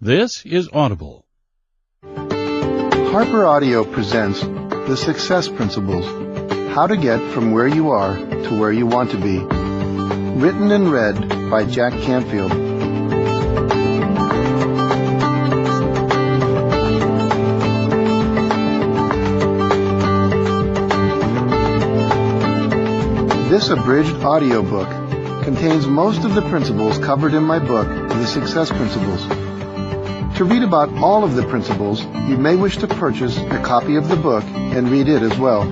This is Audible. Harper Audio presents The Success Principles, How to Get From Where You Are to Where You Want to Be. Written and read by Jack Canfield. This abridged audiobook contains most of the principles covered in my book, The Success Principles. To read about all of the principles, you may wish to purchase a copy of the book and read it as well.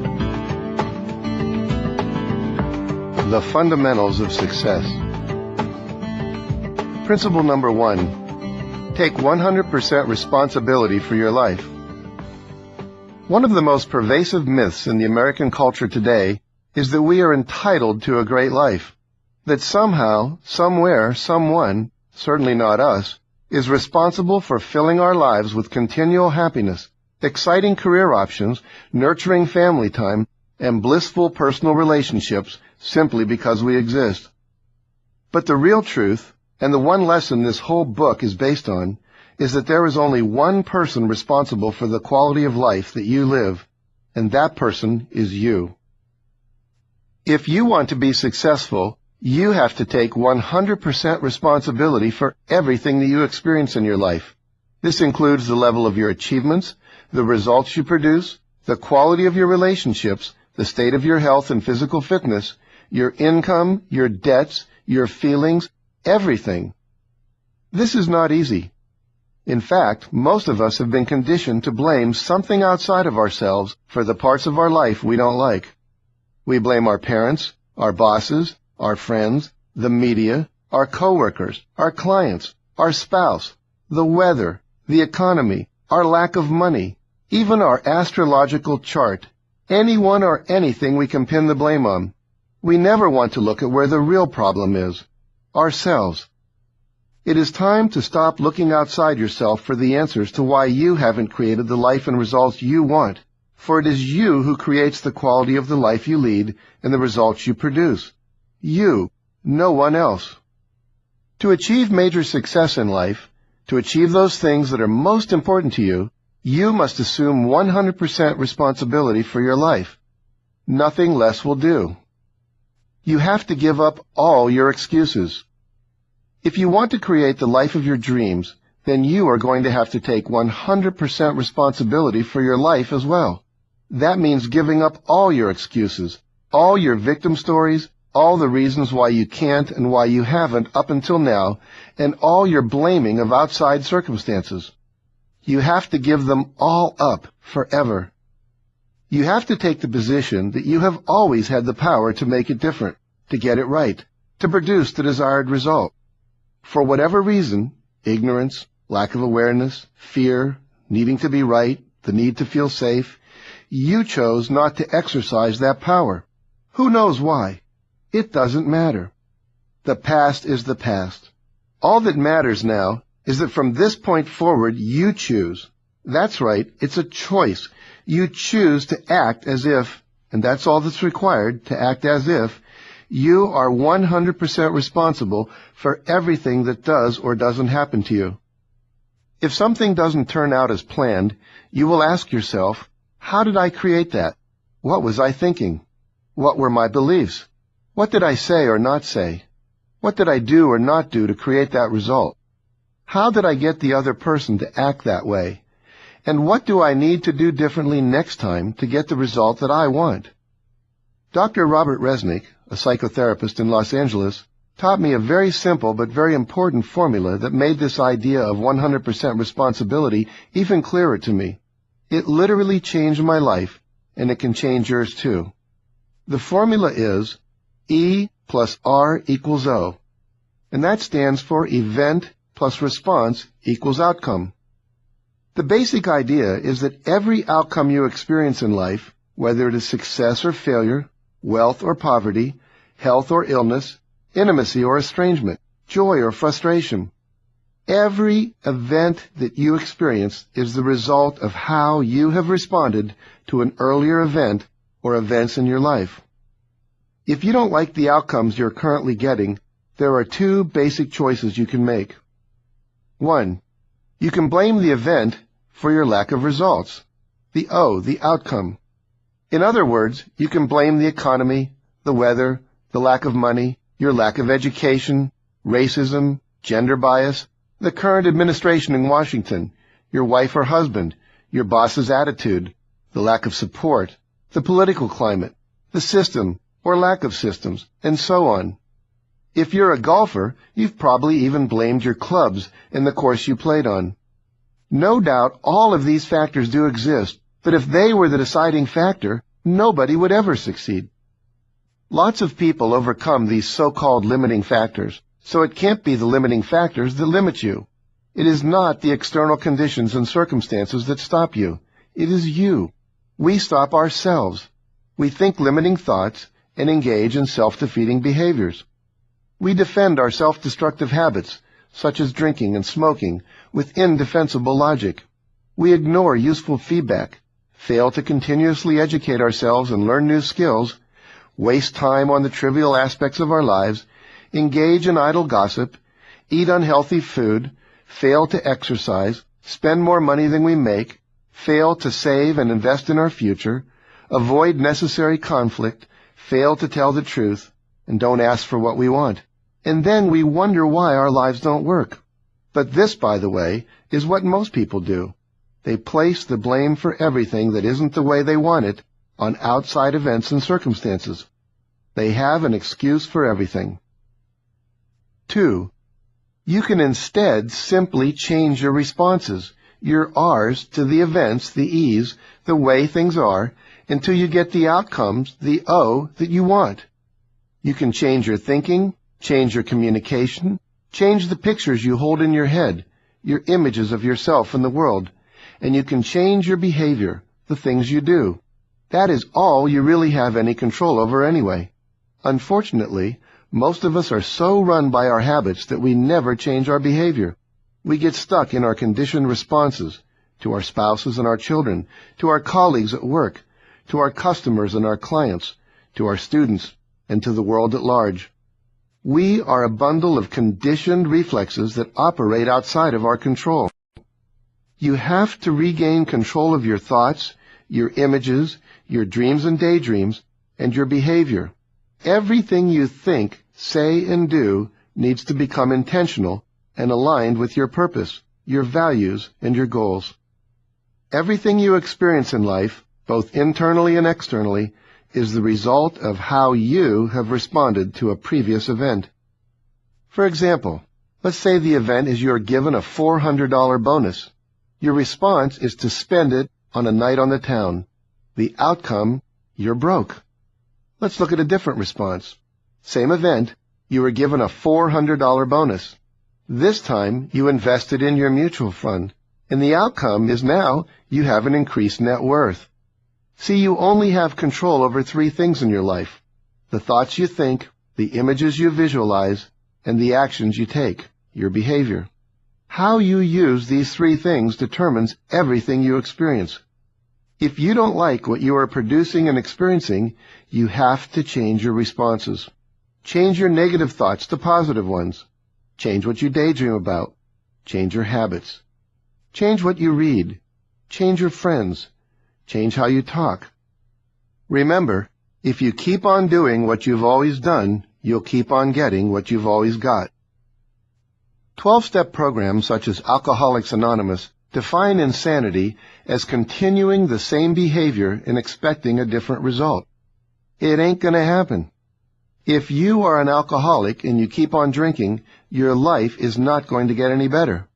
The Fundamentals of Success. Principle number 1. Take 100% responsibility for your life. One of the most pervasive myths in the American culture today is that we are entitled to a great life, that somehow, somewhere, someone, certainly not us, is responsible for filling our lives with continual happiness, exciting career options, nurturing family time, and blissful personal relationships simply because we exist. But the real truth, and the one lesson this whole book is based on, is that there is only one person responsible for the quality of life that you live, and that person is you. If you want to be successful, you have to take 100% responsibility for everything that you experience in your life. This includes the level of your achievements, the results you produce, the quality of your relationships, the state of your health and physical fitness, your income, your debts, your feelings, everything. This is not easy. In fact, most of us have been conditioned to blame something outside of ourselves for the parts of our life we don't like. We blame our parents, our bosses, our friends, the media, our coworkers, our clients, our spouse, the weather, the economy, our lack of money, even our astrological chart, anyone or anything we can pin the blame on. We never want to look at where the real problem is, ourselves. It is time to stop looking outside yourself for the answers to why you haven't created the life and results you want, for it is you who creates the quality of the life you lead and the results you produce. You, no one else. To achieve major success in life, to achieve those things that are most important to you, you must assume 100% responsibility for your life. Nothing less will do. You have to give up all your excuses. If you want to create the life of your dreams, then you are going to have to take 100% responsibility for your life as well. That means giving up all your excuses, all your victim stories, all the reasons why you can't and why you haven't up until now, and all your blaming of outside circumstances. You have to give them all up forever. You have to take the position that you have always had the power to make it different, to get it right, to produce the desired result. For whatever reason, ignorance, lack of awareness, fear, needing to be right, the need to feel safe, you chose not to exercise that power. Who knows why? It doesn't matter. The past is the past. All that matters now is that from this point forward you choose. That's right, it's a choice. You choose to act as if, and that's all that's required, to act as if, you are 100% responsible for everything that does or doesn't happen to you. If something doesn't turn out as planned, you will ask yourself, how did I create that? What was I thinking? What were my beliefs? What did I say or not say? What did I do or not do to create that result? How did I get the other person to act that way? And what do I need to do differently next time to get the result that I want? Dr. Robert Resnick, a psychotherapist in Los Angeles, taught me a very simple but very important formula that made this idea of 100% responsibility even clearer to me. It literally changed my life, and it can change yours too. The formula is E plus R equals O, and that stands for event plus response equals outcome. The basic idea is that every outcome you experience in life, whether it is success or failure, wealth or poverty, health or illness, intimacy or estrangement, joy or frustration, every event that you experience is the result of how you have responded to an earlier event or events in your life. If you don't like the outcomes you're currently getting, there are two basic choices you can make. 1. You can blame the event for your lack of results. The O, the outcome. In other words, you can blame the economy, the weather, the lack of money, your lack of education, racism, gender bias, the current administration in Washington, your wife or husband, your boss's attitude, the lack of support, the political climate, the system or lack of systems, and so on. If you're a golfer, you've probably even blamed your clubs and the course you played on. No doubt all of these factors do exist, but if they were the deciding factor, nobody would ever succeed. Lots of people overcome these so-called limiting factors, so it can't be the limiting factors that limit you. It is not the external conditions and circumstances that stop you. It is you. We stop ourselves. We think limiting thoughts and engage in self-defeating behaviors. We defend our self-destructive habits, such as drinking and smoking, with indefensible logic. We ignore useful feedback, fail to continuously educate ourselves and learn new skills, waste time on the trivial aspects of our lives, engage in idle gossip, eat unhealthy food, fail to exercise, spend more money than we make, fail to save and invest in our future, avoid necessary conflict, fail to tell the truth, and don't ask for what we want. And then we wonder why our lives don't work. But this, by the way, is what most people do. They place the blame for everything that isn't the way they want it on outside events and circumstances. They have an excuse for everything. 2. You can instead simply change your responses, your R's, to the events, the E's, the way things are, until you get the outcomes, the O, that you want. You can change your thinking, change your communication, change the pictures you hold in your head, your images of yourself in the world, and you can change your behavior, the things you do. That is all you really have any control over anyway. Unfortunately, most of us are so run by our habits that we never change our behavior. We get stuck in our conditioned responses to our spouses and our children, to our colleagues at work, to our customers and our clients, to our students, and to the world at large. We are a bundle of conditioned reflexes that operate outside of our control. You have to regain control of your thoughts, your images, your dreams and daydreams, and your behavior. Everything you think, say, and do needs to become intentional and aligned with your purpose, your values, and your goals. Everything you experience in life, both internally and externally, is the result of how you have responded to a previous event. For example, let's say the event is you're given a $400 bonus. Your response is to spend it on a night on the town. The outcome, you're broke. Let's look at a different response. Same event, you were given a $400 bonus. This time, you invested in your mutual fund, and the outcome is now you have an increased net worth. See, you only have control over 3 things in your life: the thoughts you think, the images you visualize, and the actions you take, your behavior. How you use these 3 things determines everything you experience. If you don't like what you are producing and experiencing, you have to change your responses. Change your negative thoughts to positive ones. Change what you daydream about. Change your habits. Change what you read. Change your friends. Change how you talk. Remember, if you keep on doing what you've always done, you'll keep on getting what you've always got. 12-step programs such as Alcoholics Anonymous define insanity as continuing the same behavior and expecting a different result. It ain't gonna happen. If you are an alcoholic and you keep on drinking, your life is not going to get any better.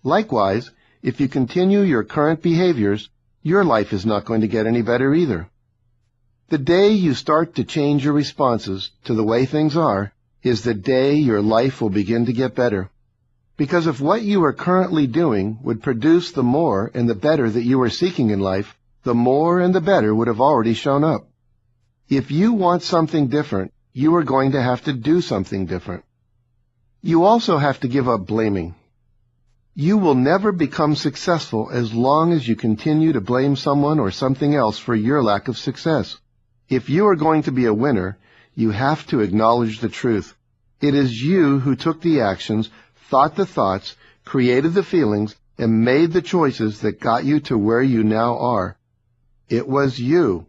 Likewise, if you continue your current behaviors, your life is not going to get any better either. The day you start to change your responses to the way things are is the day your life will begin to get better. Because if what you are currently doing would produce the more and the better that you are seeking in life, the more and the better would have already shown up. If you want something different, you are going to have to do something different. You also have to give up blaming. You will never become successful as long as you continue to blame someone or something else for your lack of success. If you are going to be a winner, you have to acknowledge the truth. It is you who took the actions, thought the thoughts, created the feelings, and made the choices that got you to where you now are. It was you.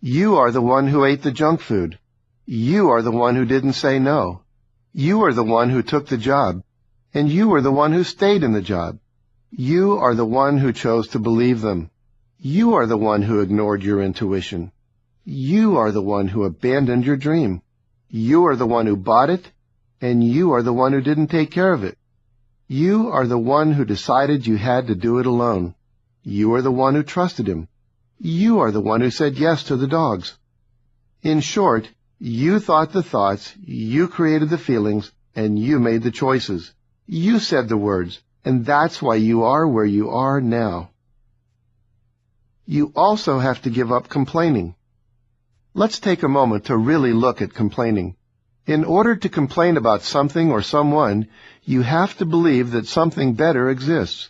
You are the one who ate the junk food. You are the one who didn't say no. You are the one who took the job, and you are the one who stayed in the job. You are the one who chose to believe them. You are the one who ignored your intuition. You are the one who abandoned your dream. You are the one who bought it, and you are the one who didn't take care of it. You are the one who decided you had to do it alone. You are the one who trusted him. You are the one who said yes to the dogs. In short, you thought the thoughts, you created the feelings, and you made the choices. You said the words, and that's why you are where you are now. You also have to give up complaining. Let's take a moment to really look at complaining. In order to complain about something or someone, you have to believe that something better exists.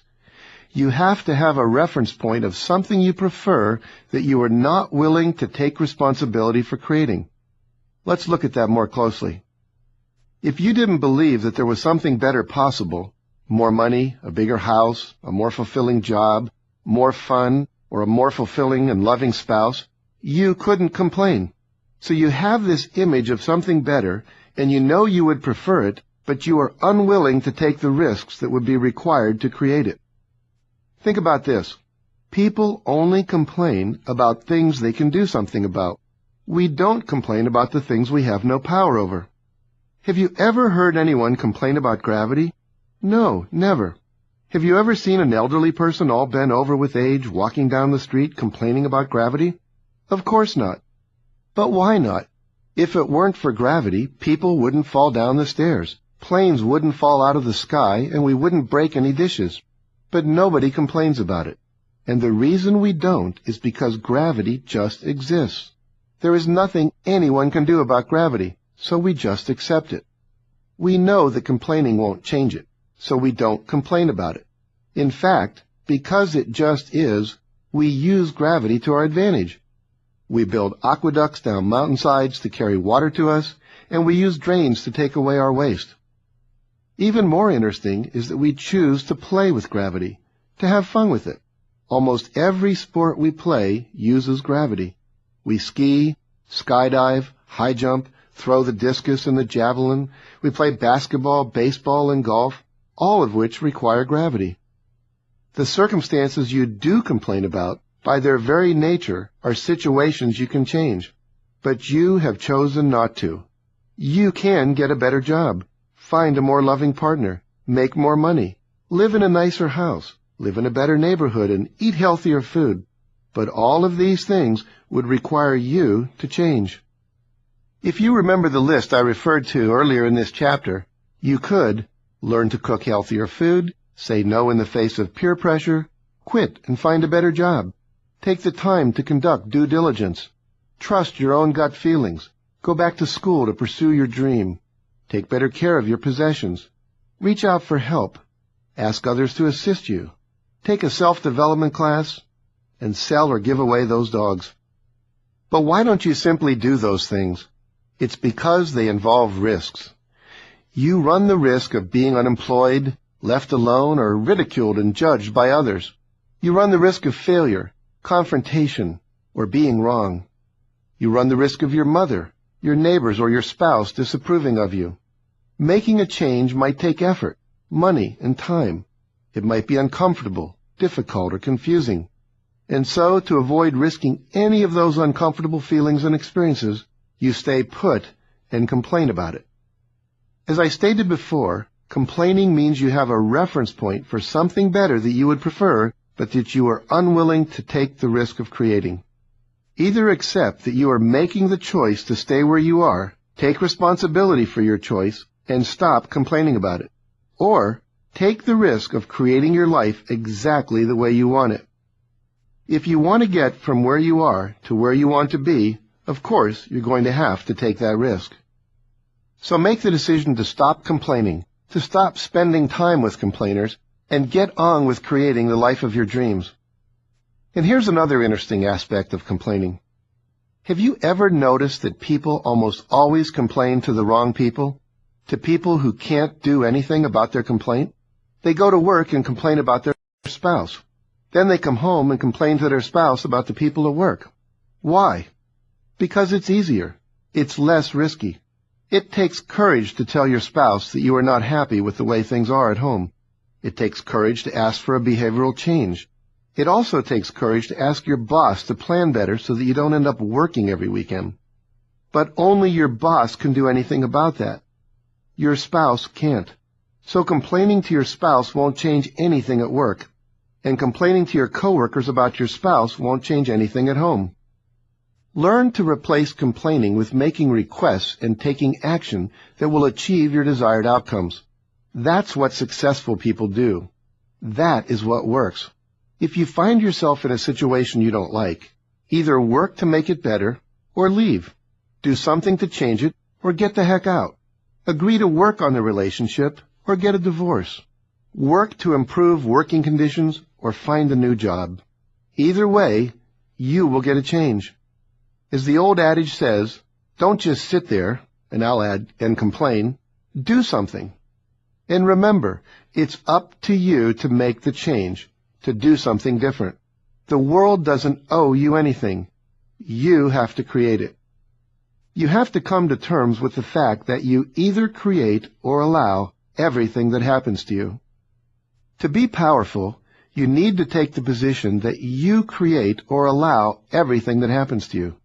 You have to have a reference point of something you prefer that you are not willing to take responsibility for creating. Let's look at that more closely. If you didn't believe that there was something better possible, more money, a bigger house, a more fulfilling job, more fun, or a more fulfilling and loving spouse, you couldn't complain. So you have this image of something better, and you know you would prefer it, but you are unwilling to take the risks that would be required to create it. Think about this. People only complain about things they can do something about. We don't complain about the things we have no power over. Have you ever heard anyone complain about gravity? No, never. Have you ever seen an elderly person all bent over with age walking down the street complaining about gravity? Of course not. But why not? If it weren't for gravity, people wouldn't fall down the stairs, planes wouldn't fall out of the sky, and we wouldn't break any dishes. But nobody complains about it. And the reason we don't is because gravity just exists. There is nothing anyone can do about gravity, so we just accept it. We know that complaining won't change it, so we don't complain about it. In fact, because it just is, we use gravity to our advantage. We build aqueducts down mountainsides to carry water to us, and we use drains to take away our waste. Even more interesting is that we choose to play with gravity, to have fun with it. Almost every sport we play uses gravity. We ski, skydive, high jump, throw the discus and the javelin. We play basketball, baseball, and golf, all of which require gravity. The circumstances you do complain about, by their very nature, are situations you can change. But you have chosen not to. You can get a better job, find a more loving partner, make more money, live in a nicer house, live in a better neighborhood, and eat healthier food. But all of these things would require you to change. If you remember the list I referred to earlier in this chapter, you could learn to cook healthier food, say no in the face of peer pressure, quit and find a better job, take the time to conduct due diligence, trust your own gut feelings, go back to school to pursue your dream, take better care of your possessions, reach out for help, ask others to assist you, take a self-development class, and sell or give away those dogs. But why don't you simply do those things? It's because they involve risks. You run the risk of being unemployed, left alone, or ridiculed and judged by others. You run the risk of failure, confrontation, or being wrong. You run the risk of your mother, your neighbors, or your spouse disapproving of you. Making a change might take effort, money, and time. It might be uncomfortable, difficult, or confusing. And so, to avoid risking any of those uncomfortable feelings and experiences, you stay put and complain about it. As I stated before, complaining means you have a reference point for something better that you would prefer, but that you are unwilling to take the risk of creating. Either accept that you are making the choice to stay where you are, take responsibility for your choice, and stop complaining about it. Or take the risk of creating your life exactly the way you want it. If you want to get from where you are to where you want to be, of course, you're going to have to take that risk. So make the decision to stop complaining, to stop spending time with complainers, and get on with creating the life of your dreams. And here's another interesting aspect of complaining. Have you ever noticed that people almost always complain to the wrong people? To people who can't do anything about their complaint? They go to work and complain about their spouse. Then they come home and complain to their spouse about the people at work. Why? Because it's easier. It's less risky. It takes courage to tell your spouse that you are not happy with the way things are at home. It takes courage to ask for a behavioral change. It also takes courage to ask your boss to plan better so that you don't end up working every weekend. But only your boss can do anything about that. Your spouse can't. So complaining to your spouse won't change anything at work, and complaining to your coworkers about your spouse won't change anything at home. Learn to replace complaining with making requests and taking action that will achieve your desired outcomes. That's what successful people do. That is what works. If you find yourself in a situation you don't like, either work to make it better or leave. Do something to change it or get the heck out. Agree to work on the relationship or get a divorce. Work to improve working conditions or find a new job. Either way, you will get a change. As the old adage says, don't just sit there, and I'll add, and complain. Do something. And remember, it's up to you to make the change, to do something different. The world doesn't owe you anything. You have to create it. You have to come to terms with the fact that you either create or allow everything that happens to you. To be powerful, you need to take the position that you create or allow everything that happens to you.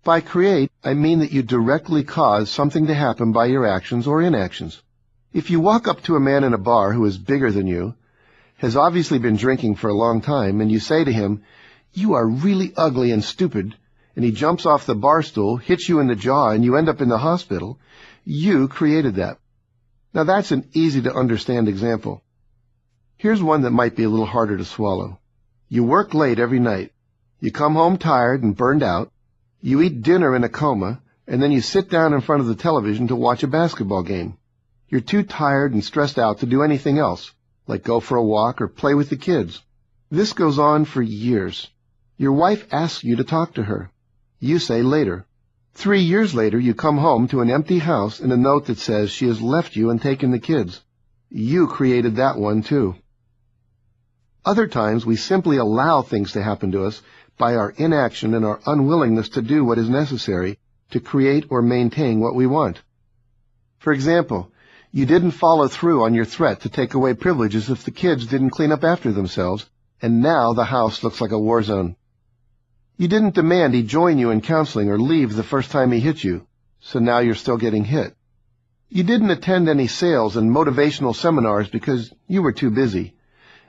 By create, I mean that you directly cause something to happen by your actions or inactions. If you walk up to a man in a bar who is bigger than you, has obviously been drinking for a long time, and you say to him, "You are really ugly and stupid," and he jumps off the bar stool, hits you in the jaw, and you end up in the hospital, you created that. Now that's an easy-to-understand example. Here's one that might be a little harder to swallow. You work late every night. You come home tired and burned out. You eat dinner in a coma, and then you sit down in front of the television to watch a basketball game. You're too tired and stressed out to do anything else, like go for a walk or play with the kids. This goes on for years. Your wife asks you to talk to her. You say later. 3 years later, you come home to an empty house and a note that says she has left you and taken the kids. You created that one too. Other times, we simply allow things to happen to us by our inaction and our unwillingness to do what is necessary to create or maintain what we want. For example, you didn't follow through on your threat to take away privileges if the kids didn't clean up after themselves, and now the house looks like a war zone. You didn't demand he join you in counseling or leave the first time he hit you, so now you're still getting hit. You didn't attend any sales and motivational seminars because you were too busy,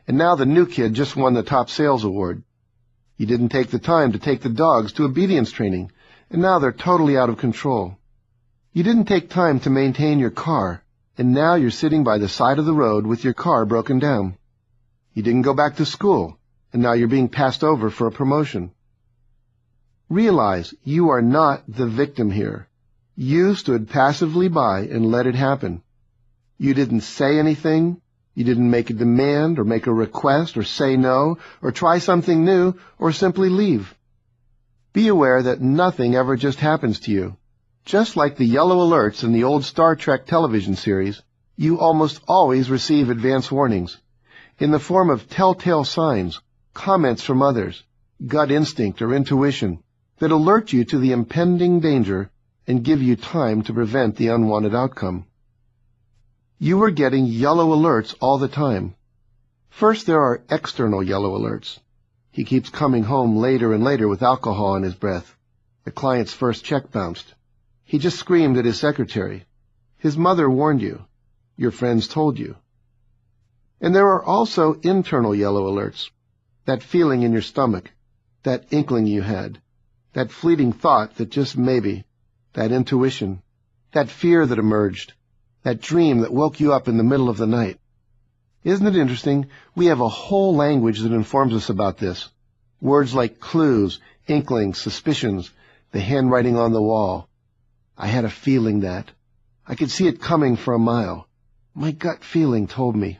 and now the new kid just won the top sales award. You didn't take the time to take the dogs to obedience training, and now they're totally out of control. You didn't take time to maintain your car, and now you're sitting by the side of the road with your car broken down. You didn't go back to school, and now you're being passed over for a promotion. Realize you are not the victim here. You stood passively by and let it happen. You didn't say anything. You didn't make a demand or make a request or say no or try something new or simply leave. Be aware that nothing ever just happens to you. Just like the yellow alerts in the old Star Trek television series, you almost always receive advance warnings in the form of telltale signs, comments from others, gut instinct or intuition that alert you to the impending danger and give you time to prevent the unwanted outcome. You are getting yellow alerts all the time. First, there are external yellow alerts. He keeps coming home later and later with alcohol in his breath. The client's first check bounced. He just screamed at his secretary. His mother warned you. Your friends told you. And there are also internal yellow alerts. That feeling in your stomach, that inkling you had, that fleeting thought that just maybe, that intuition, that fear that emerged, that dream that woke you up in the middle of the night. Isn't it interesting? We have a whole language that informs us about this. Words like clues, inklings, suspicions, the handwriting on the wall. I had a feeling that. I could see it coming for a mile. My gut feeling told me.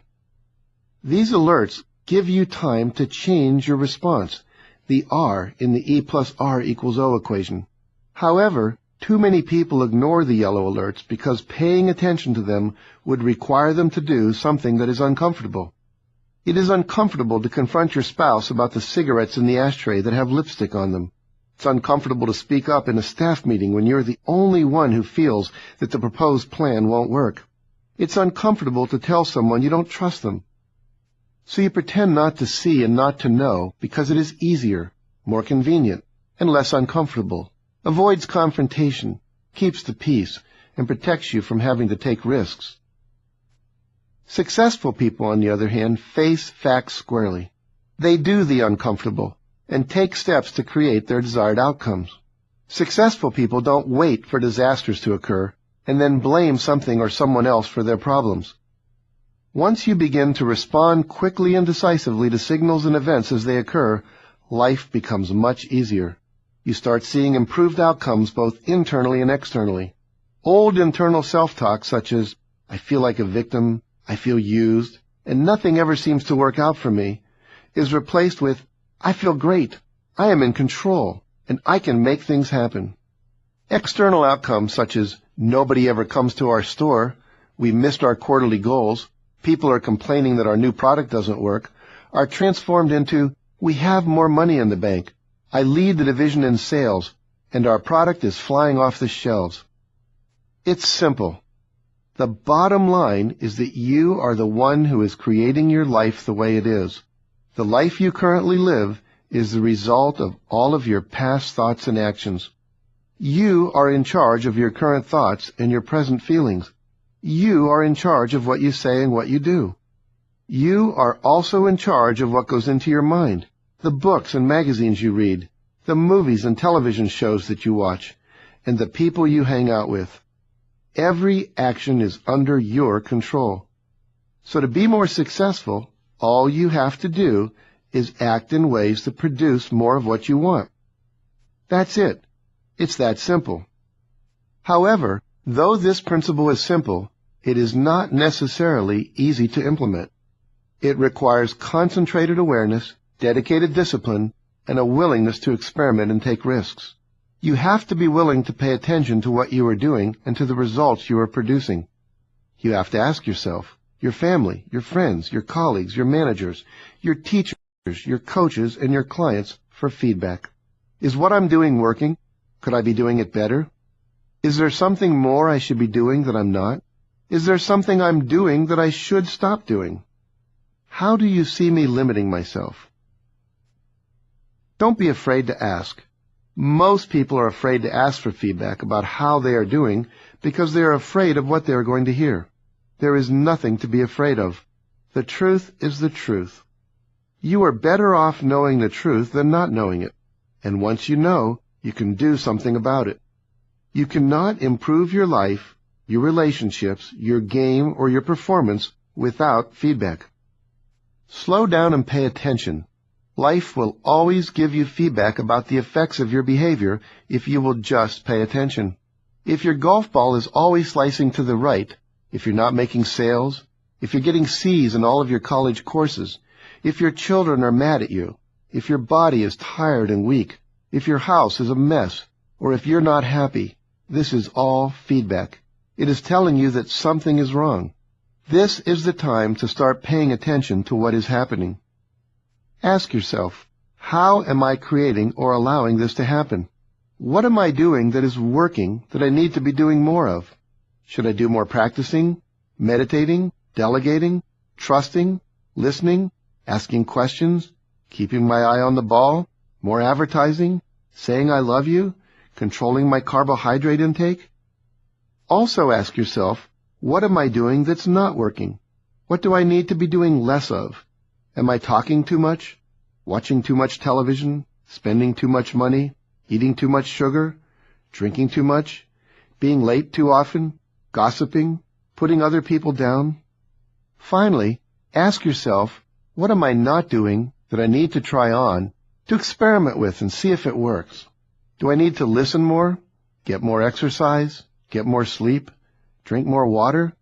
These alerts give you time to change your response, the R in the E plus R equals O equation. However, Too many people ignore the yellow alerts because paying attention to them would require them to do something that is uncomfortable. It is uncomfortable to confront your spouse about the cigarettes in the ashtray that have lipstick on them. It's uncomfortable to speak up in a staff meeting when you're the only one who feels that the proposed plan won't work. It's uncomfortable to tell someone you don't trust them. So you pretend not to see and not to know because it is easier, more convenient, and less uncomfortable, avoids confrontation, keeps the peace, and protects you from having to take risks. Successful people, on the other hand, face facts squarely. They do the uncomfortable and take steps to create their desired outcomes. Successful people don't wait for disasters to occur and then blame something or someone else for their problems. Once you begin to respond quickly and decisively to signals and events as they occur, life becomes much easier. You start seeing improved outcomes both internally and externally. Old internal self-talk such as, "I feel like a victim," "I feel used," and "nothing ever seems to work out for me," is replaced with, "I feel great, I am in control, and I can make things happen." External outcomes such as, "Nobody ever comes to our store," "We missed our quarterly goals," "People are complaining that our new product doesn't work," are transformed into, "We have more money in the bank, I lead the division in sales, and our product is flying off the shelves." It's simple. The bottom line is that you are the one who is creating your life the way it is. The life you currently live is the result of all of your past thoughts and actions. You are in charge of your current thoughts and your present feelings. You are in charge of what you say and what you do. You are also in charge of what goes into your mind, the books and magazines you read, the movies and television shows that you watch, and the people you hang out with. Every action is under your control. So to be more successful, all you have to do is act in ways that produce more of what you want. That's it. It's that simple. However, though this principle is simple, it is not necessarily easy to implement. It requires concentrated awareness, dedicated discipline, and a willingness to experiment and take risks. You have to be willing to pay attention to what you are doing and to the results you are producing. You have to ask yourself, your family, your friends, your colleagues, your managers, your teachers, your coaches, and your clients for feedback. Is what I'm doing working? Could I be doing it better? Is there something more I should be doing that I'm not? Is there something I'm doing that I should stop doing? How do you see me limiting myself? Don't be afraid to ask. Most people are afraid to ask for feedback about how they are doing because they are afraid of what they are going to hear. There is nothing to be afraid of. The truth is the truth. You are better off knowing the truth than not knowing it. And once you know, you can do something about it. You cannot improve your life, your relationships, your game, or your performance without feedback. Slow down and pay attention. Life will always give you feedback about the effects of your behavior if you will just pay attention. If your golf ball is always slicing to the right, if you're not making sales, if you're getting C's in all of your college courses, if your children are mad at you, if your body is tired and weak, if your house is a mess, or if you're not happy, this is all feedback. It is telling you that something is wrong. This is the time to start paying attention to what is happening. Ask yourself, how am I creating or allowing this to happen? What am I doing that is working that I need to be doing more of? Should I do more practicing, meditating, delegating, trusting, listening, asking questions, keeping my eye on the ball, more advertising, saying I love you, controlling my carbohydrate intake? Also ask yourself, what am I doing that's not working? What do I need to be doing less of? Am I talking too much? Watching too much television? Spending too much money? Eating too much sugar? Drinking too much? Being late too often? Gossiping? Putting other people down? Finally, ask yourself, what am I not doing that I need to try on to experiment with and see if it works? Do I need to listen more? Get more exercise? Get more sleep? Drink more water?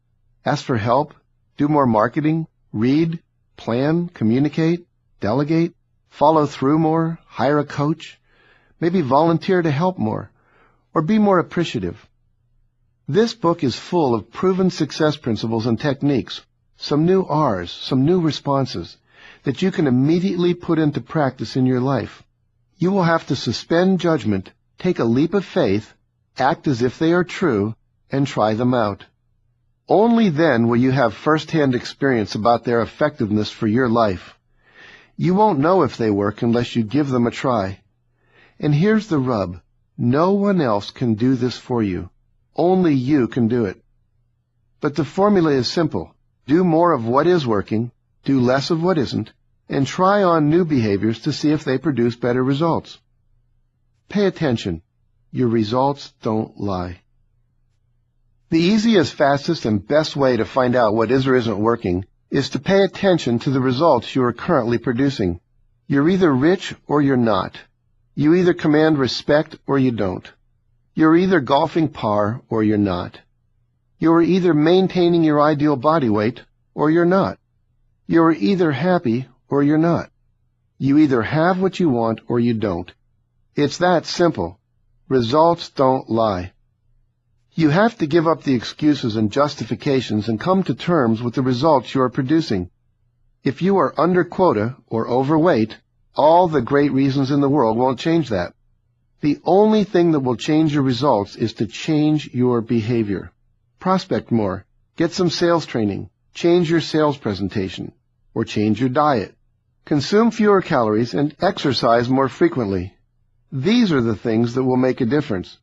Ask for help? Do more marketing? Read? Plan? Communicate? Delegate? Follow through more? Hire a coach? Maybe volunteer to help more? or be more appreciative. This book is full of proven success principles and techniques, some new R's, some new responses, that you can immediately put into practice in your life. You will have to suspend judgment, take a leap of faith, act as if they are true, and try them out. Only then will you have first-hand experience about their effectiveness for your life. You won't know if they work unless you give them a try. And here's the rub. No one else can do this for you. Only you can do it. But the formula is simple. Do more of what is working, do less of what isn't, and try on new behaviors to see if they produce better results. Pay attention. Your results don't lie. The easiest, fastest, and best way to find out what is or isn't working is to pay attention to the results you are currently producing. You're either rich or you're not. You either command respect or you don't. You're either golfing par or you're not. You're either maintaining your ideal body weight or you're not. You're either happy or you're not. You either have what you want or you don't. It's that simple. Results don't lie. You have to give up the excuses and justifications and come to terms with the results you are producing. If you are under quota or overweight, all the great reasons in the world won't change that. The only thing that will change your results is to change your behavior. Prospect more, get some sales training, change your sales presentation, or change your diet. Consume fewer calories and exercise more frequently. These are the things that will make a difference.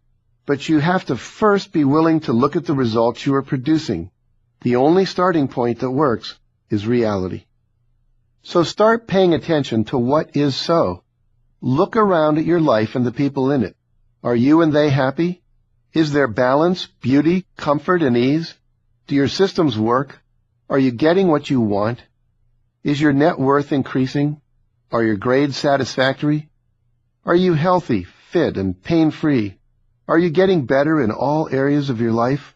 But you have to first be willing to look at the results you are producing. The only starting point that works is reality. So start paying attention to what is so. Look around at your life and the people in it. Are you and they happy? Is there balance, beauty, comfort, and ease? Do your systems work? Are you getting what you want? Is your net worth increasing? Are your grades satisfactory? Are you healthy, fit, and pain-free? Are you getting better in all areas of your life?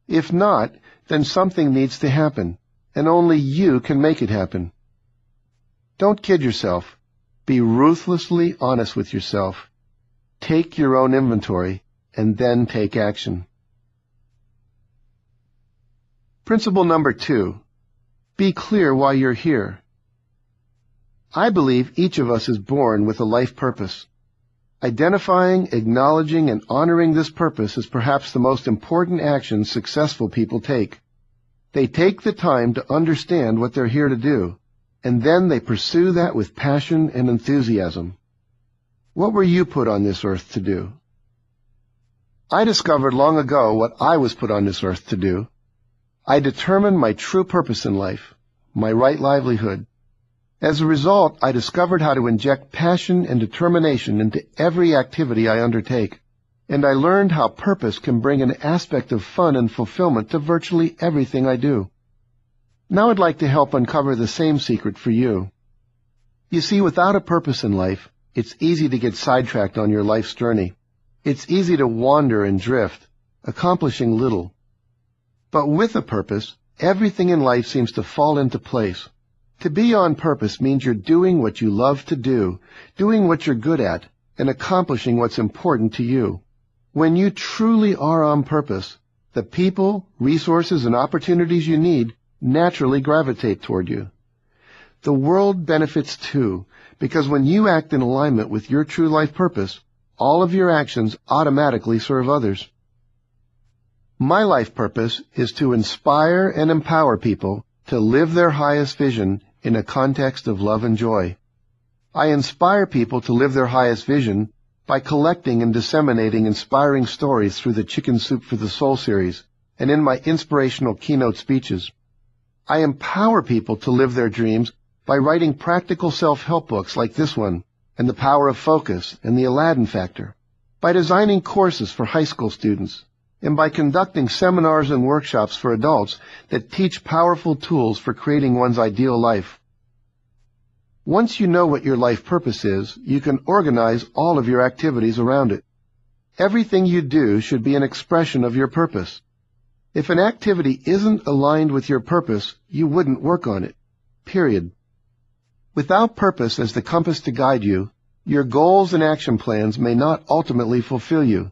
If not, then something needs to happen, and only you can make it happen. Don't kid yourself. Be ruthlessly honest with yourself. Take your own inventory, and then take action. Principle number 2. Be clear why you're here. I believe each of us is born with a life purpose. Identifying, acknowledging, and honoring this purpose is perhaps the most important action successful people take. They take the time to understand what they're here to do, and then they pursue that with passion and enthusiasm. What were you put on this earth to do? I discovered long ago what I was put on this earth to do. I determined my true purpose in life, my right livelihood. As a result, I discovered how to inject passion and determination into every activity I undertake, and I learned how purpose can bring an aspect of fun and fulfillment to virtually everything I do. Now I'd like to help uncover the same secret for you. You see, without a purpose in life, it's easy to get sidetracked on your life's journey. It's easy to wander and drift, accomplishing little. But with a purpose, everything in life seems to fall into place. To be on purpose means you're doing what you love to do, doing what you're good at, and accomplishing what's important to you. When you truly are on purpose, the people, resources, and opportunities you need naturally gravitate toward you. The world benefits too, because when you act in alignment with your true life purpose, all of your actions automatically serve others. My life purpose is to inspire and empower people to live their highest vision in a context of love and joy. I inspire people to live their highest vision by collecting and disseminating inspiring stories through the Chicken Soup for the Soul series and in my inspirational keynote speeches. I empower people to live their dreams by writing practical self-help books like this one, and The Power of Focus and The Aladdin Factor, by designing courses for high school students, and by conducting seminars and workshops for adults that teach powerful tools for creating one's ideal life. Once you know what your life purpose is, you can organize all of your activities around it. Everything you do should be an expression of your purpose. If an activity isn't aligned with your purpose, you wouldn't work on it. Period. Without purpose as the compass to guide you, your goals and action plans may not ultimately fulfill you.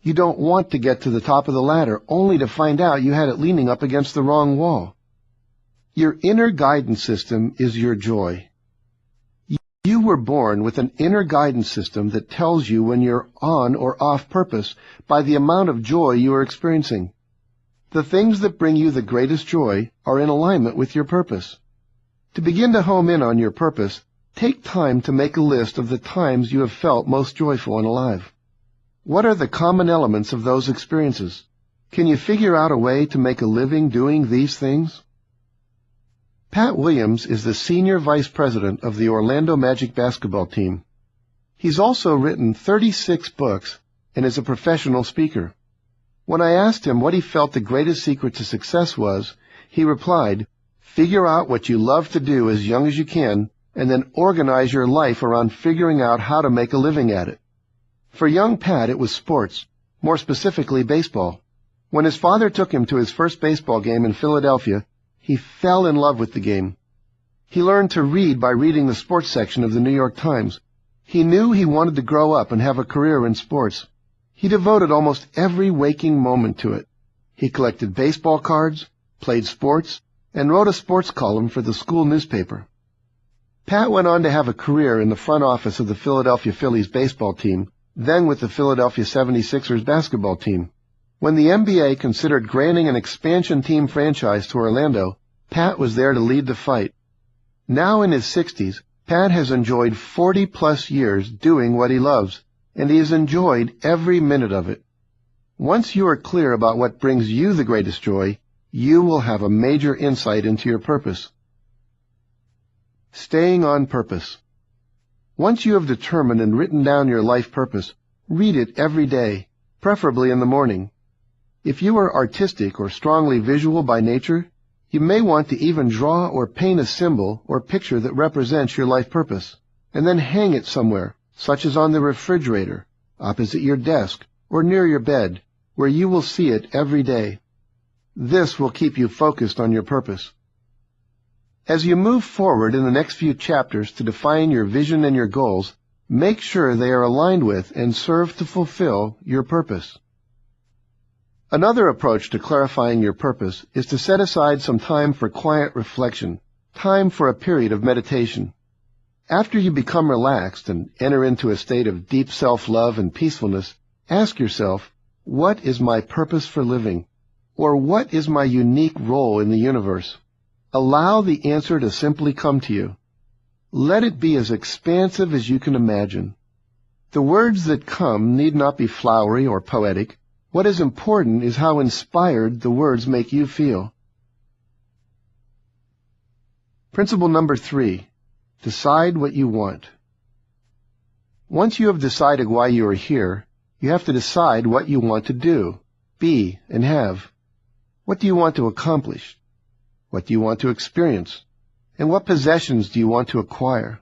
You don't want to get to the top of the ladder only to find out you had it leaning up against the wrong wall. Your inner guidance system is your joy. You were born with an inner guidance system that tells you when you're on or off purpose by the amount of joy you are experiencing. The things that bring you the greatest joy are in alignment with your purpose. To begin to home in on your purpose, take time to make a list of the times you have felt most joyful and alive. What are the common elements of those experiences? Can you figure out a way to make a living doing these things? Pat Williams is the Senior Vice President of the Orlando Magic basketball team. He's also written 36 books and is a professional speaker. When I asked him what he felt the greatest secret to success was, he replied, "Figure out what you love to do as young as you can, and then organize your life around figuring out how to make a living at it." For young Pat, it was sports, more specifically baseball. When his father took him to his first baseball game in Philadelphia, he fell in love with the game. He learned to read by reading the sports section of the New York Times. He knew he wanted to grow up and have a career in sports. He devoted almost every waking moment to it. He collected baseball cards, played sports, and wrote a sports column for the school newspaper. Pat went on to have a career in the front office of the Philadelphia Phillies baseball team, then with the Philadelphia 76ers basketball team. When the NBA considered granting an expansion team franchise to Orlando, Pat was there to lead the fight. Now in his 60s, Pat has enjoyed 40-plus years doing what he loves, and he has enjoyed every minute of it. Once you are clear about what brings you the greatest joy, you will have a major insight into your purpose. Staying on purpose. Once you have determined and written down your life purpose, read it every day, preferably in the morning. If you are artistic or strongly visual by nature, you may want to even draw or paint a symbol or picture that represents your life purpose, and then hang it somewhere, such as on the refrigerator, opposite your desk, or near your bed, where you will see it every day. This will keep you focused on your purpose. As you move forward in the next few chapters to define your vision and your goals, make sure they are aligned with and serve to fulfill your purpose. Another approach to clarifying your purpose is to set aside some time for quiet reflection, time for a period of meditation. After you become relaxed and enter into a state of deep self-love and peacefulness, ask yourself, what is my purpose for living? Or what is my unique role in the universe? Allow the answer to simply come to you. Let it be as expansive as you can imagine. The words that come need not be flowery or poetic. What is important is how inspired the words make you feel. Principle number 3. Decide what you want. Once you have decided why you are here, you have to decide what you want to do, be, and have. What do you want to accomplish? What do you want to experience? And what possessions do you want to acquire?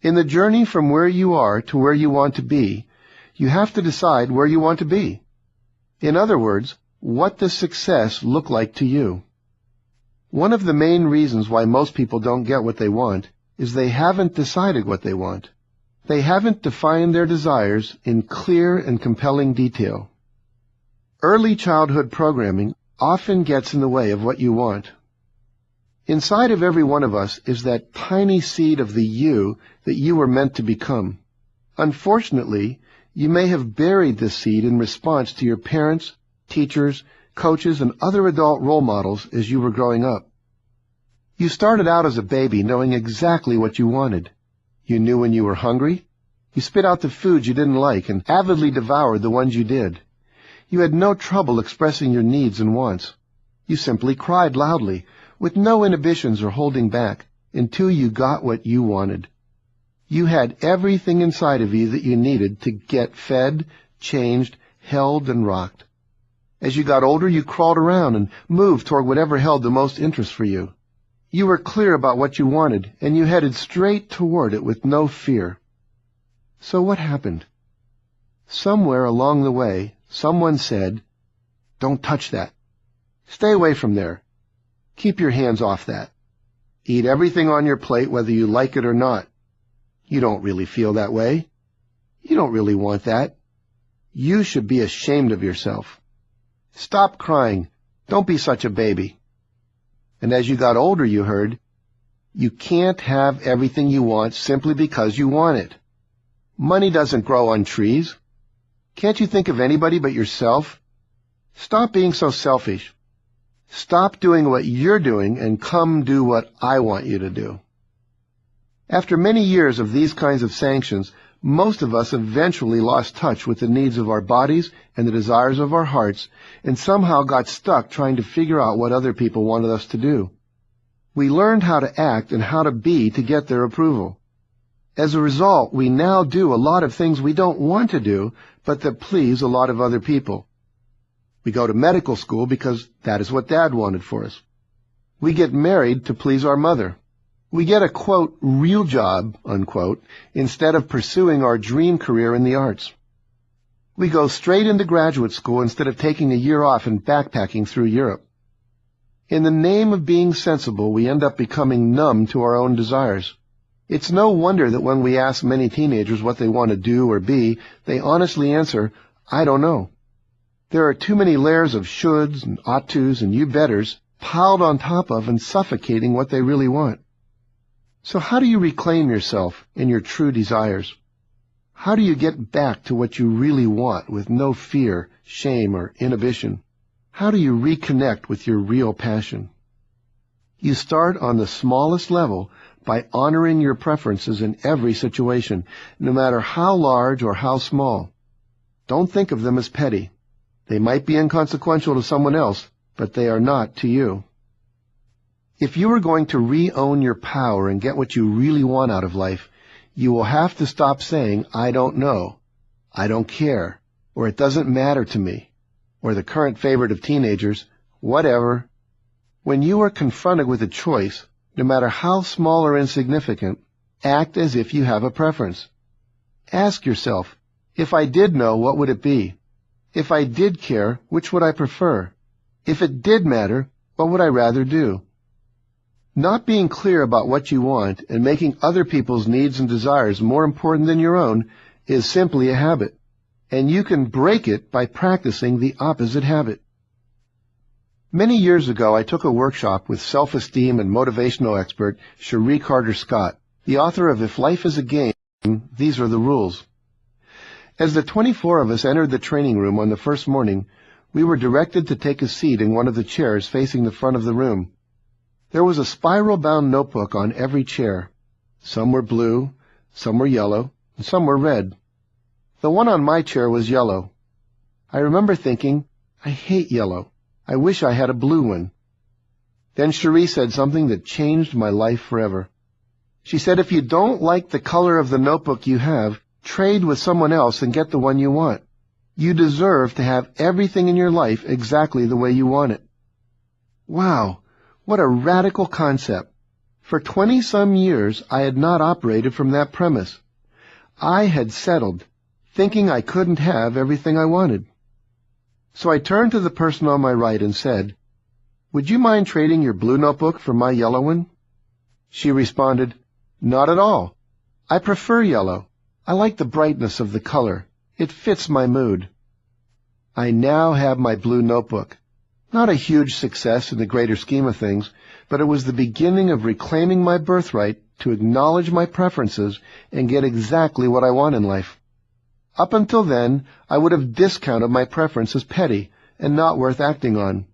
In the journey from where you are to where you want to be, you have to decide where you want to be. In other words, what does success look like to you? One of the main reasons why most people don't get what they want is they haven't decided what they want. They haven't defined their desires in clear and compelling detail. Early childhood programming often gets in the way of what you want. Inside of every one of us is that tiny seed of the you that you were meant to become. Unfortunately, you may have buried this seed in response to your parents, teachers, coaches, and other adult role models as you were growing up. You started out as a baby knowing exactly what you wanted. You knew when you were hungry. You spit out the foods you didn't like and avidly devoured the ones you did. You had no trouble expressing your needs and wants. You simply cried loudly, with no inhibitions or holding back, until you got what you wanted. You had everything inside of you that you needed to get fed, changed, held, and rocked. As you got older, you crawled around and moved toward whatever held the most interest for you. You were clear about what you wanted, and you headed straight toward it with no fear. So what happened? Somewhere along the way, someone said, "Don't touch that. Stay away from there. Keep your hands off that. Eat everything on your plate whether you like it or not. You don't really feel that way. You don't really want that. You should be ashamed of yourself. Stop crying. Don't be such a baby. And as you got older, you heard, you can't have everything you want simply because you want it. Money doesn't grow on trees. Can't you think of anybody but yourself? Stop being so selfish. Stop doing what you're doing and come do what I want you to do. After many years of these kinds of sanctions, most of us eventually lost touch with the needs of our bodies and the desires of our hearts, and somehow got stuck trying to figure out what other people wanted us to do. We learned how to act and how to be to get their approval. As a result, we now do a lot of things we don't want to do, but that please a lot of other people. We go to medical school because that is what Dad wanted for us. We get married to please our mother. We get a, quote, real job, unquote, instead of pursuing our dream career in the arts. We go straight into graduate school instead of taking a year off and backpacking through Europe. In the name of being sensible, we end up becoming numb to our own desires. It's no wonder that when we ask many teenagers what they want to do or be, they honestly answer, I don't know. There are too many layers of shoulds and ought tos and you betters piled on top of and suffocating what they really want. So how do you reclaim yourself and your true desires? How do you get back to what you really want with no fear, shame, or inhibition? How do you reconnect with your real passion? You start on the smallest level by honoring your preferences in every situation, no matter how large or how small. Don't think of them as petty. They might be inconsequential to someone else, but they are not to you. If you are going to re-own your power and get what you really want out of life, you will have to stop saying, I don't know, I don't care, or it doesn't matter to me, or the current favorite of teenagers, whatever. When you are confronted with a choice, no matter how small or insignificant, act as if you have a preference. Ask yourself, if I did know, what would it be? If I did care, which would I prefer? If it did matter, what would I rather do? Not being clear about what you want and making other people's needs and desires more important than your own is simply a habit, and you can break it by practicing the opposite habit. Many years ago, I took a workshop with self-esteem and motivational expert Cherie Carter Scott, the author of If Life is a Game, These Are the Rules. As the 24 of us entered the training room on the first morning, we were directed to take a seat in one of the chairs facing the front of the room. There was a spiral-bound notebook on every chair. Some were blue, some were yellow, and some were red. The one on my chair was yellow. I remember thinking, I hate yellow. I wish I had a blue one. Then Cherie said something that changed my life forever. She said, if you don't like the color of the notebook you have, trade with someone else and get the one you want. You deserve to have everything in your life exactly the way you want it. Wow, what a radical concept. For 20-some years, I had not operated from that premise. I had settled, thinking I couldn't have everything I wanted. So I turned to the person on my right and said, would you mind trading your blue notebook for my yellow one? She responded, not at all. I prefer yellow. I like the brightness of the color. It fits my mood. I now have my blue notebook. Not a huge success in the greater scheme of things, but it was the beginning of reclaiming my birthright to acknowledge my preferences and get exactly what I want in life. Up until then, I would have discounted my preference as petty and not worth acting on.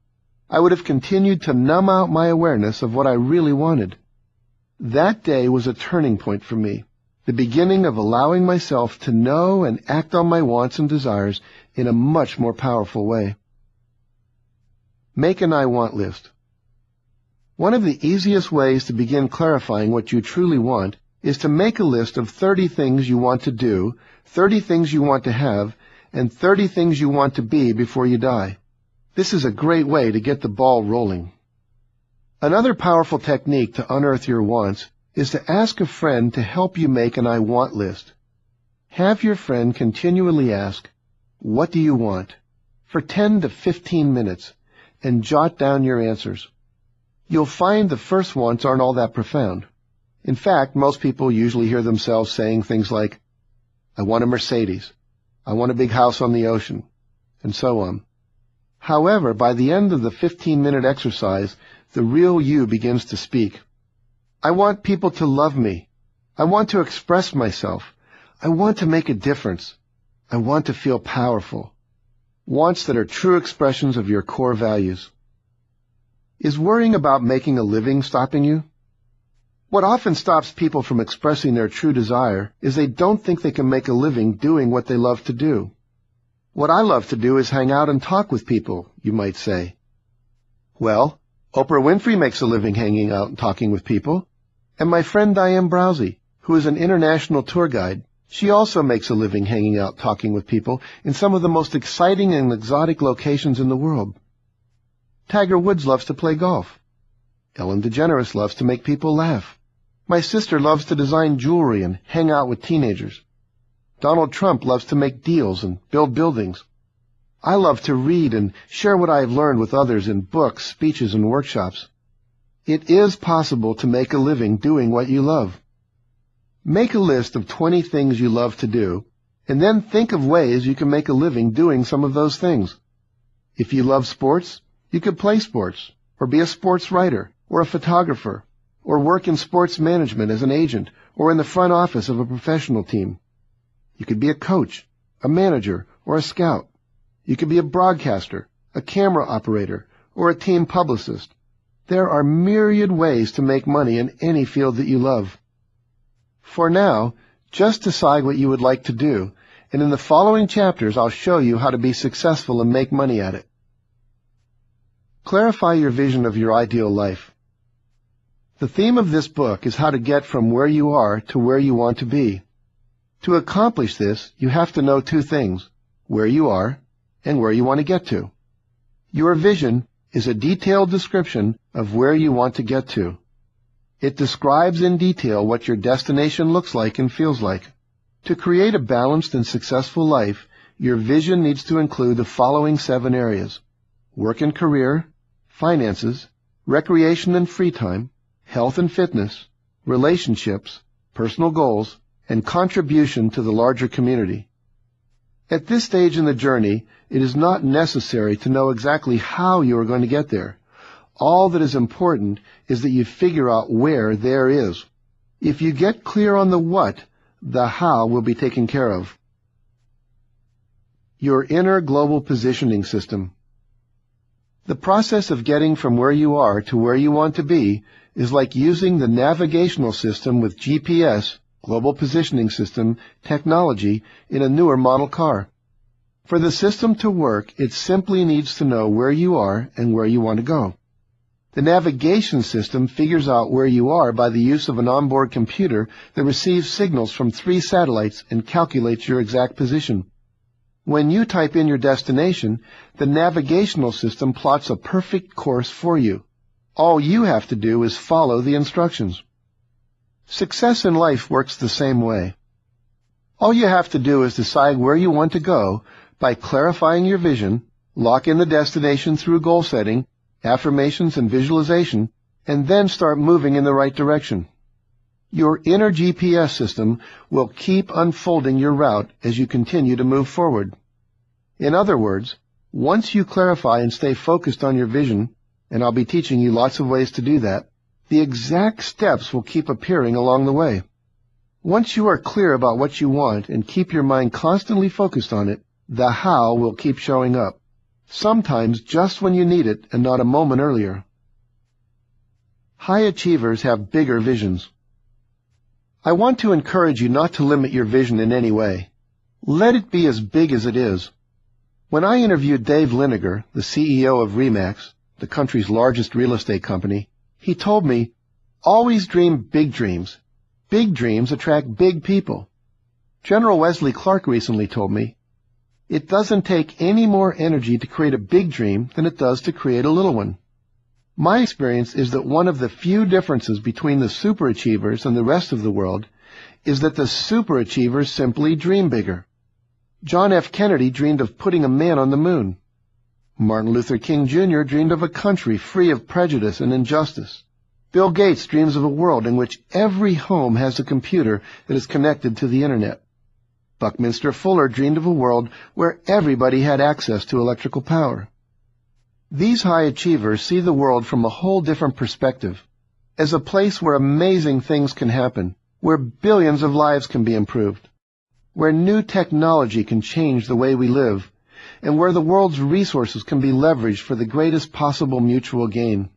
I would have continued to numb out my awareness of what I really wanted. That day was a turning point for me, the beginning of allowing myself to know and act on my wants and desires in a much more powerful way. Make an I want list. One of the easiest ways to begin clarifying what you truly want is to make a list of 30 things you want to do, 30 things you want to have, and 30 things you want to be before you die. This is a great way to get the ball rolling. Another powerful technique to unearth your wants is to ask a friend to help you make an I want list. Have your friend continually ask, what do you want? For 10 to 15 minutes, and jot down your answers. You'll find the first wants aren't all that profound. In fact, most people usually hear themselves saying things like, I want a Mercedes. I want a big house on the ocean, and so on. However, by the end of the 15-minute exercise, the real you begins to speak. I want people to love me. I want to express myself. I want to make a difference. I want to feel powerful. Wants that are true expressions of your core values. Is worrying about making a living stopping you? What often stops people from expressing their true desire is they don't think they can make a living doing what they love to do. What I love to do is hang out and talk with people, you might say. Well, Oprah Winfrey makes a living hanging out and talking with people. And my friend Diane Browsey, who is an international tour guide, she also makes a living hanging out talking with people in some of the most exciting and exotic locations in the world. Tiger Woods loves to play golf. Ellen DeGeneres loves to make people laugh. My sister loves to design jewelry and hang out with teenagers. Donald Trump loves to make deals and build buildings. I love to read and share what I have learned with others in books, speeches, and workshops. It is possible to make a living doing what you love. Make a list of 20 things you love to do, and then think of ways you can make a living doing some of those things. If you love sports, you could play sports, or be a sports writer, or a photographer, or work in sports management as an agent, or in the front office of a professional team. You could be a coach, a manager, or a scout. You could be a broadcaster, a camera operator, or a team publicist. There are myriad ways to make money in any field that you love. For now, just decide what you would like to do, and in the following chapters I'll show you how to be successful and make money at it. Clarify your vision of your ideal life. The theme of this book is how to get from where you are to where you want to be. To accomplish this, you have to know two things: where you are and where you want to get to. Your vision is a detailed description of where you want to get to. It describes in detail what your destination looks like and feels like. To create a balanced and successful life, your vision needs to include the following 7 areas: work and career, finances, recreation and free time, health and fitness, relationships, personal goals, and contribution to the larger community. At this stage in the journey, it is not necessary to know exactly how you are going to get there. All that is important is that you figure out where there is. If you get clear on the what, the how will be taken care of. Your inner global positioning system. The process of getting from where you are to where you want to be is like using the navigational system with GPS, global positioning system, technology in a newer model car. For the system to work, it simply needs to know where you are and where you want to go. The navigation system figures out where you are by the use of an onboard computer that receives signals from 3 satellites and calculates your exact position. When you type in your destination, the navigational system plots a perfect course for you. All you have to do is follow the instructions. Success in life works the same way. All you have to do is decide where you want to go by clarifying your vision, lock in the destination through goal setting, affirmations and visualization, and then start moving in the right direction. Your inner GPS system will keep unfolding your route as you continue to move forward. In other words, once you clarify and stay focused on your vision, and I'll be teaching you lots of ways to do that, the exact steps will keep appearing along the way. Once you are clear about what you want and keep your mind constantly focused on it, the how will keep showing up, sometimes just when you need it and not a moment earlier. High achievers have bigger visions. I want to encourage you not to limit your vision in any way. Let it be as big as it is. When I interviewed Dave Liniger, the CEO of RE/MAX, the country's largest real estate company, he told me, always dream big dreams. Big dreams attract big people. General Wesley Clark recently told me, it doesn't take any more energy to create a big dream than it does to create a little one. My experience is that one of the few differences between the superachievers and the rest of the world is that the superachievers simply dream bigger. John F. Kennedy dreamed of putting a man on the moon. Martin Luther King Jr. dreamed of a country free of prejudice and injustice. Bill Gates dreams of a world in which every home has a computer that is connected to the Internet. Buckminster Fuller dreamed of a world where everybody had access to electrical power. These high achievers see the world from a whole different perspective, as a place where amazing things can happen, where billions of lives can be improved, where new technology can change the way we live, and where the world's resources can be leveraged for the greatest possible mutual gain.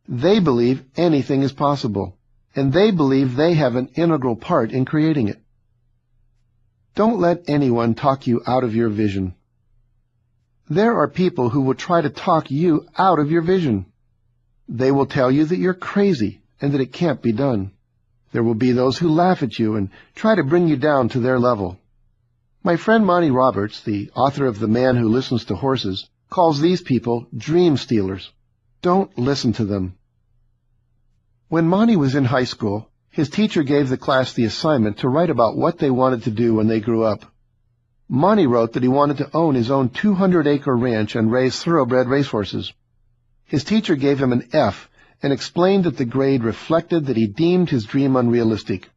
They believe anything is possible, and they believe they have an integral part in creating it. Don't let anyone talk you out of your vision. There are people who will try to talk you out of your vision. They will tell you that you're crazy and that it can't be done. There will be those who laugh at you and try to bring you down to their level. My friend Monty Roberts, the author of The Man Who Listens to Horses, calls these people dream stealers. Don't listen to them. When Monty was in high school, his teacher gave the class the assignment to write about what they wanted to do when they grew up. Monty wrote that he wanted to own his own 200-acre ranch and raise thoroughbred racehorses. His teacher gave him an F and explained that the grade reflected that he deemed his dream unrealistic.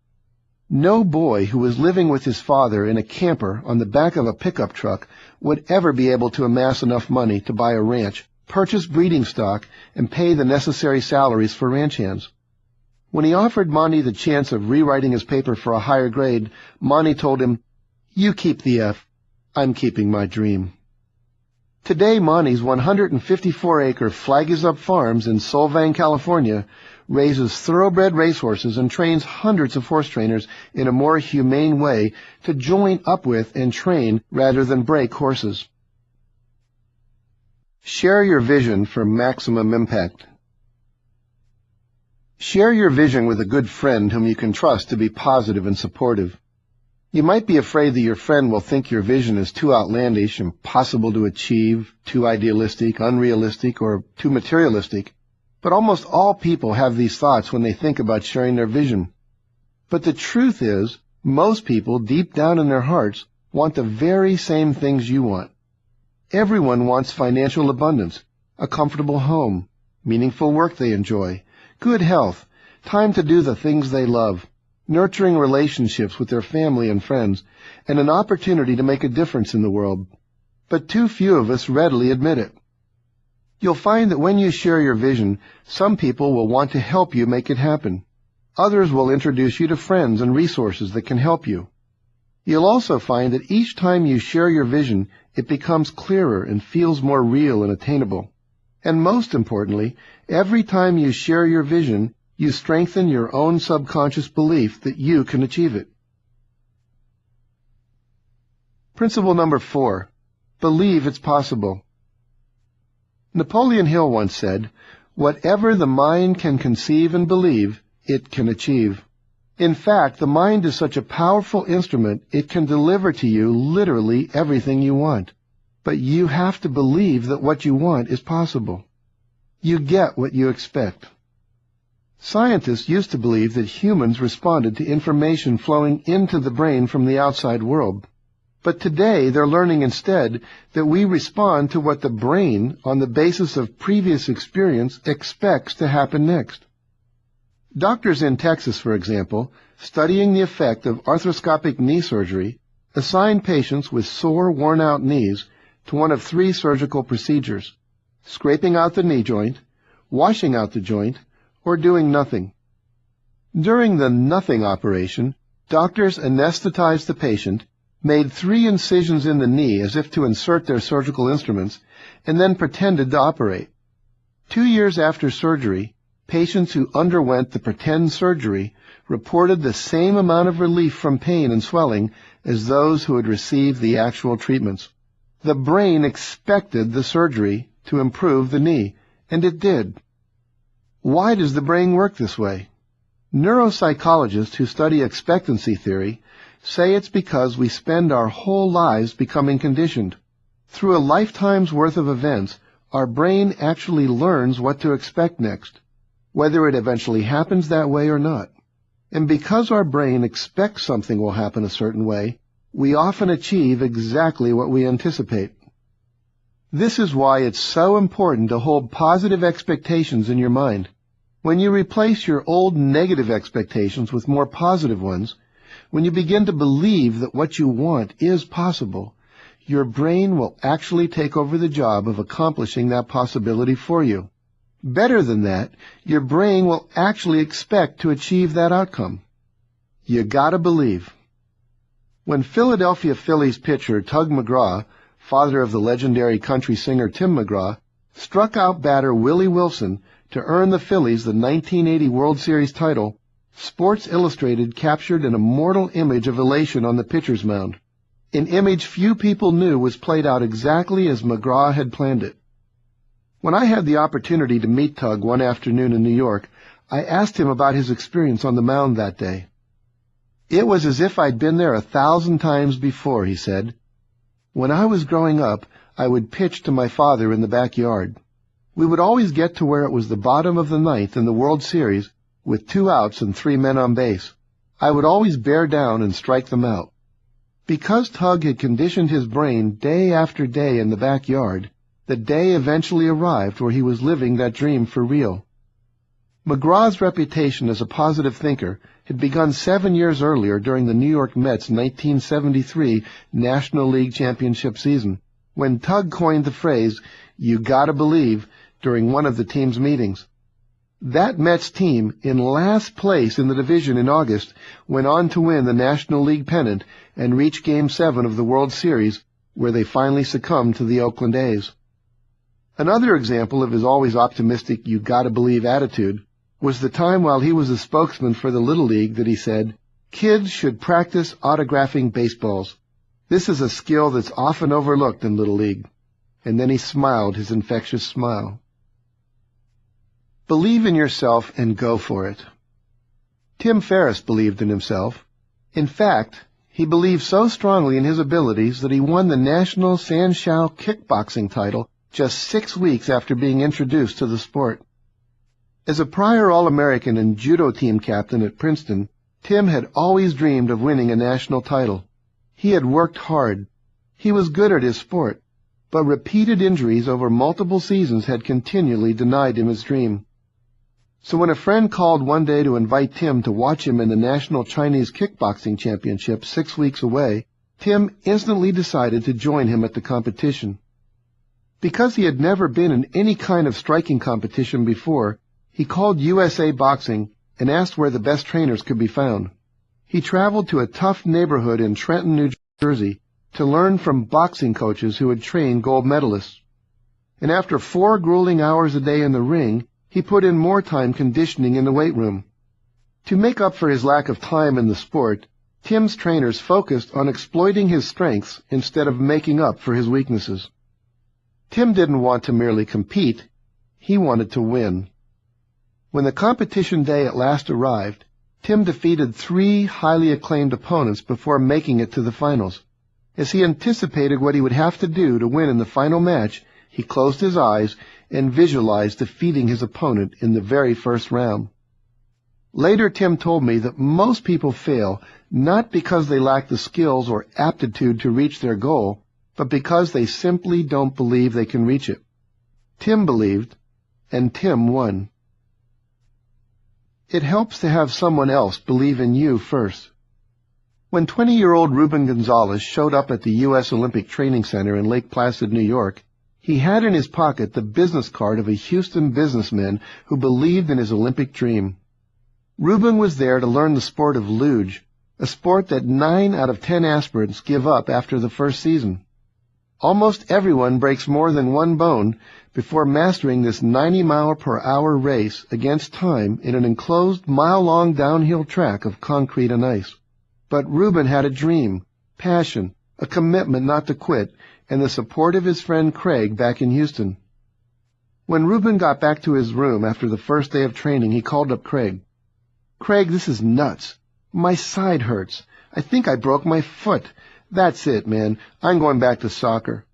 No boy who was living with his father in a camper on the back of a pickup truck would ever be able to amass enough money to buy a ranch, purchase breeding stock, and pay the necessary salaries for ranch hands. When he offered Monty the chance of rewriting his paper for a higher grade, Monty told him, "You keep the F. I'm keeping my dream." Today, Monty's 154-acre Flag Is Up Farms in Solvang, California, raises thoroughbred racehorses and trains hundreds of horse trainers in a more humane way to join up with and train rather than break horses. Share your vision for maximum impact. Share your vision with a good friend whom you can trust to be positive and supportive. You might be afraid that your friend will think your vision is too outlandish, impossible to achieve, too idealistic, unrealistic, or too materialistic, but almost all people have these thoughts when they think about sharing their vision. But the truth is, most people deep down in their hearts want the very same things you want. Everyone wants financial abundance, a comfortable home, meaningful work they enjoy, good health, time to do the things they love, nurturing relationships with their family and friends, and an opportunity to make a difference in the world. But too few of us readily admit it. You'll find that when you share your vision, some people will want to help you make it happen. Others will introduce you to friends and resources that can help you. You'll also find that each time you share your vision, it becomes clearer and feels more real and attainable. And most importantly, every time you share your vision, you strengthen your own subconscious belief that you can achieve it. Principle number 4, believe it's possible. Napoleon Hill once said, "Whatever the mind can conceive and believe, it can achieve." In fact, the mind is such a powerful instrument, it can deliver to you literally everything you want. But you have to believe that what you want is possible. You get what you expect. Scientists used to believe that humans responded to information flowing into the brain from the outside world. But today they're learning instead that we respond to what the brain, on the basis of previous experience, expects to happen next. Doctors in Texas, for example, studying the effect of arthroscopic knee surgery, assigned patients with sore, worn-out knees to one of 3 surgical procedures: scraping out the knee joint, washing out the joint, or doing nothing. During the nothing operation, doctors anesthetized the patient, made 3 incisions in the knee as if to insert their surgical instruments, and then pretended to operate. 2 years after surgery, patients who underwent the pretend surgery reported the same amount of relief from pain and swelling as those who had received the actual treatments. The brain expected the surgery to improve the knee, and it did. Why does the brain work this way? Neuropsychologists who study expectancy theory say it's because we spend our whole lives becoming conditioned. Through a lifetime's worth of events, our brain actually learns what to expect next, whether it eventually happens that way or not. And because our brain expects something will happen a certain way, we often achieve exactly what we anticipate. This is why it's so important to hold positive expectations in your mind. When you replace your old negative expectations with more positive ones, when you begin to believe that what you want is possible, your brain will actually take over the job of accomplishing that possibility for you. Better than that, your brain will actually expect to achieve that outcome. You gotta believe. When Philadelphia Phillies pitcher Tug McGraw, father of the legendary country singer Tim McGraw, struck out batter Willie Wilson to earn the Phillies the 1980 World Series title, Sports Illustrated captured an immortal image of elation on the pitcher's mound, an image few people knew was played out exactly as McGraw had planned it. When I had the opportunity to meet Tug one afternoon in New York, I asked him about his experience on the mound that day. It was as if I'd been there 1,000 times before, he said. When I was growing up, I would pitch to my father in the backyard. We would always get to where it was the bottom of the ninth in the World Series with 2 outs and 3 men on base. I would always bear down and strike them out. Because Tug had conditioned his brain day after day in the backyard, the day eventually arrived where he was living that dream for real. McGraw's reputation as a positive thinker had begun 7 years earlier during the New York Mets' 1973 National League Championship season, when Tug coined the phrase, "You gotta believe," during one of the team's meetings. That Mets team, in last place in the division in August, went on to win the National League pennant and reach Game 7 of the World Series, where they finally succumbed to the Oakland A's. Another example of his always optimistic "you gotta believe" attitude was the time while he was a spokesman for the Little League that he said, "Kids should practice autographing baseballs. This is a skill that's often overlooked in Little League." And then he smiled his infectious smile. Believe in yourself and go for it. Tim Ferriss believed in himself. In fact, he believed so strongly in his abilities that he won the National Sanshao kickboxing title just 6 weeks after being introduced to the sport. As a prior All-American and judo team captain at Princeton, Tim had always dreamed of winning a national title. He had worked hard. He was good at his sport, but repeated injuries over multiple seasons had continually denied him his dream. So when a friend called one day to invite Tim to watch him in the National Chinese Kickboxing Championship 6 weeks away, Tim instantly decided to join him at the competition. Because he had never been in any kind of striking competition before, he called USA Boxing and asked where the best trainers could be found. He traveled to a tough neighborhood in Trenton, New Jersey, to learn from boxing coaches who had trained gold medalists. And after 4 grueling hours a day in the ring, he put in more time conditioning in the weight room. To make up for his lack of time in the sport, Tim's trainers focused on exploiting his strengths instead of making up for his weaknesses. Tim didn't want to merely compete, he wanted to win. When the competition day at last arrived, Tim defeated 3 highly acclaimed opponents before making it to the finals. As he anticipated what he would have to do to win in the final match, he closed his eyes and visualized defeating his opponent in the very first round. Later, Tim told me that most people fail not because they lack the skills or aptitude to reach their goal, but because they simply don't believe they can reach it. Tim believed, and Tim won. It helps to have someone else believe in you first. When 20-year-old Ruben Gonzalez showed up at the U.S. Olympic Training Center in Lake Placid, New York, he had in his pocket the business card of a Houston businessman who believed in his Olympic dream. Ruben was there to learn the sport of luge, a sport that 9 out of 10 aspirants give up after the first season. Almost everyone breaks more than 1 bone before mastering this 90-mile-per-hour race against time in an enclosed mile-long downhill track of concrete and ice. But Ruben had a dream, passion, a commitment not to quit, and the support of his friend Craig back in Houston. When Ruben got back to his room after the first day of training, he called up Craig. "Craig, this is nuts. My side hurts. I think I broke my foot. That's it, man. I'm going back to soccer."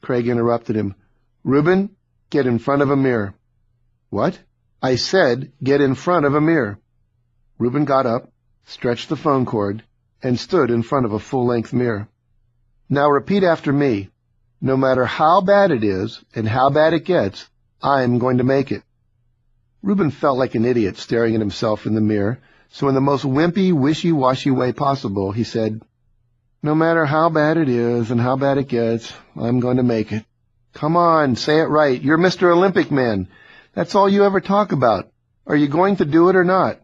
Craig interrupted him. "Ruben, get in front of a mirror." "What?" "I said, get in front of a mirror." Ruben got up, stretched the phone cord, and stood in front of a full-length mirror. "Now repeat after me. No matter how bad it is and how bad it gets, I'm going to make it." Ruben felt like an idiot staring at himself in the mirror, So in the most wimpy, wishy-washy way possible, he said, "No matter how bad it is and how bad it gets, I'm going to make it." "Come on, say it right. You're Mr. Olympic Man. That's all you ever talk about. Are you going to do it or not?"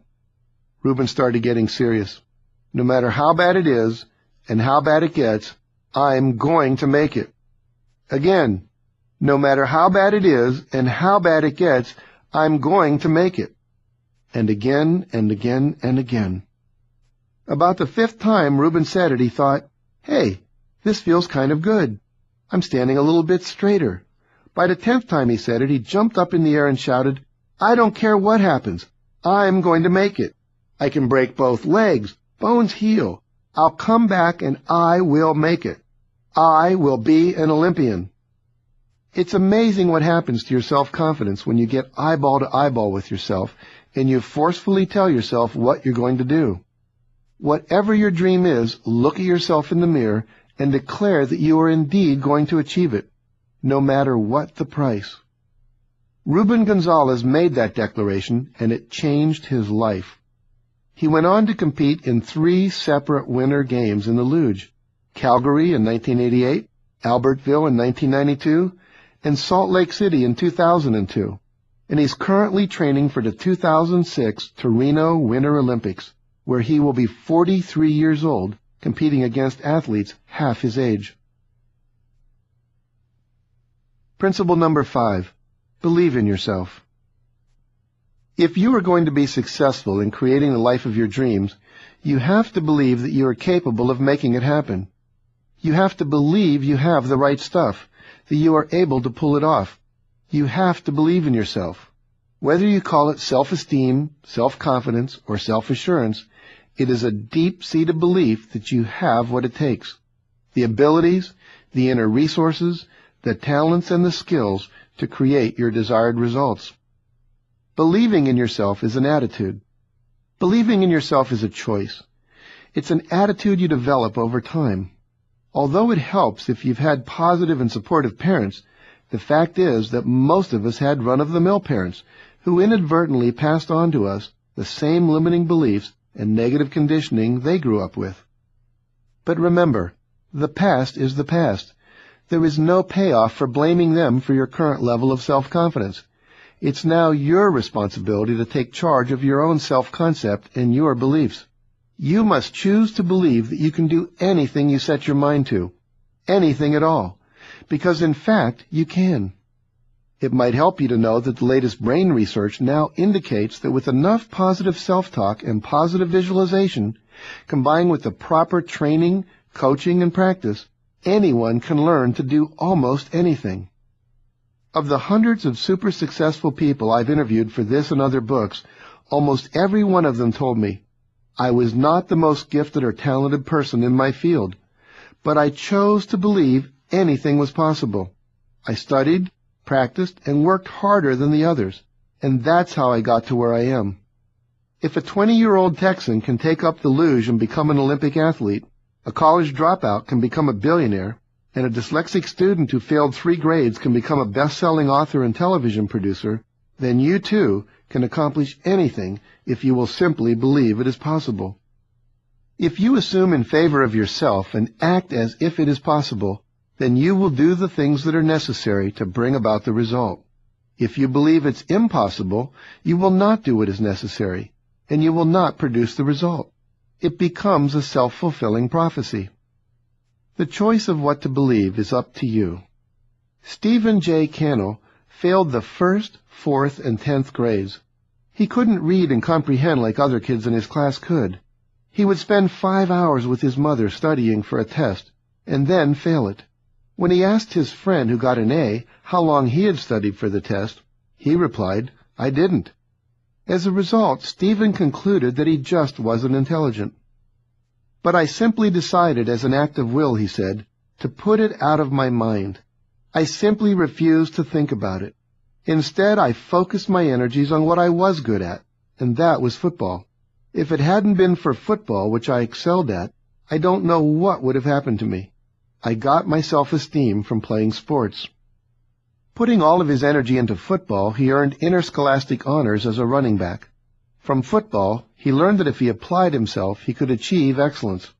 Reuben started getting serious. "No matter how bad it is and how bad it gets, I'm going to make it." Again, "No matter how bad it is and how bad it gets, I'm going to make it." And again and again and again. About the 5th time Reuben said it, he thought, "Hey, this feels kind of good. I'm standing a little bit straighter." By the 10th time he said it, he jumped up in the air and shouted, "I don't care what happens. I'm going to make it. I can break both legs. Bones heal. I'll come back and I will make it. I will be an Olympian." It's amazing what happens to your self-confidence when you get eyeball to eyeball with yourself and you forcefully tell yourself what you're going to do. Whatever your dream is, look at yourself in the mirror and declare that you are indeed going to achieve it, no matter what the price. Reuben Gonzalez made that declaration, and it changed his life. He went on to compete in 3 separate Winter Games in the luge: Calgary in 1988, Albertville in 1992, and Salt Lake City in 2002. And he's currently training for the 2006 Torino Winter Olympics, where he will be 43 years old, competing against athletes half his age. Principle number 5, believe in yourself. If you are going to be successful in creating the life of your dreams, you have to believe that you are capable of making it happen. You have to believe you have the right stuff, that you are able to pull it off. You have to believe in yourself. Whether you call it self-esteem, self-confidence, or self-assurance, it is a deep-seated belief that you have what it takes: the abilities, the inner resources, the talents, and the skills to create your desired results. Believing in yourself is an attitude. Believing in yourself is a choice. It's an attitude you develop over time. Although it helps if you've had positive and supportive parents, the fact is that most of us had run-of-the-mill parents who inadvertently passed on to us the same limiting beliefs and negative conditioning they grew up with. But remember, the past is the past. There is no payoff for blaming them for your current level of self-confidence. It's now your responsibility to take charge of your own self-concept and your beliefs. You must choose to believe that you can do anything you set your mind to, anything at all, because in fact you can. It might help you to know that the latest brain research now indicates that with enough positive self-talk and positive visualization, combined with the proper training, coaching, and practice, anyone can learn to do almost anything. Of the hundreds of super successful people I've interviewed for this and other books, almost every one of them told me, "I was not the most gifted or talented person in my field, but I chose to believe anything was possible. I studied, practiced, and worked harder than the others, and that's how I got to where I am." If a 20-year-old Texan can take up the luge and become an Olympic athlete, a college dropout can become a billionaire, and a dyslexic student who failed 3 grades can become a best-selling author and television producer, then you too can accomplish anything if you will simply believe it is possible. If you assume in favor of yourself and act as if it is possible, then you will do the things that are necessary to bring about the result. If you believe it's impossible, you will not do what is necessary, and you will not produce the result. It becomes a self-fulfilling prophecy. The choice of what to believe is up to you. Stephen J. Cannell failed the 1st, 4th, and 10th grades. He couldn't read and comprehend like other kids in his class could. He would spend 5 hours with his mother studying for a test, and then fail it. When he asked his friend who got an A how long he had studied for the test, he replied, "I didn't." As a result, Stephen concluded that he just wasn't intelligent. "But I simply decided as an act of will," he said, "to put it out of my mind. I simply refused to think about it. Instead, I focused my energies on what I was good at, and that was football. If it hadn't been for football, which I excelled at, I don't know what would have happened to me. I got my self-esteem from playing sports." Putting all of his energy into football, he earned interscholastic honors as a running back. From football, he learned that if he applied himself, he could achieve excellence.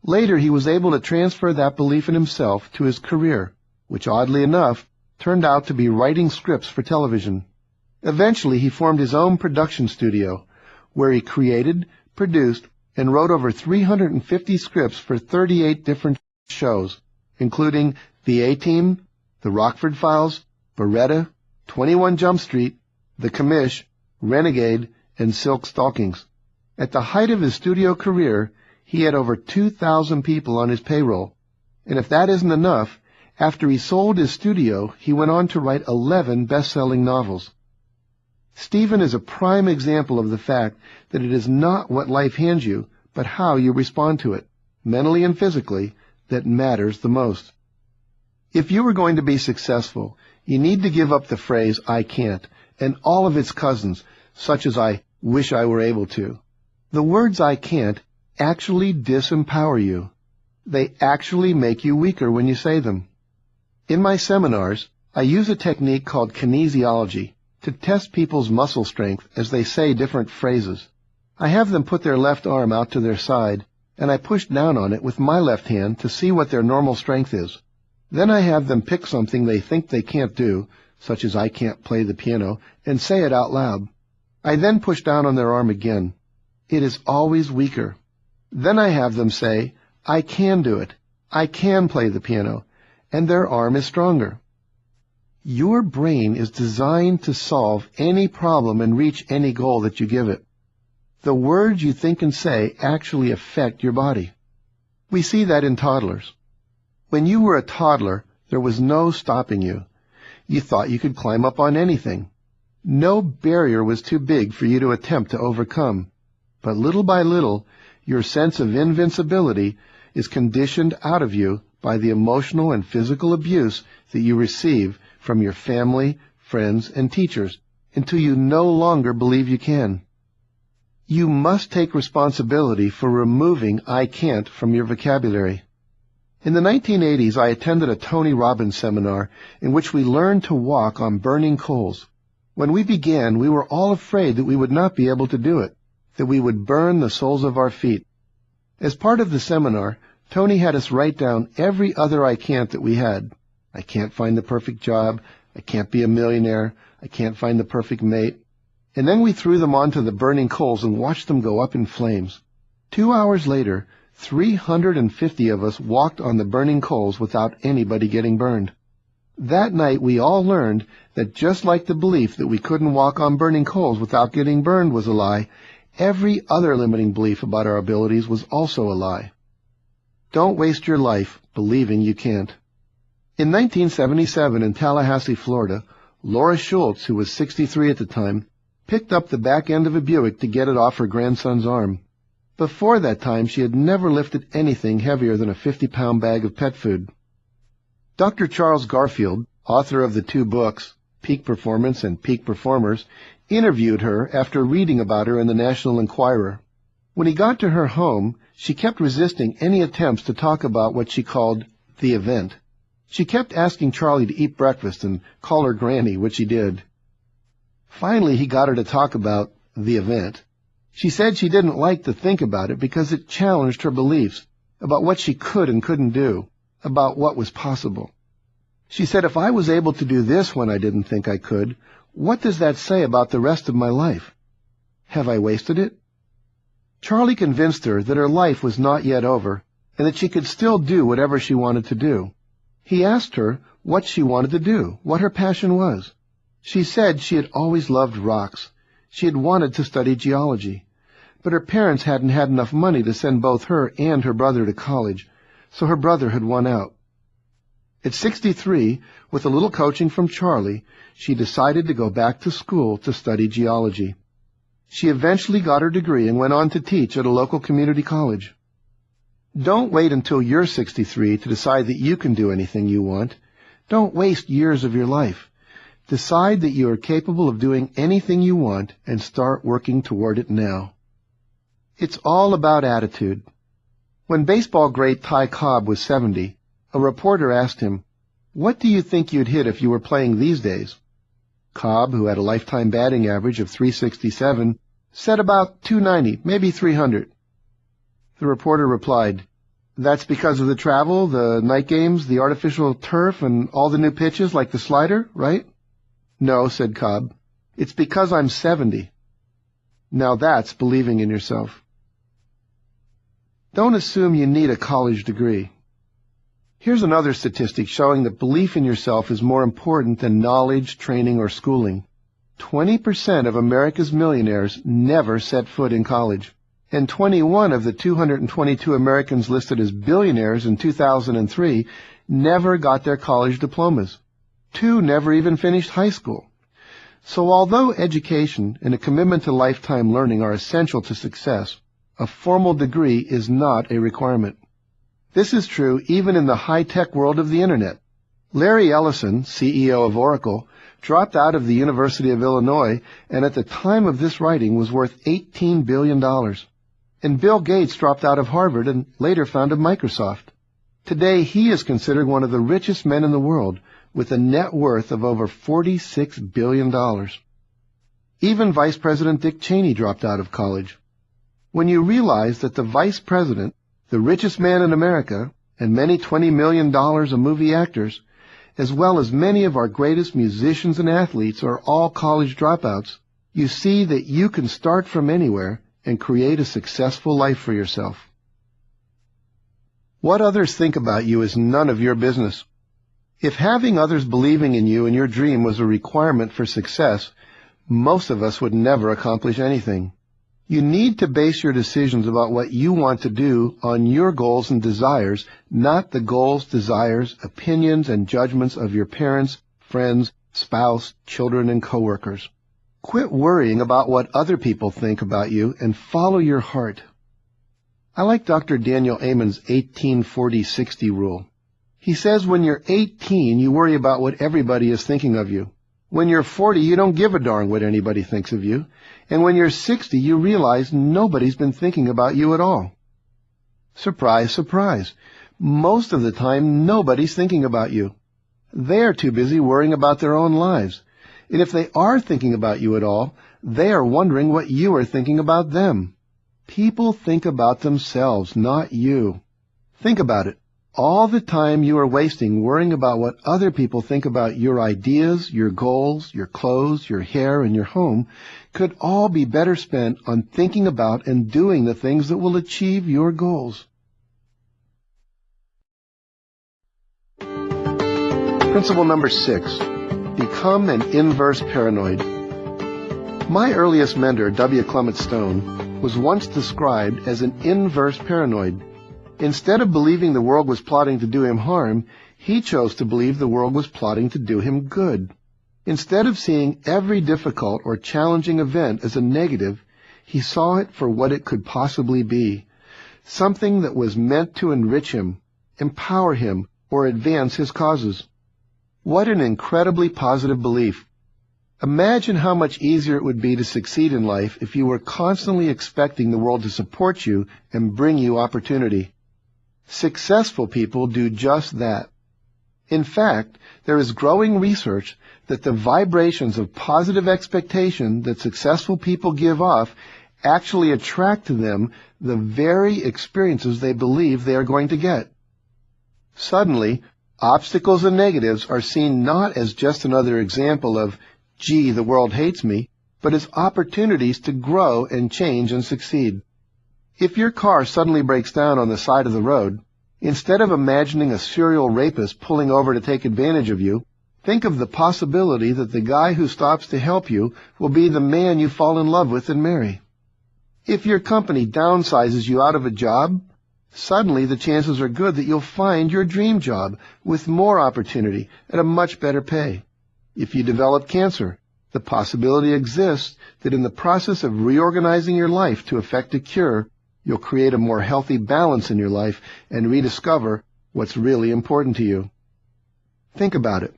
Later, he was able to transfer that belief in himself to his career, which oddly enough turned out to be writing scripts for television. Eventually, he formed his own production studio, where he created, produced, and wrote over 350 scripts for 38 different shows, including The A-Team, The Rockford Files, Beretta, 21 Jump Street, The Commish, Renegade, and Silk Stockings. At the height of his studio career, he had over 2,000 people on his payroll. And if that isn't enough, after he sold his studio, he went on to write 11 best-selling novels. Stephen is a prime example of the fact that it is not what life hands you, but how you respond to it, mentally and physically, that matters the most. If you are going to be successful, you need to give up the phrase, "I can't," and all of its cousins, such as "I wish I were able to." The words "I can't" actually disempower you. They actually make you weaker when you say them. In my seminars, I use a technique called kinesiology to test people's muscle strength as they say different phrases. I have them put their left arm out to their side, and I push down on it with my left hand to see what their normal strength is. Then I have them pick something they think they can't do, such as "I can't play the piano," and say it out loud. I then push down on their arm again. It is always weaker. Then I have them say, "I can do it. I can play the piano," and their arm is stronger. Your brain is designed to solve any problem and reach any goal that you give it. The words you think and say actually affect your body. We see that in toddlers. When you were a toddler, there was no stopping you. You thought you could climb up on anything. No barrier was too big for you to attempt to overcome. But little by little, your sense of invincibility is conditioned out of you by the emotional and physical abuse that you receive from your family, friends, and teachers, until you no longer believe you can. You must take responsibility for removing "I can't" from your vocabulary. In the 1980s, I attended a Tony Robbins seminar in which we learned to walk on burning coals. When we began, we were all afraid that we would not be able to do it, that we would burn the soles of our feet. As part of the seminar, Tony had us write down every other "I can't" that we had. I can't find the perfect job. I can't be a millionaire. I can't find the perfect mate. And then we threw them onto the burning coals and watched them go up in flames. 2 hours later, 350 of us walked on the burning coals without anybody getting burned. That night we all learned that just like the belief that we couldn't walk on burning coals without getting burned was a lie, every other limiting belief about our abilities was also a lie. Don't waste your life believing you can't. In 1977 in Tallahassee, Florida, Laura Schultz, who was 63 at the time, picked up the back end of a Buick to get it off her grandson's arm. Before that time, she had never lifted anything heavier than a 50-pound bag of pet food. Dr. Charles Garfield, author of the 2 books, Peak Performance and Peak Performers, interviewed her after reading about her in the National Enquirer. When he got to her home, she kept resisting any attempts to talk about what she called the event. She kept asking Charlie to eat breakfast and call her Granny, which he did. Finally, he got her to talk about the event. She said she didn't like to think about it because it challenged her beliefs about what she could and couldn't do, about what was possible. She said, "If I was able to do this when I didn't think I could, what does that say about the rest of my life? Have I wasted it?" Charlie convinced her that her life was not yet over and that she could still do whatever she wanted to do. He asked her what she wanted to do, what her passion was. She said she had always loved rocks. She had wanted to study geology, but her parents hadn't had enough money to send both her and her brother to college, so her brother had won out. At 63, with a little coaching from Charlie, she decided to go back to school to study geology. She eventually got her degree and went on to teach at a local community college. Don't wait until you're 63 to decide that you can do anything you want. Don't waste years of your life. Decide that you are capable of doing anything you want and start working toward it now. It's all about attitude. When baseball great Ty Cobb was 70, a reporter asked him, "What do you think you'd hit if you were playing these days?" Cobb, who had a lifetime batting average of .367, Said about 290, maybe 300. The reporter replied, "That's because of the travel, the night games, the artificial turf, and all the new pitches like the slider, right?" "No," said Cobb. "It's because I'm 70. Now that's believing in yourself. Don't assume you need a college degree. Here's another statistic showing that belief in yourself is more important than knowledge, training, or schooling. 20% of America's millionaires never set foot in college, and 21 of the 222 Americans listed as billionaires in 2003 never got their college diplomas. 2 never even finished high school. So although education and a commitment to lifetime learning are essential to success, a formal degree is not a requirement. This is true even in the high-tech world of the Internet. Larry Ellison, CEO of Oracle, dropped out of the University of Illinois and at the time of this writing was worth $18 billion. And Bill Gates dropped out of Harvard and later founded Microsoft. Today he is considered one of the richest men in the world, with a net worth of over $46 billion. Even Vice President Dick Cheney dropped out of college. When you realize that the Vice President, the richest man in America, and many $20 million a movie actors, as well as many of our greatest musicians and athletes are all college dropouts, you see that you can start from anywhere and create a successful life for yourself. What others think about you is none of your business. If having others believing in you and your dream was a requirement for success, most of us would never accomplish anything. You need to base your decisions about what you want to do on your goals and desires, not the goals, desires, opinions, and judgments of your parents, friends, spouse, children, and coworkers. Quit worrying about what other people think about you and follow your heart. I like Dr. Daniel Amen's 18-40-60 rule. He says when you're 18, you worry about what everybody is thinking of you. When you're 40, you don't give a darn what anybody thinks of you. And when you're 60, you realize nobody's been thinking about you at all. Surprise, surprise. Most of the time, nobody's thinking about you. They're too busy worrying about their own lives. And if they are thinking about you at all, they are wondering what you are thinking about them. People think about themselves, not you. Think about it. All the time you are wasting worrying about what other people think about your ideas, your goals, your clothes, your hair, and your home could all be better spent on thinking about and doing the things that will achieve your goals. Principle number 6. Become an inverse paranoid. My earliest mentor, W. Clement Stone, was once described as an inverse paranoid. Instead of believing the world was plotting to do him harm, he chose to believe the world was plotting to do him good. Instead of seeing every difficult or challenging event as a negative, he saw it for what it could possibly be, something that was meant to enrich him, empower him, or advance his causes. What an incredibly positive belief. Imagine how much easier it would be to succeed in life if you were constantly expecting the world to support you and bring you opportunity. Successful people do just that. In fact, there is growing research that the vibrations of positive expectation that successful people give off actually attract to them the very experiences they believe they are going to get. Suddenly, obstacles and negatives are seen not as just another example of, gee, the world hates me, but as opportunities to grow and change and succeed. If your car suddenly breaks down on the side of the road, instead of imagining a serial rapist pulling over to take advantage of you, think of the possibility that the guy who stops to help you will be the man you fall in love with and marry. If your company downsizes you out of a job, suddenly the chances are good that you'll find your dream job with more opportunity at a much better pay. If you develop cancer, the possibility exists that in the process of reorganizing your life to effect a cure, you'll create a more healthy balance in your life and rediscover what's really important to you. Think about it.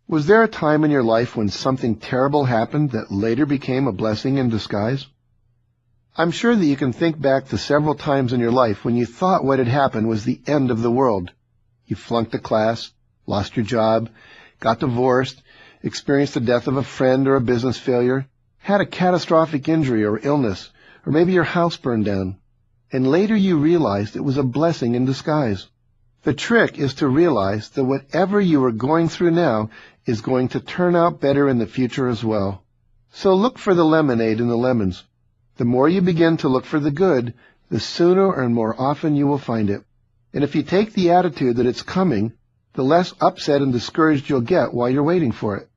Was there a time in your life when something terrible happened that later became a blessing in disguise? I'm sure that you can think back to several times in your life when you thought what had happened was the end of the world. You flunked a class, lost your job, got divorced, experienced the death of a friend or a business failure, had a catastrophic injury or illness, or maybe your house burned down, and later you realized it was a blessing in disguise. The trick is to realize that whatever you are going through now is going to turn out better in the future as well. So look for the lemonade in the lemons. The more you begin to look for the good, the sooner and more often you will find it. And if you take the attitude that it's coming, the less upset and discouraged you'll get while you're waiting for it.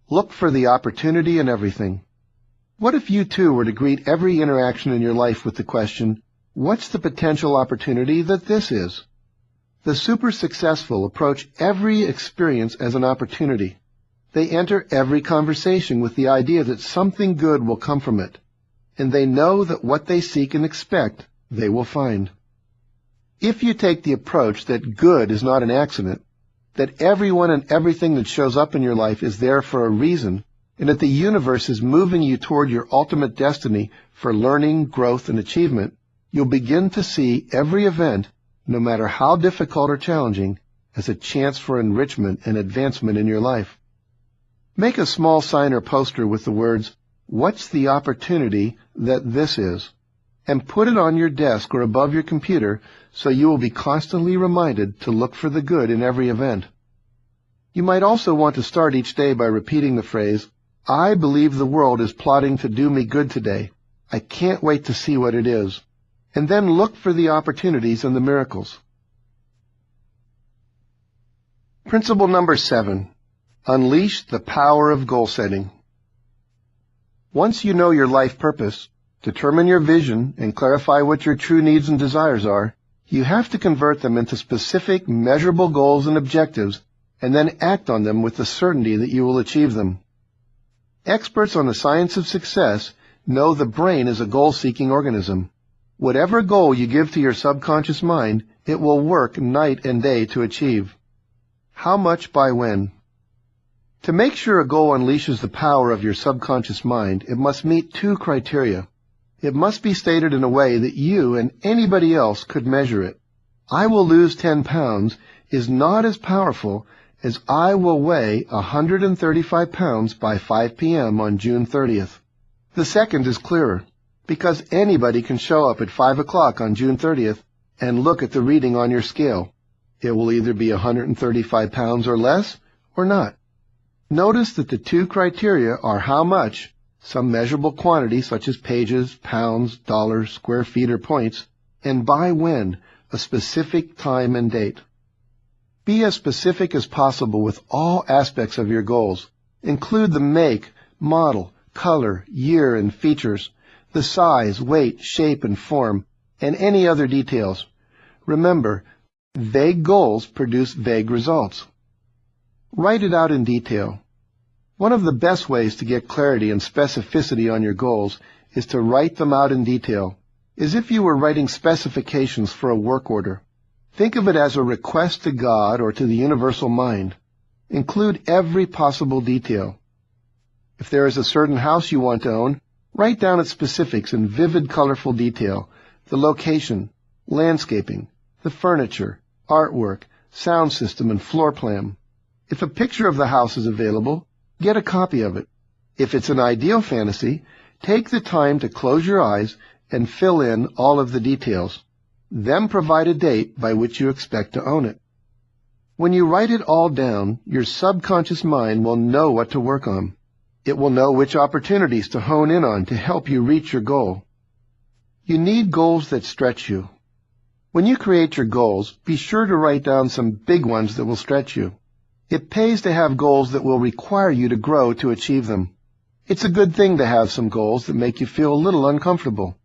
Look for the opportunity in everything. What if you too were to greet every interaction in your life with the question, what's the potential opportunity that this is? The super successful approach every experience as an opportunity. They enter every conversation with the idea that something good will come from it, and they know that what they seek and expect, they will find. If you take the approach that good is not an accident, that everyone and everything that shows up in your life is there for a reason, and that the universe is moving you toward your ultimate destiny for learning, growth, and achievement, you'll begin to see every event, no matter how difficult or challenging, as a chance for enrichment and advancement in your life. Make a small sign or poster with the words, "What's the opportunity that this is?" and put it on your desk or above your computer so you will be constantly reminded to look for the good in every event. You might also want to start each day by repeating the phrase, "I believe the world is plotting to do me good today. I can't wait to see what it is." And then look for the opportunities and the miracles. Principle number 7. Unleash the power of goal setting. Once you know your life purpose, determine your vision, and clarify what your true needs and desires are, you have to convert them into specific, measurable goals and objectives, and then act on them with the certainty that you will achieve them. Experts on the science of success know the brain is a goal-seeking organism. Whatever goal you give to your subconscious mind, it will work night and day to achieve. How much by when? To make sure a goal unleashes the power of your subconscious mind, it must meet 2 criteria. It must be stated in a way that you and anybody else could measure it. "I will lose 10 pounds" is not as powerful as "I will weigh 135 pounds by 5 p.m. on June 30th. The second is clearer, because anybody can show up at 5 o'clock on June 30th and look at the reading on your scale. It will either be 135 pounds or less, or not. Notice that the 2 criteria are how much, some measurable quantity such as pages, pounds, dollars, square feet, or points, and by when, a specific time and date. Be as specific as possible with all aspects of your goals. Include the make, model, color, year, and features, the size, weight, shape, and form, and any other details. Remember, vague goals produce vague results. Write it out in detail. One of the best ways to get clarity and specificity on your goals is to write them out in detail, as if you were writing specifications for a work order. Think of it as a request to God or to the universal mind. Include every possible detail. If there is a certain house you want to own, write down its specifics in vivid, colorful detail, the location, landscaping, the furniture, artwork, sound system, and floor plan. If a picture of the house is available, get a copy of it. If it's an ideal fantasy, take the time to close your eyes and fill in all of the details. Then provide a date by which you expect to own it. When you write it all down, your subconscious mind will know what to work on. It will know which opportunities to hone in on to help you reach your goal. You need goals that stretch you. When you create your goals, be sure to write down some big ones that will stretch you. It pays to have goals that will require you to grow to achieve them. It's a good thing to have some goals that make you feel a little uncomfortable.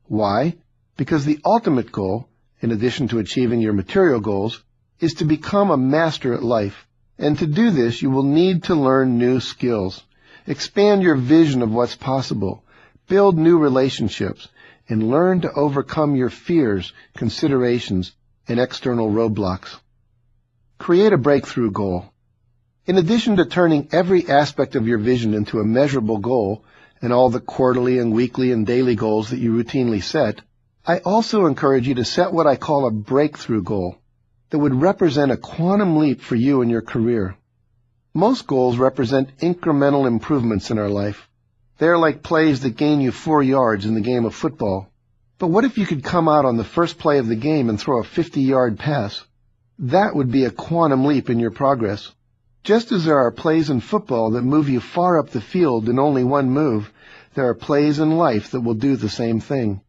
Why? Because the ultimate goal, in addition to achieving your material goals, is to become a master at life. And to do this, you will need to learn new skills. Expand your vision of what's possible, build new relationships, and learn to overcome your fears, considerations, and external roadblocks. Create a breakthrough goal. In addition to turning every aspect of your vision into a measurable goal, and all the quarterly and weekly and daily goals that you routinely set, I also encourage you to set what I call a breakthrough goal that would represent a quantum leap for you in your career. Most goals represent incremental improvements in our life. They are like plays that gain you 4 yards in the game of football. But what if you could come out on the first play of the game and throw a 50-yard pass? That would be a quantum leap in your progress. Just as there are plays in football that move you far up the field in only one move, there are plays in life that will do the same thing.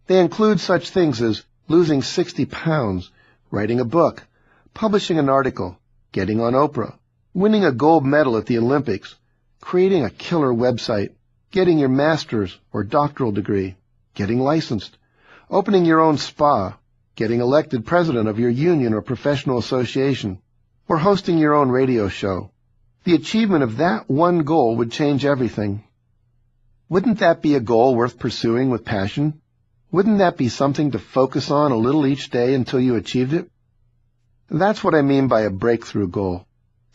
They include such things as losing 60 pounds, writing a book, publishing an article, getting on Oprah, winning a gold medal at the Olympics, creating a killer website, getting your master's or doctoral degree, getting licensed, opening your own spa, getting elected president of your union or professional association, or hosting your own radio show. The achievement of that one goal would change everything. Wouldn't that be a goal worth pursuing with passion? Wouldn't that be something to focus on a little each day until you achieved it? That's what I mean by a breakthrough goal.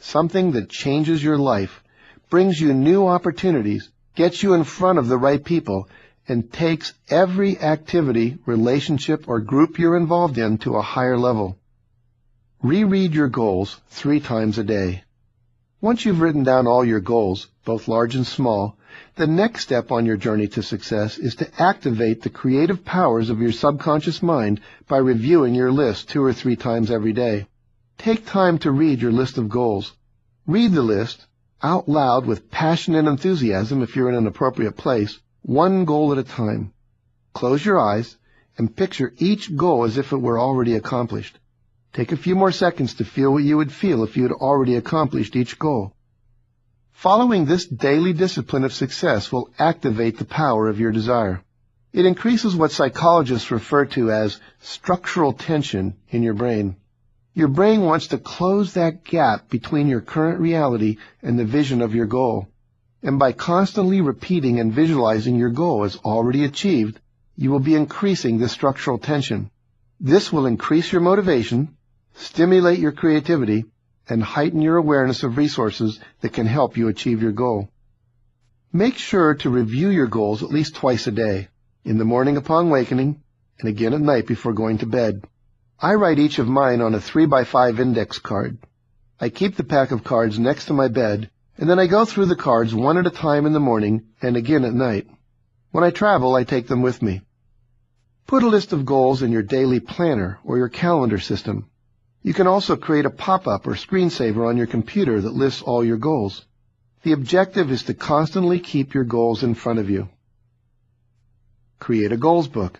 Something that changes your life, brings you new opportunities, gets you in front of the right people, and takes every activity, relationship, or group you're involved in to a higher level. Reread your goals 3 times a day. Once you've written down all your goals, both large and small, the next step on your journey to success is to activate the creative powers of your subconscious mind by reviewing your list 2 or 3 times every day. Take time to read your list of goals. Read the list out loud with passion and enthusiasm if you're in an appropriate place, one goal at a time. Close your eyes and picture each goal as if it were already accomplished. Take a few more seconds to feel what you would feel if you had already accomplished each goal. Following this daily discipline of success will activate the power of your desire. It increases what psychologists refer to as structural tension in your brain. Your brain wants to close that gap between your current reality and the vision of your goal. And by constantly repeating and visualizing your goal as already achieved, you will be increasing this structural tension. This will increase your motivation, stimulate your creativity, and heighten your awareness of resources that can help you achieve your goal. Make sure to review your goals at least twice a day, in the morning upon awakening, and again at night before going to bed. I write each of mine on a 3x5 index card. I keep the pack of cards next to my bed, and then I go through the cards one at a time in the morning and again at night. When I travel, I take them with me. Put a list of goals in your daily planner or your calendar system. You can also create a pop-up or screensaver on your computer that lists all your goals. The objective is to constantly keep your goals in front of you. Create a goals book.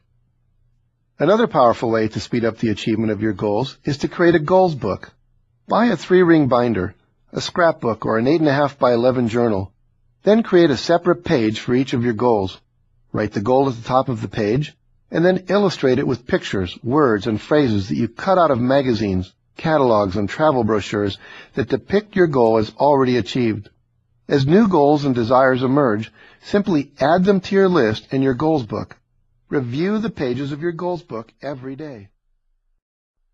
Another powerful way to speed up the achievement of your goals is to create a goals book. Buy a 3-ring binder, a scrapbook, or an 8.5 by 11 journal. Then create a separate page for each of your goals. Write the goal at the top of the page, and then illustrate it with pictures, words, and phrases that you cut out of magazines, catalogs, and travel brochures that depict your goal as already achieved. As new goals and desires emerge, simply add them to your list in your goals book. Review the pages of your goals book every day.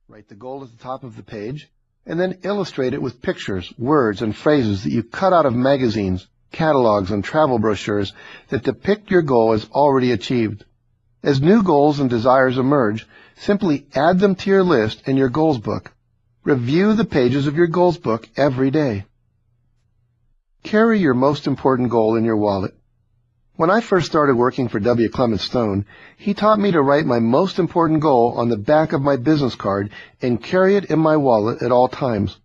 Write the goal at the top of the page, and then illustrate it with pictures, words, and phrases that you cut out of magazines, catalogs, and travel brochures that depict your goal as already achieved. As new goals and desires emerge, simply add them to your list in your goals book. Review the pages of your goals book every day. Carry your most important goal in your wallet. When I first started working for W. Clement Stone, he taught me to write my most important goal on the back of my business card and carry it in my wallet at all times.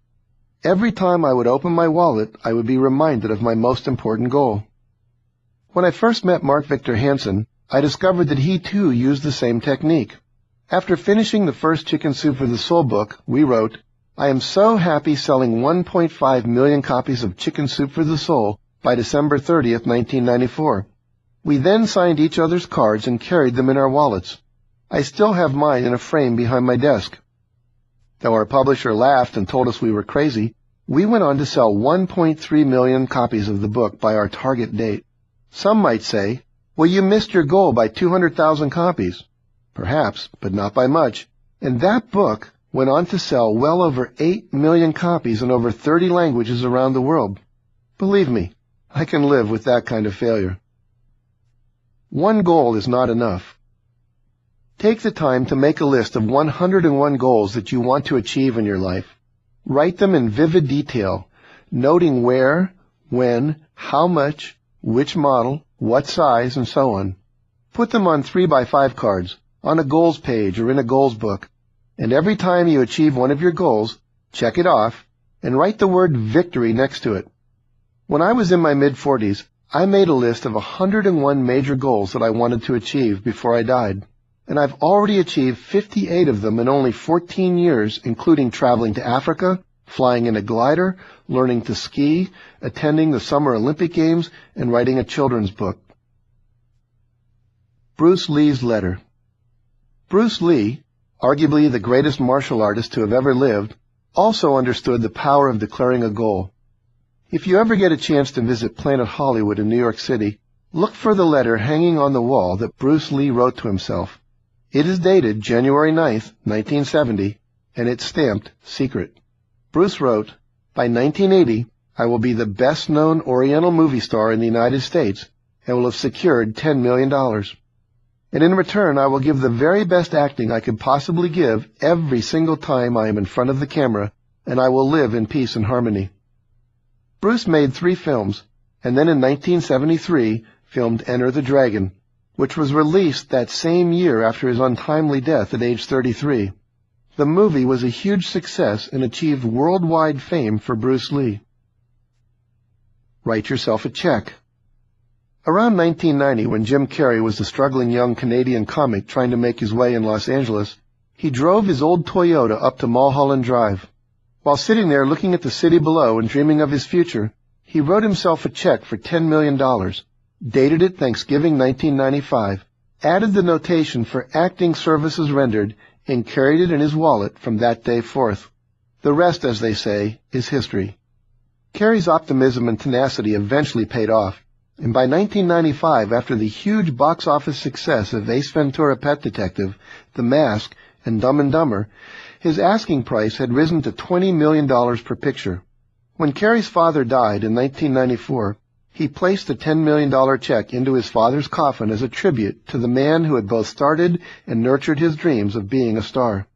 Every time I would open my wallet, I would be reminded of my most important goal. When I first met Mark Victor Hansen, I discovered that he too used the same technique. After finishing the first Chicken Soup for the Soul book, we wrote, "I am so happy selling 1.5 million copies of Chicken Soup for the Soul by December 30th, 1994. We then signed each other's cards and carried them in our wallets. I still have mine in a frame behind my desk." Though our publisher laughed and told us we were crazy, we went on to sell 1.3 million copies of the book by our target date. Some might say, "Well, you missed your goal by 200,000 copies. Perhaps, but not by much. And that book went on to sell well over 8 million copies in over 30 languages around the world. Believe me, I can live with that kind of failure. One goal is not enough. Take the time to make a list of 101 goals that you want to achieve in your life. Write them in vivid detail, noting where, when, how much, which model, what size, and so on. Put them on 3x5 cards, on a goals page or in a goals book, and every time you achieve one of your goals, check it off and write the word victory next to it. When I was in my mid-40s, I made a list of 101 major goals that I wanted to achieve before I died, and I've already achieved 58 of them in only 14 years, including traveling to Africa, flying in a glider, learning to ski, attending the Summer Olympic Games, and writing a children's book. Bruce Lee's letter. Bruce Lee, arguably the greatest martial artist to have ever lived, also understood the power of declaring a goal. If you ever get a chance to visit Planet Hollywood in New York City, look for the letter hanging on the wall that Bruce Lee wrote to himself. It is dated January 9th, 1970, and it's stamped secret. Bruce wrote, "By 1980, I will be the best-known Oriental movie star in the United States and will have secured $10 million. And in return, I will give the very best acting I could possibly give every single time I am in front of the camera, and I will live in peace and harmony." Bruce made 3 films, and then in 1973 filmed Enter the Dragon, which was released that same year after his untimely death at age 33. The movie was a huge success and achieved worldwide fame for Bruce Lee. Write yourself a check. Around 1990, when Jim Carrey was a struggling young Canadian comic trying to make his way in Los Angeles, he drove his old Toyota up to Mulholland Drive. While sitting there looking at the city below and dreaming of his future, he wrote himself a check for $10 million, dated it Thanksgiving 1995, added the notation for acting services rendered, and carried it in his wallet from that day forth. The rest, as they say, is history. Carrey's optimism and tenacity eventually paid off, and by 1995, after the huge box office success of Ace Ventura: Pet Detective, The Mask, and Dumb and Dumber, his asking price had risen to $20 million per picture. When Carrey's father died in 1994, he placed the $10 million check into his father's coffin as a tribute to the man who had both started and nurtured his dreams of being a star.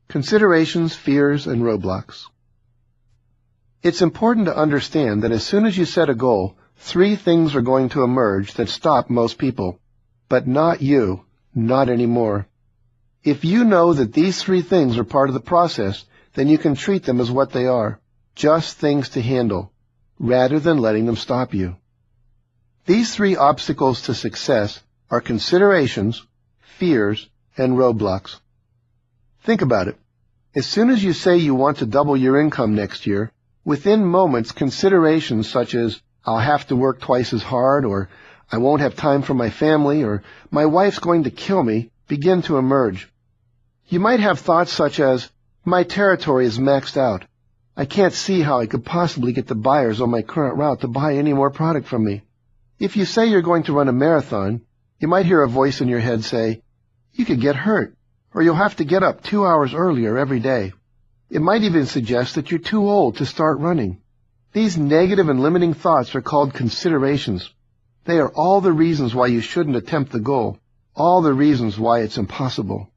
Considerations, fears, and roadblocks. It's important to understand that as soon as you set a goal, 3 things are going to emerge that stop most people. But not you, not anymore. If you know that these 3 things are part of the process, then you can treat them as what they are, just things to handle, rather than letting them stop you. These 3 obstacles to success are considerations, fears, and roadblocks. Think about it. As soon as you say you want to double your income next year, within moments considerations such as, "I'll have to work twice as hard," or "I won't have time for my family," or "My wife's going to kill me," begin to emerge. You might have thoughts such as, "My territory is maxed out. I can't see how I could possibly get the buyers on my current route to buy any more product from me." If you say you're going to run a marathon, you might hear a voice in your head say, "You could get hurt, or you'll have to get up 2 hours earlier every day." It might even suggest that you're too old to start running. These negative and limiting thoughts are called considerations. They are all the reasons why you shouldn't attempt the goal, all the reasons why it's impossible.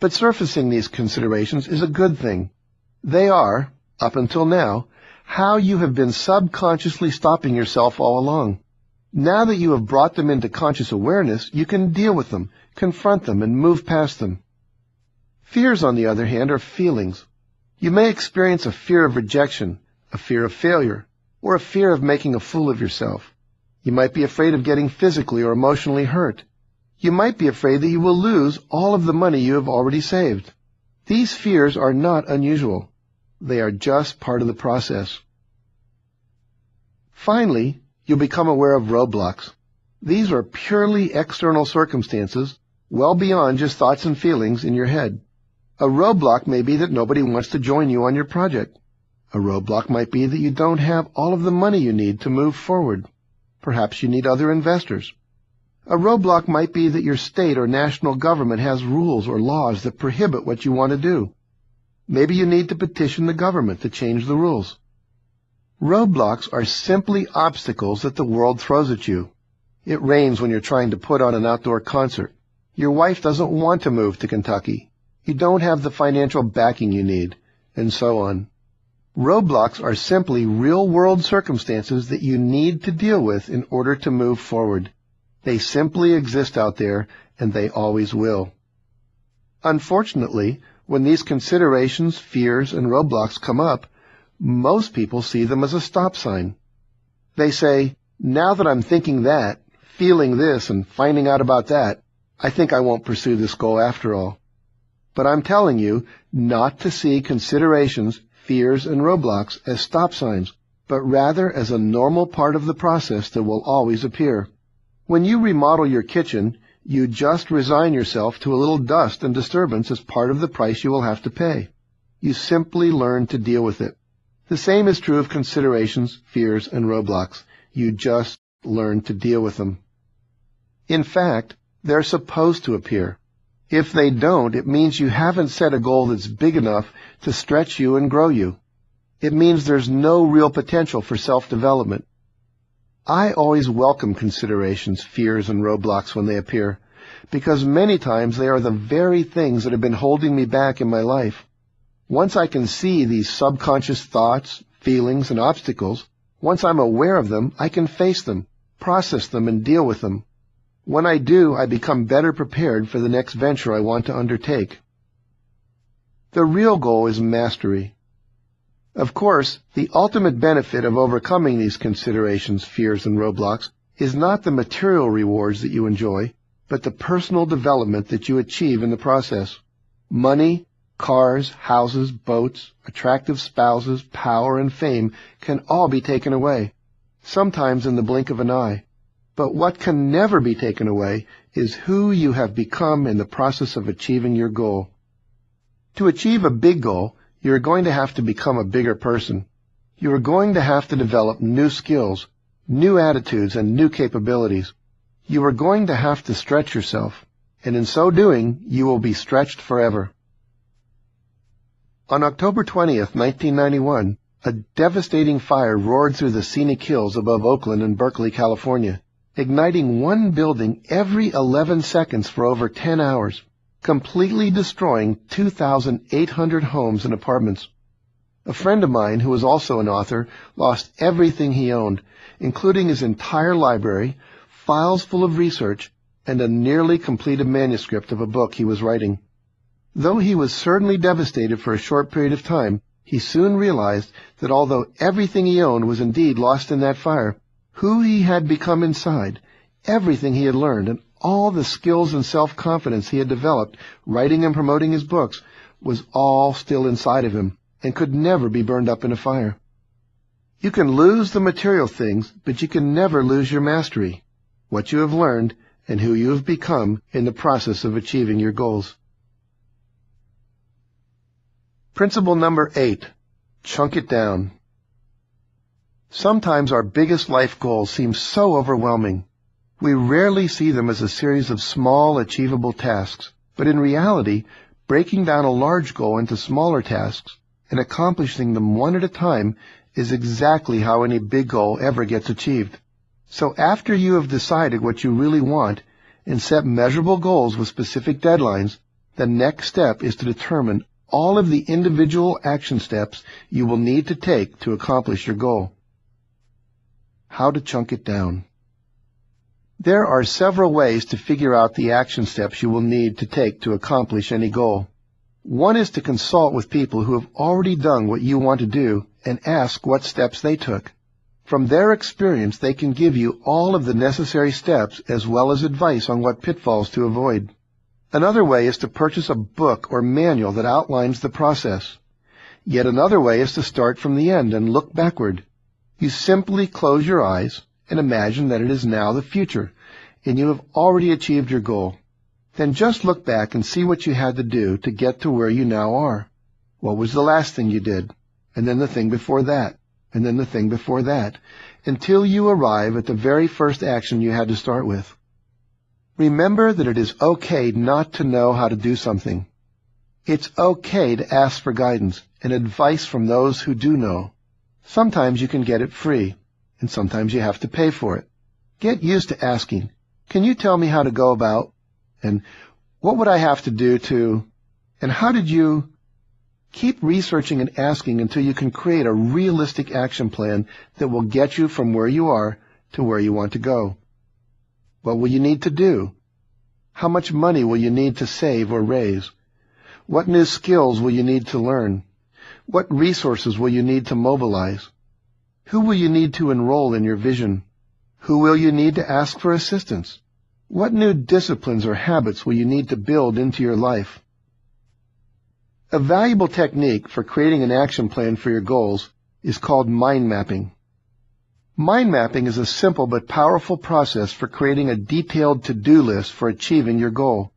But surfacing these considerations is a good thing. They are, up until now, how you have been subconsciously stopping yourself all along. Now that you have brought them into conscious awareness, you can deal with them, confront them, and move past them. Fears, on the other hand, are feelings. You may experience a fear of rejection, a fear of failure, or a fear of making a fool of yourself. You might be afraid of getting physically or emotionally hurt. You might be afraid that you will lose all of the money you have already saved. These fears are not unusual. They are just part of the process. Finally, you'll become aware of roadblocks. These are purely external circumstances, well beyond just thoughts and feelings in your head. A roadblock may be that nobody wants to join you on your project. A roadblock might be that you don't have all of the money you need to move forward. Perhaps you need other investors. A roadblock might be that your state or national government has rules or laws that prohibit what you want to do. Maybe you need to petition the government to change the rules. Roadblocks are simply obstacles that the world throws at you. It rains when you're trying to put on an outdoor concert. Your wife doesn't want to move to Kentucky. You don't have the financial backing you need, and so on. Roadblocks are simply real-world circumstances that you need to deal with in order to move forward. They simply exist out there, and they always will. Unfortunately, when these considerations, fears, and roadblocks come up, most people see them as a stop sign. They say, now that I'm thinking that, feeling this, and finding out about that, I think I won't pursue this goal after all. But I'm telling you not to see considerations, fears, and roadblocks as stop signs, but rather as a normal part of the process that will always appear. When you remodel your kitchen, you just resign yourself to a little dust and disturbance as part of the price you will have to pay. You simply learn to deal with it. The same is true of considerations, fears, and roadblocks. You just learn to deal with them. In fact, they're supposed to appear. If they don't, it means you haven't set a goal that's big enough to stretch you and grow you. It means there's no real potential for self-development. I always welcome considerations, fears, and roadblocks when they appear, because many times they are the very things that have been holding me back in my life. Once I can see these subconscious thoughts, feelings, and obstacles, once I'm aware of them, I can face them, process them, and deal with them. When I do, I become better prepared for the next venture I want to undertake. The real goal is mastery. Of course, the ultimate benefit of overcoming these considerations, fears, and roadblocks is not the material rewards that you enjoy, but the personal development that you achieve in the process. Money, cars, houses, boats, attractive spouses, power, and fame can all be taken away, sometimes in the blink of an eye. But what can never be taken away is who you have become in the process of achieving your goal. To achieve a big goal, you're going to have to become a bigger person. You are going to have to develop new skills, new attitudes, and new capabilities. You are going to have to stretch yourself, and in so doing, you will be stretched forever. On October 20th, 1991, a devastating fire roared through the scenic hills above Oakland and Berkeley, California, igniting one building every 11 seconds for over 10 hours, completely destroying 2,800 homes and apartments. A friend of mine, who was also an author, lost everything he owned, including his entire library, files full of research, and a nearly completed manuscript of a book he was writing. Though he was certainly devastated for a short period of time, he soon realized that although everything he owned was indeed lost in that fire, who he had become inside, everything he had learned, and all the skills and self-confidence he had developed writing and promoting his books was all still inside of him and could never be burned up in a fire. You can lose the material things, but you can never lose your mastery, what you have learned, and who you have become in the process of achieving your goals. Principle number 8. Chunk it down. Sometimes our biggest life goals seem so overwhelming. We rarely see them as a series of small, achievable tasks, but in reality, breaking down a large goal into smaller tasks and accomplishing them one at a time is exactly how any big goal ever gets achieved. So after you have decided what you really want and set measurable goals with specific deadlines, the next step is to determine all of the individual action steps you will need to take to accomplish your goal. How to chunk it down. There are several ways to figure out the action steps you will need to take to accomplish any goal. One is to consult with people who have already done what you want to do and ask what steps they took. From their experience, they can give you all of the necessary steps as well as advice on what pitfalls to avoid. Another way is to purchase a book or manual that outlines the process. Yet another way is to start from the end and look backward. You simply close your eyes and imagine that it is now the future, and you have already achieved your goal. Then just look back and see what you had to do to get to where you now are. What was the last thing you did? And then the thing before that, and then the thing before that, until you arrive at the very first action you had to start with. Remember that it is okay not to know how to do something. It's okay to ask for guidance and advice from those who do know. Sometimes you can get it free, and sometimes you have to pay for it. Get used to asking, "Can you tell me how to go about?" And "What would I have to do to?" And "How did you?" Keep researching and asking until you can create a realistic action plan that will get you from where you are to where you want to go. What will you need to do? How much money will you need to save or raise? What new skills will you need to learn? What resources will you need to mobilize? Who will you need to enroll in your vision? Who will you need to ask for assistance? What new disciplines or habits will you need to build into your life? A valuable technique for creating an action plan for your goals is called mind mapping. Mind mapping is a simple but powerful process for creating a detailed to-do list for achieving your goal.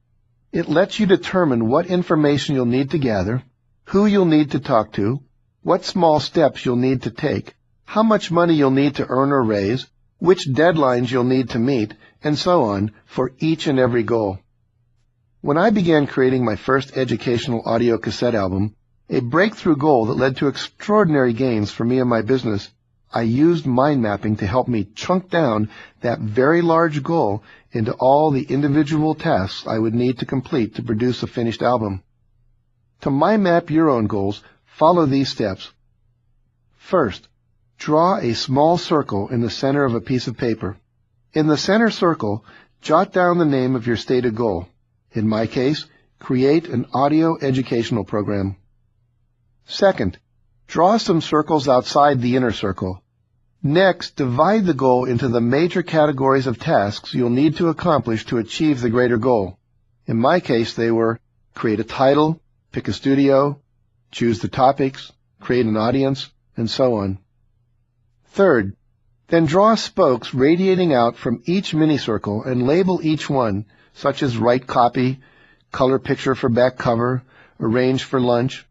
It lets you determine what information you'll need to gather, who you'll need to talk to, what small steps you'll need to take, how much money you'll need to earn or raise, which deadlines you'll need to meet, and so on for each and every goal. When I began creating my first educational audio cassette album, a breakthrough goal that led to extraordinary gains for me and my business, I used mind mapping to help me chunk down that very large goal into all the individual tasks I would need to complete to produce a finished album. To mind map your own goals, follow these steps. First, draw a small circle in the center of a piece of paper. In the center circle, jot down the name of your stated goal. In my case, create an audio educational program. Second, draw some circles outside the inner circle. Next, divide the goal into the major categories of tasks you'll need to accomplish to achieve the greater goal. In my case, they were create a title, pick a studio, choose the topics, create an audience, and so on. Third, then draw spokes radiating out from each mini-circle and label each one, such as write copy, color picture for back cover, arrange for lunch.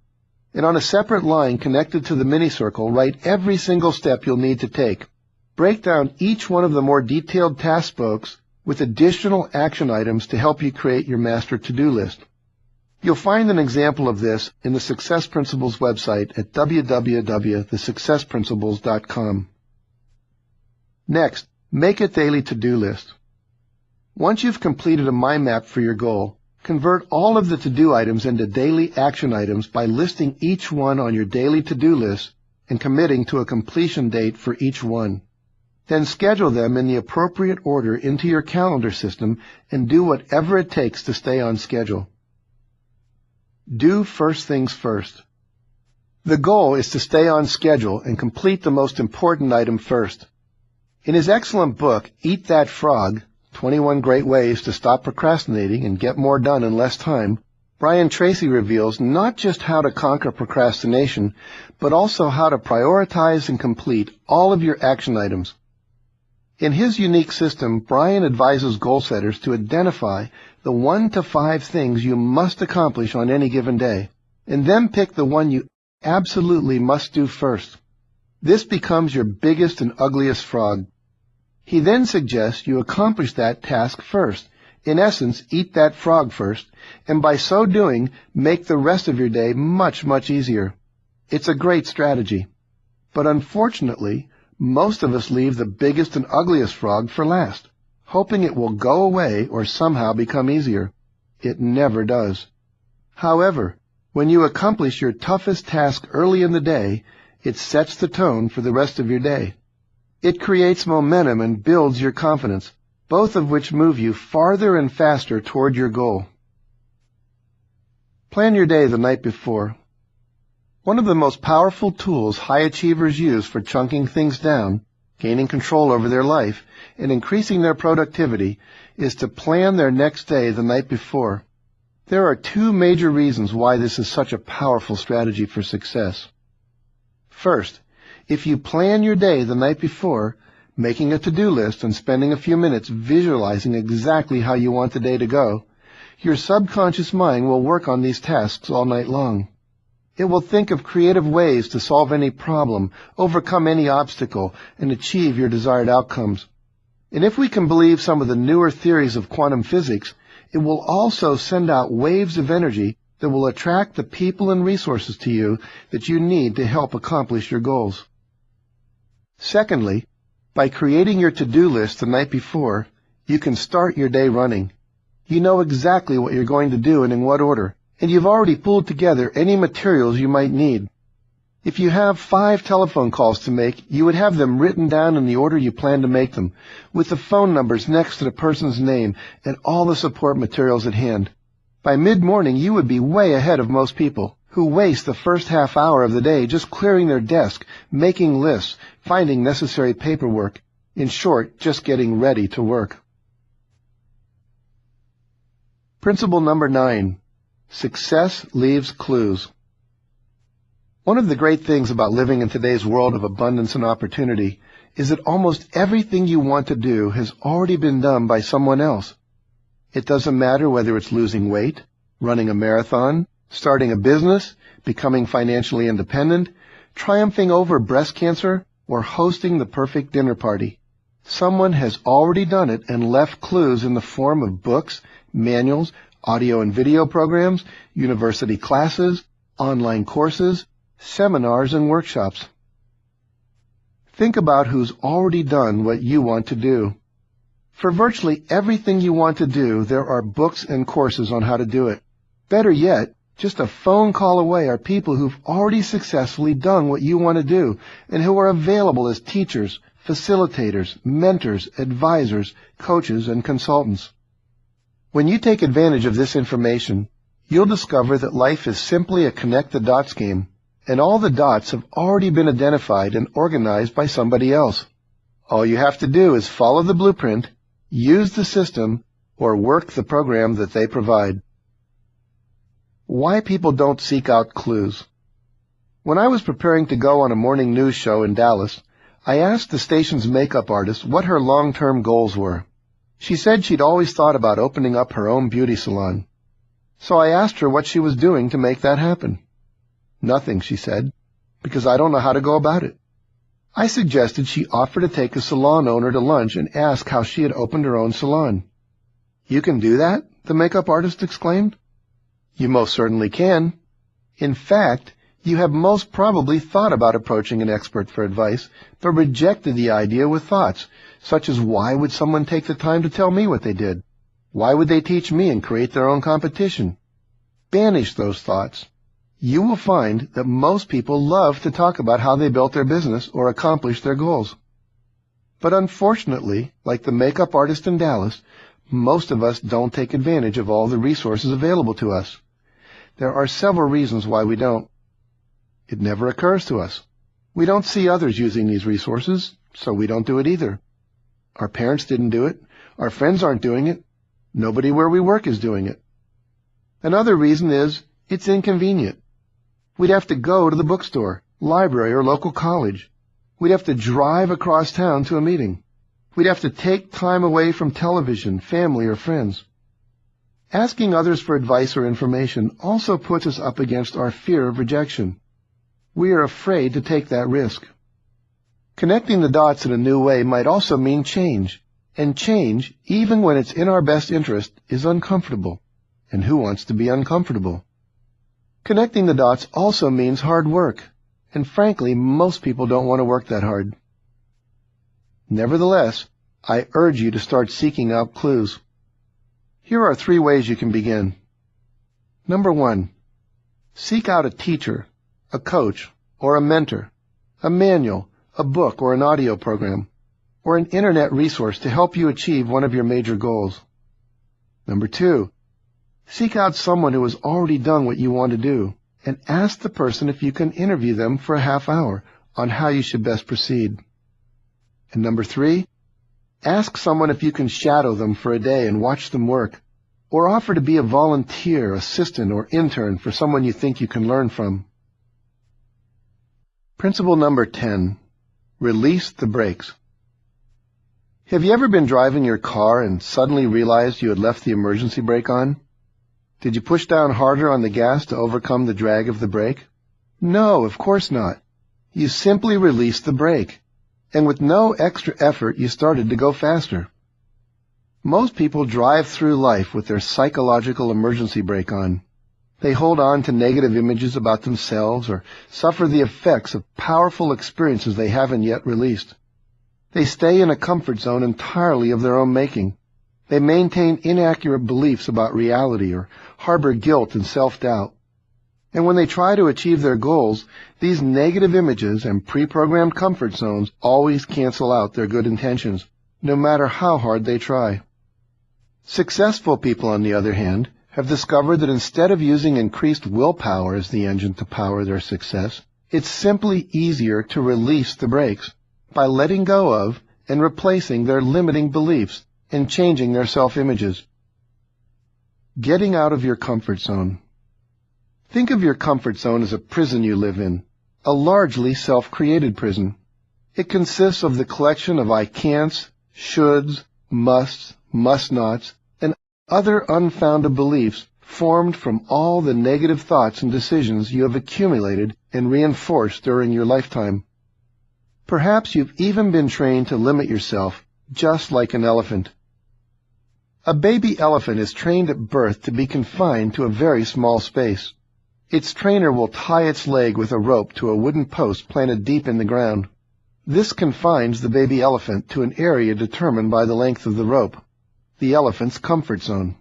And on a separate line connected to the mini-circle, write every single step you'll need to take. Break down each one of the more detailed task spokes with additional action items to help you create your master to-do list. You'll find an example of this in the Success Principles website at www.thesuccessprinciples.com. Next, make a daily to-do list. Once you've completed a mind map for your goal, convert all of the to-do items into daily action items by listing each one on your daily to-do list and committing to a completion date for each one. Then schedule them in the appropriate order into your calendar system and do whatever it takes to stay on schedule. Do first things first. The goal is to stay on schedule and complete the most important item first. In his excellent book, Eat That Frog, 21 Great Ways to Stop Procrastinating and Get More Done in Less Time, Brian Tracy reveals not just how to conquer procrastination, but also how to prioritize and complete all of your action items. In his unique system, Brian advises goal setters to identify the 1 to 5 things you must accomplish on any given day, and then pick the one you absolutely must do first. This becomes your biggest and ugliest frog. He then suggests you accomplish that task first, in essence, eat that frog first, and by so doing, make the rest of your day much, much easier. It's a great strategy. But unfortunately, most of us leave the biggest and ugliest frog for last, hoping it will go away or somehow become easier. It never does. However, when you accomplish your toughest task early in the day, it sets the tone for the rest of your day. It creates momentum and builds your confidence, both of which move you farther and faster toward your goal. Plan your day the night before. One of the most powerful tools high achievers use for chunking things down, gaining control over their life, and increasing their productivity is to plan their next day the night before. There are 2 major reasons why this is such a powerful strategy for success. First, if you plan your day the night before, making a to-do list and spending a few minutes visualizing exactly how you want the day to go, your subconscious mind will work on these tasks all night long. It will think of creative ways to solve any problem, overcome any obstacle, and achieve your desired outcomes. And if we can believe some of the newer theories of quantum physics, it will also send out waves of energy that will attract the people and resources to you that you need to help accomplish your goals. Secondly, by creating your to-do list the night before, you can start your day running. You know exactly what you're going to do and in what order, and you've already pulled together any materials you might need. If you have 5 telephone calls to make, you would have them written down in the order you plan to make them, with the phone numbers next to the person's name and all the support materials at hand. By mid-morning, you would be way ahead of most people, who waste the first half hour of the day just clearing their desk, making lists, finding necessary paperwork. In short, just getting ready to work. Principle number 9. Success leaves clues. One of the great things about living in today's world of abundance and opportunity is that almost everything you want to do has already been done by someone else. It doesn't matter whether it's losing weight, running a marathon, starting a business, becoming financially independent, triumphing over breast cancer, or hosting the perfect dinner party. Someone has already done it and left clues in the form of books, manuals, audio and video programs, university classes, online courses, seminars, and workshops. Think about who's already done what you want to do. For virtually everything you want to do, there are books and courses on how to do it. Better yet, just a phone call away are people who've already successfully done what you want to do and who are available as teachers, facilitators, mentors, advisors, coaches, and consultants. When you take advantage of this information, you'll discover that life is simply a connect-the-dots game, and all the dots have already been identified and organized by somebody else. All you have to do is follow the blueprint, use the system, or work the program that they provide. Why people don't seek out clues. When I was preparing to go on a morning news show in Dallas, I asked the station's makeup artist what her long-term goals were. She said she'd always thought about opening up her own beauty salon. So I asked her what she was doing to make that happen. Nothing, she said, because I don't know how to go about it. I suggested she offer to take a salon owner to lunch and ask how she had opened her own salon. You can do that? The makeup artist exclaimed. You most certainly can. In fact, you have most probably thought about approaching an expert for advice, but rejected the idea with thoughts, such as why would someone take the time to tell me what they did? Why would they teach me and create their own competition? Banish those thoughts. You will find that most people love to talk about how they built their business or accomplished their goals. But unfortunately, like the makeup artist in Dallas, most of us don't take advantage of all the resources available to us. There are several reasons why we don't. It never occurs to us. We don't see others using these resources, so we don't do it either. Our parents didn't do it. Our friends aren't doing it. Nobody where we work is doing it. Another reason is it's inconvenient. We'd have to go to the bookstore, library, or local college. We'd have to drive across town to a meeting. We'd have to take time away from television, family, or friends. Asking others for advice or information also puts us up against our fear of rejection. We are afraid to take that risk. Connecting the dots in a new way might also mean change, and change, even when it's in our best interest, is uncomfortable. And who wants to be uncomfortable? Connecting the dots also means hard work, and frankly, most people don't want to work that hard. Nevertheless, I urge you to start seeking out clues. Here are 3 ways you can begin. Number 1, seek out a teacher, a coach, or a mentor, a manual, a book or an audio program, or an internet resource to help you achieve one of your major goals. Number 2, seek out someone who has already done what you want to do, and ask the person if you can interview them for a half hour on how you should best proceed. And number 3, ask someone if you can shadow them for a day and watch them work, or offer to be a volunteer, assistant, or intern for someone you think you can learn from. Principle number 10, release the brakes. Have you ever been driving your car and suddenly realized you had left the emergency brake on? Did you push down harder on the gas to overcome the drag of the brake? No, of course not. You simply released the brake, and with no extra effort you started to go faster. Most people drive through life with their psychological emergency brake on. They hold on to negative images about themselves or suffer the effects of powerful experiences they haven't yet released. They stay in a comfort zone entirely of their own making. They maintain inaccurate beliefs about reality or harbor guilt and self-doubt. And when they try to achieve their goals, these negative images and pre-programmed comfort zones always cancel out their good intentions, no matter how hard they try. Successful people, on the other hand, have discovered that instead of using increased willpower as the engine to power their success, it's simply easier to release the brakes by letting go of and replacing their limiting beliefs and changing their self-images. Getting out of your comfort zone. Think of your comfort zone as a prison you live in, a largely self-created prison. It consists of the collection of I can'ts, shoulds, musts, must-nots, and other unfounded beliefs formed from all the negative thoughts and decisions you have accumulated and reinforced during your lifetime. Perhaps you've even been trained to limit yourself, just like an elephant. A baby elephant is trained at birth to be confined to a very small space. Its trainer will tie its leg with a rope to a wooden post planted deep in the ground. This confines the baby elephant to an area determined by the length of the rope, the elephant's comfort zone.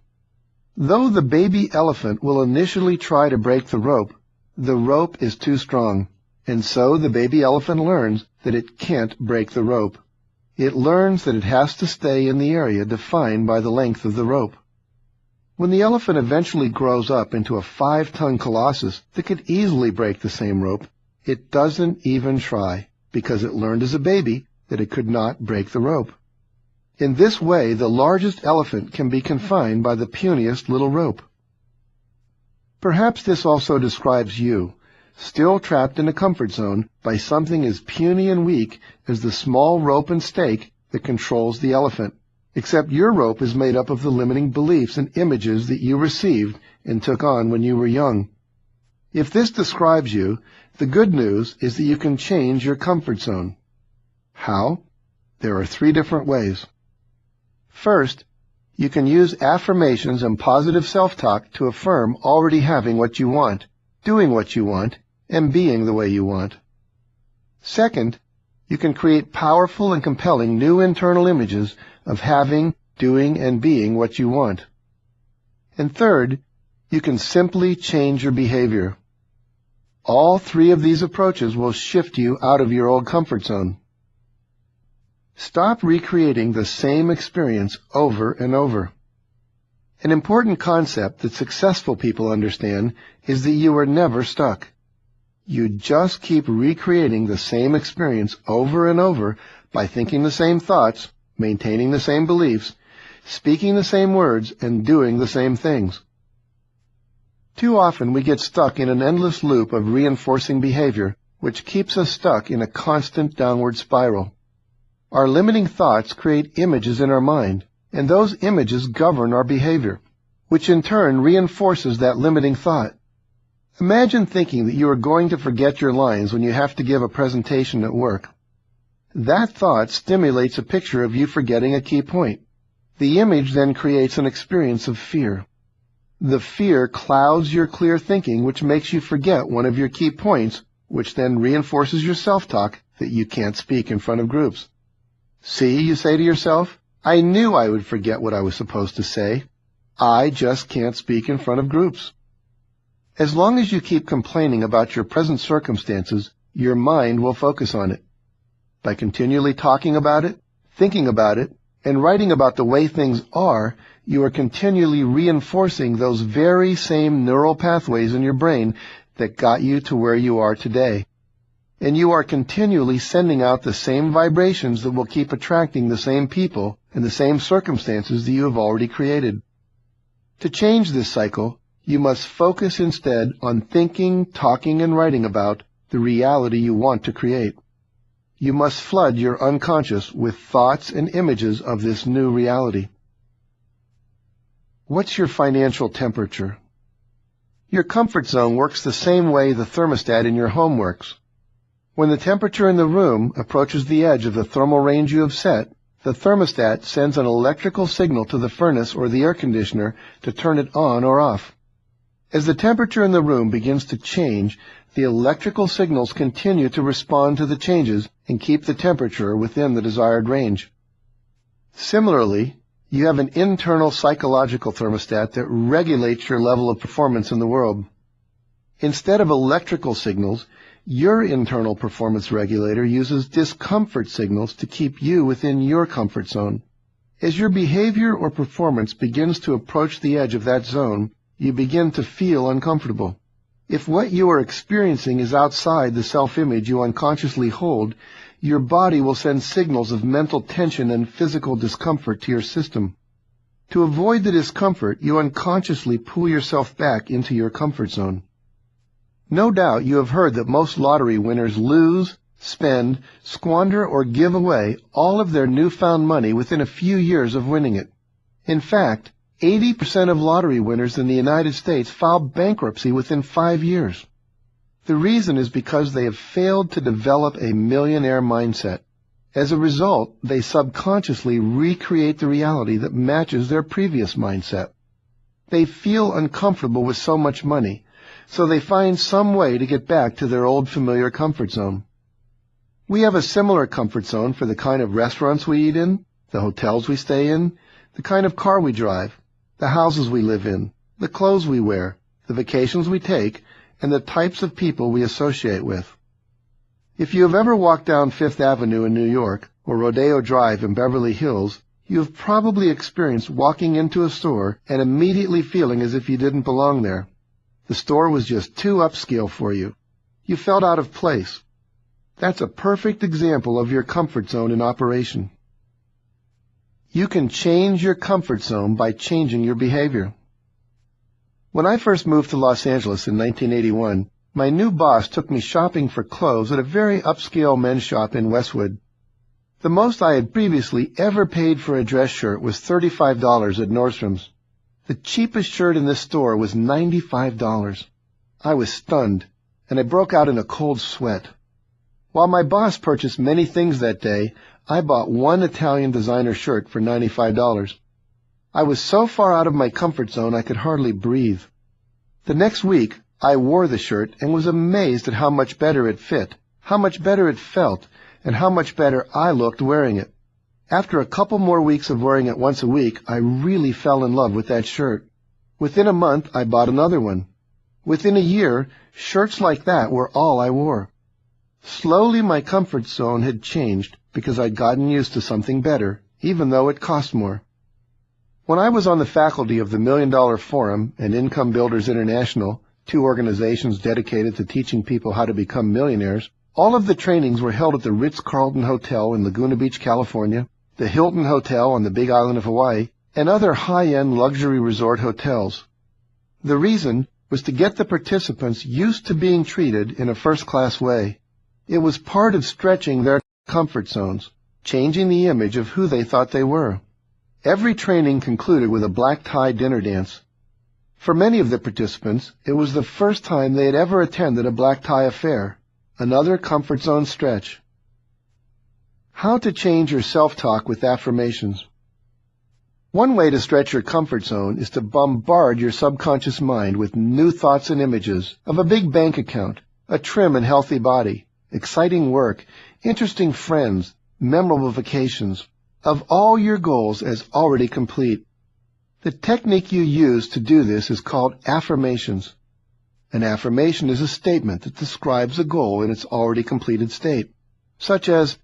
Though the baby elephant will initially try to break the rope is too strong, and so the baby elephant learns that it can't break the rope. It learns that it has to stay in the area defined by the length of the rope. When the elephant eventually grows up into a 5-ton colossus that could easily break the same rope, it doesn't even try, because it learned as a baby that it could not break the rope. In this way, the largest elephant can be confined by the puniest little rope. Perhaps this also describes you, still trapped in a comfort zone by something as puny and weak as the small rope and stake that controls the elephant, except your rope is made up of the limiting beliefs and images that you received and took on when you were young. If this describes you, the good news is that you can change your comfort zone. How? There are 3 different ways. First, you can use affirmations and positive self-talk to affirm already having what you want, doing what you want, and being the way you want. Second, you can create powerful and compelling new internal images of having, doing, and being what you want. And third, you can simply change your behavior. All 3 of these approaches will shift you out of your old comfort zone. Stop recreating the same experience over and over. An important concept that successful people understand is that you are never stuck. You just keep recreating the same experience over and over by thinking the same thoughts, maintaining the same beliefs, speaking the same words, and doing the same things. Too often we get stuck in an endless loop of reinforcing behavior, which keeps us stuck in a constant downward spiral. Our limiting thoughts create images in our mind, and those images govern our behavior, which in turn reinforces that limiting thought. Imagine thinking that you are going to forget your lines when you have to give a presentation at work. That thought stimulates a picture of you forgetting a key point. The image then creates an experience of fear. The fear clouds your clear thinking, which makes you forget one of your key points, which then reinforces your self-talk that you can't speak in front of groups. See, you say to yourself, I knew I would forget what I was supposed to say. I just can't speak in front of groups. As long as you keep complaining about your present circumstances, your mind will focus on it. By continually talking about it, thinking about it, and writing about the way things are, you are continually reinforcing those very same neural pathways in your brain that got you to where you are today. And you are continually sending out the same vibrations that will keep attracting the same people and the same circumstances that you have already created. To change this cycle, you must focus instead on thinking, talking, and writing about the reality you want to create. You must flood your unconscious with thoughts and images of this new reality. What's your financial temperature? Your comfort zone works the same way the thermostat in your home works. When the temperature in the room approaches the edge of the thermal range you have set, the thermostat sends an electrical signal to the furnace or the air conditioner to turn it on or off. As the temperature in the room begins to change, the electrical signals continue to respond to the changes and keep the temperature within the desired range. Similarly, You have an internal psychological thermostat that regulates your level of performance in the world. Instead of electrical signals, your internal performance regulator uses discomfort signals to keep you within your comfort zone. As your behavior or performance begins to approach the edge of that zone, you begin to feel uncomfortable. If what you are experiencing is outside the self-image you unconsciously hold, your body will send signals of mental tension and physical discomfort to your system. To avoid the discomfort, you unconsciously pull yourself back into your comfort zone. No doubt you have heard that most lottery winners lose, spend, squander, or give away all of their newfound money within a few years of winning it. In fact, 80% of lottery winners in the United States file bankruptcy within 5 years. The reason is because they have failed to develop a millionaire mindset. As a result, they subconsciously recreate the reality that matches their previous mindset. They feel uncomfortable with so much money, so they find some way to get back to their old familiar comfort zone. We have a similar comfort zone for the kind of restaurants we eat in, the hotels we stay in, the kind of car we drive, the houses we live in, the clothes we wear, the vacations we take, and the types of people we associate with. If you have ever walked down Fifth Avenue in New York or Rodeo Drive in Beverly Hills, you have probably experienced walking into a store and immediately feeling as if you didn't belong there. The store was just too upscale for you. You felt out of place. That's a perfect example of your comfort zone in operation. You can change your comfort zone by changing your behavior. When I first moved to Los Angeles in 1981, my new boss took me shopping for clothes at a very upscale men's shop in Westwood. The most I had previously ever paid for a dress shirt was $35 at Nordstrom's. The cheapest shirt in this store was $95. I was stunned, and I broke out in a cold sweat. While my boss purchased many things that day, I bought one Italian designer shirt for $95. I was so far out of my comfort zone I could hardly breathe. The next week, I wore the shirt and was amazed at how much better it fit, how much better it felt, and how much better I looked wearing it. After a couple more weeks of wearing it once a week, I really fell in love with that shirt. Within a month, I bought another one. Within a year, shirts like that were all I wore. Slowly, my comfort zone had changed because I'd gotten used to something better, even though it cost more. When I was on the faculty of the $1 Million Forum and Income Builders International, 2 organizations dedicated to teaching people how to become millionaires, all of the trainings were held at the Ritz-Carlton Hotel in Laguna Beach, California, the Hilton Hotel on the Big Island of Hawaii, and other high-end luxury resort hotels. The reason was to get the participants used to being treated in a first-class way. It was part of stretching their comfort zones, changing the image of who they thought they were. Every training concluded with a black-tie dinner dance. For many of the participants, it was the first time they had ever attended a black-tie affair, another comfort zone stretch. How to change your self-talk with affirmations. One way to stretch your comfort zone is to bombard your subconscious mind with new thoughts and images of a big bank account, a trim and healthy body, exciting work, interesting friends, memorable vacations, of all your goals as already complete. The technique you use to do this is called affirmations. An affirmation is a statement that describes a goal in its already completed state, such as,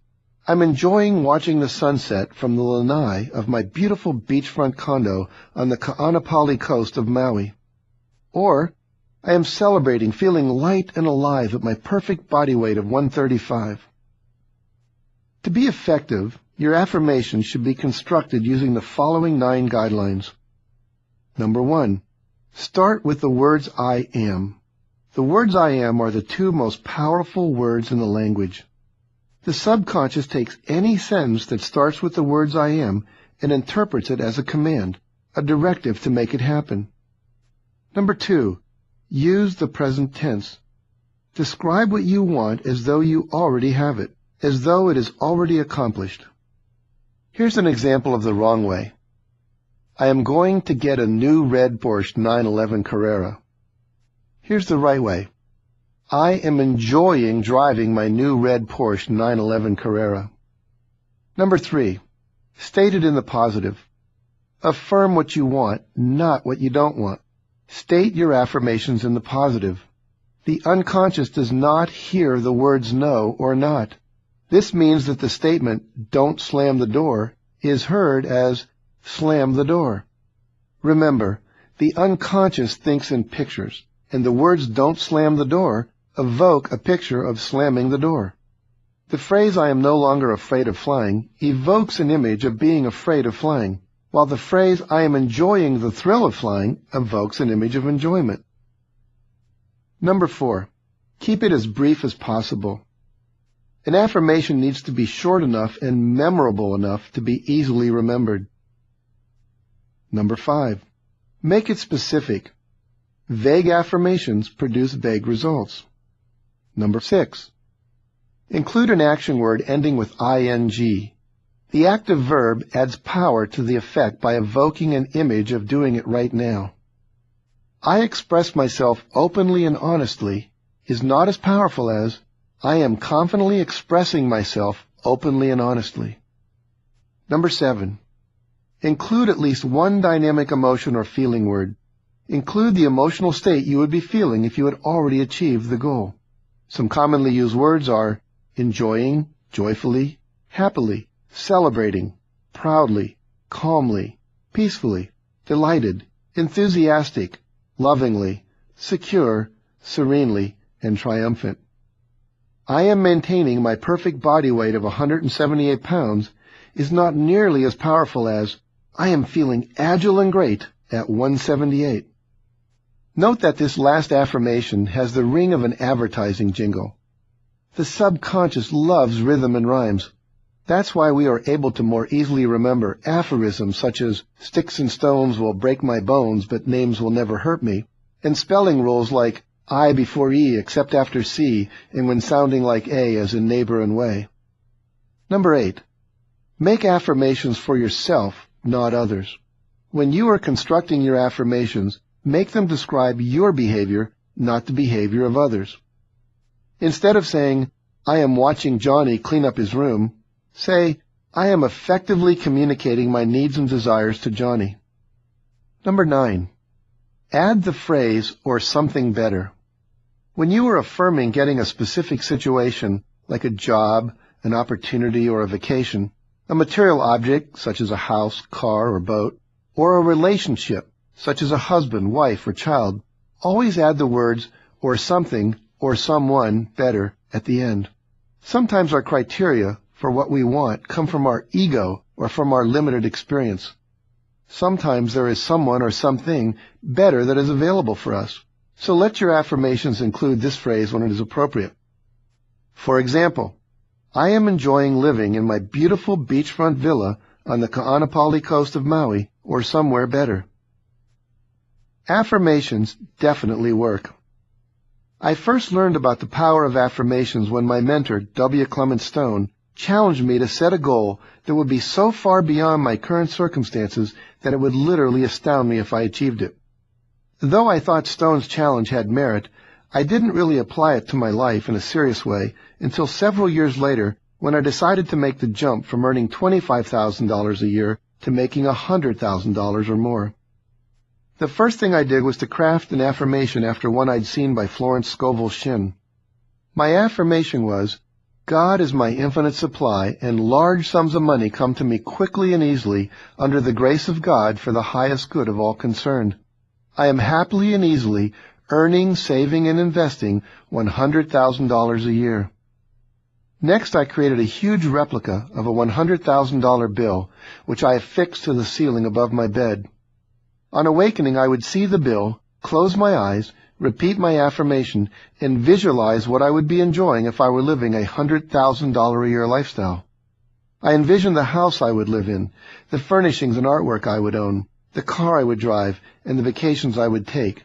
I'm enjoying watching the sunset from the lanai of my beautiful beachfront condo on the Ka'anapali coast of Maui. Or, I am celebrating feeling light and alive at my perfect body weight of 135. To be effective, your affirmation should be constructed using the following 9 guidelines. Number 1. Start with the words I am. The words I am are the 2 most powerful words in the language. The subconscious takes any sentence that starts with the words I am and interprets it as a command, a directive to make it happen. Number 2. Use the present tense. Describe what you want as though you already have it, as though it is already accomplished. Here's an example of the wrong way. I am going to get a new red Porsche 911 Carrera. Here's the right way. I am enjoying driving my new red Porsche 911 Carrera. Number 3. State it in the positive. Affirm what you want, not what you don't want. State your affirmations in the positive. The unconscious does not hear the words no or not. This means that the statement, "Don't slam the door," is heard as "slam the door." Remember, the unconscious thinks in pictures, and the words "don't slam the door" evoke a picture of slamming the door. The phrase "I am no longer afraid of flying" evokes an image of being afraid of flying, while the phrase "I am enjoying the thrill of flying" evokes an image of enjoyment. Number 4, keep it as brief as possible. An affirmation needs to be short enough and memorable enough to be easily remembered. Number 5, make it specific. Vague affirmations produce vague results. Number 6, include an action word ending with ing. The active verb adds power to the effect by evoking an image of doing it right now. I express myself openly and honestly is not as powerful as I am confidently expressing myself openly and honestly. Number 7, include at least one dynamic emotion or feeling word. Include the emotional state you would be feeling if you had already achieved the goal. Some commonly used words are enjoying, joyfully, happily, celebrating, proudly, calmly, peacefully, delighted, enthusiastic, lovingly, secure, serenely, and triumphant. I am maintaining my perfect body weight of 178 pounds is not nearly as powerful as I am feeling agile and great at 178. Note that this last affirmation has the ring of an advertising jingle. The subconscious loves rhythm and rhymes. That's why we are able to more easily remember aphorisms such as "sticks and stones will break my bones, but names will never hurt me," and spelling rules like I before E except after C, and when sounding like A as in neighbor and way. Number 8, make affirmations for yourself, not others. When you are constructing your affirmations, make them describe your behavior, not the behavior of others. Instead of saying, "I am watching Johnny clean up his room," say, "I am effectively communicating my needs and desires to Johnny." Number 9, add the phrase "or something better." When you are affirming getting a specific situation, like a job, an opportunity, or a vacation, a material object, such as a house, car, or boat, or a relationship, such as a husband, wife, or child, always add the words "or something" or "someone" better at the end. Sometimes our criteria for what we want come from our ego or from our limited experience. Sometimes there is someone or something better that is available for us. So let your affirmations include this phrase when it is appropriate. For example, I am enjoying living in my beautiful beachfront villa on the Ka'anapali coast of Maui, or somewhere better. Affirmations definitely work. I first learned about the power of affirmations when my mentor, W. Clement Stone, challenged me to set a goal that would be so far beyond my current circumstances that it would literally astound me if I achieved it. Though I thought Stone's challenge had merit, I didn't really apply it to my life in a serious way until several years later when I decided to make the jump from earning $25,000 a year to making $100,000 or more. The first thing I did was to craft an affirmation after one I'd seen by Florence Scovel Shinn. My affirmation was, God is my infinite supply, and large sums of money come to me quickly and easily under the grace of God for the highest good of all concerned. I am happily and easily earning, saving, and investing $100,000 a year. Next, I created a huge replica of a $100,000 bill, which I affixed to the ceiling above my bed. On awakening, I would see the bill, close my eyes, repeat my affirmation, and visualize what I would be enjoying if I were living a $100,000 a year lifestyle. I envisioned the house I would live in, the furnishings and artwork I would own, the car I would drive, and the vacations I would take.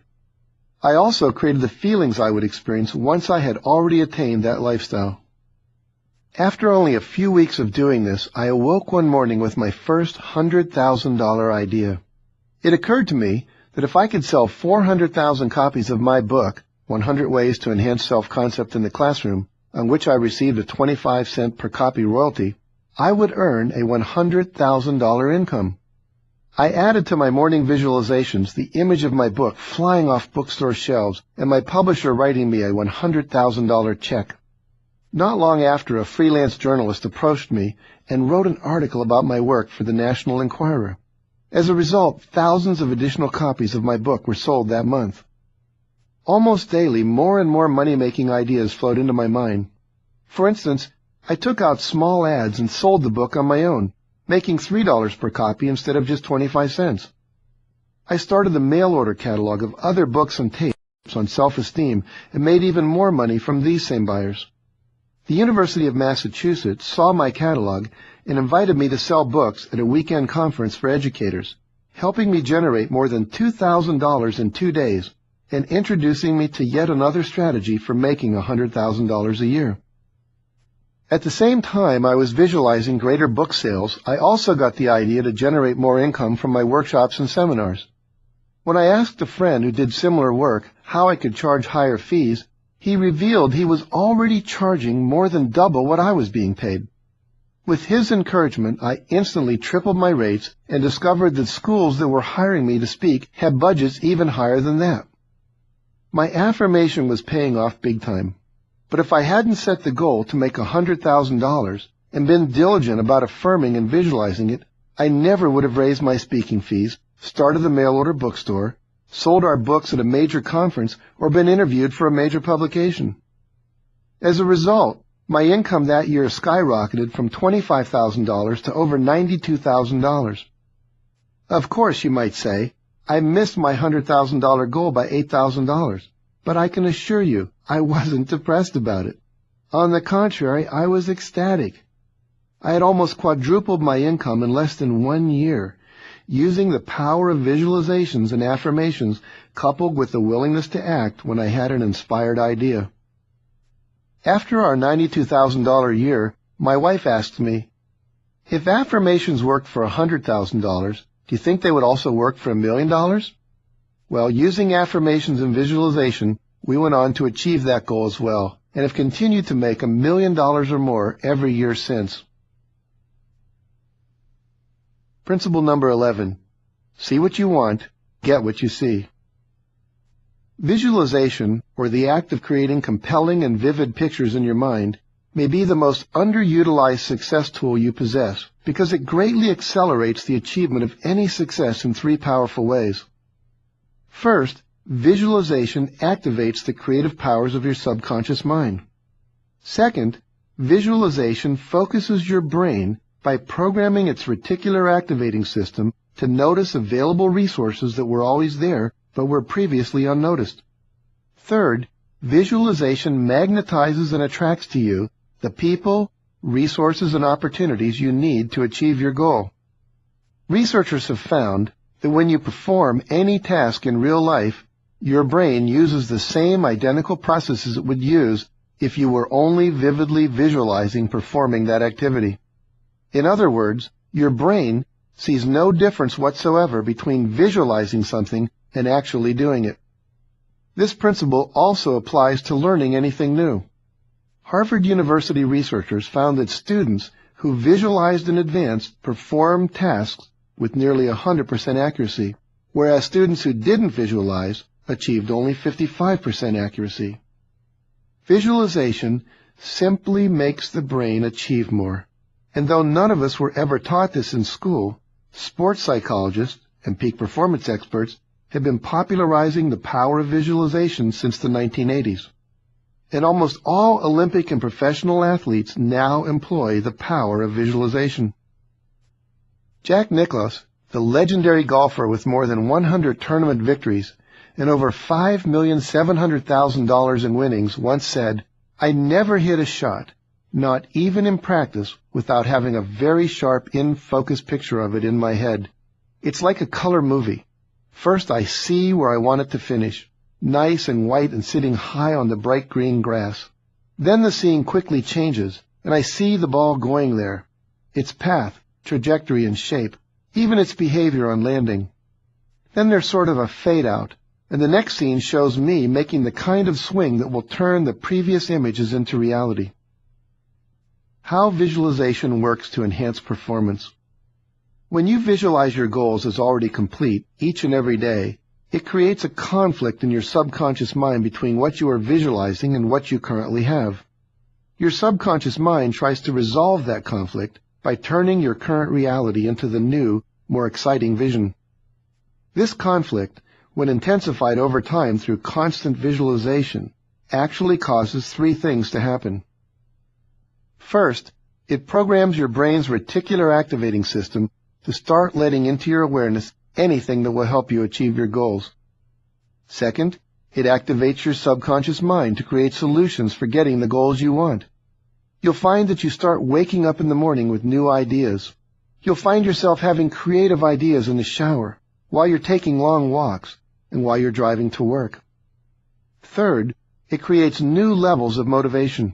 I also created the feelings I would experience once I had already attained that lifestyle. After only a few weeks of doing this, I awoke one morning with my first $100,000 idea. It occurred to me that if I could sell 400,000 copies of my book, 100 Ways to Enhance Self-Concept in the Classroom, on which I received a 25-cent per copy royalty, I would earn a $100,000 income. I added to my morning visualizations the image of my book flying off bookstore shelves and my publisher writing me a $100,000 check. Not long after, a freelance journalist approached me and wrote an article about my work for the National Enquirer. As a result, thousands of additional copies of my book were sold that month. Almost daily, more and more money-making ideas flowed into my mind. For instance, I took out small ads and sold the book on my own, making $3 per copy instead of just 25 cents. I started the mail-order catalog of other books and tapes on self-esteem and made even more money from these same buyers. The University of Massachusetts saw my catalog and invited me to sell books at a weekend conference for educators, helping me generate more than $2,000 in 2 days and introducing me to yet another strategy for making $100,000 a year. At the same time I was visualizing greater book sales, I also got the idea to generate more income from my workshops and seminars. When I asked a friend who did similar work how I could charge higher fees, he revealed he was already charging more than double what I was being paid. With his encouragement, I instantly tripled my rates and discovered that schools that were hiring me to speak had budgets even higher than that. My affirmation was paying off big time. But if I hadn't set the goal to make $100,000 and been diligent about affirming and visualizing it, I never would have raised my speaking fees, started the mail-order bookstore, sold our books at a major conference, or been interviewed for a major publication. As a result, my income that year skyrocketed from $25,000 to over $92,000. Of course, you might say, I missed my $100,000 goal by $8,000. But I can assure you, I wasn't depressed about it. On the contrary, I was ecstatic. I had almost quadrupled my income in less than 1 year, using the power of visualizations and affirmations coupled with the willingness to act when I had an inspired idea. After our $92,000 year, my wife asked me, if affirmations worked for $100,000, do you think they would also work for $1 million? Well, using affirmations and visualization, we went on to achieve that goal as well, and have continued to make $1 million or more every year since. Principle number 11. See what you want, get what you see. Visualization, or the act of creating compelling and vivid pictures in your mind, may be the most underutilized success tool you possess because it greatly accelerates the achievement of any success in 3 powerful ways. First, visualization activates the creative powers of your subconscious mind. Second, visualization focuses your brain by programming its reticular activating system to notice available resources that were always there but were previously unnoticed. Third, visualization magnetizes and attracts to you the people, resources, and opportunities you need to achieve your goal. Researchers have found that when you perform any task in real life, your brain uses the same identical processes it would use if you were only vividly visualizing performing that activity. In other words, your brain sees no difference whatsoever between visualizing something and actually doing it. This principle also applies to learning anything new. Harvard University researchers found that students who visualized in advance performed tasks with nearly 100% accuracy, whereas students who didn't visualize achieved only 55% accuracy. Visualization simply makes the brain achieve more. And though none of us were ever taught this in school, sports psychologists and peak performance experts have been popularizing the power of visualization since the 1980s. And almost all Olympic and professional athletes now employ the power of visualization. Jack Nicklaus, the legendary golfer with more than 100 tournament victories and over $5,700,000 in winnings, once said, "I never hit a shot, not even in practice, without having a very sharp in-focus picture of it in my head. It's like a color movie. First I see where I want it to finish, nice and white and sitting high on the bright green grass. Then the scene quickly changes, and I see the ball going there, its path, trajectory, and shape, even its behavior on landing. Then there's sort of a fade-out, and the next scene shows me making the kind of swing that will turn the previous images into reality." How visualization works to enhance performance. When you visualize your goals as already complete each and every day, it creates a conflict in your subconscious mind between what you are visualizing and what you currently have. Your subconscious mind tries to resolve that conflict by turning your current reality into the new, more exciting vision. This conflict, when intensified over time through constant visualization, actually causes three things to happen. First, it programs your brain's reticular activating system to start letting into your awareness anything that will help you achieve your goals. Second, it activates your subconscious mind to create solutions for getting the goals you want. You'll find that you start waking up in the morning with new ideas. You'll find yourself having creative ideas in the shower, while you're taking long walks, and while you're driving to work. Third, it creates new levels of motivation.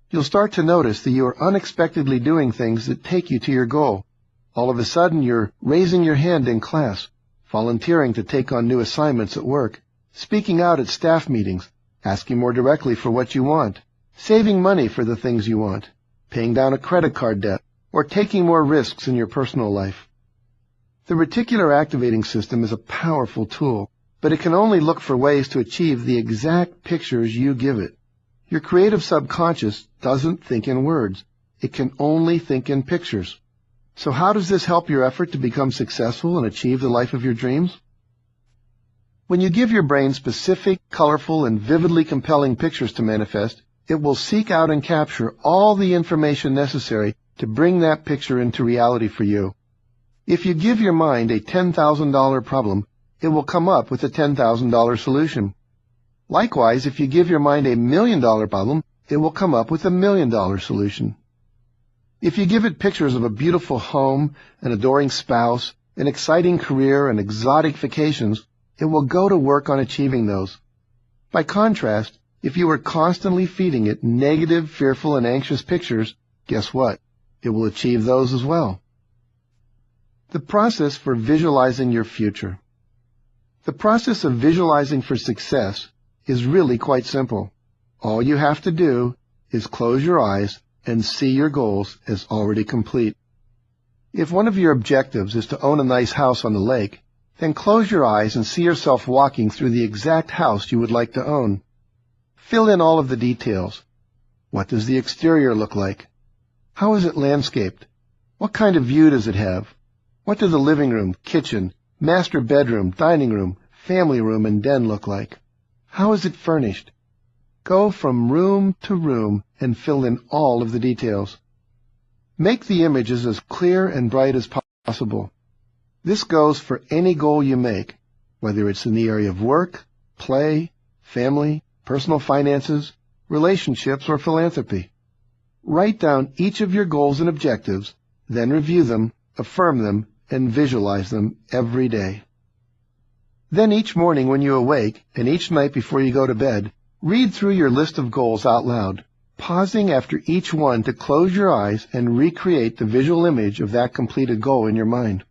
You'll start to notice that you are unexpectedly doing things that take you to your goal. All of a sudden, you're raising your hand in class, volunteering to take on new assignments at work, speaking out at staff meetings, asking more directly for what you want, saving money for the things you want, paying down a credit card debt, or taking more risks in your personal life. The reticular activating system is a powerful tool, but it can only look for ways to achieve the exact pictures you give it. Your creative subconscious doesn't think in words. It can only think in pictures. So how does this help your effort to become successful and achieve the life of your dreams? When you give your brain specific, colorful, and vividly compelling pictures to manifest, it will seek out and capture all the information necessary to bring that picture into reality for you. If you give your mind a $10,000 problem, it will come up with a $10,000 solution. Likewise, if you give your mind a $1 million problem, it will come up with a $1 million solution. If you give it pictures of a beautiful home, an adoring spouse, an exciting career, and exotic vacations, it will go to work on achieving those. By contrast, if you are constantly feeding it negative, fearful, and anxious pictures, guess what? It will achieve those as well. The process for visualizing your future. The process of visualizing for success is really quite simple. All you have to do is close your eyes and see your goals as already complete. If one of your objectives is to own a nice house on the lake, then close your eyes and see yourself walking through the exact house you would like to own. Fill in all of the details. What does the exterior look like? How is it landscaped? What kind of view does it have? What do the living room, kitchen, master bedroom, dining room, family room, and den look like? How is it furnished? Go from room to room and fill in all of the details. Make the images as clear and bright as possible. This goes for any goal you make, whether it's in the area of work, play, family, personal finances, relationships, or philanthropy. Write down each of your goals and objectives, then review them, affirm them, and visualize them every day. Then each morning when you awake, and each night before you go to bed, read through your list of goals out loud, pausing after each one to close your eyes and recreate the visual image of that completed goal in your mind.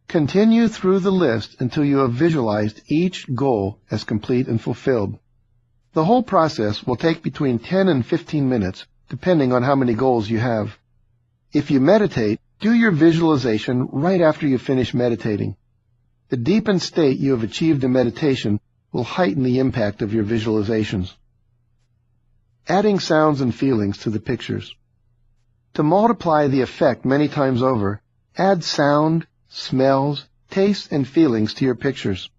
Continue through the list until you have visualized each goal as complete and fulfilled. The whole process will take between 10 and 15 minutes, depending on how many goals you have. If you meditate, do your visualization right after you finish meditating. The deepened state you have achieved in meditation will heighten the impact of your visualizations. Adding sounds and feelings to the pictures. To multiply the effect many times over, add sound, smells, tastes, and feelings to your pictures.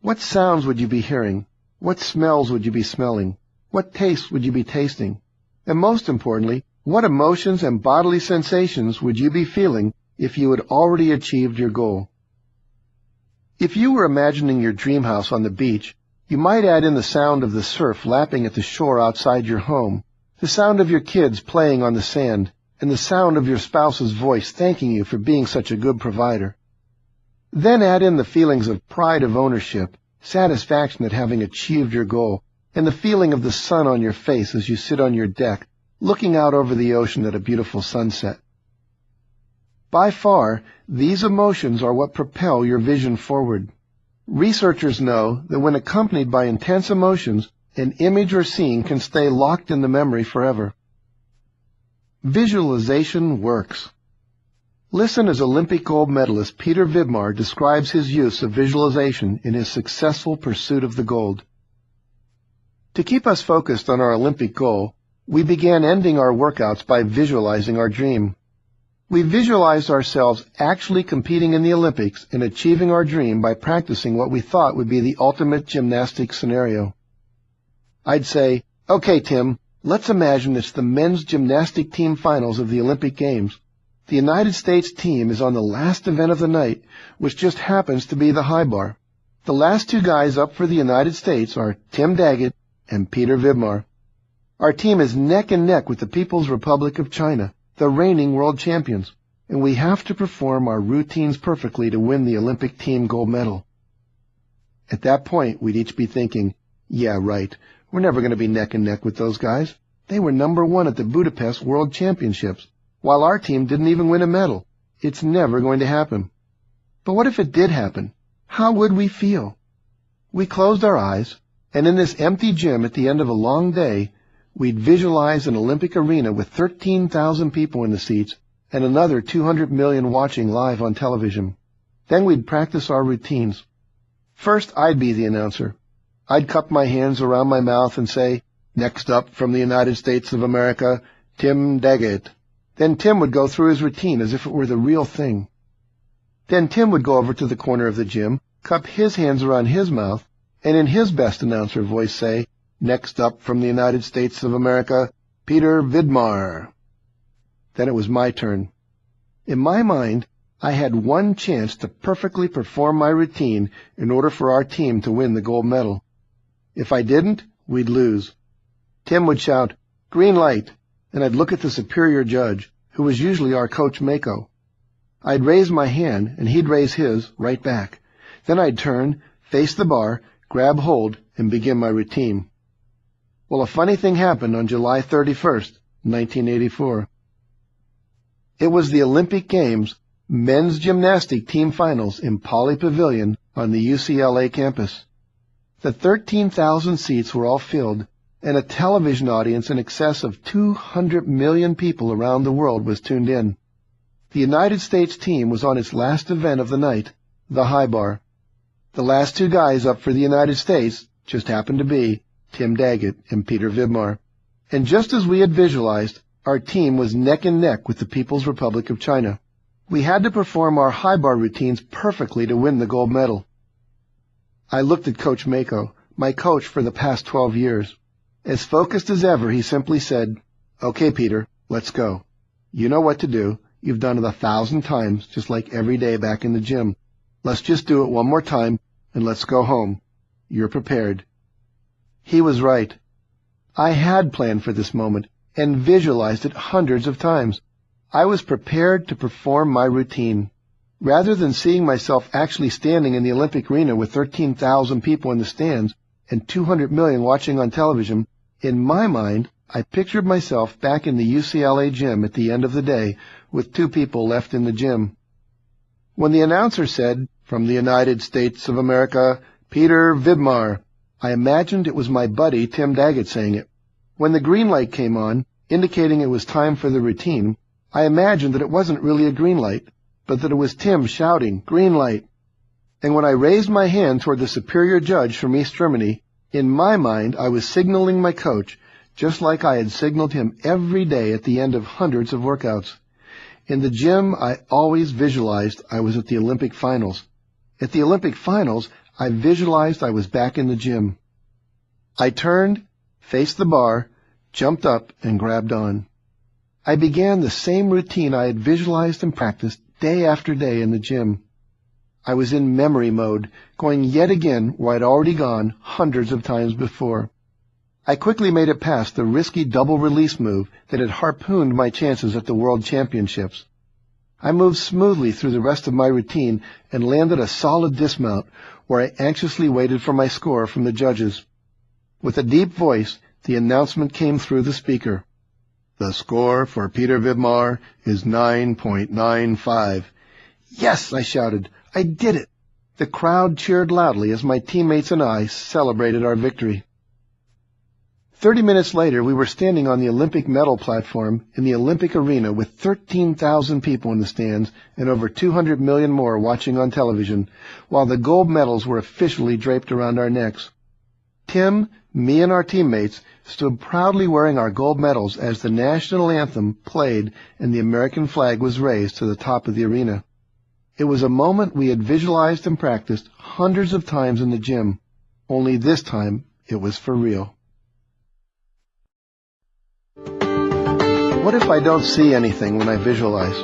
What sounds would you be hearing? What smells would you be smelling? What tastes would you be tasting? And most importantly, what emotions and bodily sensations would you be feeling if you had already achieved your goal? If you were imagining your dream house on the beach, you might add in the sound of the surf lapping at the shore outside your home, the sound of your kids playing on the sand, and the sound of your spouse's voice thanking you for being such a good provider. Then add in the feelings of pride of ownership, satisfaction at having achieved your goal, and the feeling of the sun on your face as you sit on your deck, looking out over the ocean at a beautiful sunset. By far, these emotions are what propel your vision forward. Researchers know that when accompanied by intense emotions, an image or scene can stay locked in the memory forever. Visualization works. Listen as Olympic gold medalist Peter Vidmar describes his use of visualization in his successful pursuit of the gold. To keep us focused on our Olympic goal, we began ending our workouts by visualizing our dream. We visualized ourselves actually competing in the Olympics and achieving our dream by practicing what we thought would be the ultimate gymnastic scenario. I'd say, "Okay, Tim, let's imagine it's the men's gymnastic team finals of the Olympic Games. The United States team is on the last event of the night, which just happens to be the high bar. The last two guys up for the United States are Tim Daggett and Peter Vidmar. Our team is neck and neck with the People's Republic of China, the reigning world champions, and we have to perform our routines perfectly to win the Olympic team gold medal." At that point, we'd each be thinking, "Yeah, right. We're never going to be neck and neck with those guys. They were #1 at the Budapest World Championships, while our team didn't even win a medal. It's never going to happen." But what if it did happen? How would we feel? We closed our eyes, and in this empty gym at the end of a long day, we'd visualize an Olympic arena with 13,000 people in the seats and another 200 million watching live on television. Then we'd practice our routines. First, I'd be the announcer. I'd cup my hands around my mouth and say, "Next up from the United States of America, Tim Daggett." Then Tim would go through his routine as if it were the real thing. Then Tim would go over to the corner of the gym, cup his hands around his mouth, and in his best announcer voice say, "Next up from the United States of America, Peter Vidmar." Then it was my turn. In my mind, I had one chance to perfectly perform my routine in order for our team to win the gold medal. If I didn't, we'd lose. Tim would shout, "Green light," and I'd look at the superior judge, who was usually our coach Mako. I'd raise my hand, and he'd raise his right back. Then I'd turn, face the bar, grab hold, and begin my routine. Well, a funny thing happened on July 31st, 1984. It was the Olympic Games men's gymnastic team finals in Pauley Pavilion on the UCLA campus. The 13,000 seats were all filled, and a television audience in excess of 200 million people around the world was tuned in. The United States team was on its last event of the night, the high bar. The last two guys up for the United States just happened to be Tim Daggett and Peter Vidmar. And just as we had visualized, our team was neck and neck with the People's Republic of China. We had to perform our high bar routines perfectly to win the gold medal. I looked at Coach Mako, my coach for the past 12 years. As focused as ever, he simply said, "Okay, Peter, let's go. You know what to do. You've done it 1,000 times, just like every day back in the gym. Let's just do it one more time, and let's go home. You're prepared." He was right. I had planned for this moment and visualized it hundreds of times. I was prepared to perform my routine. Rather than seeing myself actually standing in the Olympic arena with 13,000 people in the stands and 200 million watching on television, in my mind, I pictured myself back in the UCLA gym at the end of the day with 2 people left in the gym. When the announcer said, "From the United States of America, Peter Vidmar," I imagined it was my buddy Tim Daggett saying it. When the green light came on, indicating it was time for the routine, I imagined that it wasn't really a green light, but that it was Tim shouting, "Green light." And when I raised my hand toward the superior judge from East Germany, in my mind I was signaling my coach, just like I had signaled him every day at the end of hundreds of workouts. In the gym, I always visualized I was at the Olympic finals. At the Olympic finals, I visualized I was back in the gym. I turned, faced the bar, jumped up, and grabbed on. I began the same routine I had visualized and practiced day after day in the gym. I was in memory mode, going yet again where I'd already gone hundreds of times before. I quickly made it past the risky double release move that had harpooned my chances at the World Championships. I moved smoothly through the rest of my routine and landed a solid dismount where I anxiously waited for my score from the judges. With a deep voice, the announcement came through the speaker. "The score for Peter Vidmar is 9.95. "Yes!" I shouted. "I did it!" The crowd cheered loudly as my teammates and I celebrated our victory. 30 minutes later, we were standing on the Olympic medal platform in the Olympic arena with 13,000 people in the stands and over 200 million more watching on television, while the gold medals were officially draped around our necks. Tim, me, and our teammates stood proudly wearing our gold medals as the national anthem played and the American flag was raised to the top of the arena. It was a moment we had visualized and practiced hundreds of times in the gym, only this time it was for real. What if I don't see anything when I visualize?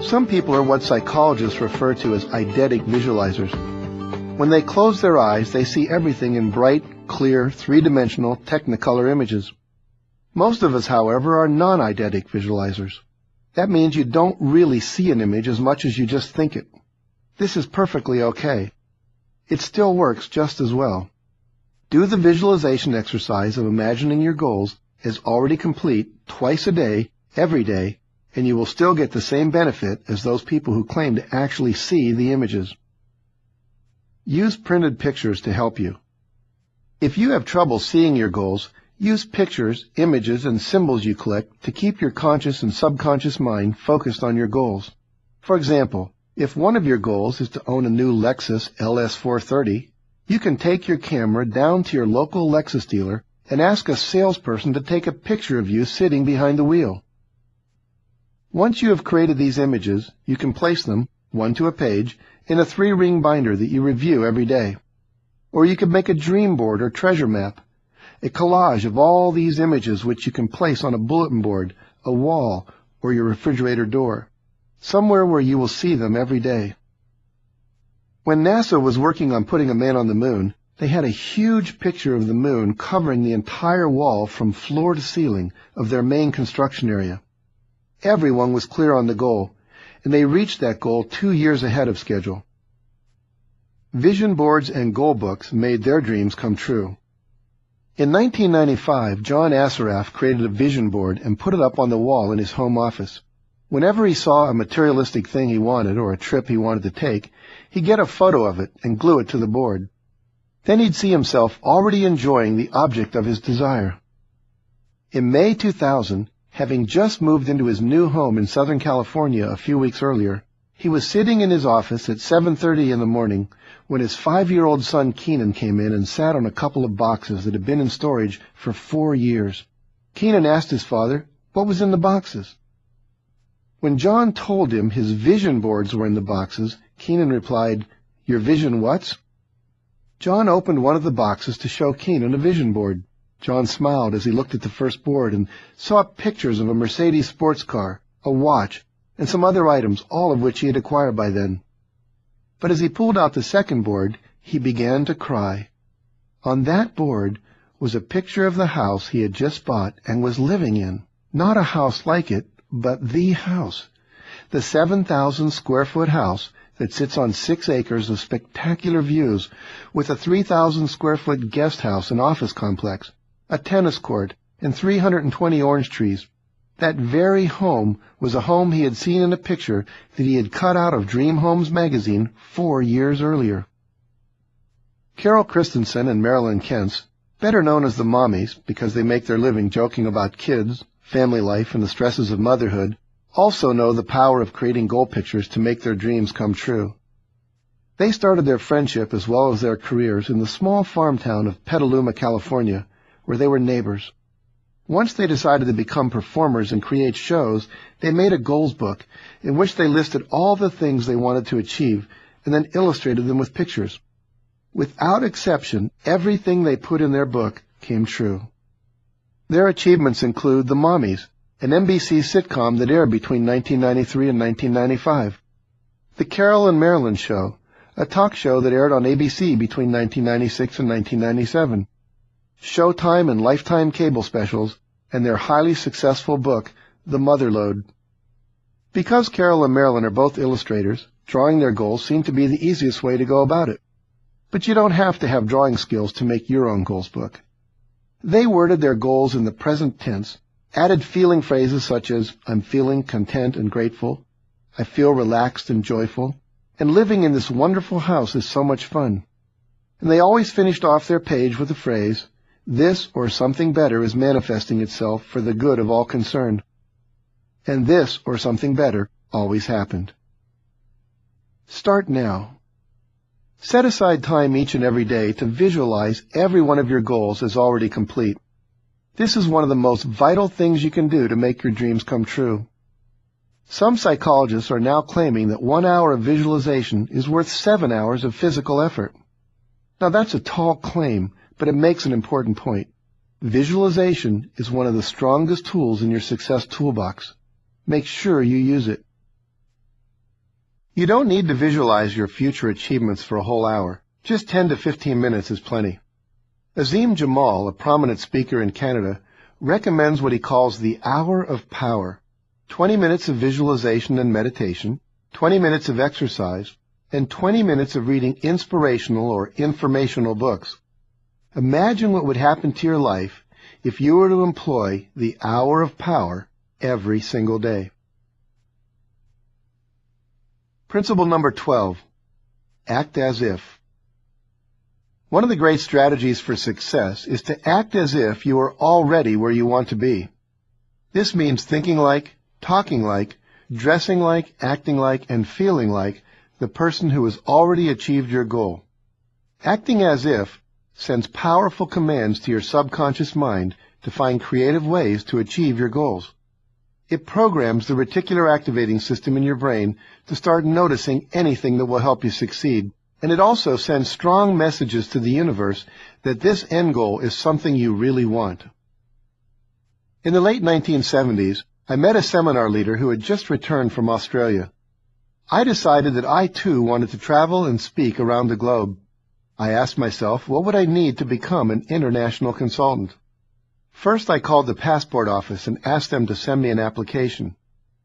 Some people are what psychologists refer to as eidetic visualizers. When they close their eyes, they see everything in bright, clear, three-dimensional Technicolor images. Most of us, however, are non-eidetic visualizers. That means you don't really see an image as much as you just think it. This is perfectly okay. It still works just as well. Do the visualization exercise of imagining your goals as already complete twice a day, every day, and you will still get the same benefit as those people who claim to actually see the images. Use printed pictures to help you. If you have trouble seeing your goals, use pictures, images, and symbols you collect to keep your conscious and subconscious mind focused on your goals. For example, if one of your goals is to own a new Lexus LS430, you can take your camera down to your local Lexus dealer and ask a salesperson to take a picture of you sitting behind the wheel. Once you have created these images, you can place them, one to a page, in a 3-ring binder that you review every day. Or you could make a dream board or treasure map, a collage of all these images which you can place on a bulletin board, a wall, or your refrigerator door, somewhere where you will see them every day. When NASA was working on putting a man on the moon, they had a huge picture of the moon covering the entire wall from floor to ceiling of their main construction area. Everyone was clear on the goal, and they reached that goal 2 years ahead of schedule. Vision boards and goal books made their dreams come true. In 1995, John Assaraf created a vision board and put it up on the wall in his home office. Whenever he saw a materialistic thing he wanted or a trip he wanted to take, he'd get a photo of it and glue it to the board. Then he'd see himself already enjoying the object of his desire. In May 2000, having just moved into his new home in Southern California a few weeks earlier, he was sitting in his office at 7:30 in the morning when his 5-year-old son Keenan came in and sat on a couple of boxes that had been in storage for 4 years. Keenan asked his father what was in the boxes. When John told him his vision boards were in the boxes, Keenan replied, "Your vision what's?" John opened one of the boxes to show Keenan a vision board. John smiled as he looked at the first board and saw pictures of a Mercedes sports car, a watch, and some other items, all of which he had acquired by then. But as he pulled out the second board, he began to cry. On that board was a picture of the house he had just bought and was living in. Not a house like it, but the house. The 7,000-square-foot house that sits on 6 acres of spectacular views, with a 3,000-square-foot guest house and office complex, a tennis court, and 320 orange trees. That very home was a home he had seen in a picture that he had cut out of Dream Homes magazine 4 years earlier. Carol Christensen and Marilyn Kentz, better known as the Mommies because they make their living joking about kids, family life, and the stresses of motherhood, also know the power of creating goal pictures to make their dreams come true. They started their friendship as well as their careers in the small farm town of Petaluma, California, where they were neighbors. Once they decided to become performers and create shows, they made a goals book in which they listed all the things they wanted to achieve and then illustrated them with pictures. Without exception, everything they put in their book came true. Their achievements include The Mommies, an NBC sitcom that aired between 1993 and 1995. The Carol and Marilyn Show, a talk show that aired on ABC between 1996 and 1997. Showtime and Lifetime cable specials, and their highly successful book, The Motherlode. Because Carol and Marilyn are both illustrators, drawing their goals seemed to be the easiest way to go about it. But you don't have to have drawing skills to make your own goals book. They worded their goals in the present tense, added feeling phrases such as, "I'm feeling content and grateful," "I feel relaxed and joyful," and "living in this wonderful house is so much fun." And they always finished off their page with the phrase, this or something better is manifesting itself for the good of all concerned. And this or something better always happened. Start now. Set aside time each and every day to visualize every one of your goals as already complete. This is one of the most vital things you can do to make your dreams come true. Some psychologists are now claiming that 1 hour of visualization is worth 7 hours of physical effort. Now that's a tall claim, but it makes an important point. Visualization is one of the strongest tools in your success toolbox. Make sure you use it. You don't need to visualize your future achievements for a whole hour. Just 10 to 15 minutes is plenty. Azim Jamal, a prominent speaker in Canada, recommends what he calls the hour of power. 20 minutes of visualization and meditation, 20 minutes of exercise, and 20 minutes of reading inspirational or informational books. Imagine what would happen to your life if you were to employ the hour of power every single day. Principle number 12. Act as if. One of the great strategies for success is to act as if you are already where you want to be. This means thinking like, talking like, dressing like, acting like, and feeling like the person who has already achieved your goal. Acting as if sends powerful commands to your subconscious mind to find creative ways to achieve your goals. It programs the reticular activating system in your brain to start noticing anything that will help you succeed, and it also sends strong messages to the universe that this end goal is something you really want. In the late 1970s, I met a seminar leader who had just returned from Australia. I decided that I too wanted to travel and speak around the globe. I asked myself, what would I need to become an international consultant? First, I called the passport office and asked them to send me an application.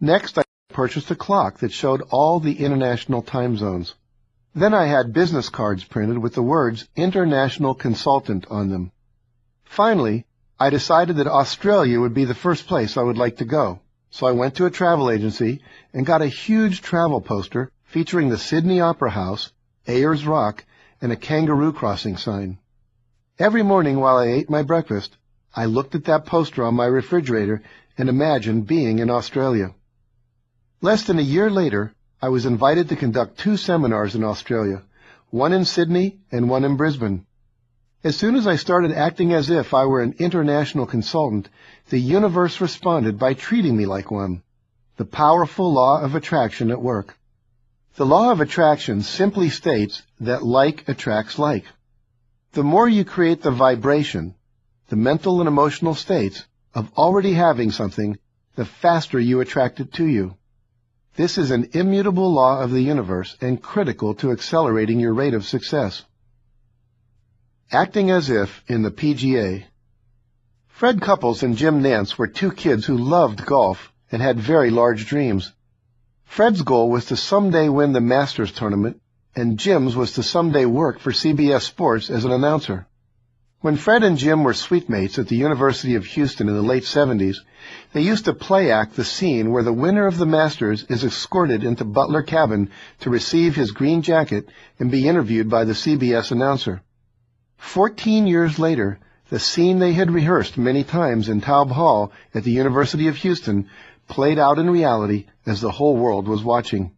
Next, I purchased a clock that showed all the international time zones. Then I had business cards printed with the words International Consultant on them. Finally, I decided that Australia would be the first place I would like to go. So I went to a travel agency and got a huge travel poster featuring the Sydney Opera House, Ayers Rock, and a kangaroo crossing sign. Every morning while I ate my breakfast, I looked at that poster on my refrigerator and imagined being in Australia. Less than a year later, I was invited to conduct 2 seminars in Australia, one in Sydney and one in Brisbane. As soon as I started acting as if I were an international consultant, the universe responded by treating me like one. The powerful law of attraction at work. The law of attraction simply states that like attracts like. The more you create the vibration, the mental and emotional states of already having something, the faster you attract it to you. This is an immutable law of the universe and critical to accelerating your rate of success. Acting as if in the PGA. Fred Couples and Jim Nantz were 2 kids who loved golf and had very large dreams. Fred's goal was to someday win the Masters tournament, and Jim's was to someday work for CBS Sports as an announcer. When Fred and Jim were suitemates at the University of Houston in the late 70s, they used to play act the scene where the winner of the Masters is escorted into Butler Cabin to receive his green jacket and be interviewed by the CBS announcer. 14 years later, the scene they had rehearsed many times in Taub Hall at the University of Houston played out in reality as the whole world was watching.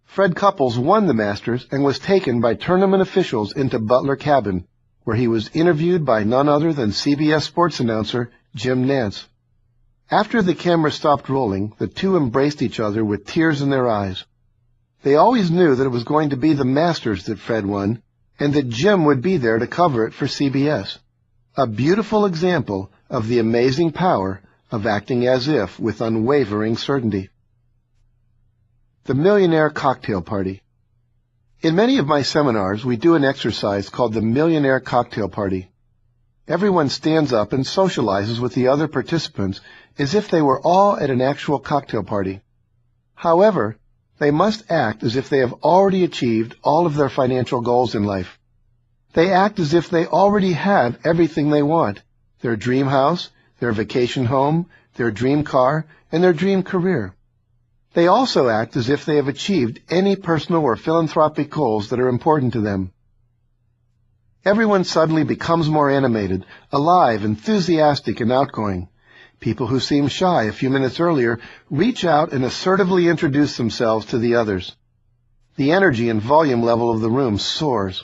Fred Couples won the Masters and was taken by tournament officials into Butler Cabin, where he was interviewed by none other than CBS Sports announcer Jim Nantz. After the camera stopped rolling, the 2 embraced each other with tears in their eyes. They always knew that it was going to be the Masters that Fred won, and that Jim would be there to cover it for CBS. A beautiful example of the amazing power of acting as if with unwavering certainty. The Millionaire Cocktail Party. In many of my seminars, we do an exercise called the Millionaire Cocktail Party. Everyone stands up and socializes with the other participants as if they were all at an actual cocktail party. However, they must act as if they have already achieved all of their financial goals in life. They act as if they already have everything they want, their dream house, their vacation home, their dream car, and their dream career. They also act as if they have achieved any personal or philanthropic goals that are important to them. Everyone suddenly becomes more animated, alive, enthusiastic, and outgoing. People who seemed shy a few minutes earlier reach out and assertively introduce themselves to the others. The energy and volume level of the room soars.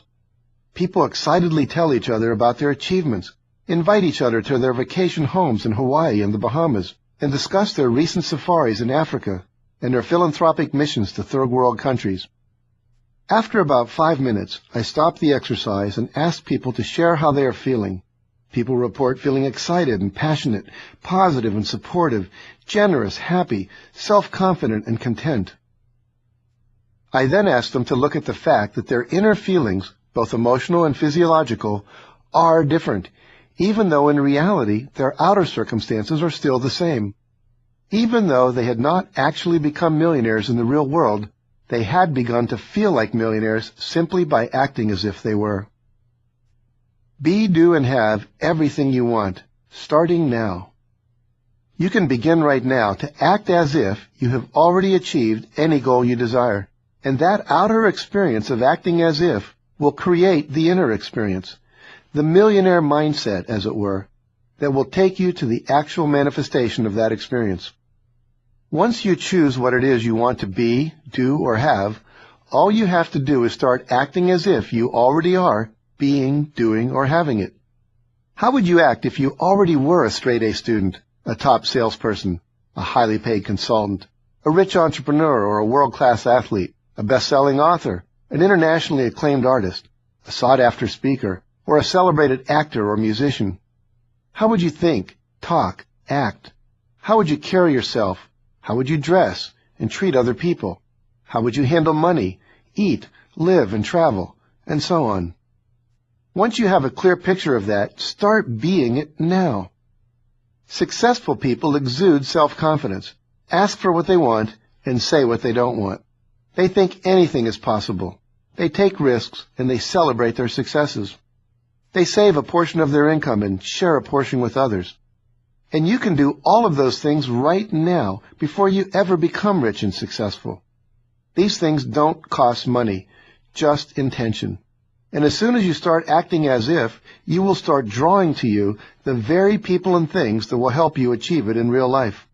People excitedly tell each other about their achievements, invite each other to their vacation homes in Hawaii and the Bahamas, and discuss their recent safaris in Africa and their philanthropic missions to third world countries. After about 5 minutes, I stop the exercise and ask people to share how they are feeling. People report feeling excited and passionate, positive and supportive, generous, happy, self-confident, and content. I then ask them to look at the fact that their inner feelings, both emotional and physiological, are different, even though in reality their outer circumstances are still the same. Even though they had not actually become millionaires in the real world, they had begun to feel like millionaires simply by acting as if they were. Be, do, and have everything you want, starting now. You can begin right now to act as if you have already achieved any goal you desire, and that outer experience of acting as if will create the inner experience, the millionaire mindset, as it were, that will take you to the actual manifestation of that experience. Once you choose what it is you want to be, do, or have, all you have to do is start acting as if you already are being, doing, or having it. How would you act if you already were a straight-A student, a top salesperson, a highly paid consultant, a rich entrepreneur or a world-class athlete, a best-selling author, an internationally acclaimed artist, a sought-after speaker, or a celebrated actor or musician? How would you think, talk, act? How would you carry yourself? How would you dress and treat other people? How would you handle money, eat, live, and travel, and so on? Once you have a clear picture of that, start being it now. Successful people exude self-confidence, ask for what they want, and say what they don't want. They think anything is possible. They take risks, and they celebrate their successes. They save a portion of their income and share a portion with others. And you can do all of those things right now before you ever become rich and successful. These things don't cost money, just intention. And as soon as you start acting as if, you will start drawing to you the very people and things that will help you achieve it in real life.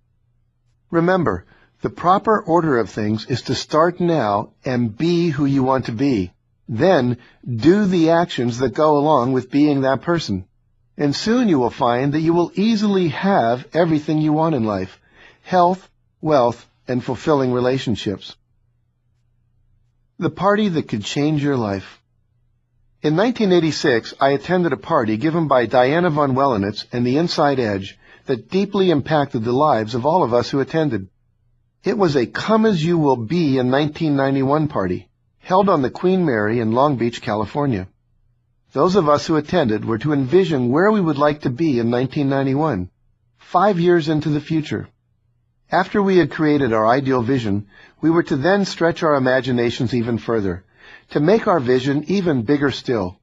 Remember, the proper order of things is to start now and be who you want to be. Then do the actions that go along with being that person. And soon you will find that you will easily have everything you want in life: health, wealth, and fulfilling relationships. The party that could change your life. In 1986, I attended a party given by Diana von Wellenitz and the Inside Edge that deeply impacted the lives of all of us who attended. It was a come-as-you-will-be in 1991 party, held on the Queen Mary in Long Beach, California. Those of us who attended were to envision where we would like to be in 1991, 5 years into the future. After we had created our ideal vision, we were to then stretch our imaginations even further, to make our vision even bigger still.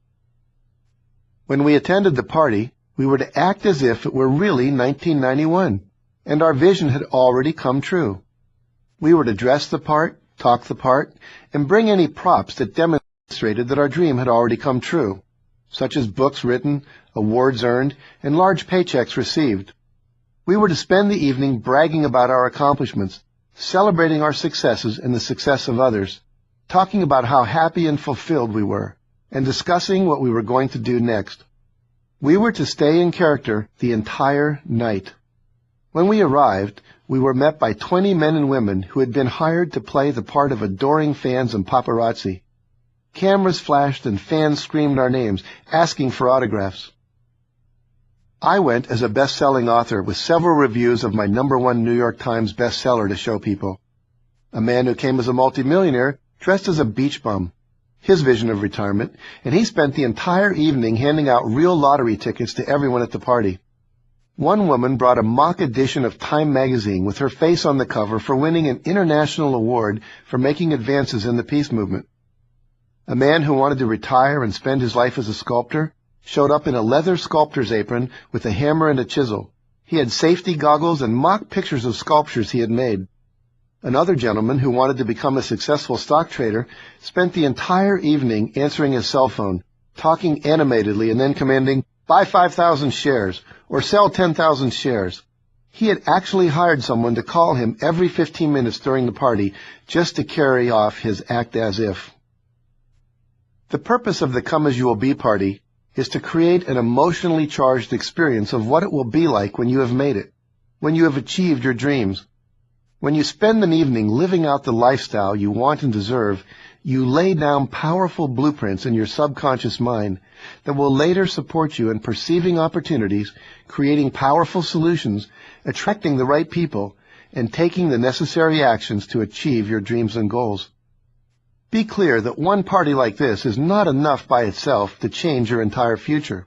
When we attended the party, we were to act as if it were really 1991, and our vision had already come true. We were to dress the part, talk the part, and bring any props that demonstrated that our dream had already come true, such as books written, awards earned, and large paychecks received. We were to spend the evening bragging about our accomplishments, celebrating our successes and the success of others, talking about how happy and fulfilled we were, and discussing what we were going to do next. We were to stay in character the entire night. When we arrived, we were met by 20 men and women who had been hired to play the part of adoring fans and paparazzi. Cameras flashed and fans screamed our names, asking for autographs. I went as a best-selling author with several reviews of my #1 New York Times bestseller to show people. A man who came as a multimillionaire dressed as a beach bum, his vision of retirement, and he spent the entire evening handing out real lottery tickets to everyone at the party. One woman brought a mock edition of Time magazine with her face on the cover for winning an international award for making advances in the peace movement. A man who wanted to retire and spend his life as a sculptor showed up in a leather sculptor's apron with a hammer and a chisel. He had safety goggles and mock pictures of sculptures he had made. Another gentleman who wanted to become a successful stock trader spent the entire evening answering his cell phone, talking animatedly and then commanding, "Buy 5,000 shares," or "Sell 10,000 shares." He had actually hired someone to call him every 15 minutes during the party just to carry off his act as if. The purpose of the Come As You Will Be party is to create an emotionally charged experience of what it will be like when you have made it, when you have achieved your dreams. When you spend an evening living out the lifestyle you want and deserve, you lay down powerful blueprints in your subconscious mind that will later support you in perceiving opportunities, creating powerful solutions, attracting the right people, and taking the necessary actions to achieve your dreams and goals. Be clear that one party like this is not enough by itself to change your entire future.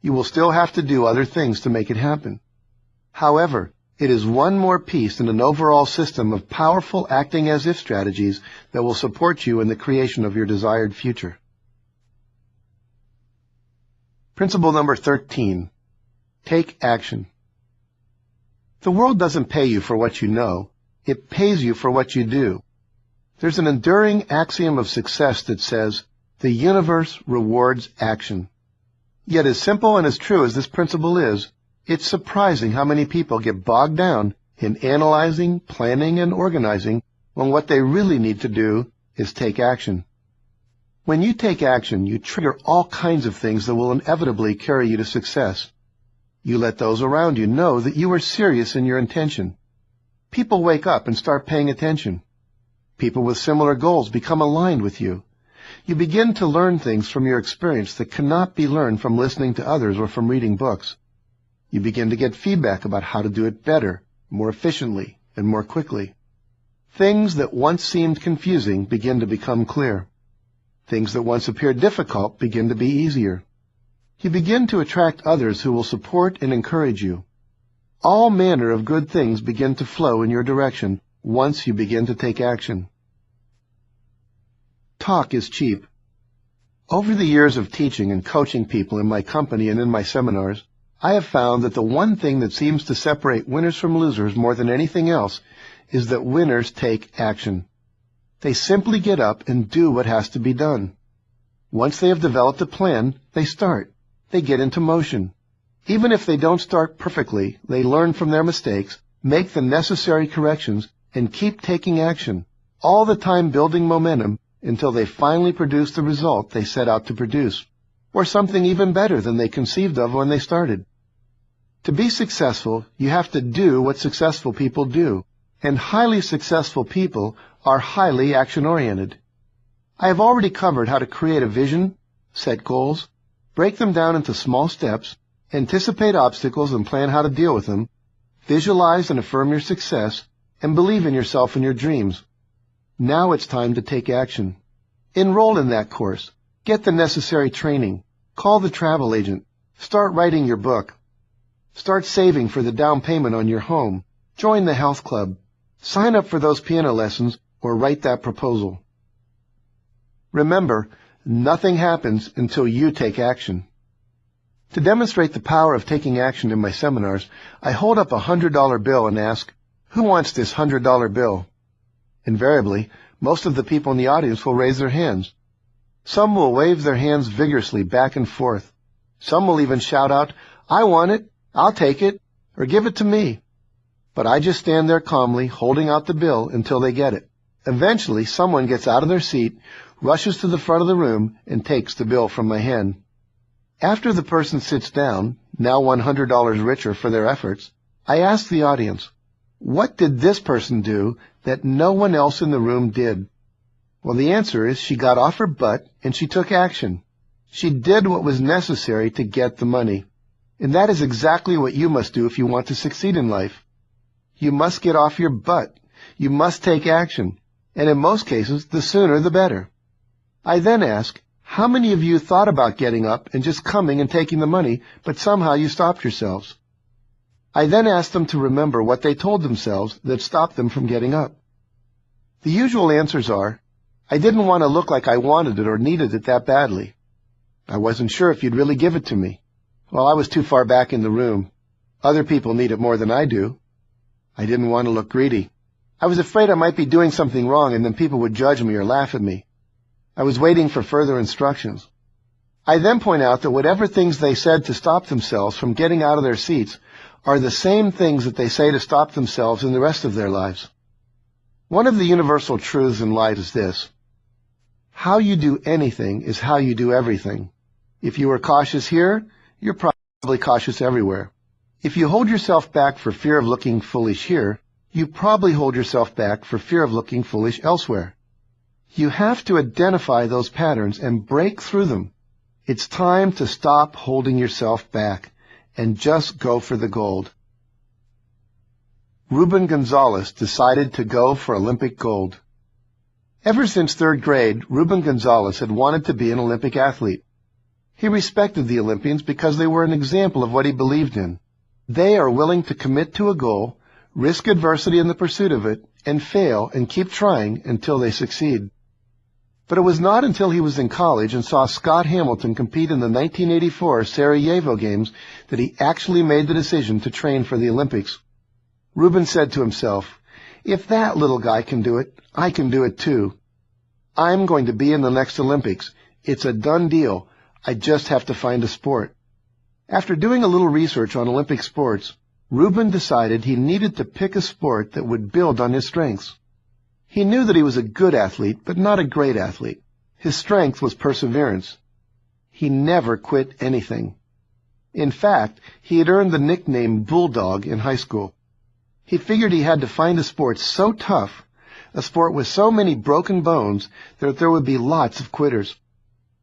You will still have to do other things to make it happen. However, it is one more piece in an overall system of powerful acting-as-if strategies that will support you in the creation of your desired future. Principle number 13. Take action. The world doesn't pay you for what you know. It pays you for what you do. There's an enduring axiom of success that says, the universe rewards action. Yet as simple and as true as this principle is, it's surprising how many people get bogged down in analyzing, planning, and organizing when what they really need to do is take action. When you take action, you trigger all kinds of things that will inevitably carry you to success. You let those around you know that you are serious in your intention. People wake up and start paying attention. People with similar goals become aligned with you. You begin to learn things from your experience that cannot be learned from listening to others or from reading books. You begin to get feedback about how to do it better, more efficiently, and more quickly. Things that once seemed confusing begin to become clear. Things that once appeared difficult begin to be easier. You begin to attract others who will support and encourage you. All manner of good things begin to flow in your direction once you begin to take action. Talk is cheap. Over the years of teaching and coaching people in my company and in my seminars, I have found that the one thing that seems to separate winners from losers more than anything else is that winners take action. They simply get up and do what has to be done. Once they have developed a plan, they start. They get into motion. Even if they don't start perfectly, they learn from their mistakes, make the necessary corrections, and keep taking action, all the time building momentum until they finally produce the result they set out to produce, or something even better than they conceived of when they started. To be successful, you have to do what successful people do, and highly successful people are highly action-oriented. I have already covered how to create a vision, set goals, break them down into small steps, anticipate obstacles and plan how to deal with them, visualize and affirm your success, and believe in yourself and your dreams. Now it's time to take action. Enroll in that course. Get the necessary training. Call the travel agent. Start writing your book. Start saving for the down payment on your home. Join the health club. Sign up for those piano lessons or write that proposal. Remember, nothing happens until you take action. To demonstrate the power of taking action in my seminars, I hold up a $100 bill and ask, "Who wants this $100 bill?" Invariably, most of the people in the audience will raise their hands. Some will wave their hands vigorously back and forth. Some will even shout out, "I want it, I'll take it, or give it to me." But I just stand there calmly, holding out the bill until they get it. Eventually, someone gets out of their seat, rushes to the front of the room, and takes the bill from my hand. After the person sits down, now $100 richer for their efforts, I ask the audience, what did this person do that no one else in the room did? Well, the answer is she got off her butt and she took action. She did what was necessary to get the money. And that is exactly what you must do if you want to succeed in life. You must get off your butt. You must take action. And in most cases, the sooner the better. I then ask, how many of you thought about getting up and just coming and taking the money, but somehow you stopped yourselves? I then ask them to remember what they told themselves that stopped them from getting up. The usual answers are, I didn't want to look like I wanted it or needed it that badly. I wasn't sure if you'd really give it to me. Well, I was too far back in the room. Other people need it more than I do. I didn't want to look greedy. I was afraid I might be doing something wrong and then people would judge me or laugh at me. I was waiting for further instructions. I then point out that whatever things they said to stop themselves from getting out of their seats are the same things that they say to stop themselves in the rest of their lives. One of the universal truths in life is this: how you do anything is how you do everything. If you are cautious here, you're probably cautious everywhere. If you hold yourself back for fear of looking foolish here, you probably hold yourself back for fear of looking foolish elsewhere. You have to identify those patterns and break through them. It's time to stop holding yourself back and just go for the gold. Ruben Gonzalez decided to go for Olympic gold. Ever since third grade, Ruben Gonzalez had wanted to be an Olympic athlete. He respected the Olympians because they were an example of what he believed in. They are willing to commit to a goal, risk adversity in the pursuit of it, and fail and keep trying until they succeed. But it was not until he was in college and saw Scott Hamilton compete in the 1984 Sarajevo Games that he actually made the decision to train for the Olympics. Ruben said to himself, "If that little guy can do it, I can do it too. I'm going to be in the next Olympics. It's a done deal. I just have to find a sport." After doing a little research on Olympic sports, Ruben decided he needed to pick a sport that would build on his strengths. He knew that he was a good athlete, but not a great athlete. His strength was perseverance. He never quit anything. In fact, he had earned the nickname Bulldog in high school. He figured he had to find a sport so tough, a sport with so many broken bones, that there would be lots of quitters.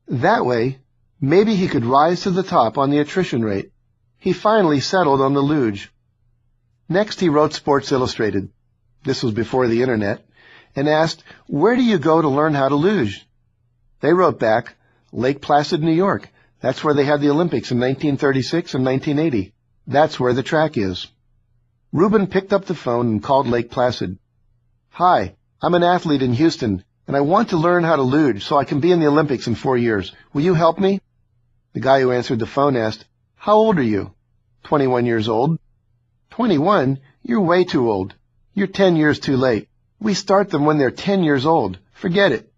That way, maybe he could rise to the top on the attrition rate. He finally settled on the luge. Next, he wrote Sports Illustrated. This was before the internet, and asked, "Where do you go to learn how to luge?" They wrote back, "Lake Placid, New York. That's where they had the Olympics in 1936 and 1980. That's where the track is." Ruben picked up the phone and called Lake Placid. "Hi, I'm an athlete in Houston, and I want to learn how to luge so I can be in the Olympics in 4 years. Will you help me?" The guy who answered the phone asked, "How old are you?" 21 years old. 21? You're way too old. You're 10 years too late. We start them when they're 10 years old. Forget it."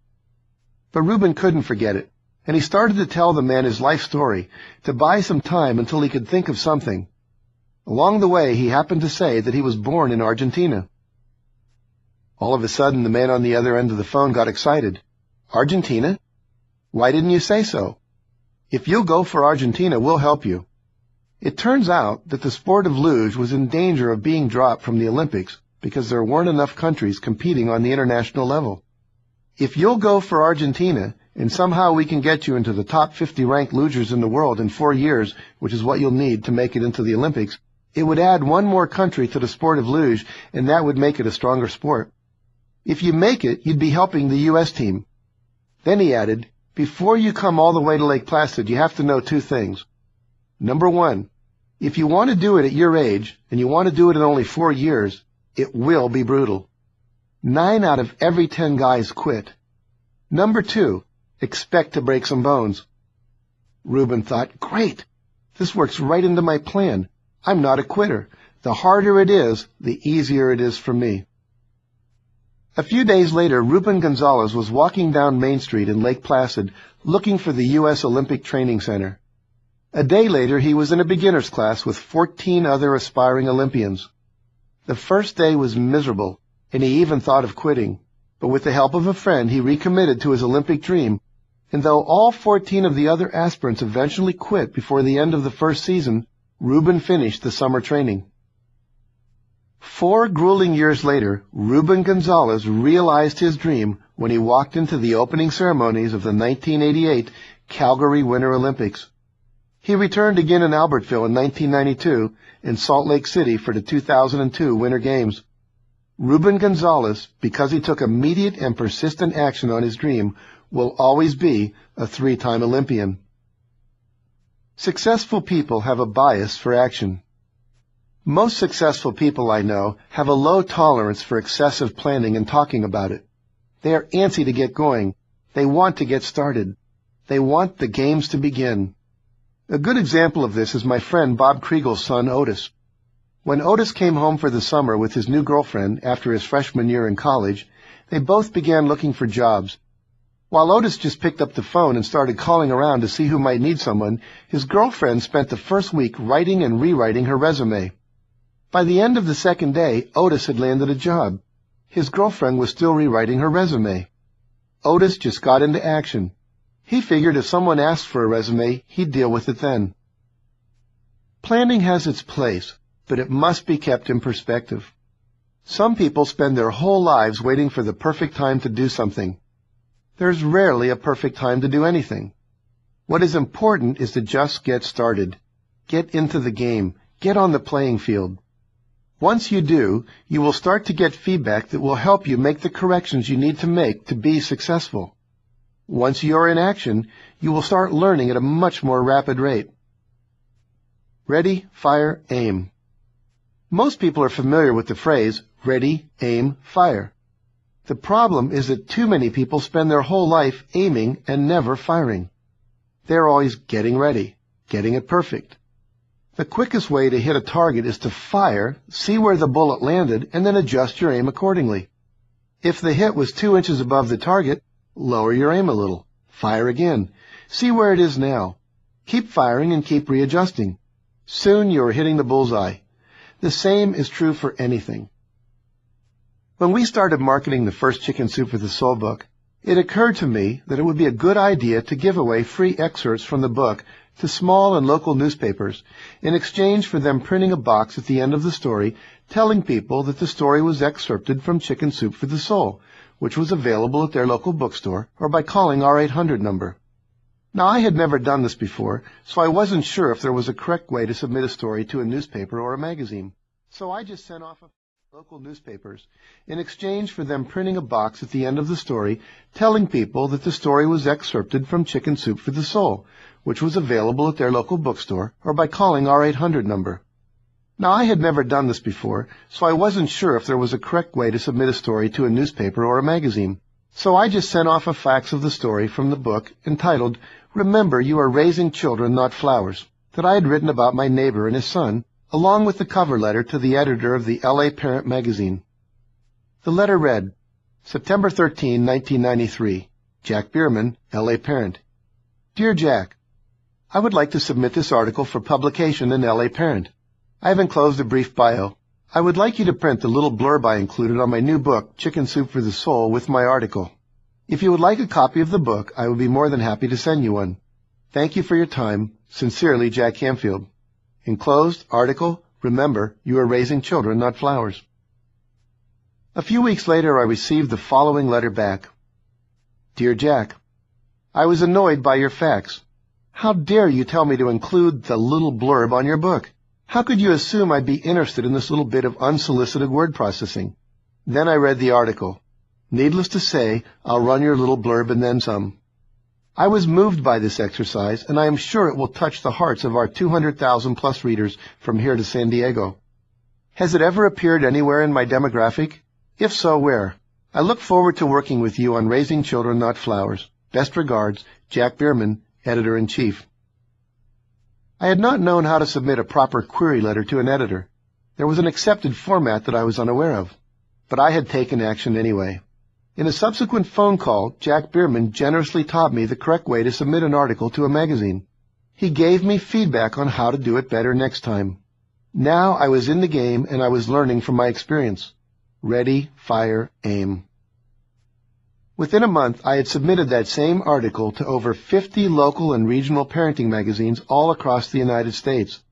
But Ruben couldn't forget it, and he started to tell the man his life story, to buy some time until he could think of something. Along the way, he happened to say that he was born in Argentina. All of a sudden, the man on the other end of the phone got excited. "Argentina? Why didn't you say so? If you'll go for Argentina, we'll help you." It turns out that the sport of luge was in danger of being dropped from the Olympics because there weren't enough countries competing on the international level. "If you'll go for Argentina, and somehow we can get you into the top 50 ranked lugers in the world in 4 years, which is what you'll need to make it into the Olympics, it would add one more country to the sport of luge, and that would make it a stronger sport. If you make it, you'd be helping the U.S. team." Then he added, "Before you come all the way to Lake Placid, you have to know 2 things. Number 1, if you want to do it at your age, and you want to do it in only 4 years, it will be brutal. 9 out of every 10 guys quit. Number 2, expect to break some bones." Ruben thought, "Great! This works right into my plan. I'm not a quitter. The harder it is, the easier it is for me." A few days later, Ruben Gonzalez was walking down Main Street in Lake Placid looking for the U.S. Olympic Training Center. A day later, he was in a beginner's class with 14 other aspiring Olympians. The first day was miserable, and he even thought of quitting. But with the help of a friend, he recommitted to his Olympic dream, and though all 14 of the other aspirants eventually quit before the end of the first season, Ruben finished the summer training. 4 grueling years later, Ruben Gonzalez realized his dream when he walked into the opening ceremonies of the 1988 Calgary Winter Olympics. He returned again in Albertville in 1992 and Salt Lake City for the 2002 Winter Games. Ruben Gonzalez, because he took immediate and persistent action on his dream, will always be a 3-time Olympian. Successful people have a bias for action. Most successful people I know have a low tolerance for excessive planning and talking about it. They are antsy to get going. They want to get started. They want the games to begin. A good example of this is my friend Bob Kriegel's son Otis. When Otis came home for the summer with his new girlfriend after his freshman year in college, they both began looking for jobs. While Otis just picked up the phone and started calling around to see who might need someone, his girlfriend spent the first week writing and rewriting her resume. By the end of the second day, Otis had landed a job. His girlfriend was still rewriting her resume. Otis just got into action. He figured if someone asked for a resume, he'd deal with it then. Planning has its place, but it must be kept in perspective. Some people spend their whole lives waiting for the perfect time to do something. There's rarely a perfect time to do anything. What is important is to just get started. Get into the game. Get on the playing field. Once you do, you will start to get feedback that will help you make the corrections you need to make to be successful. Once you're in action, you will start learning at a much more rapid rate. Ready, fire, aim. Most people are familiar with the phrase, ready, aim, fire. The problem is that too many people spend their whole life aiming and never firing. They're always getting ready, getting it perfect. The quickest way to hit a target is to fire, see where the bullet landed, and then adjust your aim accordingly. If the hit was 2 inches above the target, lower your aim a little. Fire again. See where it is now. Keep firing and keep readjusting. Soon you are hitting the bullseye. The same is true for anything. When we started marketing the first Chicken Soup for the Soul book, it occurred to me that it would be a good idea to give away free excerpts from the book to small and local newspapers in exchange for them printing a box at the end of the story telling people that the story was excerpted from Chicken Soup for the Soul, which was available at their local bookstore or by calling our 800 number. Now, I had never done this before, so I wasn't sure if there was a correct way to submit a story to a newspaper or a magazine. So I just sent off local newspapers in exchange for them printing a box at the end of the story telling people that the story was excerpted from Chicken Soup for the Soul, which was available at their local bookstore or by calling our 800 number. Now, I had never done this before, so I wasn't sure if there was a correct way to submit a story to a newspaper or a magazine. So I just sent off a fax of the story from the book entitled, Remember, You Are Raising Children, Not Flowers, that I had written about my neighbor and his son, along with the cover letter to the editor of the L.A. Parent magazine. The letter read, September 13, 1993, Jack Bierman, L.A. Parent. Dear Jack, I would like to submit this article for publication in L.A. Parent. I have enclosed a brief bio. I would like you to print the little blurb I included on my new book, Chicken Soup for the Soul, with my article. If you would like a copy of the book, I would be more than happy to send you one. Thank you for your time. Sincerely, Jack Canfield. Enclosed article, Remember, You Are Raising Children, Not Flowers. A few weeks later, I received the following letter back. Dear Jack, I was annoyed by your fax. How dare you tell me to include the little blurb on your book? How could you assume I'd be interested in this little bit of unsolicited word processing? Then I read the article. Needless to say, I'll run your little blurb and then some. I was moved by this exercise, and I am sure it will touch the hearts of our 200,000-plus readers from here to San Diego. Has it ever appeared anywhere in my demographic? If so, where? I look forward to working with you on Raising Children, Not Flowers. Best regards, Jack Bierman, Editor-in-Chief. I had not known how to submit a proper query letter to an editor. There was an accepted format that I was unaware of, but I had taken action anyway. In a subsequent phone call, Jack Bierman generously taught me the correct way to submit an article to a magazine. He gave me feedback on how to do it better next time. Now I was in the game and I was learning from my experience. Ready, fire, aim. Within a month, I had submitted that same article to over 50 local and regional parenting magazines all across the United States.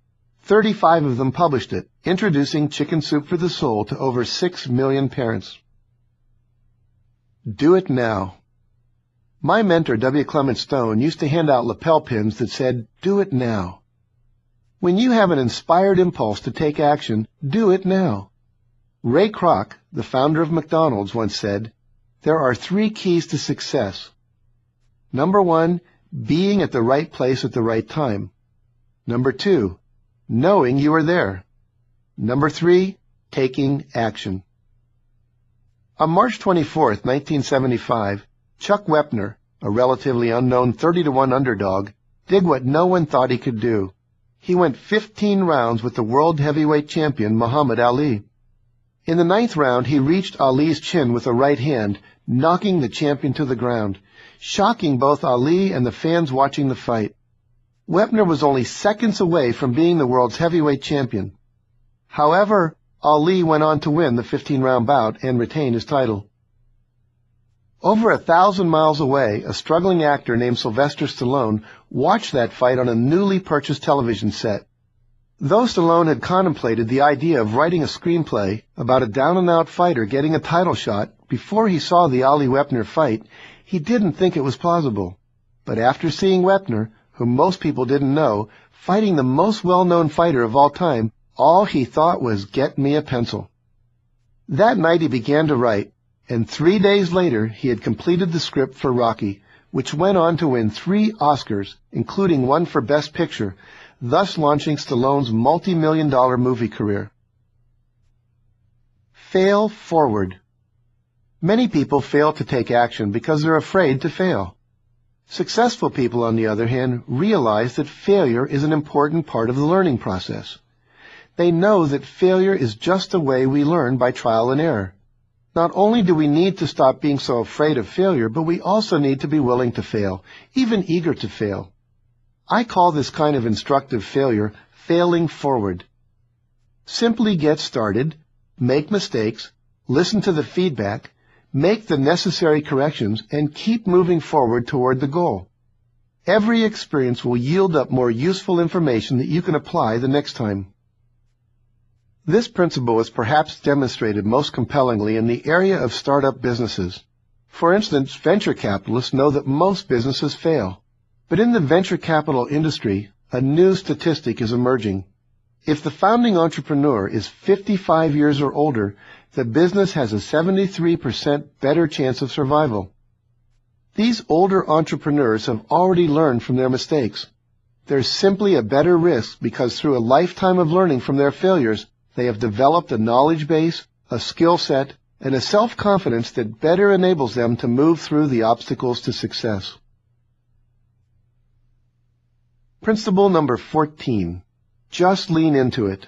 35 of them published it, introducing Chicken Soup for the Soul to over 6 million parents. Do it now. My mentor, W. Clement Stone, used to hand out lapel pins that said, do it now. When you have an inspired impulse to take action, do it now. Ray Kroc, the founder of McDonald's, once said, there are 3 keys to success. Number 1, being at the right place at the right time. Number 2, knowing you are there. Number 3, taking action. On March 24, 1975, Chuck Wepner, a relatively unknown 30-to-1 underdog, did what no one thought he could do. He went 15 rounds with the world heavyweight champion Muhammad Ali. In the 9th round, he reached Ali's chin with a right hand, knocking the champion to the ground, shocking both Ali and the fans watching the fight. Wepner was only seconds away from being the world's heavyweight champion. However, Ali went on to win the 15-round bout and retain his title. Over 1,000 miles away, a struggling actor named Sylvester Stallone watched that fight on a newly purchased television set. Though Stallone had contemplated the idea of writing a screenplay about a down-and-out fighter getting a title shot before he saw the Ali Wepner fight, he didn't think it was plausible. But after seeing Wepner, whom most people didn't know, fighting the most well-known fighter of all time, all he thought was, "Get me a pencil." That night he began to write, and 3 days later he had completed the script for Rocky, which went on to win 3 Oscars, including one for Best Picture, thus launching Stallone's multi-million-dollar movie career. Fail forward. Many people fail to take action because they're afraid to fail. Successful people, on the other hand, realize that failure is an important part of the learning process. They know that failure is just the way we learn, by trial and error. Not only do we need to stop being so afraid of failure, but we also need to be willing to fail, even eager to fail. I call this kind of instructive failure failing forward. Simply get started, make mistakes, listen to the feedback, make the necessary corrections, and keep moving forward toward the goal. Every experience will yield up more useful information that you can apply the next time. This principle is perhaps demonstrated most compellingly in the area of startup businesses. For instance, venture capitalists know that most businesses fail. But in the venture capital industry, a new statistic is emerging. If the founding entrepreneur is 55 years or older, the business has a 73% better chance of survival. These older entrepreneurs have already learned from their mistakes. There's simply a better risk because through a lifetime of learning from their failures, they have developed a knowledge base, a skill set, and a self-confidence that better enables them to move through the obstacles to success. Principle number 14. Just lean into it.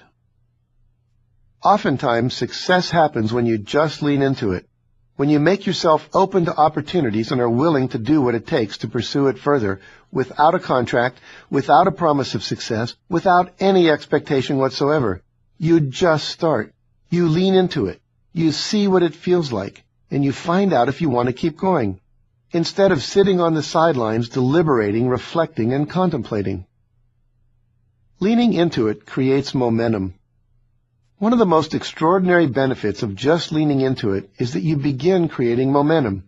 Oftentimes, success happens when you just lean into it, when you make yourself open to opportunities and are willing to do what it takes to pursue it further, without a contract, without a promise of success, without any expectation whatsoever. You just start. You lean into it. You see what it feels like, and you find out if you want to keep going, instead of sitting on the sidelines deliberating, reflecting, and contemplating. Leaning into it creates momentum. One of the most extraordinary benefits of just leaning into it is that you begin creating momentum,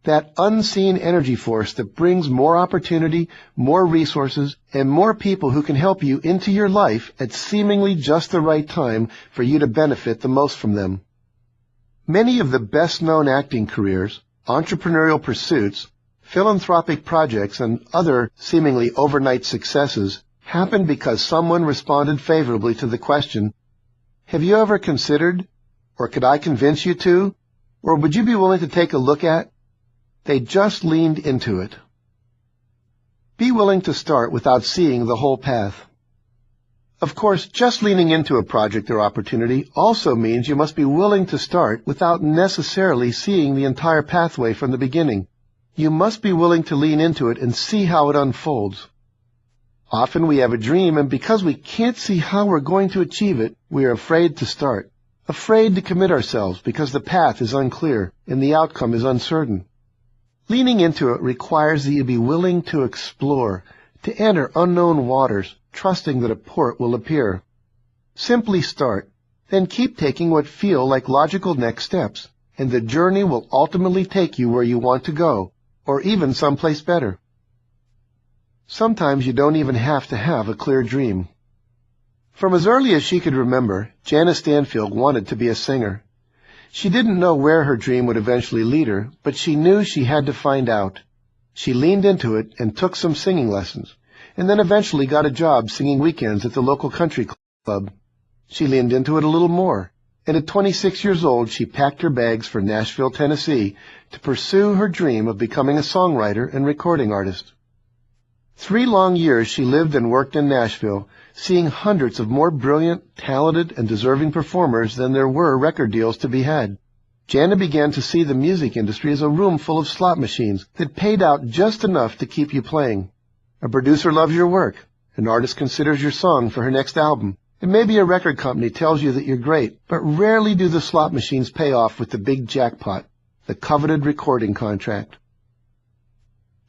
that unseen energy force that brings more opportunity, more resources, and more people who can help you into your life at seemingly just the right time for you to benefit the most from them. Many of the best-known acting careers, entrepreneurial pursuits, philanthropic projects, and other seemingly overnight successes happen because someone responded favorably to the question, "Have you ever considered, or could I convince you to, or would you be willing to take a look at?" They just leaned into it. Be willing to start without seeing the whole path. Of course, just leaning into a project or opportunity also means you must be willing to start without necessarily seeing the entire pathway from the beginning. You must be willing to lean into it and see how it unfolds. Often we have a dream, and because we can't see how we're going to achieve it, we are afraid to start, afraid to commit ourselves because the path is unclear and the outcome is uncertain. Leaning into it requires that you be willing to explore, to enter unknown waters, trusting that a port will appear. Simply start, then keep taking what feel like logical next steps, and the journey will ultimately take you where you want to go, or even someplace better. Sometimes you don't even have to have a clear dream. From as early as she could remember, Janice Stanfield wanted to be a singer. She didn't know where her dream would eventually lead her, but she knew she had to find out. She leaned into it and took some singing lessons, and then eventually got a job singing weekends at the local country club. She leaned into it a little more, and at 26 years old she packed her bags for Nashville, Tennessee, to pursue her dream of becoming a songwriter and recording artist. 3 long years she lived and worked in Nashville, seeing hundreds of more brilliant, talented, and deserving performers than there were record deals to be had. Jana began to see the music industry as a room full of slot machines that paid out just enough to keep you playing. A producer loves your work. An artist considers your song for her next album. And maybe a record company tells you that you're great, but rarely do the slot machines pay off with the big jackpot, the coveted recording contract.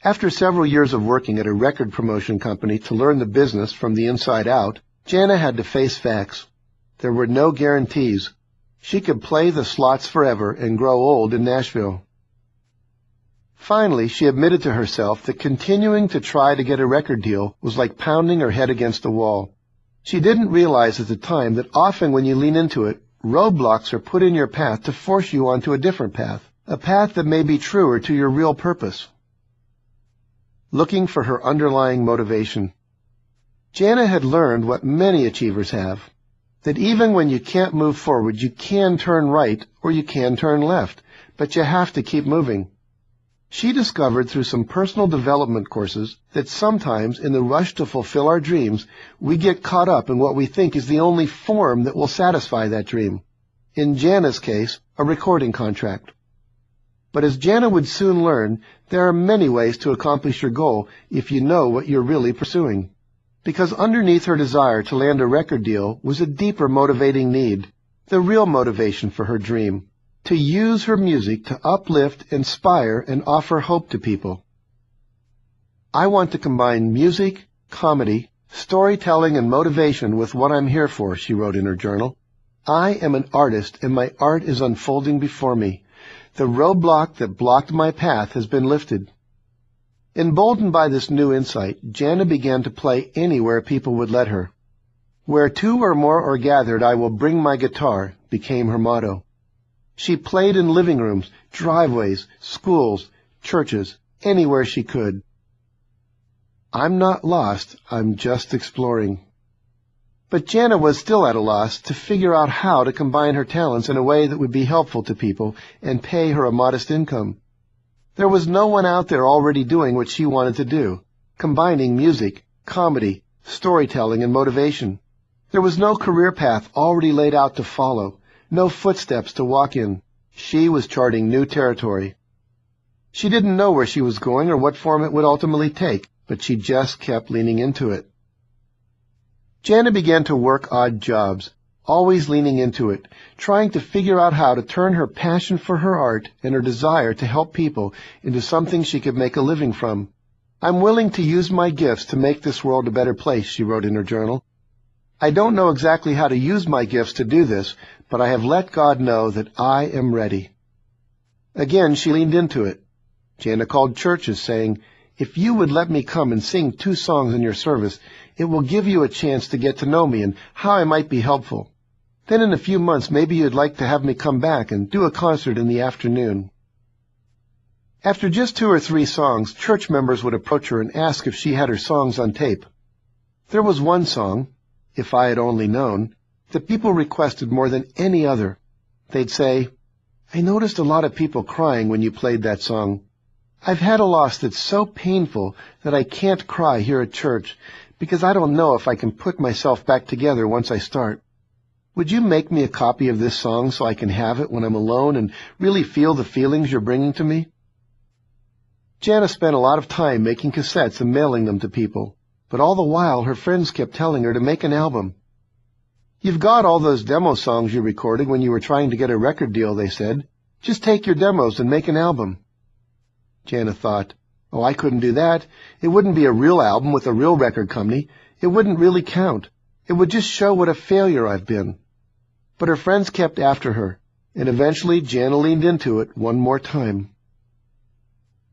After several years of working at a record promotion company to learn the business from the inside out, Jana had to face facts. There were no guarantees. She could play the slots forever and grow old in Nashville. Finally, she admitted to herself that continuing to try to get a record deal was like pounding her head against a wall. She didn't realize at the time that often when you lean into it, roadblocks are put in your path to force you onto a different path, a path that may be truer to your real purpose. Looking for her underlying motivation. Jana had learned what many achievers have, that even when you can't move forward, you can turn right or you can turn left, but you have to keep moving. She discovered through some personal development courses that sometimes in the rush to fulfill our dreams, we get caught up in what we think is the only form that will satisfy that dream. In Jana's case, a recording contract. But as Jana would soon learn, there are many ways to accomplish your goal if you know what you're really pursuing. Because underneath her desire to land a record deal was a deeper motivating need, the real motivation for her dream. To use her music to uplift, inspire, and offer hope to people. I want to combine music, comedy, storytelling, and motivation with what I'm here for, she wrote in her journal. I am an artist, and my art is unfolding before me. The roadblock that blocked my path has been lifted. Emboldened by this new insight, Jana began to play anywhere people would let her. Where two or more are gathered, I will bring my guitar, became her motto. She played in living rooms, driveways, schools, churches, anywhere she could. I'm not lost, I'm just exploring. But Jana was still at a loss to figure out how to combine her talents in a way that would be helpful to people and pay her a modest income. There was no one out there already doing what she wanted to do, combining music, comedy, storytelling, and motivation. There was no career path already laid out to follow. No footsteps to walk in. She was charting new territory. She didn't know where she was going or what form it would ultimately take, but she just kept leaning into it. Jana began to work odd jobs, always leaning into it, trying to figure out how to turn her passion for her art and her desire to help people into something she could make a living from. I'm willing to use my gifts to make this world a better place, she wrote in her journal. I don't know exactly how to use my gifts to do this, but I have let God know that I am ready. Again, she leaned into it. Jana called churches, saying, if you would let me come and sing 2 songs in your service, it will give you a chance to get to know me and how I might be helpful. Then in a few months, maybe you'd like to have me come back and do a concert in the afternoon. After just 2 or 3 songs, church members would approach her and ask if she had her songs on tape. There was one song, If I Had Only Known, that people requested more than any other. They'd say, I noticed a lot of people crying when you played that song. I've had a loss that's so painful that I can't cry here at church because I don't know if I can put myself back together once I start. Would you make me a copy of this song so I can have it when I'm alone and really feel the feelings you're bringing to me? Jana spent a lot of time making cassettes and mailing them to people, but all the while her friends kept telling her to make an album. You've got all those demo songs you recorded when you were trying to get a record deal, they said. Just take your demos and make an album. Jana thought, oh, I couldn't do that. It wouldn't be a real album with a real record company. It wouldn't really count. It would just show what a failure I've been. But her friends kept after her, and eventually Jana leaned into it one more time.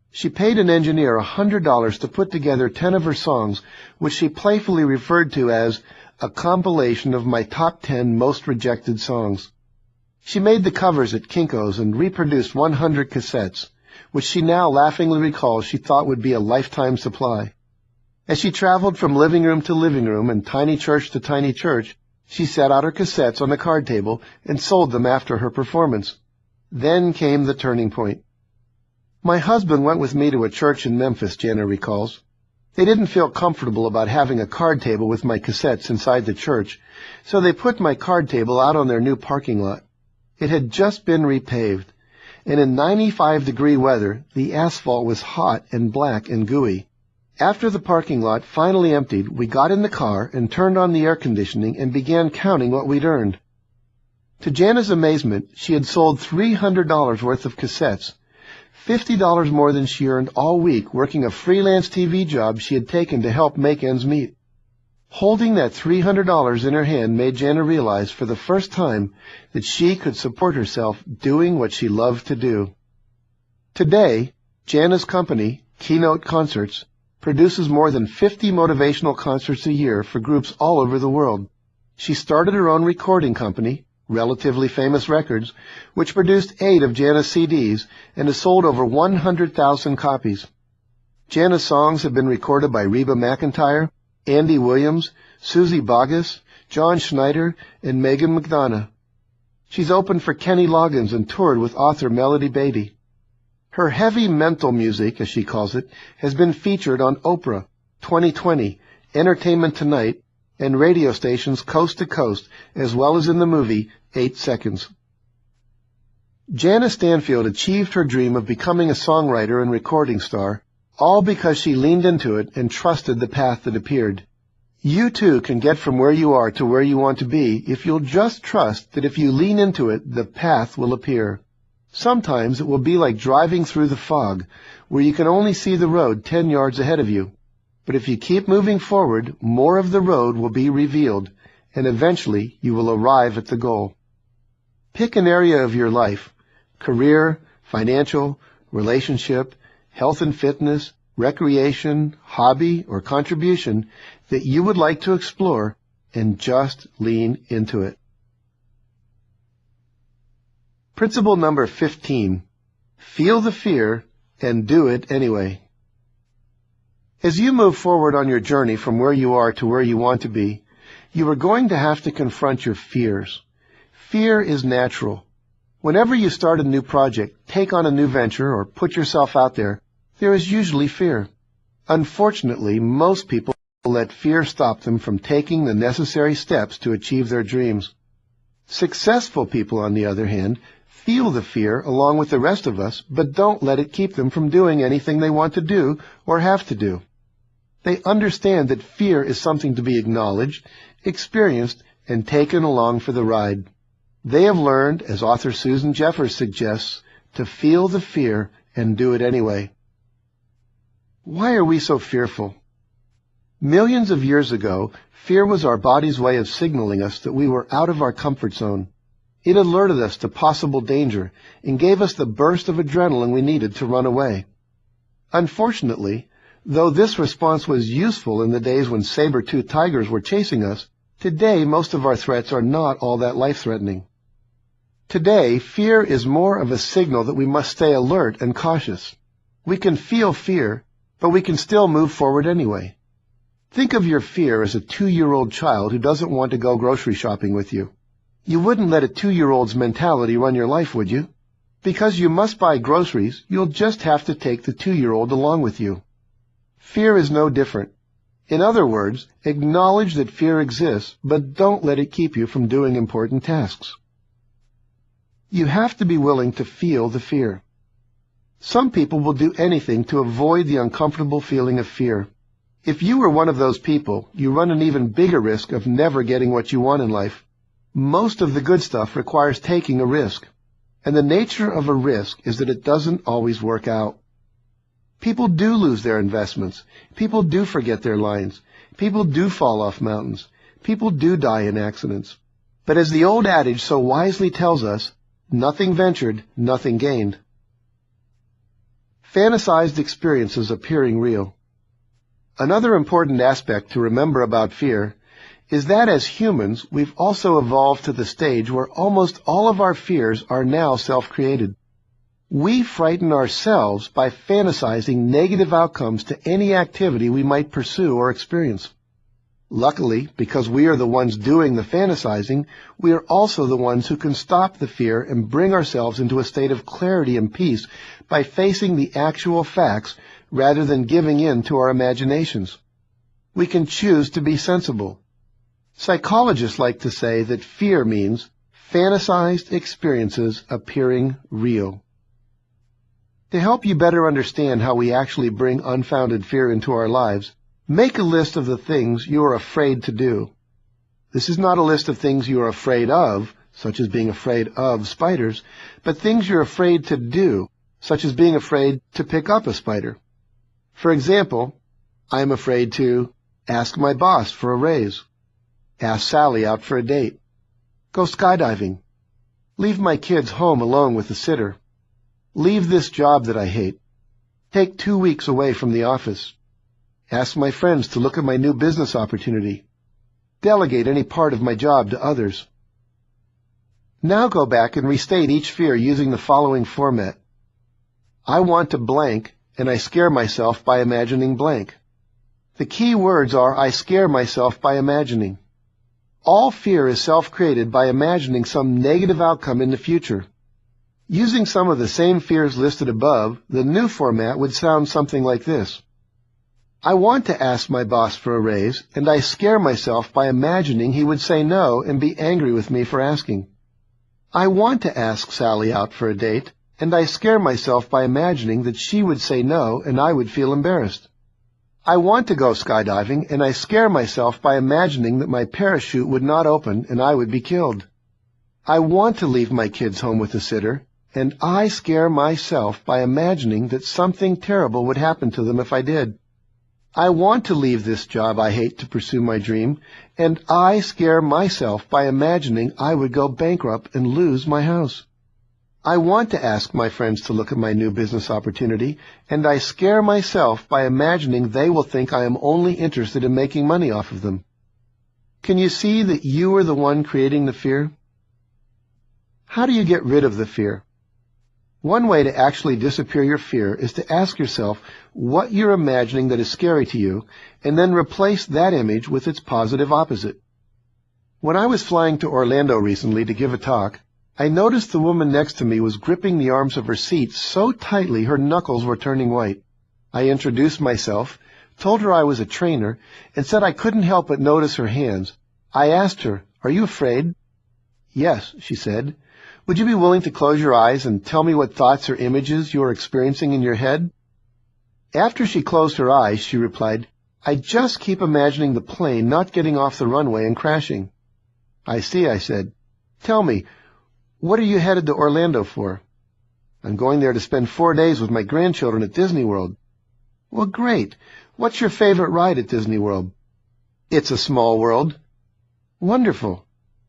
She paid an engineer $100 to put together 10 of her songs, which she playfully referred to as a compilation of my top 10 most rejected songs. She made the covers at Kinko's and reproduced 100 cassettes, which she now laughingly recalls she thought would be a lifetime supply. As she traveled from living room to living room and tiny church to tiny church, she set out her cassettes on the card table and sold them after her performance. Then came the turning point. My husband went with me to a church in Memphis, Jana recalls. They didn't feel comfortable about having a card table with my cassettes inside the church, so they put my card table out on their new parking lot. It had just been repaved, and in 95-degree weather, the asphalt was hot and black and gooey. After the parking lot finally emptied, we got in the car and turned on the air conditioning and began counting what we'd earned. To Jana's amazement, she had sold $300 worth of cassettes, $50 more than she earned all week working a freelance TV job she had taken to help make ends meet. Holding that $300 in her hand made Jana realize for the first time that she could support herself doing what she loved to do. Today, Jana's company, Keynote Concerts, produces more than 50 motivational concerts a year for groups all over the world. She started her own recording company, Relatively Famous Records, which produced 8 of Jana's CDs and has sold over 100,000 copies. Jana's songs have been recorded by Reba McEntire, Andy Williams, Susie Boggess, John Schneider, and Megan McDonough. She's opened for Kenny Loggins and toured with author Melody Beattie. Her heavy mental music, as she calls it, has been featured on Oprah, 2020, Entertainment Tonight, and radio stations coast to coast, as well as in the movie 8 Seconds. Jana Stanfield achieved her dream of becoming a songwriter and recording star, all because she leaned into it and trusted the path that appeared. You too can get from where you are to where you want to be if you'll just trust that if you lean into it, the path will appear. Sometimes it will be like driving through the fog, where you can only see the road 10 yards ahead of you. But if you keep moving forward, more of the road will be revealed, and eventually you will arrive at the goal. Pick an area of your life, career, financial, relationship, health and fitness, recreation, hobby, or contribution that you would like to explore, and just lean into it. Principle number 15. Feel the fear and do it anyway. As you move forward on your journey from where you are to where you want to be, you are going to have to confront your fears. Fear is natural. Whenever you start a new project, take on a new venture, or put yourself out there is usually fear. Unfortunately, most people let fear stop them from taking the necessary steps to achieve their dreams. Successful people, on the other hand, feel the fear along with the rest of us, but don't let it keep them from doing anything they want to do or have to do. They understand that fear is something to be acknowledged, experienced, and taken along for the ride. They have learned, as author Susan Jeffers suggests, to feel the fear and do it anyway. Why are we so fearful? Millions of years ago, fear was our body's way of signaling us that we were out of our comfort zone. It alerted us to possible danger and gave us the burst of adrenaline we needed to run away. Unfortunately, though this response was useful in the days when saber-toothed tigers were chasing us, today most of our threats are not all that life-threatening. Today, fear is more of a signal that we must stay alert and cautious. We can feel fear, but we can still move forward anyway. Think of your fear as a 2-year-old child who doesn't want to go grocery shopping with you. You wouldn't let a 2-year-old's mentality run your life, would you? Because you must buy groceries, you'll just have to take the 2-year-old along with you. Fear is no different. In other words, acknowledge that fear exists, but don't let it keep you from doing important tasks. You have to be willing to feel the fear. Some people will do anything to avoid the uncomfortable feeling of fear. If you are one of those people, you run an even bigger risk of never getting what you want in life. Most of the good stuff requires taking a risk, and the nature of a risk is that it doesn't always work out. People do lose their investments. People do forget their lines. People do fall off mountains. People do die in accidents. But as the old adage so wisely tells us, nothing ventured, nothing gained. Fantasized experiences appearing real. Another important aspect to remember about fear is that as humans, we've also evolved to the stage where almost all of our fears are now self-created. We frighten ourselves by fantasizing negative outcomes to any activity we might pursue or experience. Luckily, because we are the ones doing the fantasizing, we are also the ones who can stop the fear and bring ourselves into a state of clarity and peace by facing the actual facts rather than giving in to our imaginations. We can choose to be sensible. Psychologists like to say that fear means fantasized experiences appearing real. To help you better understand how we actually bring unfounded fear into our lives, make a list of the things you are afraid to do. This is not a list of things you are afraid of, such as being afraid of spiders, but things you're afraid to do, such as being afraid to pick up a spider. For example, I am afraid to ask my boss for a raise, ask Sally out for a date, go skydiving, leave my kids home alone with a sitter, leave this job that I hate, take 2 weeks away from the office, ask my friends to look at my new business opportunity, delegate any part of my job to others. Now go back and restate each fear using the following format. I want to blank, and I scare myself by imagining blank. The key words are I scare myself by imagining. All fear is self-created by imagining some negative outcome in the future. Using some of the same fears listed above, the new format would sound something like this. I want to ask my boss for a raise, and I scare myself by imagining he would say no and be angry with me for asking. I want to ask Sally out for a date, and I scare myself by imagining that she would say no and I would feel embarrassed. I want to go skydiving, and I scare myself by imagining that my parachute would not open and I would be killed. I want to leave my kids home with a sitter, and I scare myself by imagining that something terrible would happen to them if I did. I want to leave this job I hate to pursue my dream, and I scare myself by imagining I would go bankrupt and lose my house. I want to ask my friends to look at my new business opportunity, and I scare myself by imagining they will think I am only interested in making money off of them. Can you see that you are the one creating the fear? How do you get rid of the fear? One way to actually disappear your fear is to ask yourself what you're imagining that is scary to you, and then replace that image with its positive opposite. When I was flying to Orlando recently to give a talk, I noticed the woman next to me was gripping the arms of her seat so tightly her knuckles were turning white. I introduced myself, told her I was a trainer, and said I couldn't help but notice her hands. I asked her, "Are you afraid?" "Yes," she said. "Would you be willing to close your eyes and tell me what thoughts or images you are experiencing in your head?" After she closed her eyes, she replied, "I just keep imagining the plane not getting off the runway and crashing." "I see," I said. "Tell me, what are you headed to Orlando for?" "I'm going there to spend 4 days with my grandchildren at Disney World." "Well, great. What's your favorite ride at Disney World?" "It's a Small World." "Wonderful.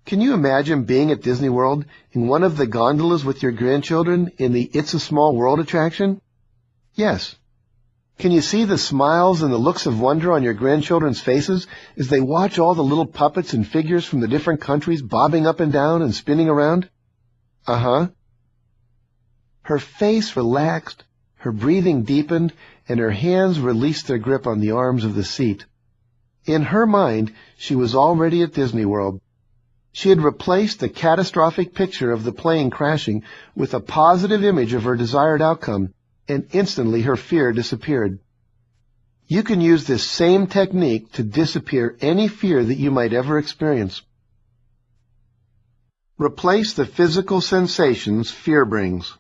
Can you imagine being at Disney World in one of the gondolas with your grandchildren in the It's a Small World attraction?" "Yes." "Can you see the smiles and the looks of wonder on your grandchildren's faces as they watch all the little puppets and figures from the different countries bobbing up and down and spinning around?" "Uh-huh." Her face relaxed, her breathing deepened, and her hands released their grip on the arms of the seat. In her mind, she was already at Disney World. She had replaced the catastrophic picture of the plane crashing with a positive image of her desired outcome, and instantly her fear disappeared. You can use this same technique to disappear any fear that you might ever experience. Replace the physical sensations fear brings.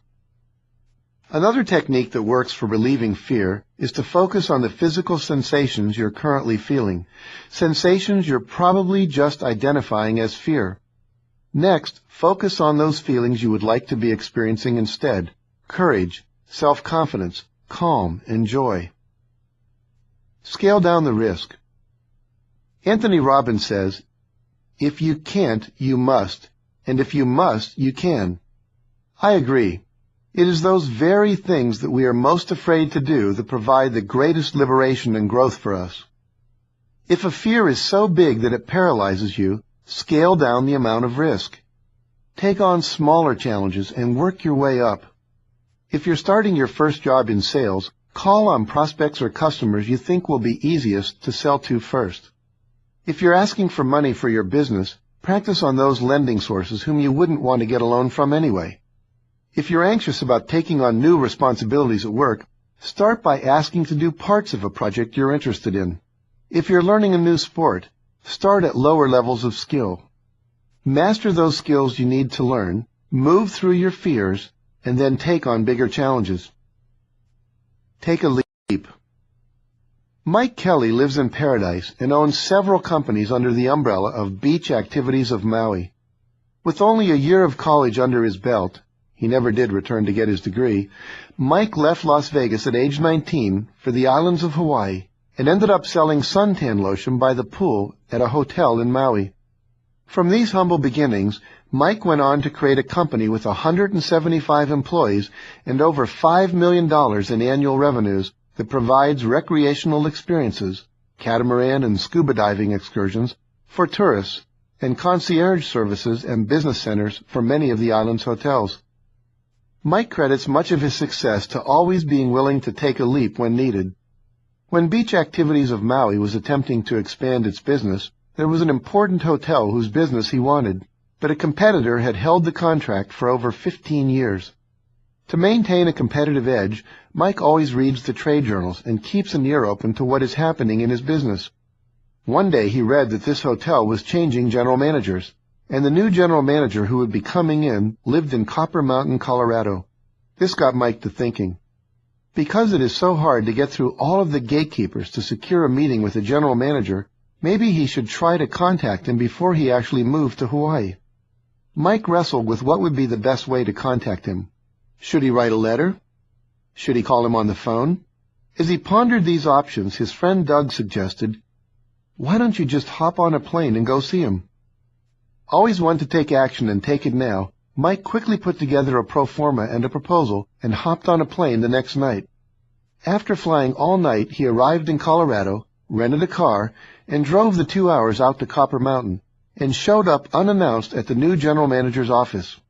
Another technique that works for relieving fear is to focus on the physical sensations you're currently feeling, sensations you're probably just identifying as fear. Next, focus on those feelings you would like to be experiencing instead: courage, self-confidence, calm, and joy. Scale down the risk. Anthony Robbins says, "If you can't, you must, and if you must, you can." I agree. It is those very things that we are most afraid to do that provide the greatest liberation and growth for us. If a fear is so big that it paralyzes you, scale down the amount of risk. Take on smaller challenges and work your way up. If you're starting your first job in sales, call on prospects or customers you think will be easiest to sell to first. If you're asking for money for your business, practice on those lending sources whom you wouldn't want to get a loan from anyway. If you're anxious about taking on new responsibilities at work, Start by asking to do parts of a project you're interested in. If you're learning a new sport, start at lower levels of skill. Master those skills you need to learn, move through your fears, and then take on bigger challenges. Take a leap. Mike Kelly lives in paradise and owns several companies under the umbrella of Beach Activities of Maui. With only a year of college under his belt, he never did return to get his degree, Mike left Las Vegas at age 19 for the islands of Hawaii and ended up selling suntan lotion by the pool at a hotel in Maui. From these humble beginnings, Mike went on to create a company with 175 employees and over $5 million in annual revenues that provides recreational experiences, catamaran and scuba diving excursions for tourists, and concierge services and business centers for many of the island's hotels. Mike credits much of his success to always being willing to take a leap when needed. When Beach Activities of Maui was attempting to expand its business, there was an important hotel whose business he wanted, but a competitor had held the contract for over 15 years. To maintain a competitive edge, Mike always reads the trade journals and keeps an ear open to what is happening in his business. One day he read that this hotel was changing general managers, and the new general manager who would be coming in lived in Copper Mountain, Colorado. This got Mike to thinking. Because it is so hard to get through all of the gatekeepers to secure a meeting with a general manager, maybe he should try to contact him before he actually moved to Hawaii. Mike wrestled with what would be the best way to contact him. Should he write a letter? Should he call him on the phone? As he pondered these options, his friend Doug suggested, "Why don't you just hop on a plane and go see him?" Always one to take action and take it now, Mike quickly put together a pro forma and a proposal and hopped on a plane the next night. After flying all night, he arrived in Colorado, rented a car, and drove the 2 hours out to Copper Mountain, and showed up unannounced at the new general manager's office.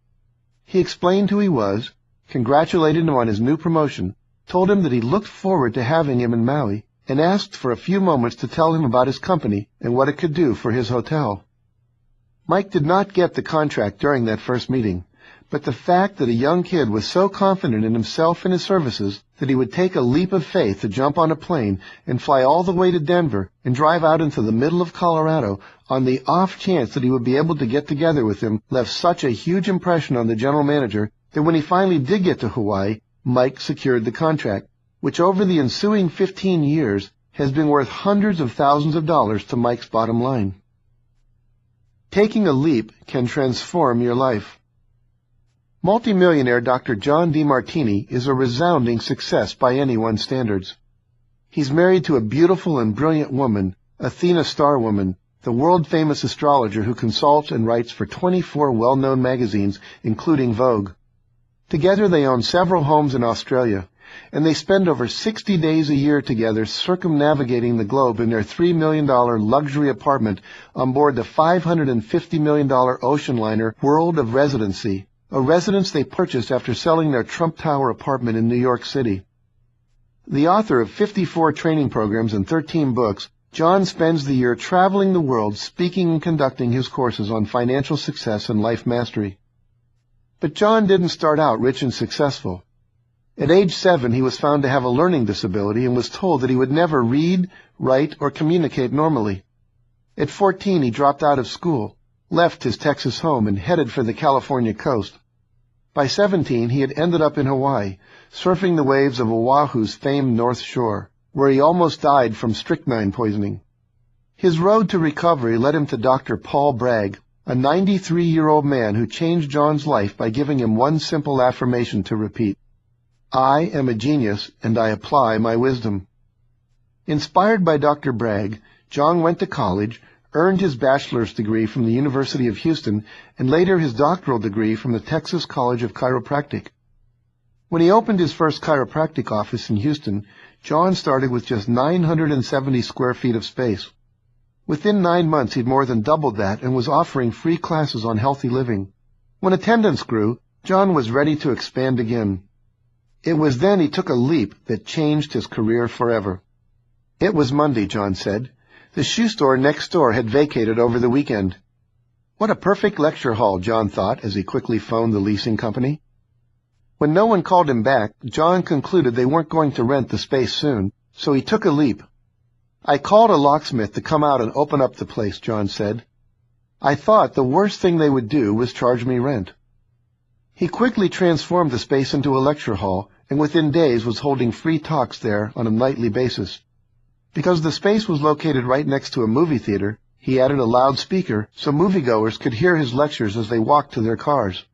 He explained who he was, congratulated him on his new promotion, told him that he looked forward to having him in Maui, and asked for a few moments to tell him about his company and what it could do for his hotel. Mike did not get the contract during that first meeting, but the fact that a young kid was so confident in himself and his services that he would take a leap of faith to jump on a plane and fly all the way to Denver and drive out into the middle of Colorado on the off chance that he would be able to get together with him left such a huge impression on the general manager that when he finally did get to Hawaii, Mike secured the contract, which over the ensuing 15 years has been worth hundreds of thousands of dollars to Mike's bottom line. Taking a leap can transform your life. Multimillionaire Dr. John DeMartini is a resounding success by anyone's standards. He's married to a beautiful and brilliant woman, Athena Starwoman, the world-famous astrologer who consults and writes for 24 well-known magazines, including Vogue. Together they own several homes in Australia, and they spend over 60 days a year together circumnavigating the globe in their $3 million luxury apartment on board the $550 million ocean liner World of Residency, a residence they purchased after selling their Trump Tower apartment in New York City. The author of 54 training programs and 13 books, John spends the year traveling the world speaking and conducting his courses on financial success and life mastery. But John didn't start out rich and successful. At age 7, he was found to have a learning disability and was told that he would never read, write, or communicate normally. At 14, he dropped out of school, left his Texas home, and headed for the California coast. By 17, he had ended up in Hawaii, surfing the waves of Oahu's famed North Shore, where he almost died from strychnine poisoning. His road to recovery led him to Dr. Paul Bragg, a 93-year-old man who changed John's life by giving him one simple affirmation to repeat: "I am a genius, and I apply my wisdom." Inspired by Dr. Bragg, John went to college, earned his bachelor's degree from the University of Houston, and later his doctoral degree from the Texas College of Chiropractic. When he opened his first chiropractic office in Houston, John started with just 970 square feet of space. Within 9 months, he'd more than doubled that and was offering free classes on healthy living. When attendance grew, John was ready to expand again. It was then he took a leap that changed his career forever. It was Monday, John said. The shoe store next door had vacated over the weekend. What a perfect lecture hall, John thought as he quickly phoned the leasing company. When no one called him back, John concluded they weren't going to rent the space soon, so he took a leap. "I called a locksmith to come out and open up the place," John said. "I thought the worst thing they would do was charge me rent." He quickly transformed the space into a lecture hall, and within days was holding free talks there on a nightly basis. Because the space was located right next to a movie theater, he added a loudspeaker so moviegoers could hear his lectures as they walked to their cars.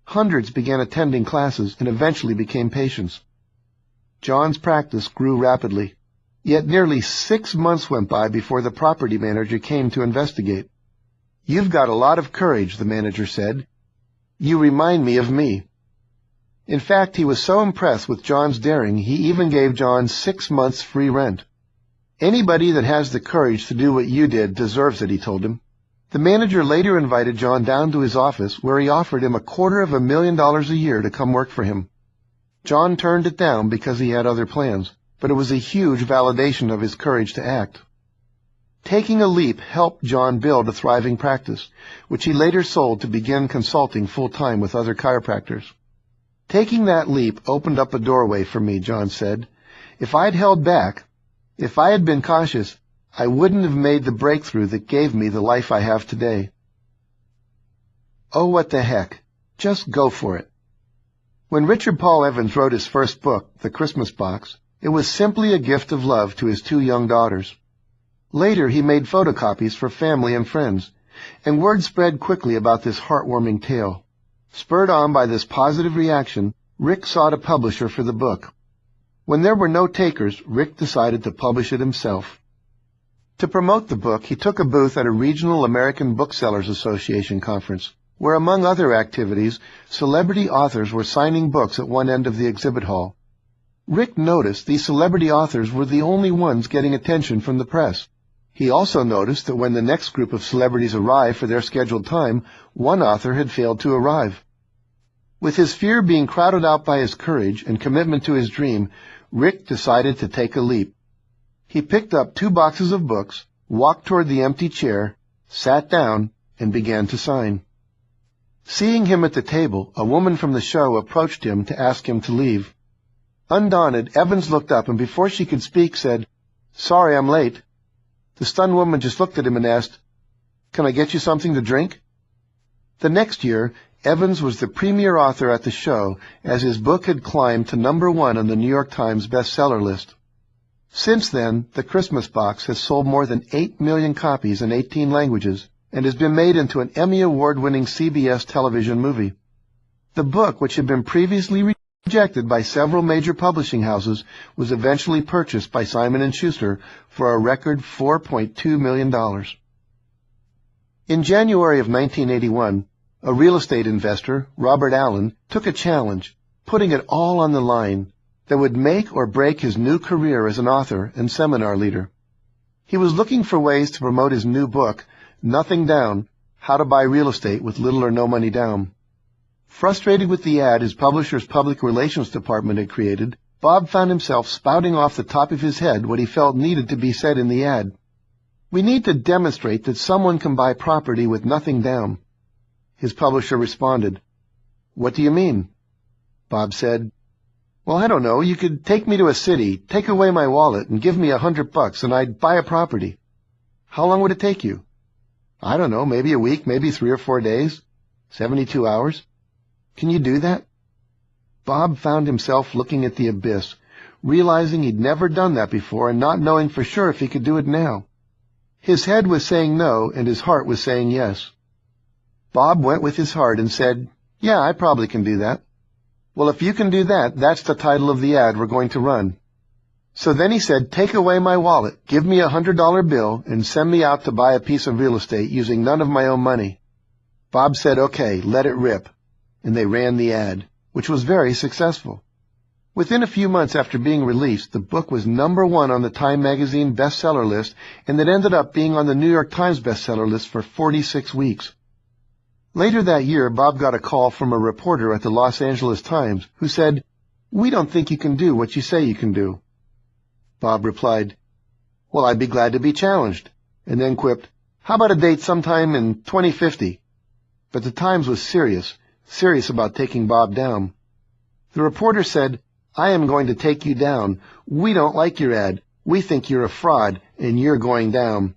Hundreds began attending classes and eventually became patients. John's practice grew rapidly, yet nearly 6 months went by before the property manager came to investigate. "You've got a lot of courage," the manager said. "You remind me of me." In fact, he was so impressed with John's daring, he even gave John 6 months free rent. "Anybody that has the courage to do what you did deserves it," he told him. The manager later invited John down to his office, where he offered him $250,000 a year to come work for him. John turned it down because he had other plans, but it was a huge validation of his courage to act. Taking a leap helped John build a thriving practice, which he later sold to begin consulting full-time with other chiropractors. "Taking that leap opened up a doorway for me," John said. "If I'd held back, if I had been cautious, I wouldn't have made the breakthrough that gave me the life I have today." Oh, what the heck. Just go for it. When Richard Paul Evans wrote his first book, The Christmas Box, it was simply a gift of love to his 2 young daughters. Later, he made photocopies for family and friends, and word spread quickly about this heartwarming tale. Spurred on by this positive reaction, Rick sought a publisher for the book. When there were no takers, Rick decided to publish it himself. To promote the book, he took a booth at a regional American Booksellers Association conference, where, among other activities, celebrity authors were signing books at one end of the exhibit hall. Rick noticed these celebrity authors were the only ones getting attention from the press. He also noticed that when the next group of celebrities arrived for their scheduled time, one author had failed to arrive. With his fear being crowded out by his courage and commitment to his dream, Rick decided to take a leap. He picked up 2 boxes of books, walked toward the empty chair, sat down, and began to sign. Seeing him at the table, a woman from the show approached him to ask him to leave. Undaunted, Evans looked up and before she could speak said, "Sorry, I'm late." The stunned woman just looked at him and asked, "Can I get you something to drink?" The next year, Evans was the premier author at the show, as his book had climbed to #1 on the New York Times bestseller list. Since then, The Christmas Box has sold more than 8 million copies in 18 languages and has been made into an Emmy Award-winning CBS television movie. The book, which had been previously rejected by several major publishing houses, was eventually purchased by Simon & Schuster for a record $4.2 million. In January of 1981, a real estate investor, Robert Allen, took a challenge, putting it all on the line, that would make or break his new career as an author and seminar leader. He was looking for ways to promote his new book, Nothing Down, How to Buy Real Estate with Little or No Money Down. Frustrated with the ad his publisher's public relations department had created, Bob found himself spouting off the top of his head what he felt needed to be said in the ad. "We need to demonstrate that someone can buy property with nothing down." His publisher responded, "What do you mean?" Bob said, "Well, I don't know. You could take me to a city, take away my wallet, and give me $100 and I'd buy a property. How long would it take you?" "I don't know, maybe a week, maybe 3 or 4 days, 72 hours. Can you do that?" Bob found himself looking at the abyss, realizing he'd never done that before and not knowing for sure if he could do it now. His head was saying no, and his heart was saying yes. Bob went with his heart and said, "Yeah, I probably can do that." "Well, if you can do that, that's the title of the ad we're going to run." So then he said, "Take away my wallet, give me a $100 bill, and send me out to buy a piece of real estate using none of my own money." Bob said, "Okay, let it rip." And they ran the ad, which was very successful. Within a few months after being released, the book was #1 on the Time magazine bestseller list, and it ended up being on the New York Times bestseller list for 46 weeks. Later that year, Bob got a call from a reporter at the Los Angeles Times who said, "We don't think you can do what you say you can do." Bob replied, "Well, I'd be glad to be challenged," and then quipped, "How about a date sometime in 2050? But the Times was serious about taking Bob down. The reporter said, "I am going to take you down. We don't like your ad. We think you're a fraud, and you're going down."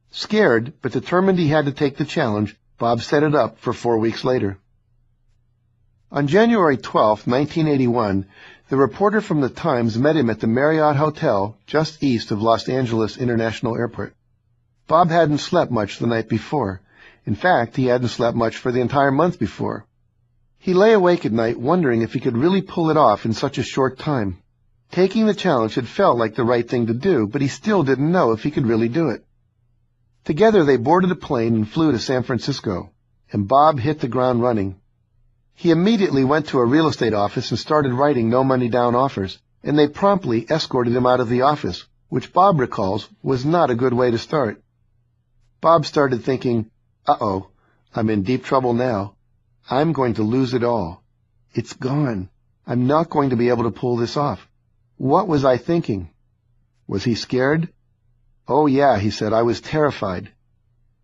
Scared, but determined he had to take the challenge, Bob set it up for 4 weeks later. On January 12, 1981, the reporter from the Times met him at the Marriott Hotel just east of Los Angeles International Airport. Bob hadn't slept much the night before. In fact, he hadn't slept much for the entire month before. He lay awake at night wondering if he could really pull it off in such a short time. Taking the challenge had felt like the right thing to do, but he still didn't know if he could really do it. Together they boarded a plane and flew to San Francisco, and Bob hit the ground running. He immediately went to a real estate office and started writing no-money-down offers, and they promptly escorted him out of the office, which Bob recalls was not a good way to start. Bob started thinking, "Uh-oh, I'm in deep trouble now. I'm going to lose it all. It's gone. I'm not going to be able to pull this off. What was I thinking?" Was he scared? "Oh yeah," he said, "I was terrified."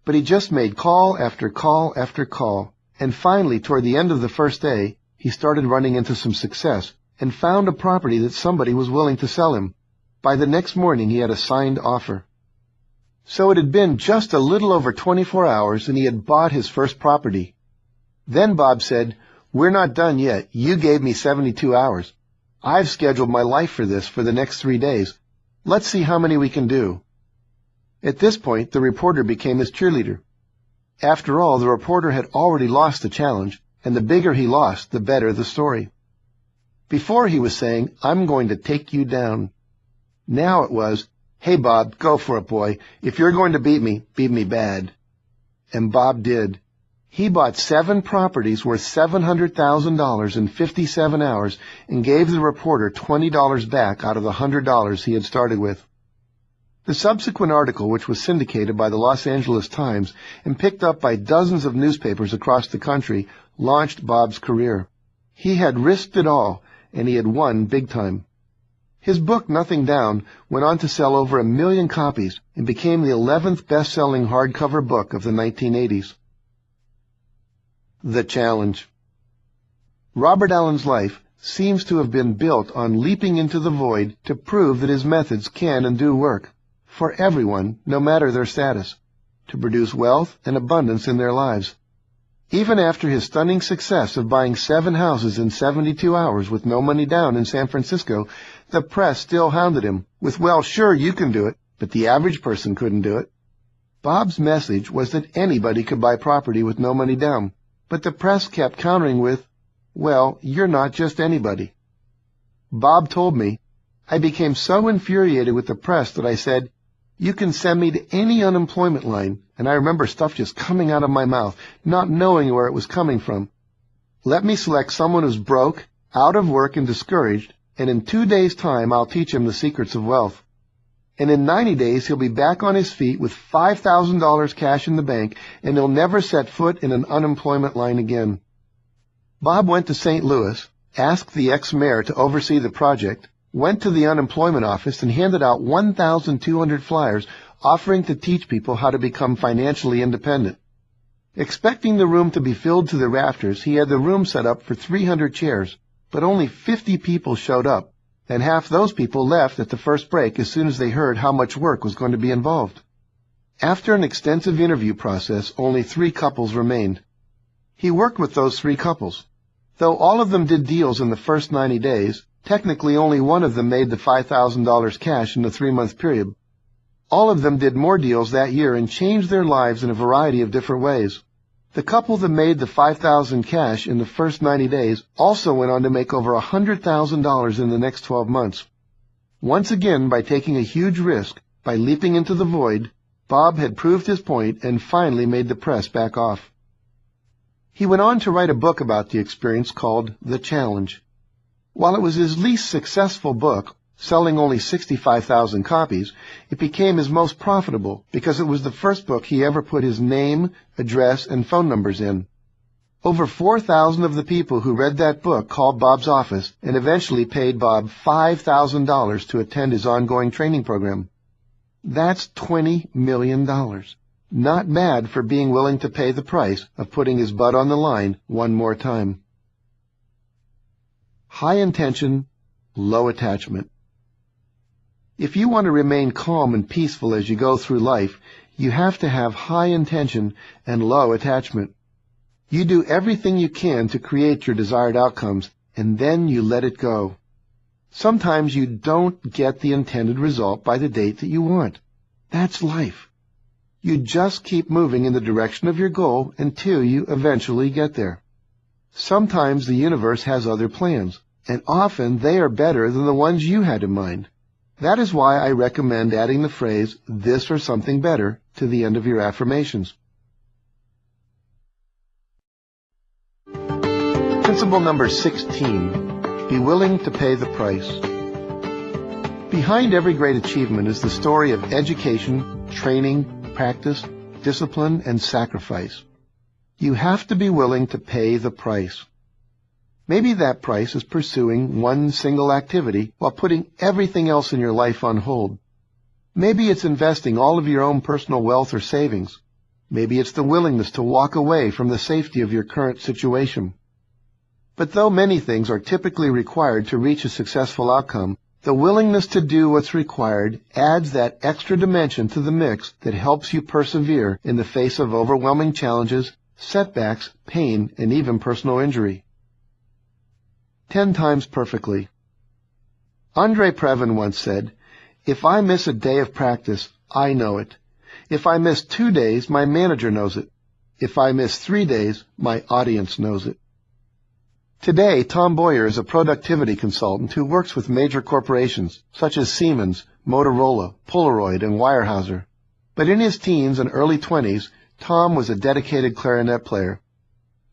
But he just made call after call after call, and finally, toward the end of the first day, he started running into some success and found a property that somebody was willing to sell him. By the next morning, he had a signed offer. So it had been just a little over 24 hours, and he had bought his first property. Then Bob said, "We're not done yet. You gave me 72 hours. I've scheduled my life for this for the next 3 days. Let's see how many we can do." At this point, the reporter became his cheerleader. After all, the reporter had already lost the challenge, and the bigger he lost, the better the story. Before he was saying, "I'm going to take you down." Now it was, "Hey Bob, go for it, boy. If you're going to beat me bad." And Bob did. He bought 7 properties worth $700,000 in 57 hours and gave the reporter $20 back out of the $100 he had started with. The subsequent article, which was syndicated by the Los Angeles Times and picked up by dozens of newspapers across the country, launched Bob's career. He had risked it all, and he had won big time. His book, Nothing Down, went on to sell over 1 million copies and became the 11th best-selling hardcover book of the 1980s. The Challenge. Robert Allen's life seems to have been built on leaping into the void to prove that his methods can and do work, for everyone, no matter their status, to produce wealth and abundance in their lives. Even after his stunning success of buying 7 houses in 72 hours with no money down in San Francisco, the press still hounded him with, "Well, sure, you can do it, but the average person couldn't do it." Bob's message was that anybody could buy property with no money down, but the press kept countering with, "Well, you're not just anybody." Bob told me, "I became so infuriated with the press that I said, 'You can send me to any unemployment line,' and I remember stuff just coming out of my mouth, not knowing where it was coming from. 'Let me select someone who's broke, out of work, and discouraged, and in 2 days' time I'll teach him the secrets of wealth. And in 90 days he'll be back on his feet with $5,000 cash in the bank, and he'll never set foot in an unemployment line again.'" Bob went to St. Louis, asked the ex-mayor to oversee the project, went to the unemployment office and handed out 1,200 flyers offering to teach people how to become financially independent. Expecting the room to be filled to the rafters, he had the room set up for 300 chairs, but only 50 people showed up, and half those people left at the first break as soon as they heard how much work was going to be involved. After an extensive interview process, only 3 couples remained. He worked with those 3 couples. Though all of them did deals in the first 90 days, technically only one of them made the $5,000 cash in the 3-month period. All of them did more deals that year and changed their lives in a variety of different ways. The couple that made the $5,000 cash in the first 90 days also went on to make over $100,000 in the next 12 months. Once again, by taking a huge risk, by leaping into the void, Bob had proved his point and finally made the press back off. He went on to write a book about the experience called The Challenge. While it was his least successful book, selling only 65,000 copies, it became his most profitable because it was the first book he ever put his name, address, and phone numbers in. Over 4,000 of the people who read that book called Bob's office and eventually paid Bob $5,000 to attend his ongoing training program. That's $20 million. Not bad for being willing to pay the price of putting his butt on the line one more time. high intention, low attachment. If you want to remain calm and peaceful as you go through life, you have to have high intention and low attachment. You do everything you can to create your desired outcomes, and then you let it go. Sometimes you don't get the intended result by the date that you want. That's life. You just keep moving in the direction of your goal until you eventually get there. Sometimes the universe has other plans, and often they are better than the ones you had in mind. That is why I recommend adding the phrase, "this or something better," to the end of your affirmations. Principle number 16, be willing to pay the price. Behind every great achievement is the story of education, training, practice, discipline, and sacrifice. You have to be willing to pay the price. Maybe that price is pursuing one single activity while putting everything else in your life on hold. Maybe it's investing all of your own personal wealth or savings. Maybe it's the willingness to walk away from the safety of your current situation. But though many things are typically required to reach a successful outcome, the willingness to do what's required adds that extra dimension to the mix that helps you persevere in the face of overwhelming challenges, setbacks, pain, and even personal injury. 10 times perfectly. Andre Previn once said, "If I miss a day of practice, I know it. If I miss 2 days, my manager knows it. If I miss 3 days, my audience knows it." Today, Tom Boyer is a productivity consultant who works with major corporations such as Siemens, Motorola, Polaroid, and Weyerhaeuser. But in his teens and early 20s, Tom was a dedicated clarinet player.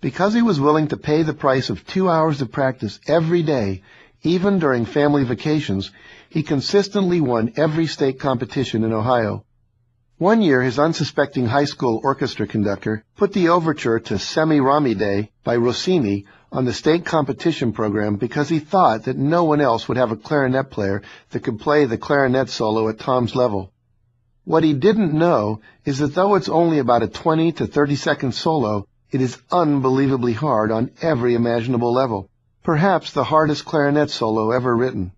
Because he was willing to pay the price of 2 hours of practice every day, even during family vacations, he consistently won every state competition in Ohio. One year, his unsuspecting high school orchestra conductor put the overture to Semi-Ramide by Rossini on the state competition program because he thought that no one else would have a clarinet player that could play the clarinet solo at Tom's level. What he didn't know is that though it's only about a 20 to 30-second solo, it is unbelievably hard on every imaginable level, perhaps the hardest clarinet solo ever written.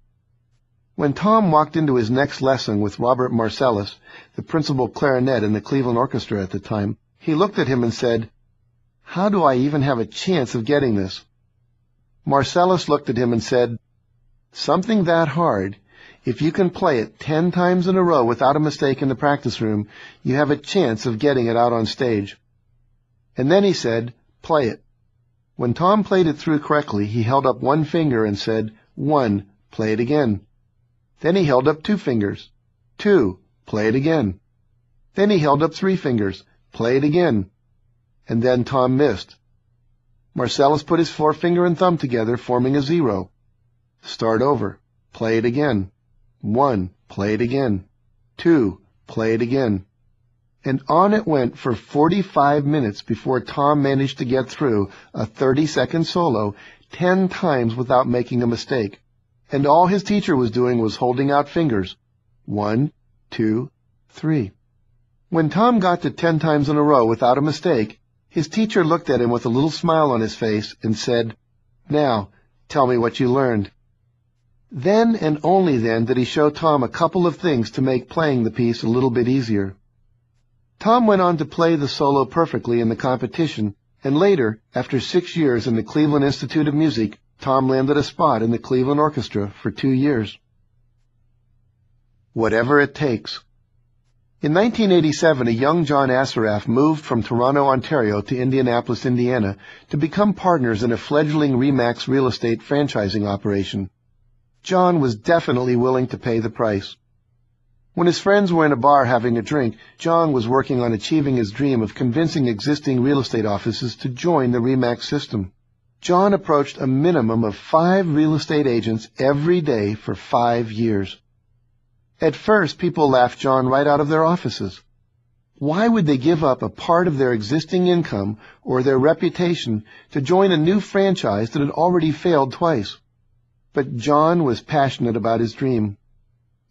When Tom walked into his next lesson with Robert Marcellus, the principal clarinet in the Cleveland Orchestra at the time, he looked at him and said, "How do I even have a chance of getting this?" Marcellus looked at him and said, "Something that hard, if you can play it 10 times in a row without a mistake in the practice room, you have a chance of getting it out on stage." And then he said, "Play it." When Tom played it through correctly, he held up one finger and said, "1, play it again." Then he held up 2 fingers. 2, play it again. Then he held up 3 fingers. Play it again. And then Tom missed. Marcellus put his forefinger and thumb together, forming a 0. Start over. Play it again. 1, play it again. 2, play it again. And on it went for 45 minutes before Tom managed to get through a 30-second solo 10 times without making a mistake. And all his teacher was doing was holding out fingers. 1, 2, 3. When Tom got to 10 times in a row without a mistake, his teacher looked at him with a little smile on his face and said, "Now, tell me what you learned." Then and only then did he show Tom a couple of things to make playing the piece a little bit easier. Tom went on to play the solo perfectly in the competition, and later, after 6 years in the Cleveland Institute of Music, Tom landed a spot in the Cleveland Orchestra for 2 years. Whatever it takes. In 1987, a young John Assaraf moved from Toronto, Ontario to Indianapolis, Indiana to become partners in a fledgling RE/MAX real estate franchising operation. John was definitely willing to pay the price. When his friends were in a bar having a drink, John was working on achieving his dream of convincing existing real estate offices to join the RE/MAX system. John approached a minimum of 5 real estate agents every day for 5 years. At first, people laughed John right out of their offices. Why would they give up a part of their existing income or their reputation to join a new franchise that had already failed twice? But John was passionate about his dream.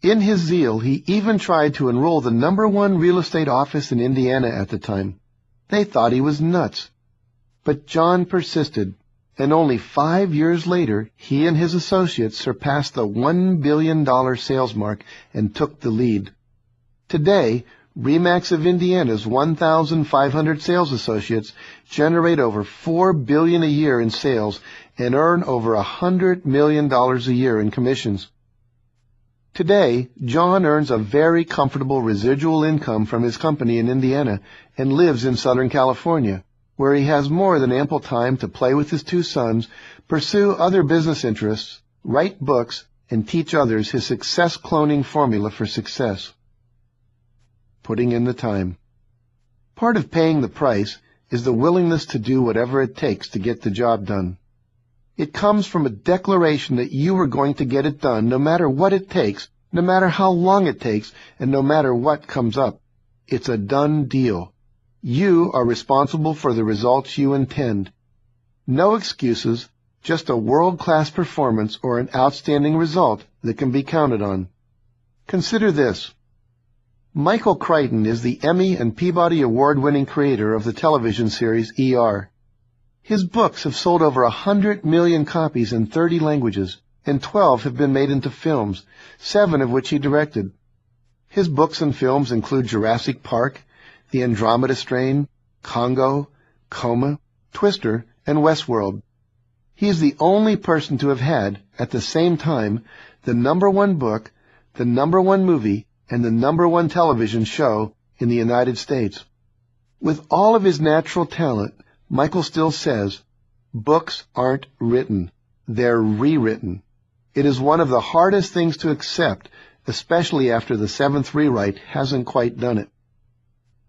In his zeal, he even tried to enroll the #1 real estate office in Indiana at the time. They thought he was nuts. But John persisted, and only 5 years later, he and his associates surpassed the $1 billion sales mark and took the lead. Today, RE/MAX of Indiana's 1,500 sales associates generate over $4 billion a year in sales and earn over $100 million a year in commissions. Today, John earns a very comfortable residual income from his company in Indiana and lives in Southern California, where he has more than ample time to play with his 2 sons, pursue other business interests, write books, and teach others his success cloning formula for success. Putting in the time. Part of paying the price is the willingness to do whatever it takes to get the job done. It comes from a declaration that you are going to get it done no matter what it takes, no matter how long it takes, and no matter what comes up. It's a done deal. You are responsible for the results you intend. No excuses, just a world-class performance or an outstanding result that can be counted on. Consider this. Michael Crichton is the Emmy and Peabody Award-winning creator of the television series ER. His books have sold over 100 million copies in 30 languages, and 12 have been made into films, 7 of which he directed. His books and films include Jurassic Park, The Andromeda Strain, Congo, Coma, Twister, and Westworld. He is the only person to have had, at the same time, the #1 book, the #1 movie, and the #1 television show in the United States. With all of his natural talent, Michael still says, books aren't written, they're rewritten. It is one of the hardest things to accept, especially after the 7th rewrite hasn't quite done it.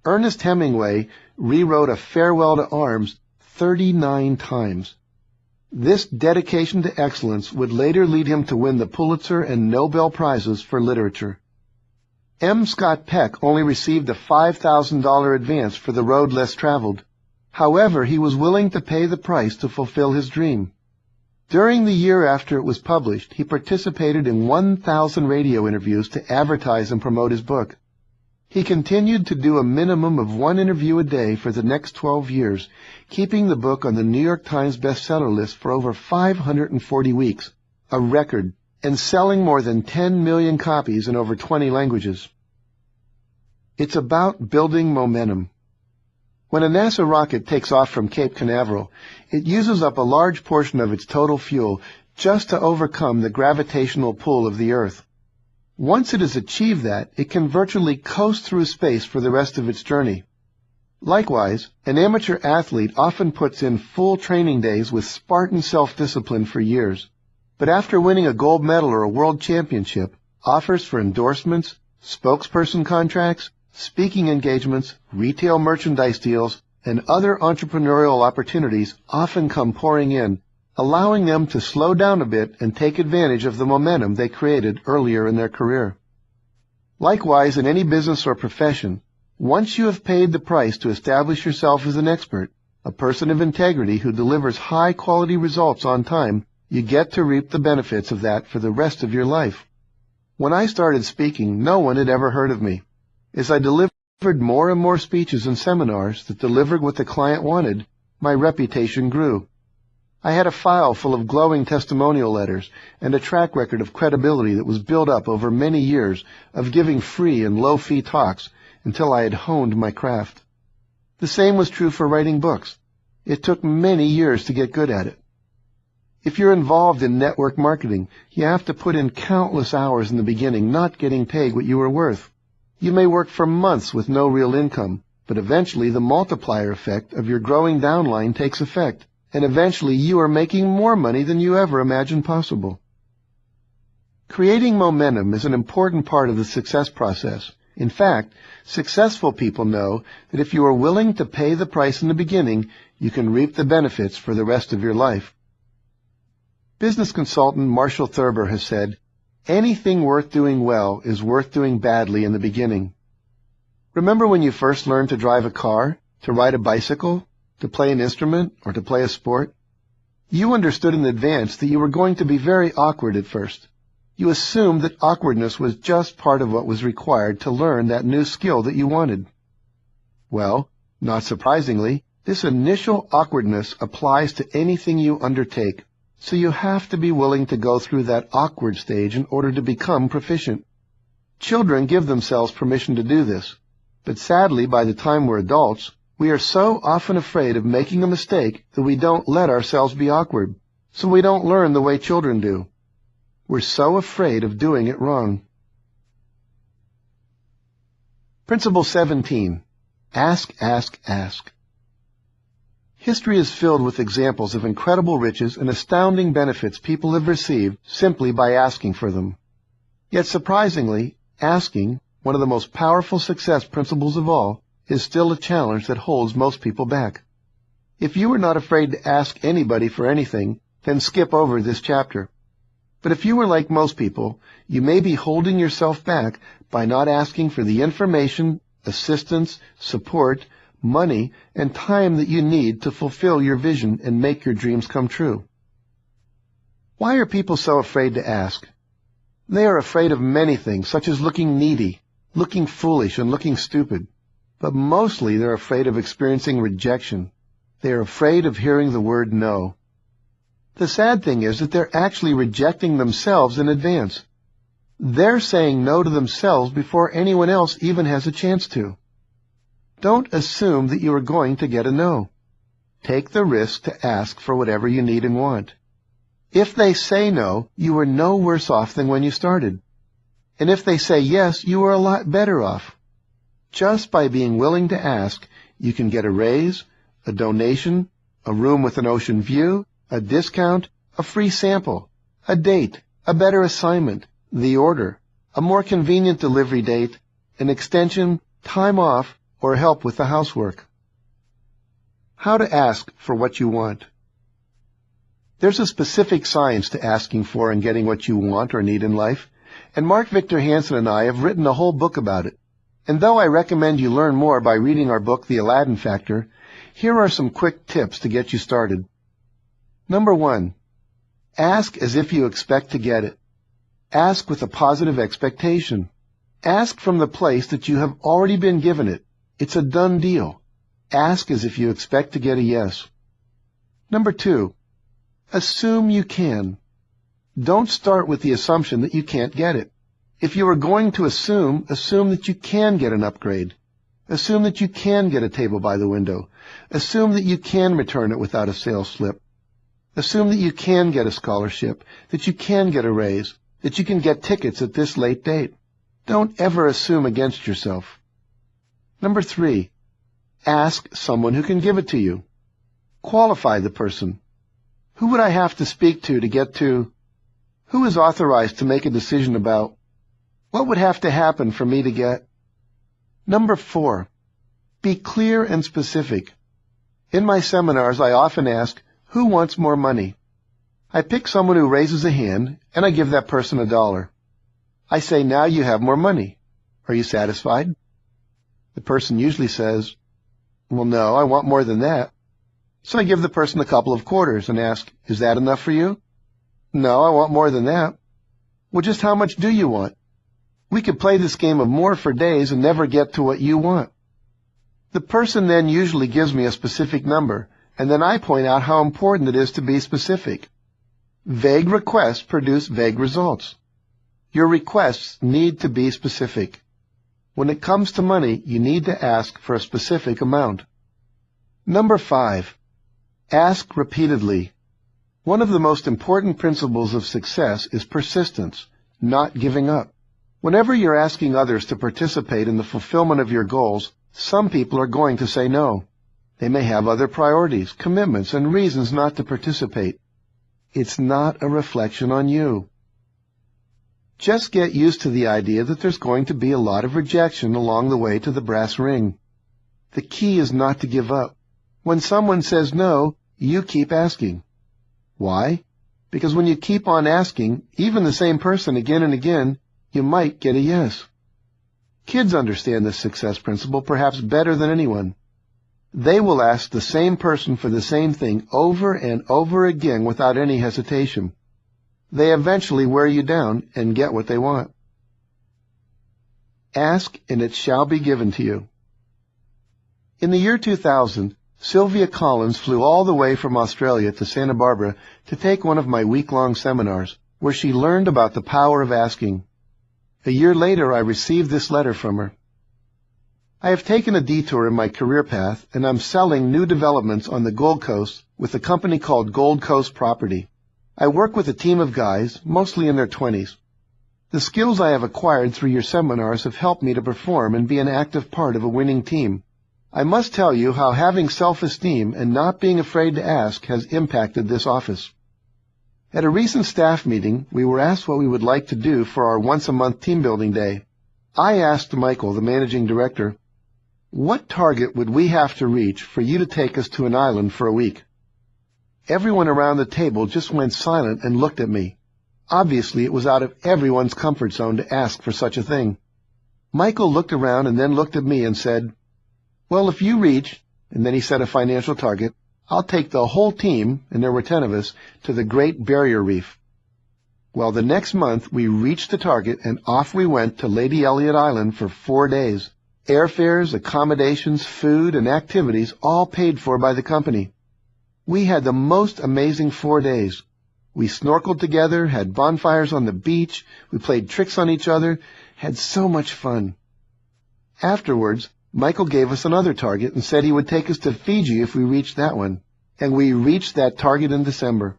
Ernest Hemingway rewrote A Farewell to Arms 39 times. This dedication to excellence would later lead him to win the Pulitzer and Nobel Prizes for literature. M. Scott Peck only received a $5,000 advance for The Road Less Traveled. However, he was willing to pay the price to fulfill his dream. During the year after it was published, he participated in 1,000 radio interviews to advertise and promote his book. He continued to do a minimum of 1 interview a day for the next 12 years, keeping the book on the New York Times bestseller list for over 540 weeks, a record, and selling more than 10 million copies in over 20 languages. It's about building momentum. When a NASA rocket takes off from Cape Canaveral, it uses up a large portion of its total fuel just to overcome the gravitational pull of the Earth. Once it has achieved that, it can virtually coast through space for the rest of its journey. Likewise, an amateur athlete often puts in full training days with Spartan self-discipline for years. But after winning a gold medal or a world championship, offers for endorsements, spokesperson contracts, speaking engagements, retail merchandise deals, and other entrepreneurial opportunities often come pouring in, allowing them to slow down a bit and take advantage of the momentum they created earlier in their career. Likewise, in any business or profession, once you have paid the price to establish yourself as an expert, a person of integrity who delivers high-quality results on time, you get to reap the benefits of that for the rest of your life. When I started speaking, no one had ever heard of me. As I delivered more and more speeches and seminars that delivered what the client wanted, my reputation grew. I had a file full of glowing testimonial letters and a track record of credibility that was built up over many years of giving free and low-fee talks until I had honed my craft. The same was true for writing books. It took many years to get good at it. If you're involved in network marketing, you have to put in countless hours in the beginning not getting paid what you were worth. You may work for months with no real income, but eventually the multiplier effect of your growing downline takes effect, and eventually you are making more money than you ever imagined possible. Creating momentum is an important part of the success process. In fact, successful people know that if you are willing to pay the price in the beginning, you can reap the benefits for the rest of your life. Business consultant Marshall Thurber has said, "Anything worth doing well is worth doing badly in the beginning." Remember when you first learned to drive a car, to ride a bicycle, to play an instrument, or to play a sport? You understood in advance that you were going to be very awkward at first. You assumed that awkwardness was just part of what was required to learn that new skill that you wanted. Well, not surprisingly, This initial awkwardness applies to anything you undertake, so you have to be willing to go through that awkward stage in order to become proficient. Children give themselves permission to do this, but sadly, by the time we're adults, we are so often afraid of making a mistake that we don't let ourselves be awkward, so we don't learn the way children do. We're so afraid of doing it wrong. Principle 17. Ask, ask, ask. History is filled with examples of incredible riches and astounding benefits people have received simply by asking for them. Yet surprisingly, asking, one of the most powerful success principles of all, is still a challenge that holds most people back. If you are not afraid to ask anybody for anything, then skip over this chapter. But if you are like most people, you may be holding yourself back by not asking for the information, assistance, support, money, and time that you need to fulfill your vision and make your dreams come true. Why are people so afraid to ask? They are afraid of many things, such as looking needy, looking foolish, and looking stupid. But mostly they're afraid of experiencing rejection. They are afraid of hearing the word no. The sad thing is that they're actually rejecting themselves in advance. They're saying no to themselves before anyone else even has a chance to. Don't assume that you are going to get a no. Take the risk to ask for whatever you need and want. If they say no, you are no worse off than when you started. And if they say yes, you are a lot better off. Just by being willing to ask, you can get a raise, a donation, a room with an ocean view, a discount, a free sample, a date, a better assignment, the order, a more convenient delivery date, an extension, time off, or help with the housework. How to ask for what you want. There's a specific science to asking for and getting what you want or need in life, and Mark Victor Hansen and I have written a whole book about it. And though I recommend you learn more by reading our book, The Aladdin Factor, here are some quick tips to get you started. Number 1. Ask as if you expect to get it. Ask with a positive expectation. Ask from the place that you have already been given it. It's a done deal. Ask as if you expect to get a yes. Number 2. Assume you can. Don't start with the assumption that you can't get it. If you are going to assume that you can get an upgrade. Assume that you can get a table by the window. Assume that you can return it without a sales slip. Assume that you can get a scholarship, that you can get a raise, that you can get tickets at this late date. Don't ever assume against yourself. Number 3, ask someone who can give it to you. Qualify the person. Who would I have to speak to get to? Who is authorized to make a decision about? What would have to happen for me to get? Number 4, be clear and specific. In my seminars, I often ask, who wants more money? I pick someone who raises a hand, and I give that person $1. I say, now you have more money. Are you satisfied? The person usually says, well, no, I want more than that. So I give the person a couple of quarters and ask, is that enough for you? No, I want more than that. Well, just how much do you want? We could play this game of more for days and never get to what you want. The person then usually gives me a specific number, and then I point out how important it is to be specific. Vague requests produce vague results. Your requests need to be specific. When it comes to money, you need to ask for a specific amount. Number 5, ask repeatedly. One of the most important principles of success is persistence, not giving up. Whenever you're asking others to participate in the fulfillment of your goals, some people are going to say no. They may have other priorities, commitments, and reasons not to participate. It's not a reflection on you. Just get used to the idea that there's going to be a lot of rejection along the way to the brass ring. The key is not to give up. When someone says no, you keep asking. Why? Because when you keep on asking, even the same person again and again, you might get a yes. Kids understand this success principle perhaps better than anyone. They will ask the same person for the same thing over and over again without any hesitation. They eventually wear you down and get what they want. Ask and it shall be given to you. In the year 2000, Sylvia Collins flew all the way from Australia to Santa Barbara to take one of my week-long seminars, where she learned about the power of asking. A year later, I received this letter from her. I have taken a detour in my career path, and I'm selling new developments on the Gold Coast with a company called Gold Coast Property. I work with a team of guys, mostly in their 20s. The skills I have acquired through your seminars have helped me to perform and be an active part of a winning team. I must tell you how having self-esteem and not being afraid to ask has impacted this office. At a recent staff meeting, we were asked what we would like to do for our once-a-month team-building day. I asked Michael, the managing director, "What target would we have to reach for you to take us to an island for a week?" Everyone around the table just went silent and looked at me. Obviously, it was out of everyone's comfort zone to ask for such a thing. Michael looked around and then looked at me and said, "Well, if you reach," and then he set a financial target, "I'll take the whole team," and there were 10 of us, "to the Great Barrier Reef." Well, the next month we reached the target and off we went to Lady Elliot Island for 4 days. Airfares, accommodations, food, and activities all paid for by the company. We had the most amazing 4 days. We snorkeled together, had bonfires on the beach, we played tricks on each other, had so much fun. Afterwards, Michael gave us another target and said he would take us to Fiji if we reached that one, and we reached that target in December.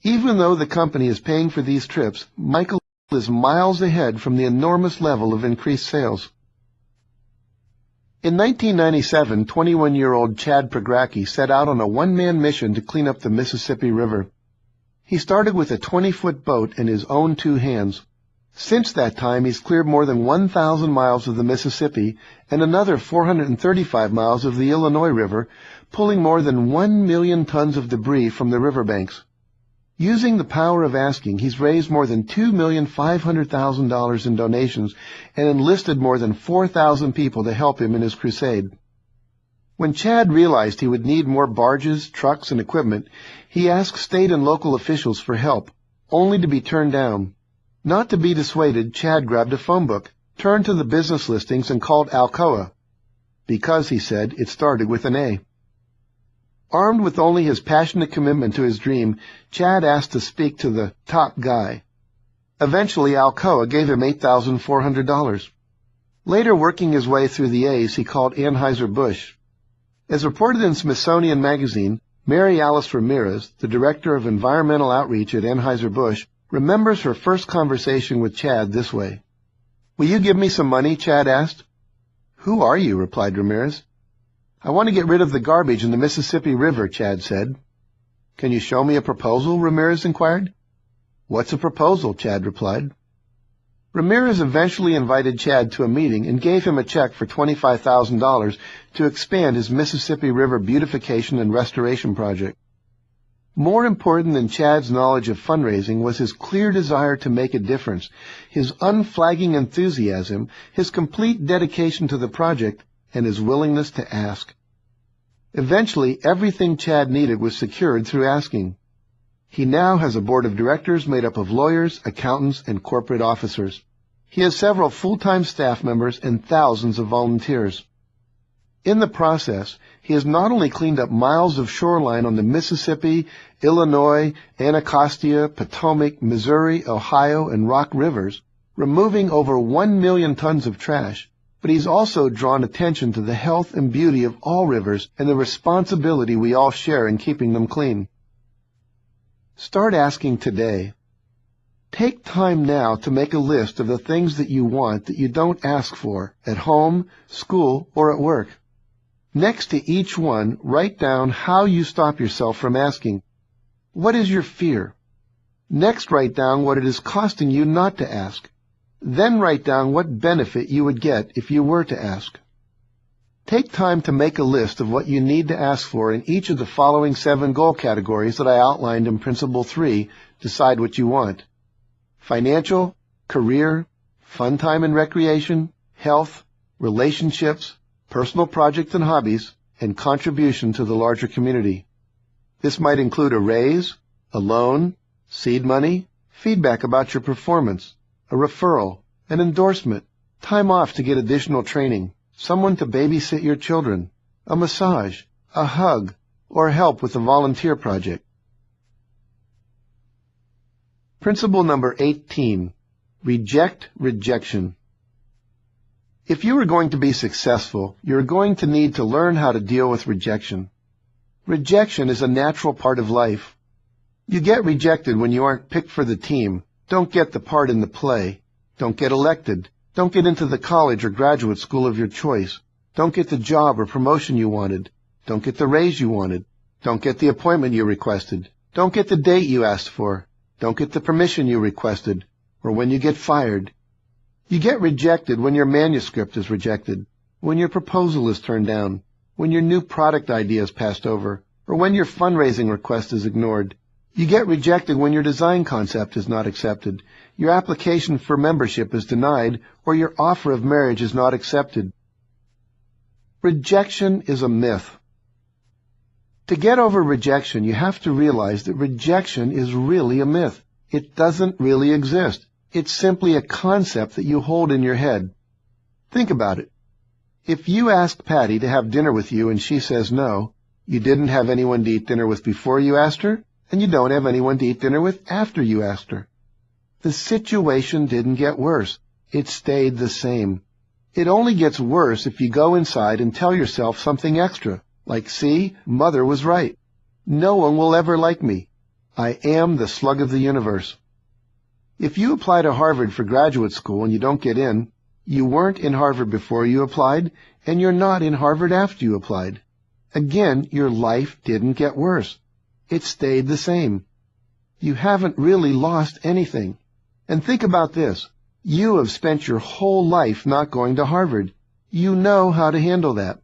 Even though the company is paying for these trips, Michael is miles ahead from the enormous level of increased sales. In 1997, 21-year-old Chad Pregracki set out on a one-man mission to clean up the Mississippi River. He started with a 20-foot boat in his own 2 hands. Since that time, he's cleared more than 1,000 miles of the Mississippi and another 435 miles of the Illinois River, pulling more than 1 million tons of debris from the riverbanks. Using the power of asking, he's raised more than $2,500,000 in donations and enlisted more than 4,000 people to help him in his crusade. When Chad realized he would need more barges, trucks, and equipment, he asked state and local officials for help, only to be turned down. Not to be dissuaded, Chad grabbed a phone book, turned to the business listings, and called Alcoa. Because, he said, it started with an A. Armed with only his passionate commitment to his dream, Chad asked to speak to the top guy. Eventually, Alcoa gave him $8,400. Later, working his way through the A's, he called Anheuser-Busch. As reported in Smithsonian Magazine, Mary Alice Ramirez, the Director of Environmental Outreach at Anheuser-Busch, remembers her first conversation with Chad this way. "Will you give me some money?" Chad asked. "Who are you?" replied Ramirez. "I want to get rid of the garbage in the Mississippi River," Chad said. "Can you show me a proposal?" Ramirez inquired. "What's a proposal?" Chad replied. Ramirez eventually invited Chad to a meeting and gave him a check for $25,000 to expand his Mississippi River beautification and restoration project. More important than Chad's knowledge of fundraising was his clear desire to make a difference, his unflagging enthusiasm, his complete dedication to the project, and his willingness to ask. Eventually, everything Chad needed was secured through asking. He now has a board of directors made up of lawyers, accountants, and corporate officers. He has several full-time staff members and thousands of volunteers. In the process, he has not only cleaned up miles of shoreline on the Mississippi, Illinois, Anacostia, Potomac, Missouri, Ohio, and Rock Rivers, removing over 1 million tons of trash, but he's also drawn attention to the health and beauty of all rivers and the responsibility we all share in keeping them clean. Start asking today. Take time now to make a list of the things that you want that you don't ask for at home, school, or at work. Next to each one, write down how you stop yourself from asking. What is your fear? Next, write down what it is costing you not to ask. Then write down what benefit you would get if you were to ask. Take time to make a list of what you need to ask for in each of the following 7 goal categories that I outlined in Principle 3, Decide What You Want. Financial, career, fun time and recreation, health, relationships, personal projects and hobbies, and contribution to the larger community. This might include a raise, a loan, seed money, feedback about your performance, a referral, an endorsement, time off to get additional training, someone to babysit your children, a massage, a hug, or help with a volunteer project. Principle number 18. Reject rejection. If you are going to be successful, you're going to need to learn how to deal with rejection. Rejection is a natural part of life. You get rejected when you aren't picked for the team, don't get the part in the play, don't get elected, don't get into the college or graduate school of your choice, don't get the job or promotion you wanted, don't get the raise you wanted, don't get the appointment you requested, don't get the date you asked for, don't get the permission you requested, or when you get fired. You get rejected when your manuscript is rejected, when your proposal is turned down, when your new product idea is passed over, or when your fundraising request is ignored. You get rejected when your design concept is not accepted, your application for membership is denied, or your offer of marriage is not accepted. Rejection is a myth. To get over rejection, you have to realize that rejection is really a myth. It doesn't really exist. It's simply a concept that you hold in your head. Think about it. If you ask Patty to have dinner with you and she says no, you didn't have anyone to eat dinner with before you asked her, and you don't have anyone to eat dinner with after you asked her. The situation didn't get worse. It stayed the same. It only gets worse if you go inside and tell yourself something extra, like, see, Mother was right. No one will ever like me. I am the slug of the universe. If you apply to Harvard for graduate school and you don't get in, you weren't in Harvard before you applied, and you're not in Harvard after you applied. Again, your life didn't get worse. It stayed the same. You haven't really lost anything. And think about this. You have spent your whole life not going to Harvard. You know how to handle that.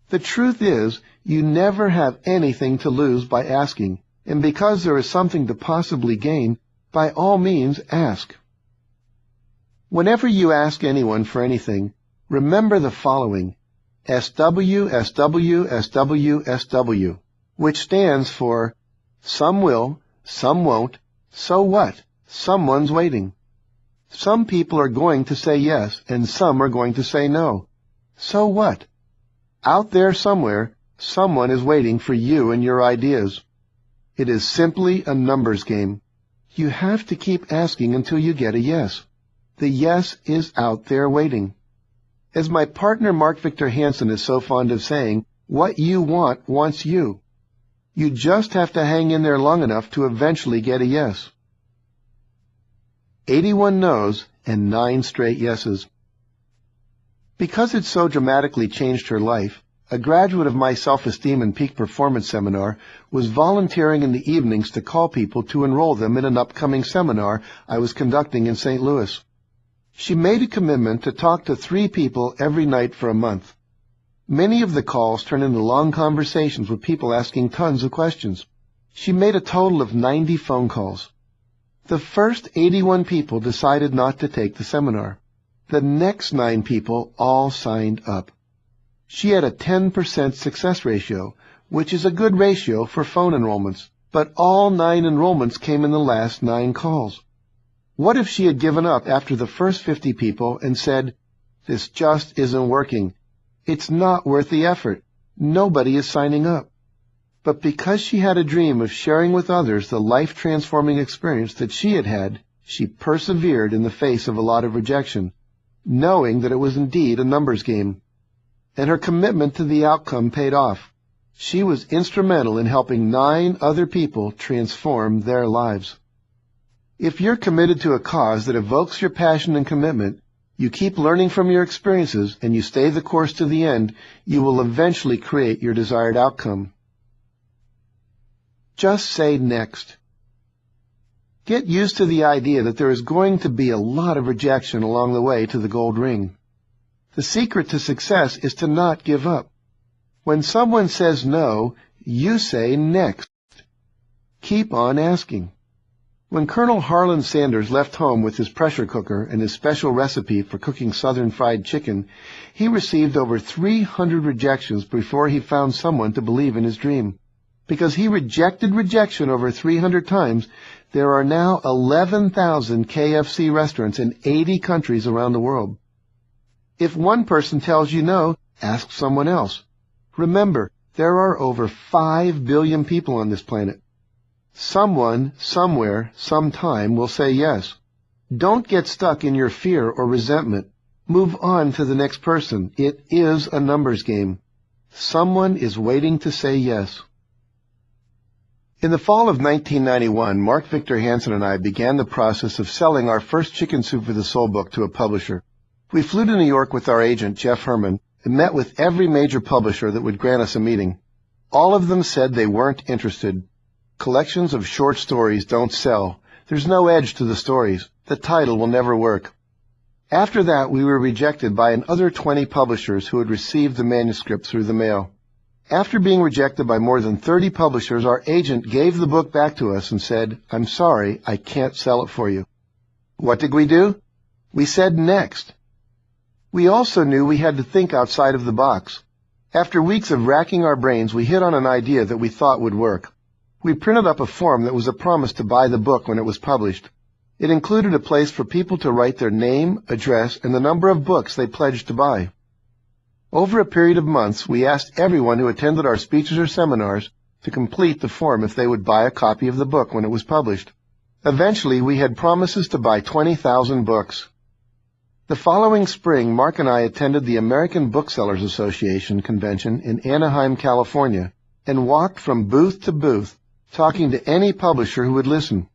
The truth is, you never have anything to lose by asking, and because there is something to possibly gain, by all means ask. Whenever you ask anyone for anything, remember the following: SW, SW, SW, SW, which stands for some will, some won't, so what? Someone's waiting. Some people are going to say yes, and some are going to say no. So what? Out there somewhere, someone is waiting for you and your ideas. It is simply a numbers game. You have to keep asking until you get a yes. The yes is out there waiting. As my partner Mark Victor Hansen is so fond of saying, what you want wants you. You just have to hang in there long enough to eventually get a yes. 81 no's and 9 straight yeses. Because it so dramatically changed her life, a graduate of my self-esteem and peak performance seminar was volunteering in the evenings to call people to enroll them in an upcoming seminar I was conducting in St. Louis. She made a commitment to talk to 3 people every night for a month. Many of the calls turned into long conversations with people asking tons of questions. She made a total of 90 phone calls. The first 81 people decided not to take the seminar. The next 9 people all signed up. She had a 10% success ratio, which is a good ratio for phone enrollments, but all 9 enrollments came in the last 9 calls. What if she had given up after the first 50 people and said, "This just isn't working. It's not worth the effort. Nobody is signing up." But because she had a dream of sharing with others the life-transforming experience that she had had, she persevered in the face of a lot of rejection, knowing that it was indeed a numbers game. And her commitment to the outcome paid off. She was instrumental in helping 9 other people transform their lives. If you're committed to a cause that evokes your passion and commitment, you keep learning from your experiences, and you stay the course to the end, you will eventually create your desired outcome. Just say next. Get used to the idea that there is going to be a lot of rejection along the way to the gold ring. The secret to success is to not give up. When someone says no, you say next. Keep on asking. When Colonel Harlan Sanders left home with his pressure cooker and his special recipe for cooking southern fried chicken, he received over 300 rejections before he found someone to believe in his dream. Because he rejected rejection over 300 times, there are now 11,000 KFC restaurants in 80 countries around the world. If one person tells you no, ask someone else. Remember, There are over 5 billion people on this planet. Someone, somewhere, sometime will say yes. Don't get stuck in your fear or resentment. Move on to the next person. It is a numbers game. Someone is waiting to say yes. In the fall of 1991, Mark Victor Hansen and I began the process of selling our first Chicken Soup for the Soul book to a publisher. We flew to New York with our agent, Jeff Herman, and met with every major publisher that would grant us a meeting. All of them said they weren't interested. Collections of short stories don't sell. There's no edge to the stories. The title will never work. After that, we were rejected by another 20 publishers who had received the manuscript through the mail. After being rejected by more than 30 publishers, our agent gave the book back to us and said, "I'm sorry, I can't sell it for you." What did we do? We said next. We also knew we had to think outside of the box. After weeks of racking our brains, we hit on an idea that we thought would work. We printed up a form that was a promise to buy the book when it was published. It included a place for people to write their name, address, and the number of books they pledged to buy. Over a period of months, we asked everyone who attended our speeches or seminars to complete the form if they would buy a copy of the book when it was published. Eventually, we had promises to buy 20,000 books. The following spring, Mark and I attended the American Booksellers Association convention in Anaheim, California, and walked from booth to booth, talking to any publisher who would listen.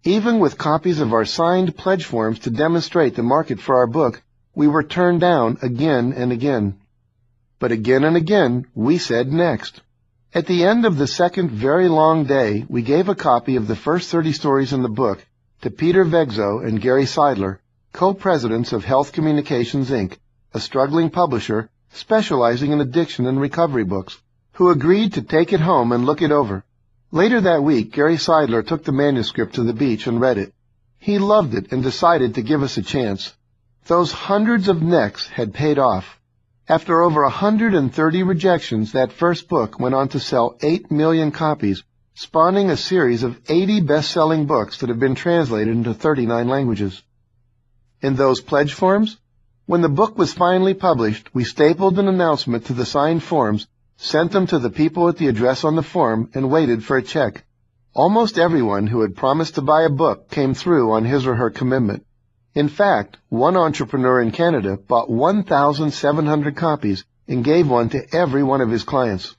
Even with copies of our signed pledge forms to demonstrate the market for our book, we were turned down again and again. But again and again, we said next. At the end of the second very long day, we gave a copy of the first 30 stories in the book to Peter Vegzo and Gary Seidler, co-presidents of Health Communications, Inc., a struggling publisher specializing in addiction and recovery books, who agreed to take it home and look it over. Later that week, Gary Seidler took the manuscript to the beach and read it. He loved it and decided to give us a chance. Those hundreds of necks had paid off. After over 130 rejections, that first book went on to sell 8 million copies, spawning a series of 80 best-selling books that have been translated into 39 languages. In those pledge forms, when the book was finally published, we stapled an announcement to the signed forms, sent them to the people at the address on the form, and waited for a check. Almost everyone who had promised to buy a book came through on his or her commitment. In fact, one entrepreneur in Canada bought 1,700 copies and gave one to every one of his clients.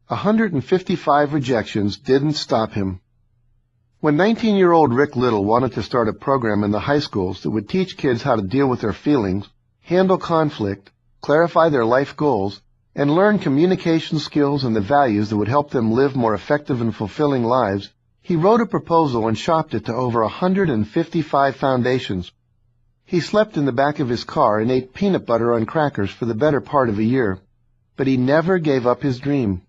155 rejections didn't stop him. When 19-year-old Rick Little wanted to start a program in the high schools that would teach kids how to deal with their feelings, handle conflict, clarify their life goals, and learn communication skills and the values that would help them live more effective and fulfilling lives, he wrote a proposal and shopped it to over 155 foundations. He slept in the back of his car and ate peanut butter on crackers for the better part of a year. But he never gave up his dream.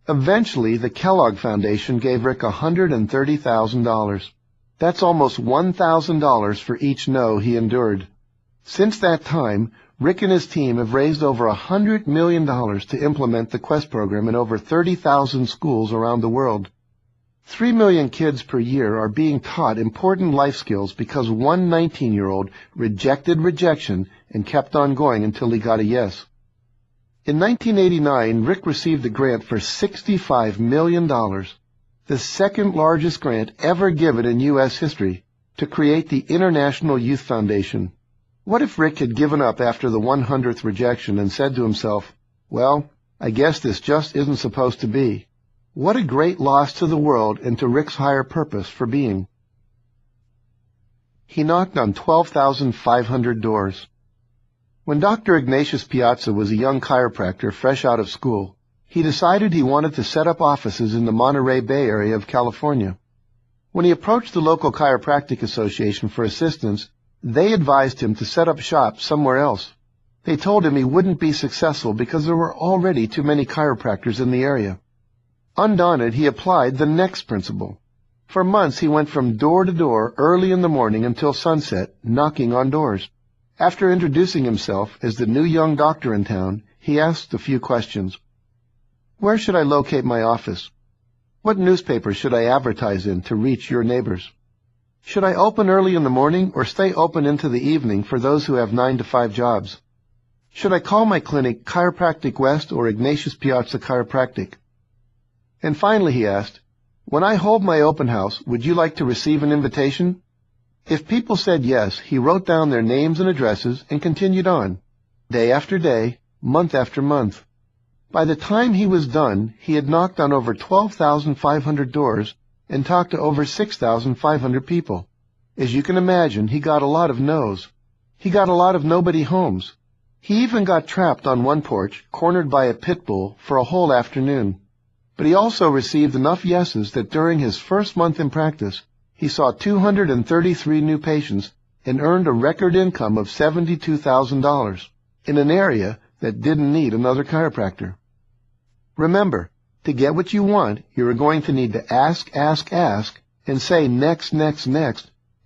Eventually, the Kellogg Foundation gave Rick $130,000. That's almost $1,000 for each no he endured. Since that time, Rick and his team have raised over $100 million to implement the Quest program in over 30,000 schools around the world. 3 million kids per year are being taught important life skills because one 19-year-old rejected rejection and kept on going until he got a yes. In 1989, Rick received a grant for $65 million, the second largest grant ever given in U.S. history, to create the International Youth Foundation. What if Rick had given up after the 100th rejection and said to himself, "Well, I guess this just isn't supposed to be"? What a great loss to the world and to Rick's higher purpose for being. He knocked on 12,500 doors. When Dr. Ignatius Piazza was a young chiropractor fresh out of school, he decided he wanted to set up offices in the Monterey Bay area of California. When he approached the local chiropractic association for assistance, they advised him to set up shop somewhere else. They told him he wouldn't be successful because there were already too many chiropractors in the area. Undaunted, he applied the next principle. For months, he went from door to door early in the morning until sunset, knocking on doors. After introducing himself as the new young doctor in town, he asked a few questions. Where should I locate my office? What newspaper should I advertise in to reach your neighbors? Should I open early in the morning or stay open into the evening for those who have 9-to-5 jobs? Should I call my clinic Chiropractic West or Ignatius Piazza Chiropractic? And finally he asked, when I hold my open house, would you like to receive an invitation? If people said yes, he wrote down their names and addresses and continued on, day after day, month after month. By the time he was done, he had knocked on over 12,500 doors and talked to over 6,500 people. As you can imagine, he got a lot of no's. He got a lot of nobody homes. He even got trapped on one porch, cornered by a pit bull, for a whole afternoon. But he also received enough yeses that during his first month in practice, he saw 233 new patients and earned a record income of $72,000 in an area that didn't need another chiropractor. Remember, to get what you want, you are going to need to ask, and say next,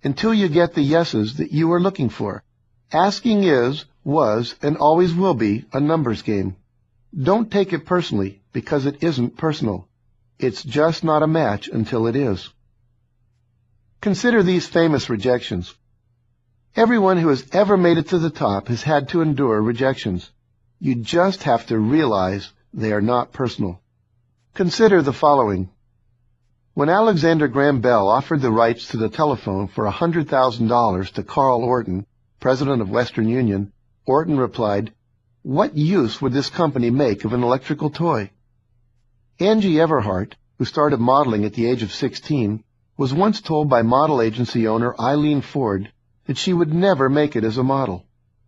until you get the yeses that you are looking for. Asking is, was, and always will be a numbers game. Don't take it personally, because it isn't personal. It's just not a match until it is. Consider these famous rejections. Everyone who has ever made it to the top has had to endure rejections. You just have to realize they are not personal. Consider the following. When Alexander Graham Bell offered the rights to the telephone for $100,000 to Carl Orton, president of Western Union, Orton replied, "What use would this company make of an electrical toy?" Angie Everhart, who started modeling at the age of 16, was once told by model agency owner Eileen Ford that she would never make it as a model.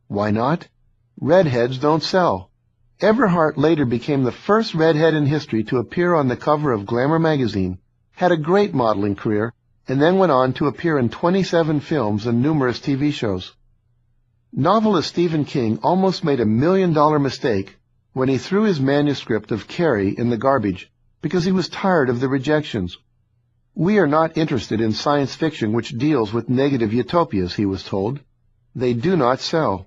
Why not? Redheads don't sell. Everhart later became the first redhead in history to appear on the cover of Glamour magazine, had a great modeling career, and then went on to appear in 27 films and numerous TV shows. Novelist Stephen King almost made $1 million mistake when he threw his manuscript of Carrie in the garbage because he was tired of the rejections. We are not interested in science fiction which deals with negative utopias, he was told. They do not sell.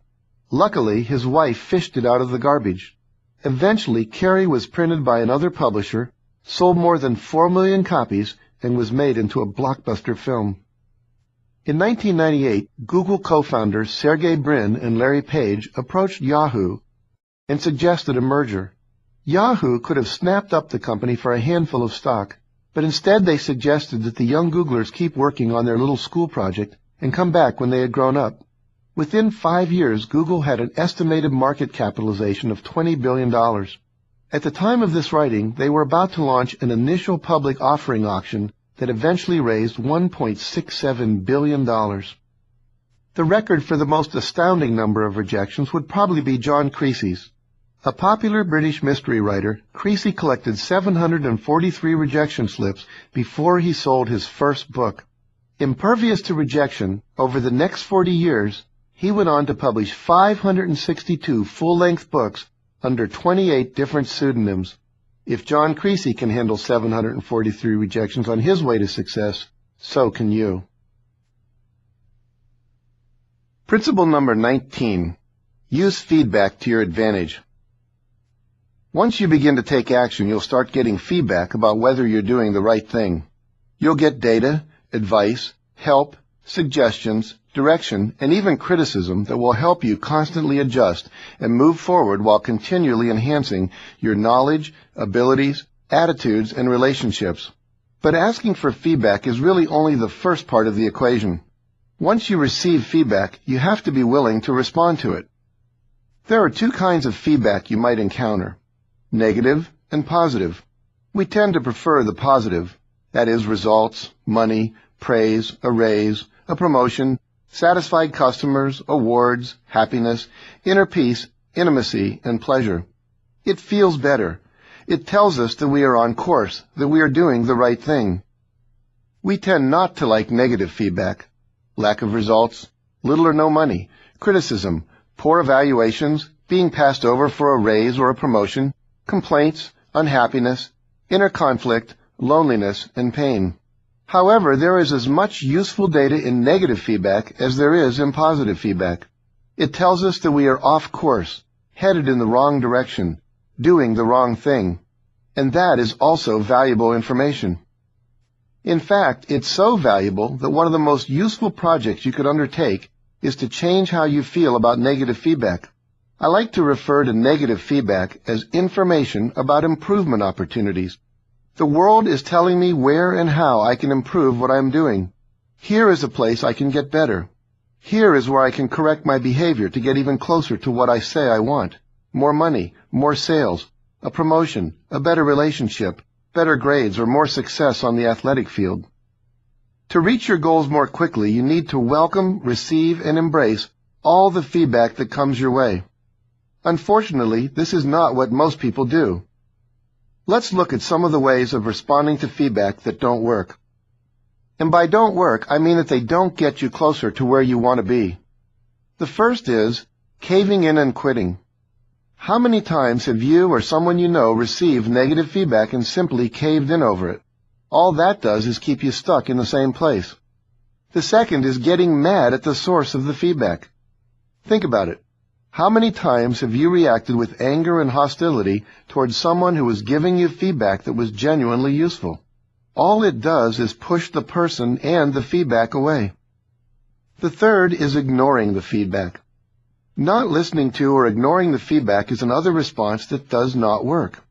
Luckily, his wife fished it out of the garbage. Eventually, Carrie was printed by another publisher, sold more than 4 million copies, and was made into a blockbuster film. In 1998, Google co-founders Sergey Brin and Larry Page approached Yahoo and suggested a merger. Yahoo could have snapped up the company for a handful of stock, but instead they suggested that the young Googlers keep working on their little school project and come back when they had grown up. Within 5 years, Google had an estimated market capitalization of $20 billion. At the time of this writing, they were about to launch an initial public offering auction that eventually raised $1.67 billion. The record for the most astounding number of rejections would probably be John Creasy's. A popular British mystery writer, Creasy collected 743 rejection slips before he sold his first book. Impervious to rejection, over the next 40 years, he went on to publish 562 full-length books under 28 different pseudonyms. If John Creasy can handle 743 rejections on his way to success, so can you. Principle number 19. Use feedback to your advantage. Once you begin to take action, you'll start getting feedback about whether you're doing the right thing. You'll get data, advice, help, suggestions, direction, and even criticism that will help you constantly adjust and move forward while continually enhancing your knowledge, abilities, attitudes, and relationships. But asking for feedback is really only the first part of the equation. Once you receive feedback, you have to be willing to respond to it. There are two kinds of feedback you might encounter: negative and positive. We tend to prefer the positive, that is, results, money, praise, a raise, a promotion, satisfied customers, awards, happiness, inner peace, intimacy, and pleasure. It feels better. It tells us that we are on course, that we are doing the right thing. We tend not to like negative feedback. Lack of results, little or no money, criticism, poor evaluations, being passed over for a raise or a promotion, complaints, unhappiness, inner conflict, loneliness, and pain. However, there is as much useful data in negative feedback as there is in positive feedback. It tells us that we are off course, headed in the wrong direction, doing the wrong thing. And that is also valuable information. In fact, it's so valuable that one of the most useful projects you could undertake is to change how you feel about negative feedback. I like to refer to negative feedback as information about improvement opportunities. The world is telling me where and how I can improve what I'm doing. Here is a place I can get better. Here is where I can correct my behavior to get even closer to what I say I want. More money, more sales, a promotion, a better relationship, better grades, or more success on the athletic field. To reach your goals more quickly, you need to welcome, receive, and embrace all the feedback that comes your way. Unfortunately, this is not what most people do. Let's look at some of the ways of responding to feedback that don't work. And by don't work, I mean that they don't get you closer to where you want to be. The first is caving in and quitting. How many times have you or someone you know received negative feedback and simply caved in over it? All that does is keep you stuck in the same place. The second is getting mad at the source of the feedback. Think about it. How many times have you reacted with anger and hostility towards someone who was giving you feedback that was genuinely useful? All it does is push the person and the feedback away. The third is ignoring the feedback. Not listening to or ignoring the feedback is another response that does not work.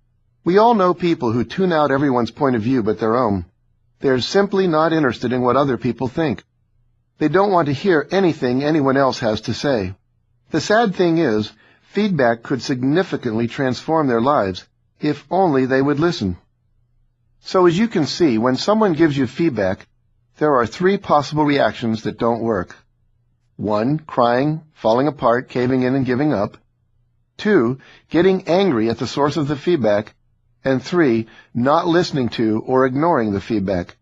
We all know people who tune out everyone's point of view but their own. They're simply not interested in what other people think. They don't want to hear anything anyone else has to say. The sad thing is, feedback could significantly transform their lives if only they would listen. So as you can see, when someone gives you feedback, there are 3 possible reactions that don't work. 1, crying, falling apart, caving in and giving up. 2, getting angry at the source of the feedback. And 3, not listening to or ignoring the feedback.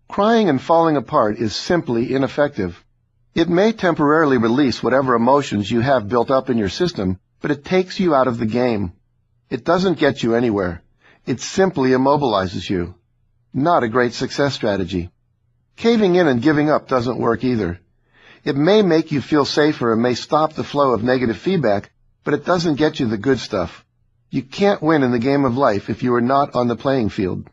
Crying and falling apart is simply ineffective. It may temporarily release whatever emotions you have built up in your system, but it takes you out of the game. It doesn't get you anywhere. It simply immobilizes you. Not a great success strategy. Caving in and giving up doesn't work either. It may make you feel safer and may stop the flow of negative feedback, but it doesn't get you the good stuff. You can't win in the game of life if you are not on the playing field.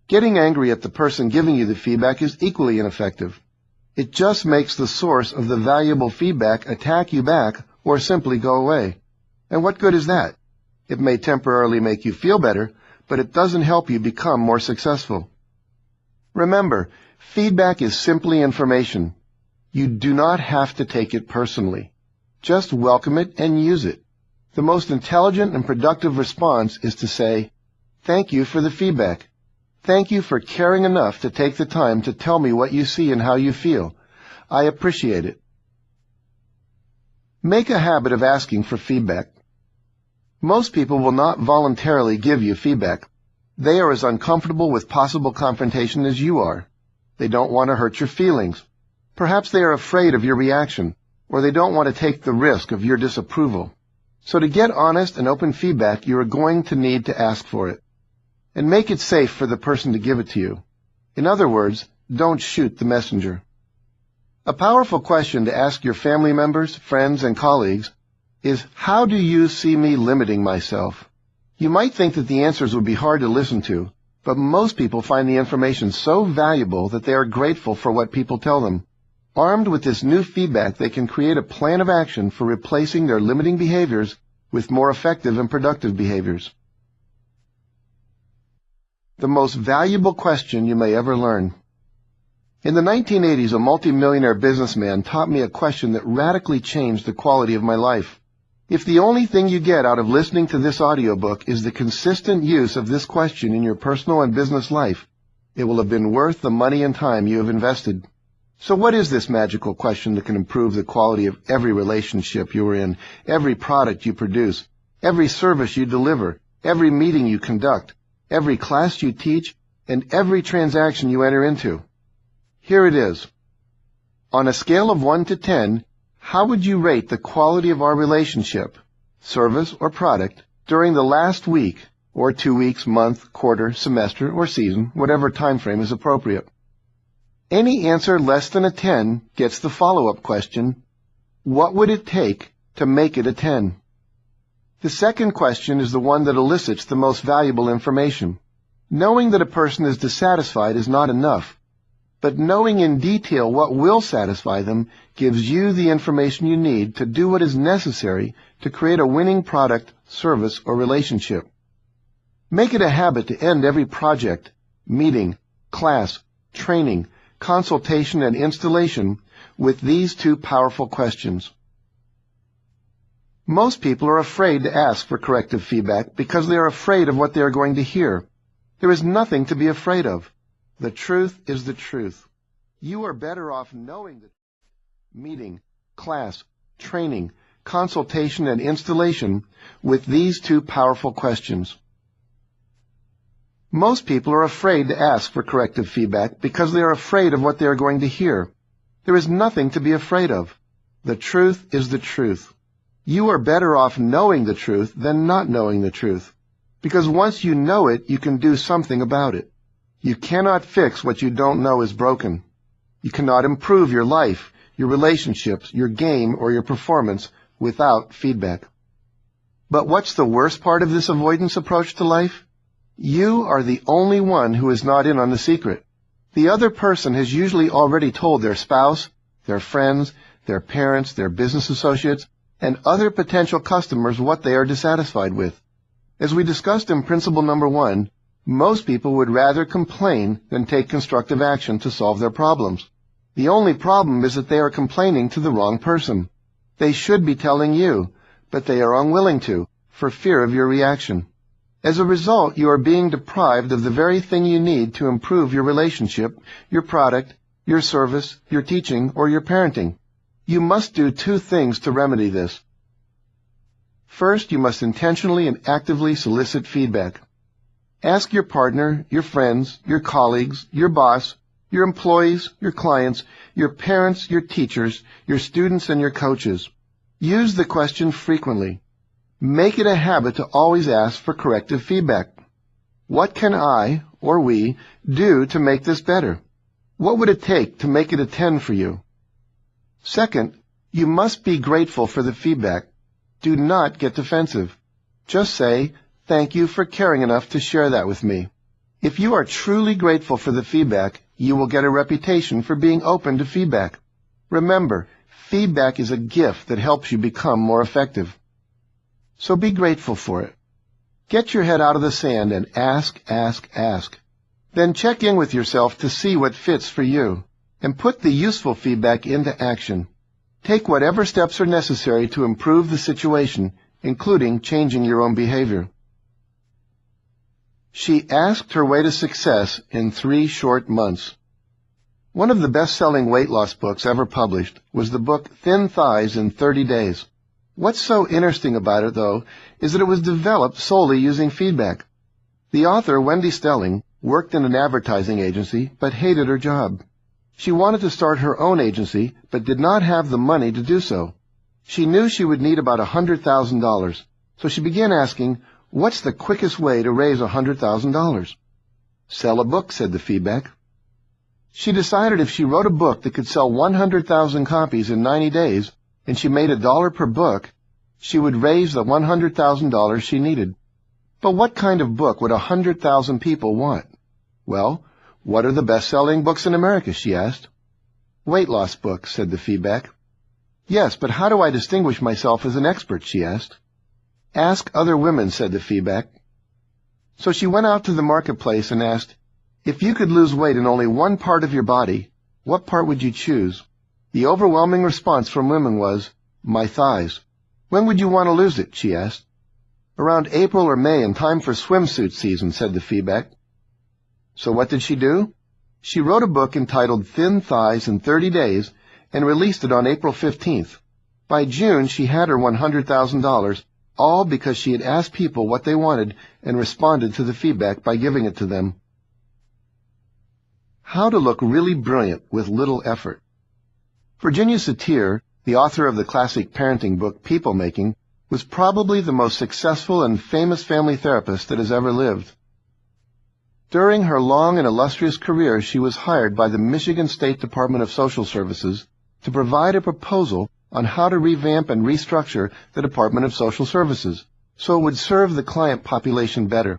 Getting angry at the person giving you the feedback is equally ineffective. It just makes the source of the valuable feedback attack you back or simply go away. And what good is that? It may temporarily make you feel better, but it doesn't help you become more successful. Remember, feedback is simply information. You do not have to take it personally. Just welcome it and use it. The most intelligent and productive response is to say, "Thank you for the feedback. Thank you for caring enough to take the time to tell me what you see and how you feel. I appreciate it." Make a habit of asking for feedback. Most people will not voluntarily give you feedback. They are as uncomfortable with possible confrontation as you are. They don't want to hurt your feelings. Perhaps they are afraid of your reaction, or they don't want to take the risk of your disapproval. So to get honest and open feedback, you are going to need to ask for it. And make it safe for the person to give it to you. In other words, don't shoot the messenger. A powerful question to ask your family members, friends, and colleagues is, how do you see me limiting myself? You might think that the answers would be hard to listen to, but most people find the information so valuable that they are grateful for what people tell them. Armed with this new feedback, they can create a plan of action for replacing their limiting behaviors with more effective and productive behaviors. The most valuable question you may ever learn. In the 1980s, a multimillionaire businessman taught me a question that radically changed the quality of my life. If the only thing you get out of listening to this audiobook is the consistent use of this question in your personal and business life, it will have been worth the money and time you have invested. So what is this magical question that can improve the quality of every relationship you are in, every product you produce, every service you deliver, every meeting you conduct, every class you teach, and every transaction you enter into? Here it is. On a scale of 1 to 10, how would you rate the quality of our relationship, service, or product during the last week, or 2 weeks, month, quarter, semester, or season, whatever time frame is appropriate? Any answer less than a 10 gets the follow-up question, what would it take to make it a 10? The second question is the one that elicits the most valuable information. Knowing that a person is dissatisfied is not enough. But knowing in detail what will satisfy them gives you the information you need to do what is necessary to create a winning product, service, or relationship. Make it a habit to end every project, meeting, class, training, consultation, and installation with these two powerful questions. Most people are afraid to ask for corrective feedback because they are afraid of what they are going to hear. There is nothing to be afraid of. The truth is the truth. You are better off knowing the meeting, class, training, consultation, and installation with these two powerful questions. Most people are afraid to ask for corrective feedback because they are afraid of what they are going to hear. There is nothing to be afraid of. The truth is the truth. You are better off knowing the truth than not knowing the truth, because once you know it, you can do something about it. You cannot fix what you don't know is broken. You cannot improve your life, your relationships, your game, or your performance without feedback. But what's the worst part of this avoidance approach to life? You are the only one who is not in on the secret. The other person has usually already told their spouse, their friends, their parents, their business associates, and other potential customers what they are dissatisfied with. As we discussed in principle number 1, most people would rather complain than take constructive action to solve their problems. The only problem is that they are complaining to the wrong person. They should be telling you, but they are unwilling to, for fear of your reaction. As a result, you are being deprived of the very thing you need to improve your relationship, your product, your service, your teaching, or your parenting. You must do 2 things to remedy this. First, you must intentionally and actively solicit feedback. Ask your partner, your friends, your colleagues, your boss, your employees, your clients, your parents, your teachers, your students, and your coaches. Use the question frequently. Make it a habit to always ask for corrective feedback. What can I, or we, do to make this better? What would it take to make it a 10 for you? Second, you must be grateful for the feedback. Do not get defensive. Just say, "Thank you for caring enough to share that with me." If you are truly grateful for the feedback, you will get a reputation for being open to feedback. Remember, feedback is a gift that helps you become more effective. So be grateful for it. Get your head out of the sand and ask. Then check in with yourself to see what fits for you, and put the useful feedback into action. Take whatever steps are necessary to improve the situation, including changing your own behavior. She asked her way to success in 3 short months. One of the best-selling weight loss books ever published was the book Thin Thighs in 30 Days. What's so interesting about it, though, is that it was developed solely using feedback. The author, Wendy Stelling, worked in an advertising agency but hated her job. She wanted to start her own agency but did not have the money to do so. She knew she would need about $100,000, so she began asking, "What's the quickest way to raise $100,000? "Sell a book," said the feedback. She decided if she wrote a book that could sell 100,000 copies in 90 days, and she made $1 per book, she would raise the $100,000 she needed. But what kind of book would 100,000 people want? Well, what are the best-selling books in America, she asked. "Weight loss books," said the feedback. "Yes, but how do I distinguish myself as an expert?" she asked. "Ask other women," said the feedback. So she went out to the marketplace and asked, "If you could lose weight in only one part of your body, what part would you choose?" The overwhelming response from women was, "My thighs." "When would you want to lose it?" she asked. "Around April or May in time for swimsuit season," said the feedback. So what did she do? She wrote a book entitled Thin Thighs in 30 Days and released it on April 15th. By June, she had her $100,000, all because she had asked people what they wanted and responded to the feedback by giving it to them. How to look really brilliant with little effort. Virginia Satir, the author of the classic parenting book People Making, was probably the most successful and famous family therapist that has ever lived. During her long and illustrious career, she was hired by the Michigan State Department of Social Services to provide a proposal on how to revamp and restructure the Department of Social Services so it would serve the client population better.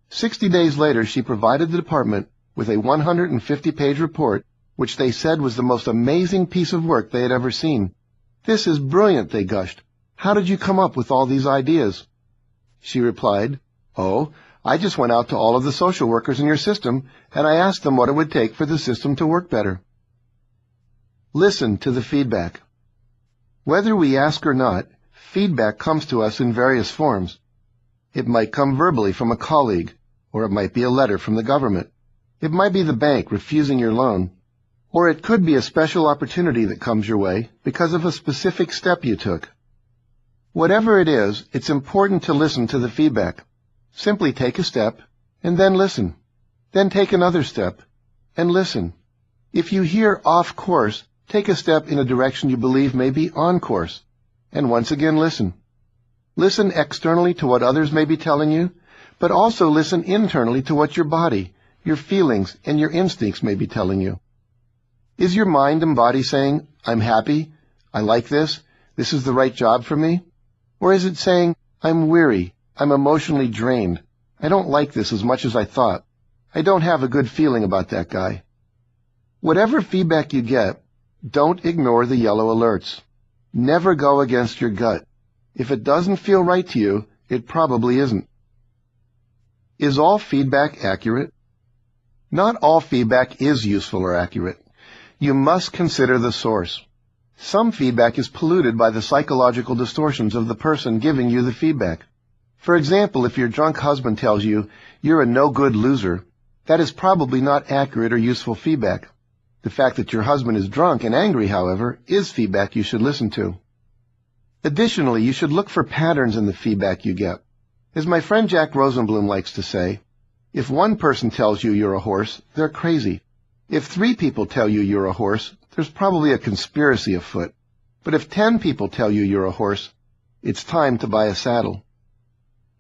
60 days later, she provided the department with a 150-page report which they said was the most amazing piece of work they had ever seen. "This is brilliant," they gushed. "How did you come up with all these ideas?" She replied, "Oh, I just went out to all of the social workers in your system, and I asked them what it would take for the system to work better." Listen to the feedback. Whether we ask or not, feedback comes to us in various forms. It might come verbally from a colleague, or it might be a letter from the government. It might be the bank refusing your loan, or it could be a special opportunity that comes your way because of a specific step you took. Whatever it is, it's important to listen to the feedback. Simply take a step, and then listen. Then take another step, and listen. If you hear off course, take a step in a direction you believe may be on course, and once again listen. Listen externally to what others may be telling you, but also listen internally to what your body, your feelings, and your instincts may be telling you. Is your mind and body saying, "I'm happy, I like this is the right job for me"? Or is it saying, "I'm weary, I'm emotionally drained, I don't like this as much as I thought, I don't have a good feeling about that guy"? Whatever feedback you get, don't ignore the yellow alerts. Never go against your gut. If it doesn't feel right to you, it probably isn't. Is all feedback accurate? Not all feedback is useful or accurate. You must consider the source. Some feedback is polluted by the psychological distortions of the person giving you the feedback. For example, if your drunk husband tells you, "You're a no-good loser," that is probably not accurate or useful feedback. The fact that your husband is drunk and angry, however, is feedback you should listen to. Additionally, you should look for patterns in the feedback you get. As my friend Jack Rosenblum likes to say, if one person tells you you're a horse, they're crazy. If 3 people tell you you're a horse, there's probably a conspiracy afoot. But if 10 people tell you you're a horse, it's time to buy a saddle.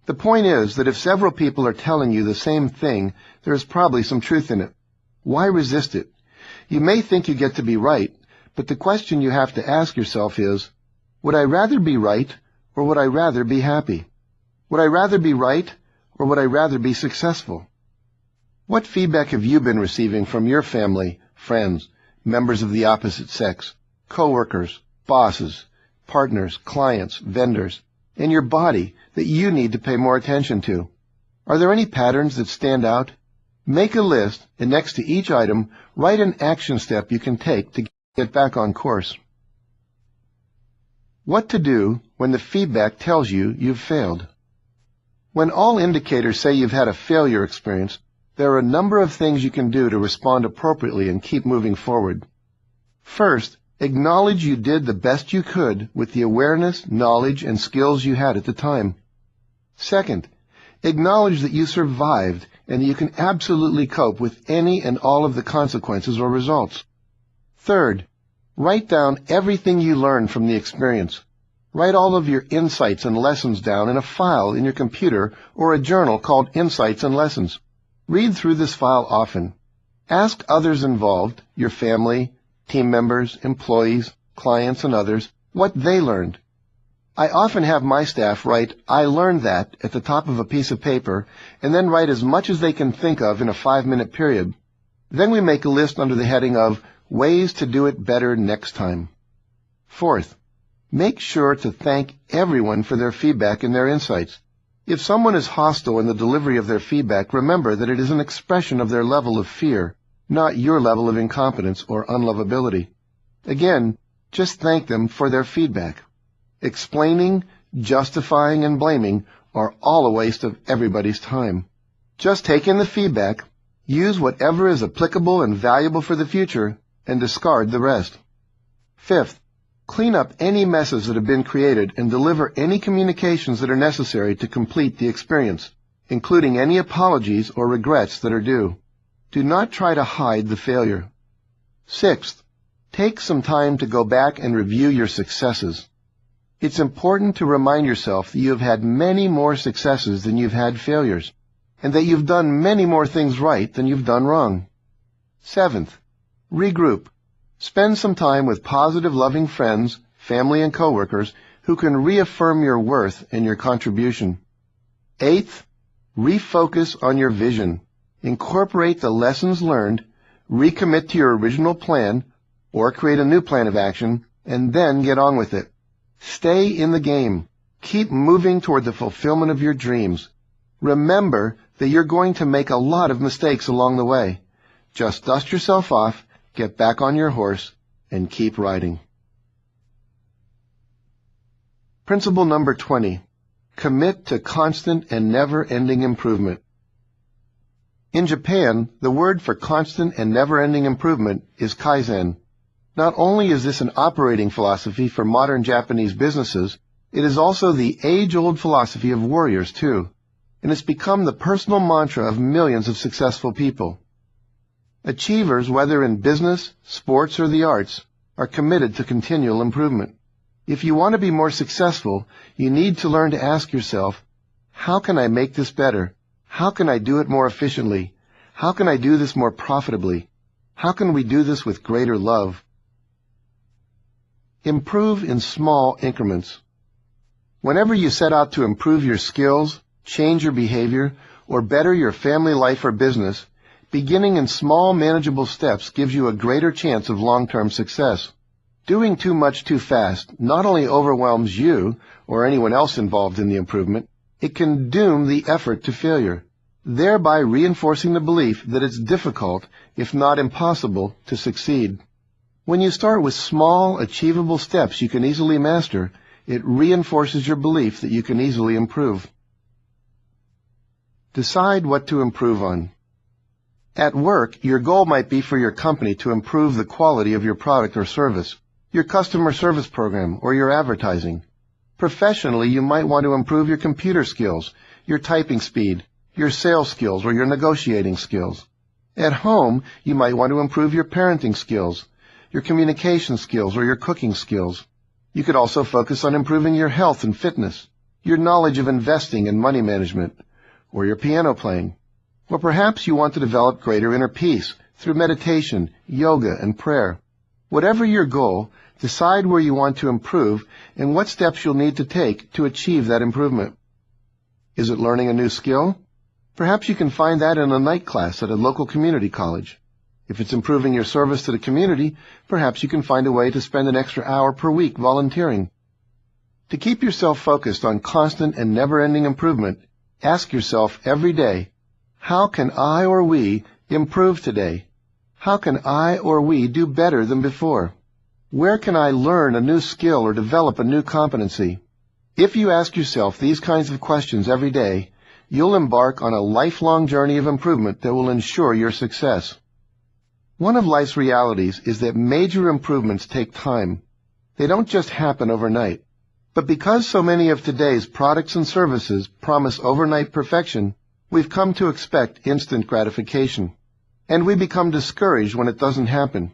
The point is that if several people are telling you the same thing, there's probably some truth in it. Why resist it? You may think you get to be right, but the question you have to ask yourself is, would I rather be right, or would I rather be happy? Would I rather be right, or would I rather be successful? What feedback have you been receiving from your family, friends, members of the opposite sex, coworkers, bosses, partners, clients, vendors, and your body that you need to pay more attention to? Are there any patterns that stand out? Make a list, and next to each item, write an action step you can take to get back on course. What to do when the feedback tells you you've failed. When all indicators say you've had a failure experience, there are a number of things you can do to respond appropriately and keep moving forward. First, acknowledge you did the best you could with the awareness, knowledge, and skills you had at the time. Second, acknowledge that you survived and that you can absolutely cope with any and all of the consequences or results. Third, write down everything you learned from the experience. Write all of your insights and lessons down in a file in your computer or a journal called Insights and Lessons. Read through this file often. Ask others involved, your family, team members, employees, clients, and others, what they learned. I often have my staff write, "I learned that," at the top of a piece of paper, and then write as much as they can think of in a 5-minute period. Then we make a list under the heading of Ways to Do It Better Next Time. Fourth, make sure to thank everyone for their feedback and their insights. If someone is hostile in the delivery of their feedback, remember that it is an expression of their level of fear, not your level of incompetence or unlovability. Again, just thank them for their feedback. Explaining, justifying, and blaming are all a waste of everybody's time. Just take in the feedback, use whatever is applicable and valuable for the future, and discard the rest. Fifth, clean up any messes that have been created and deliver any communications that are necessary to complete the experience, including any apologies or regrets that are due. Do not try to hide the failure. Sixth, take some time to go back and review your successes. It's important to remind yourself that you have had many more successes than you've had failures, and that you've done many more things right than you've done wrong. Seventh, regroup. Spend some time with positive, loving friends, family, and coworkers who can reaffirm your worth and your contribution. Eighth, refocus on your vision. Incorporate the lessons learned, recommit to your original plan, or create a new plan of action, and then get on with it. Stay in the game. Keep moving toward the fulfillment of your dreams. Remember that you're going to make a lot of mistakes along the way. Just dust yourself off, get back on your horse, and keep riding. Principle number 20. Commit to constant and never-ending improvement. In Japan, the word for constant and never-ending improvement is kaizen. Not only is this an operating philosophy for modern Japanese businesses, it is also the age-old philosophy of warriors, too, and it's become the personal mantra of millions of successful people. Achievers, whether in business, sports, or the arts, are committed to continual improvement. If you want to be more successful, you need to learn to ask yourself, how can I make this better? How can I do it more efficiently? How can I do this more profitably? How can we do this with greater love? Improve in small increments. Whenever you set out to improve your skills, change your behavior, or better your family life or business, beginning in small, manageable steps gives you a greater chance of long-term success. Doing too much too fast not only overwhelms you or anyone else involved in the improvement, it can doom the effort to failure, thereby reinforcing the belief that it's difficult, if not impossible, to succeed. When you start with small, achievable steps you can easily master, it reinforces your belief that you can easily improve. Decide what to improve on. At work, your goal might be for your company to improve the quality of your product or service, your customer service program, or your advertising. Professionally, you might want to improve your computer skills, your typing speed, your sales skills, or your negotiating skills. At home, you might want to improve your parenting skills, your communication skills, or your cooking skills. You could also focus on improving your health and fitness, your knowledge of investing and money management, or your piano playing. Or perhaps you want to develop greater inner peace through meditation, yoga, and prayer. Whatever your goal, decide where you want to improve and what steps you'll need to take to achieve that improvement. Is it learning a new skill? Perhaps you can find that in a night class at a local community college. If it's improving your service to the community, perhaps you can find a way to spend an extra hour per week volunteering. To keep yourself focused on constant and never-ending improvement, ask yourself every day, how can I or we improve today? How can I or we do better than before? Where can I learn a new skill or develop a new competency? If you ask yourself these kinds of questions every day, you'll embark on a lifelong journey of improvement that will ensure your success. One of life's realities is that major improvements take time. They don't just happen overnight. But because so many of today's products and services promise overnight perfection, we've come to expect instant gratification. And we become discouraged when it doesn't happen.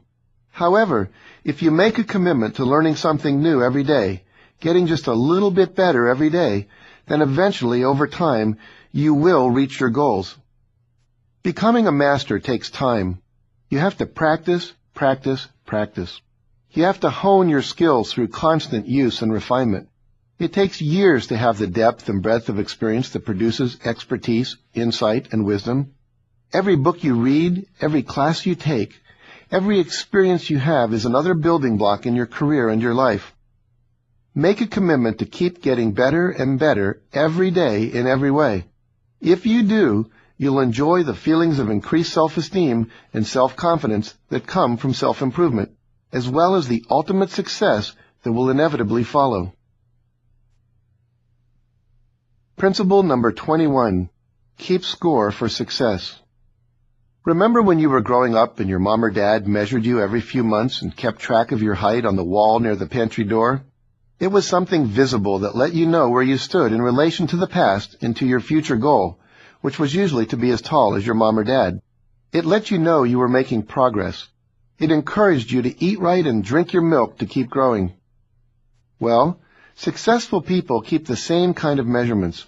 However, if you make a commitment to learning something new every day, getting just a little bit better every day, then eventually, over time, you will reach your goals. Becoming a master takes time. You have to practice, practice, practice. You have to hone your skills through constant use and refinement. It takes years to have the depth and breadth of experience that produces expertise, insight, and wisdom. Every book you read, every class you take, every experience you have is another building block in your career and your life. Make a commitment to keep getting better and better every day in every way. If you do, you'll enjoy the feelings of increased self-esteem and self-confidence that come from self-improvement, as well as the ultimate success that will inevitably follow. Principle number 21. Keep score for success. Remember when you were growing up and your mom or dad measured you every few months and kept track of your height on the wall near the pantry door? It was something visible that let you know where you stood in relation to the past and to your future goal, which was usually to be as tall as your mom or dad. It let you know you were making progress. It encouraged you to eat right and drink your milk to keep growing. Well, successful people keep the same kind of measurements.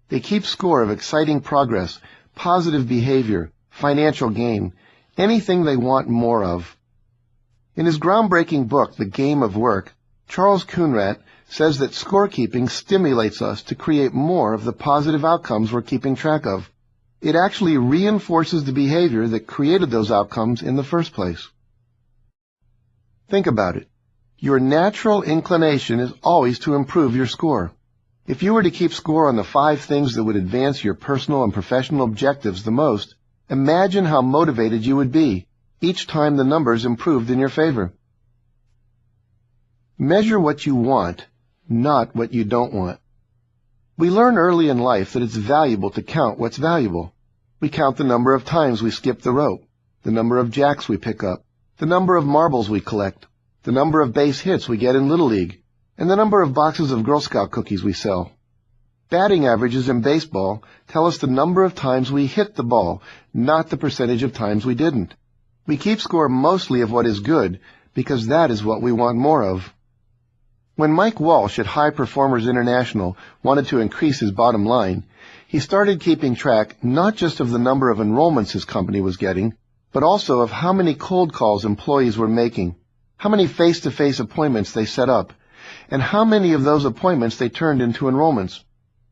They keep score of exciting progress, positive behavior, financial gain, anything they want more of. In his groundbreaking book, The Game of Work, Charles Coonrat says that scorekeeping stimulates us to create more of the positive outcomes we're keeping track of. It actually reinforces the behavior that created those outcomes in the first place. Think about it. Your natural inclination is always to improve your score. If you were to keep score on the 5 things that would advance your personal and professional objectives the most, imagine how motivated you would be each time the numbers improved in your favor. Measure what you want, not what you don't want. We learn early in life that it's valuable to count what's valuable. We count the number of times we skip the rope, the number of jacks we pick up, the number of marbles we collect, the number of base hits we get in Little League, and the number of boxes of Girl Scout cookies we sell. Batting averages in baseball tell us the number of times we hit the ball, not the percentage of times we didn't. We keep score mostly of what is good, because that is what we want more of. When Mike Walsh at High Performers International wanted to increase his bottom line, he started keeping track not just of the number of enrollments his company was getting, but also of how many cold calls employees were making, how many face-to-face appointments they set up, and how many of those appointments they turned into enrollments.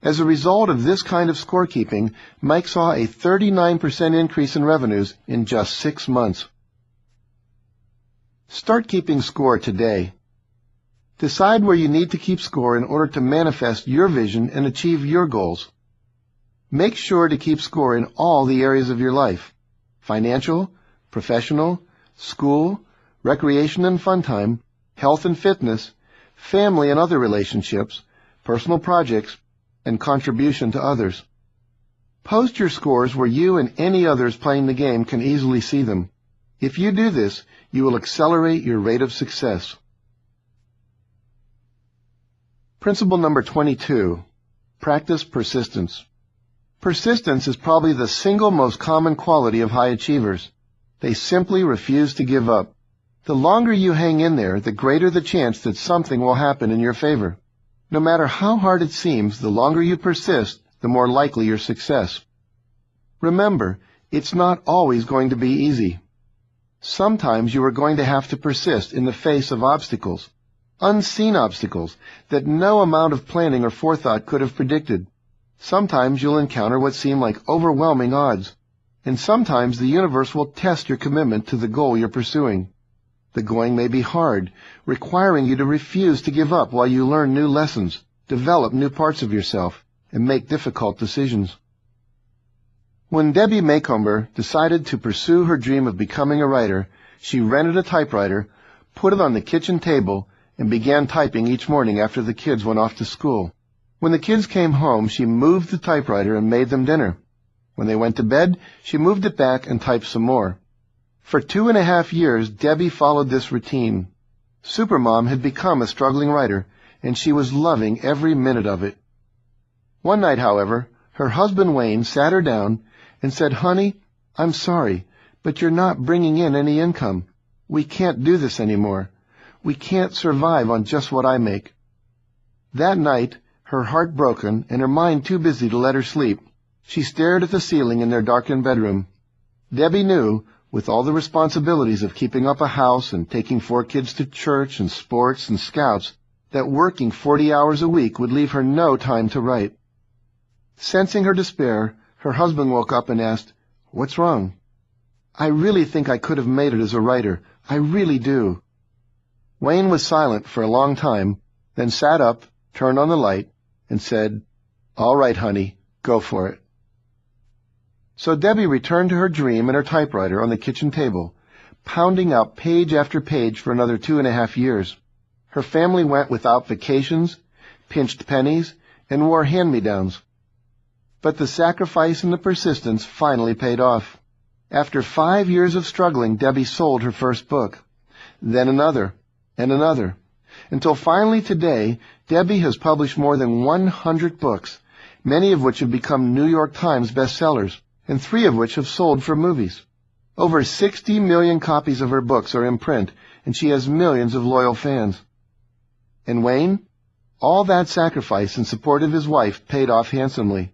As a result of this kind of scorekeeping, Mike saw a 39% increase in revenues in just 6 months. Start keeping score today. Decide where you need to keep score in order to manifest your vision and achieve your goals. Make sure to keep score in all the areas of your life: financial, professional, school, recreation and fun time, health and fitness, family and other relationships, personal projects, and contribution to others. Post your scores where you and any others playing the game can easily see them. If you do this, you will accelerate your rate of success. Principle number 22. Practice persistence. Persistence is probably the single most common quality of high achievers. They simply refuse to give up. The longer you hang in there, the greater the chance that something will happen in your favor. No matter how hard it seems, the longer you persist, the more likely your success. Remember, it's not always going to be easy. Sometimes you are going to have to persist in the face of obstacles, unseen obstacles that no amount of planning or forethought could have predicted. Sometimes you'll encounter what seem like overwhelming odds, and sometimes the universe will test your commitment to the goal you're pursuing. The going may be hard, requiring you to refuse to give up while you learn new lessons, develop new parts of yourself, and make difficult decisions. When Debbie Macomber decided to pursue her dream of becoming a writer, she rented a typewriter, put it on the kitchen table, and began typing each morning after the kids went off to school. When the kids came home, she moved the typewriter and made them dinner. When they went to bed, she moved it back and typed some more. For 2.5 years, Debbie followed this routine. Supermom had become a struggling writer, and she was loving every minute of it. One night, however, her husband Wayne sat her down and said, "Honey, I'm sorry, but you're not bringing in any income. We can't do this anymore. We can't survive on just what I make." That night, her heart broken and her mind too busy to let her sleep, she stared at the ceiling in their darkened bedroom. Debbie knew, with all the responsibilities of keeping up a house and taking 4 kids to church and sports and scouts, that working 40 hours a week would leave her no time to write. Sensing her despair, her husband woke up and asked, "What's wrong?" "I really think I could have made it as a writer. I really do." Wayne was silent for a long time, then sat up, turned on the light, and said, "All right, honey, go for it." So Debbie returned to her dream and her typewriter on the kitchen table, pounding out page after page for another 2.5 years. Her family went without vacations, pinched pennies, and wore hand-me-downs. But the sacrifice and the persistence finally paid off. After 5 years of struggling, Debbie sold her first book, then another, and another, until finally today, Debbie has published more than 100 books, many of which have become New York Times bestsellers, and 3 of which have sold for movies. Over 60 million copies of her books are in print, and she has millions of loyal fans. And Wayne? All that sacrifice in support of his wife paid off handsomely.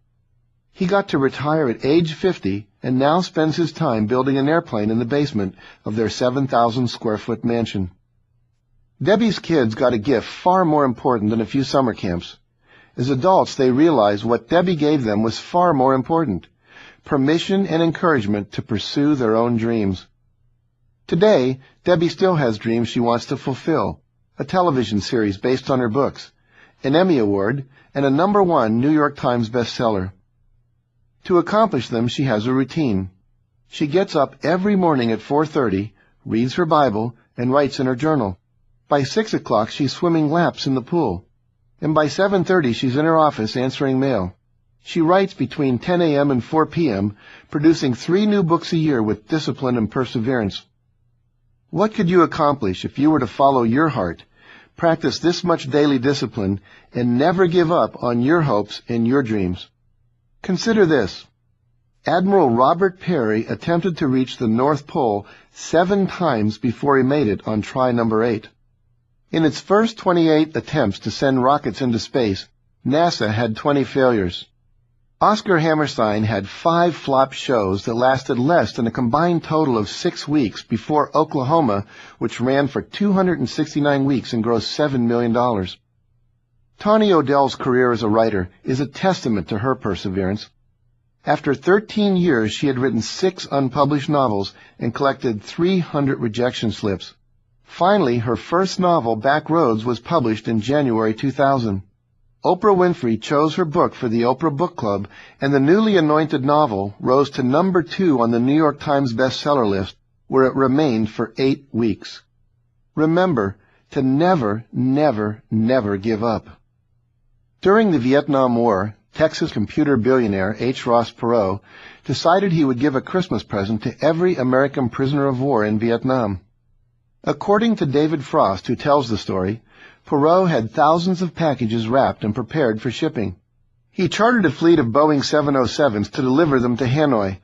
He got to retire at age 50 and now spends his time building an airplane in the basement of their 7,000-square-foot mansion. Debbie's kids got a gift far more important than a few summer camps. As adults, they realized what Debbie gave them was far more important: permission and encouragement to pursue their own dreams. Today, Debbie still has dreams she wants to fulfill: a television series based on her books, an Emmy Award, and a #1 New York Times bestseller. To accomplish them, she has a routine. She gets up every morning at 4:30, reads her Bible, and writes in her journal. By 6 o'clock, she's swimming laps in the pool. And by 7:30, she's in her office answering mail. She writes between 10 a.m. and 4 p.m., producing 3 new books a year with discipline and perseverance. What could you accomplish if you were to follow your heart, practice this much daily discipline, and never give up on your hopes and your dreams? Consider this. Admiral Robert Peary attempted to reach the North Pole 7 times before he made it on try number 8. In its first 28 attempts to send rockets into space, NASA had 20 failures. Oscar Hammerstein had 5 flop shows that lasted less than a combined total of 6 weeks before Oklahoma, which ran for 269 weeks and grossed $7 million. Tawny Odell's career as a writer is a testament to her perseverance. After 13 years, she had written 6 unpublished novels and collected 300 rejection slips. Finally, her first novel, Back Roads, was published in January 2000. Oprah Winfrey chose her book for the Oprah Book Club, and the newly anointed novel rose to #2 on the New York Times bestseller list, where it remained for 8 weeks. Remember to never, never, never give up. During the Vietnam War, Texas computer billionaire H. Ross Perot decided he would give a Christmas present to every American prisoner of war in Vietnam. According to David Frost, who tells the story, Perot had thousands of packages wrapped and prepared for shipping. He chartered a fleet of Boeing 707s to deliver them to Hanoi,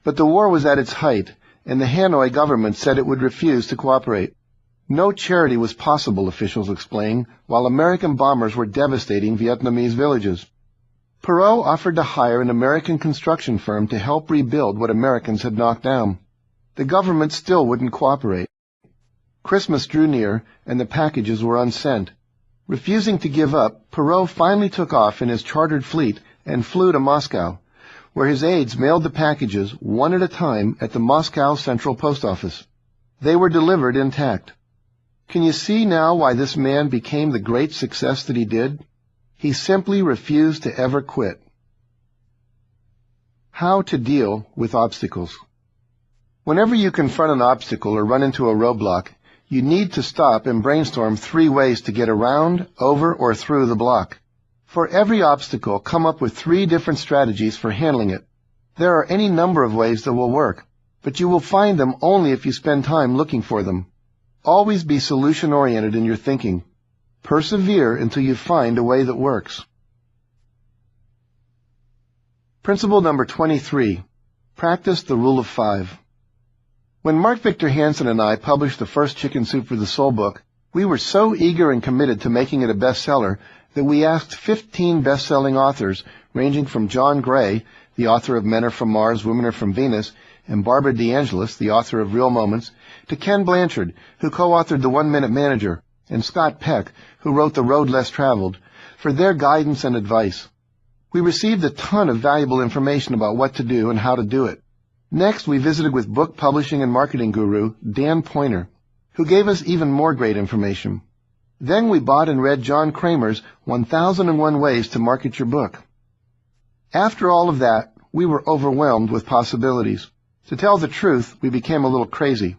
but the war was at its height, and the Hanoi government said it would refuse to cooperate. No charity was possible, officials explained, while American bombers were devastating Vietnamese villages. Perot offered to hire an American construction firm to help rebuild what Americans had knocked down. The government still wouldn't cooperate. Christmas drew near, and the packages were unsent. Refusing to give up, Perot finally took off in his chartered fleet and flew to Moscow, where his aides mailed the packages one at a time at the Moscow Central Post Office. They were delivered intact. Can you see now why this man became the great success that he did? He simply refused to ever quit. How to deal with obstacles. Whenever you confront an obstacle or run into a roadblock, you need to stop and brainstorm 3 ways to get around, over, or through the block. For every obstacle, come up with 3 different strategies for handling it. There are any number of ways that will work, but you will find them only if you spend time looking for them. Always be solution-oriented in your thinking. Persevere until you find a way that works. Principle number 23. Practice the rule of 5. When Mark Victor Hansen and I published the first Chicken Soup for the Soul book, we were so eager and committed to making it a bestseller that we asked 15 best-selling authors, ranging from John Gray, the author of Men Are From Mars, Women Are From Venus, and Barbara DeAngelis, the author of Real Moments, to Ken Blanchard, who co-authored The 1 Minute Manager, and Scott Peck, who wrote The Road Less Traveled, for their guidance and advice. We received a ton of valuable information about what to do and how to do it. Next, we visited with book publishing and marketing guru Dan Poynter, who gave us even more great information. Then we bought and read John Kramer's 1001 Ways to Market Your Book. After all of that, we were overwhelmed with possibilities. To tell the truth, we became a little crazy.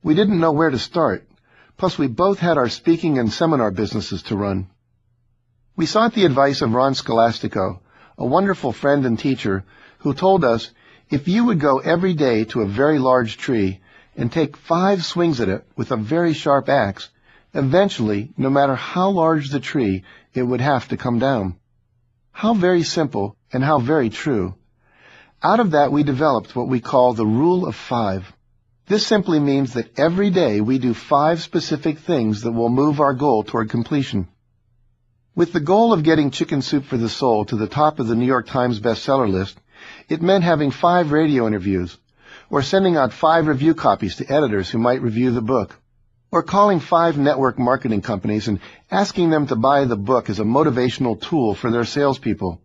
We didn't know where to start. Plus, we both had our speaking and seminar businesses to run. We sought the advice of Ron Scolastico, a wonderful friend and teacher, who told us, if you would go every day to a very large tree and take 5 swings at it with a very sharp axe, eventually, no matter how large the tree, it would have to come down. How very simple and how very true. Out of that, we developed what we call the Rule of 5. This simply means that every day we do 5 specific things that will move our goal toward completion. With the goal of getting Chicken Soup for the Soul to the top of the New York Times bestseller list, it meant having 5 radio interviews, or sending out 5 review copies to editors who might review the book, or calling 5 network marketing companies and asking them to buy the book as a motivational tool for their salespeople.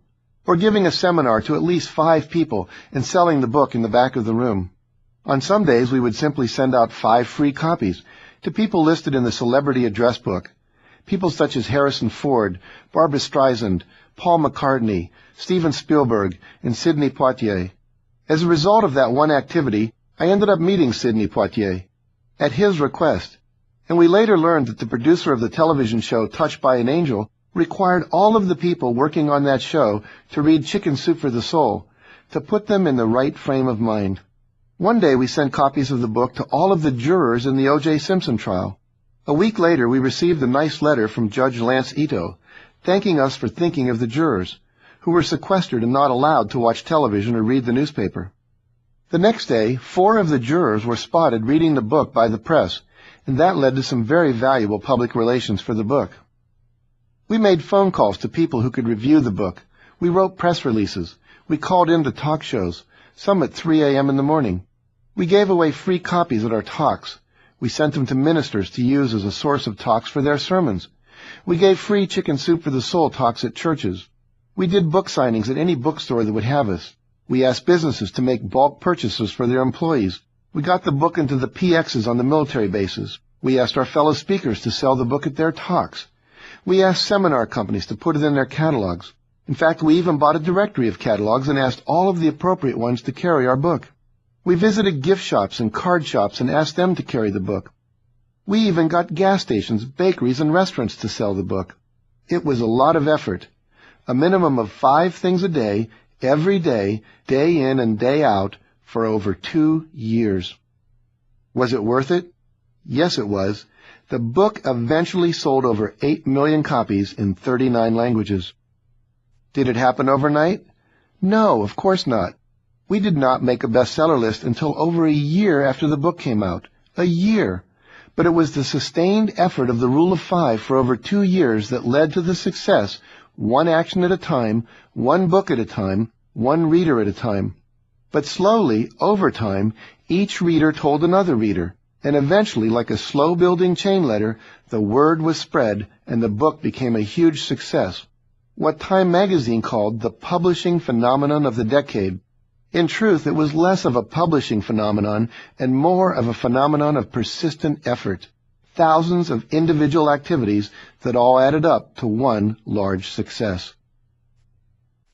or giving a seminar to at least 5 people and selling the book in the back of the room. On some days, we would simply send out 5 free copies to people listed in the celebrity address book. People such as Harrison Ford, Barbra Streisand, Paul McCartney, Steven Spielberg, and Sidney Poitier. As a result of that one activity, I ended up meeting Sidney Poitier at his request, and we later learned that the producer of the television show Touched by an Angel required all of the people working on that show to read Chicken Soup for the Soul, to put them in the right frame of mind. One day we sent copies of the book to all of the jurors in the O.J. Simpson trial. A week later we received a nice letter from Judge Lance Ito, thanking us for thinking of the jurors, who were sequestered and not allowed to watch television or read the newspaper. The next day, 4 of the jurors were spotted reading the book by the press, and that led to some very valuable public relations for the book. We made phone calls to people who could review the book. We wrote press releases. We called in to talk shows, some at 3 a.m. in the morning. We gave away free copies at our talks. We sent them to ministers to use as a source of talks for their sermons. We gave free Chicken Soup for the Soul talks at churches. We did book signings at any bookstore that would have us. We asked businesses to make bulk purchases for their employees. We got the book into the PXs on the military bases. We asked our fellow speakers to sell the book at their talks. We asked seminar companies to put it in their catalogs. In fact, we even bought a directory of catalogs and asked all of the appropriate ones to carry our book. We visited gift shops and card shops and asked them to carry the book. We even got gas stations, bakeries, and restaurants to sell the book. It was a lot of effort. A minimum of 5 things a day, every day, day in and day out, for over 2 years. Was it worth it? Yes, it was. The book eventually sold over 8 million copies in 39 languages. Did it happen overnight? No, of course not. We did not make a bestseller list until over a year after the book came out. A year. But it was the sustained effort of the Rule of 5 for over 2 years that led to the success, one action at a time, one book at a time, one reader at a time. But slowly, over time, each reader told another reader, and eventually, like a slow-building chain letter, the word was spread and the book became a huge success. What Time magazine called the publishing phenomenon of the decade. In truth, it was less of a publishing phenomenon and more of a phenomenon of persistent effort. Thousands of individual activities that all added up to one large success.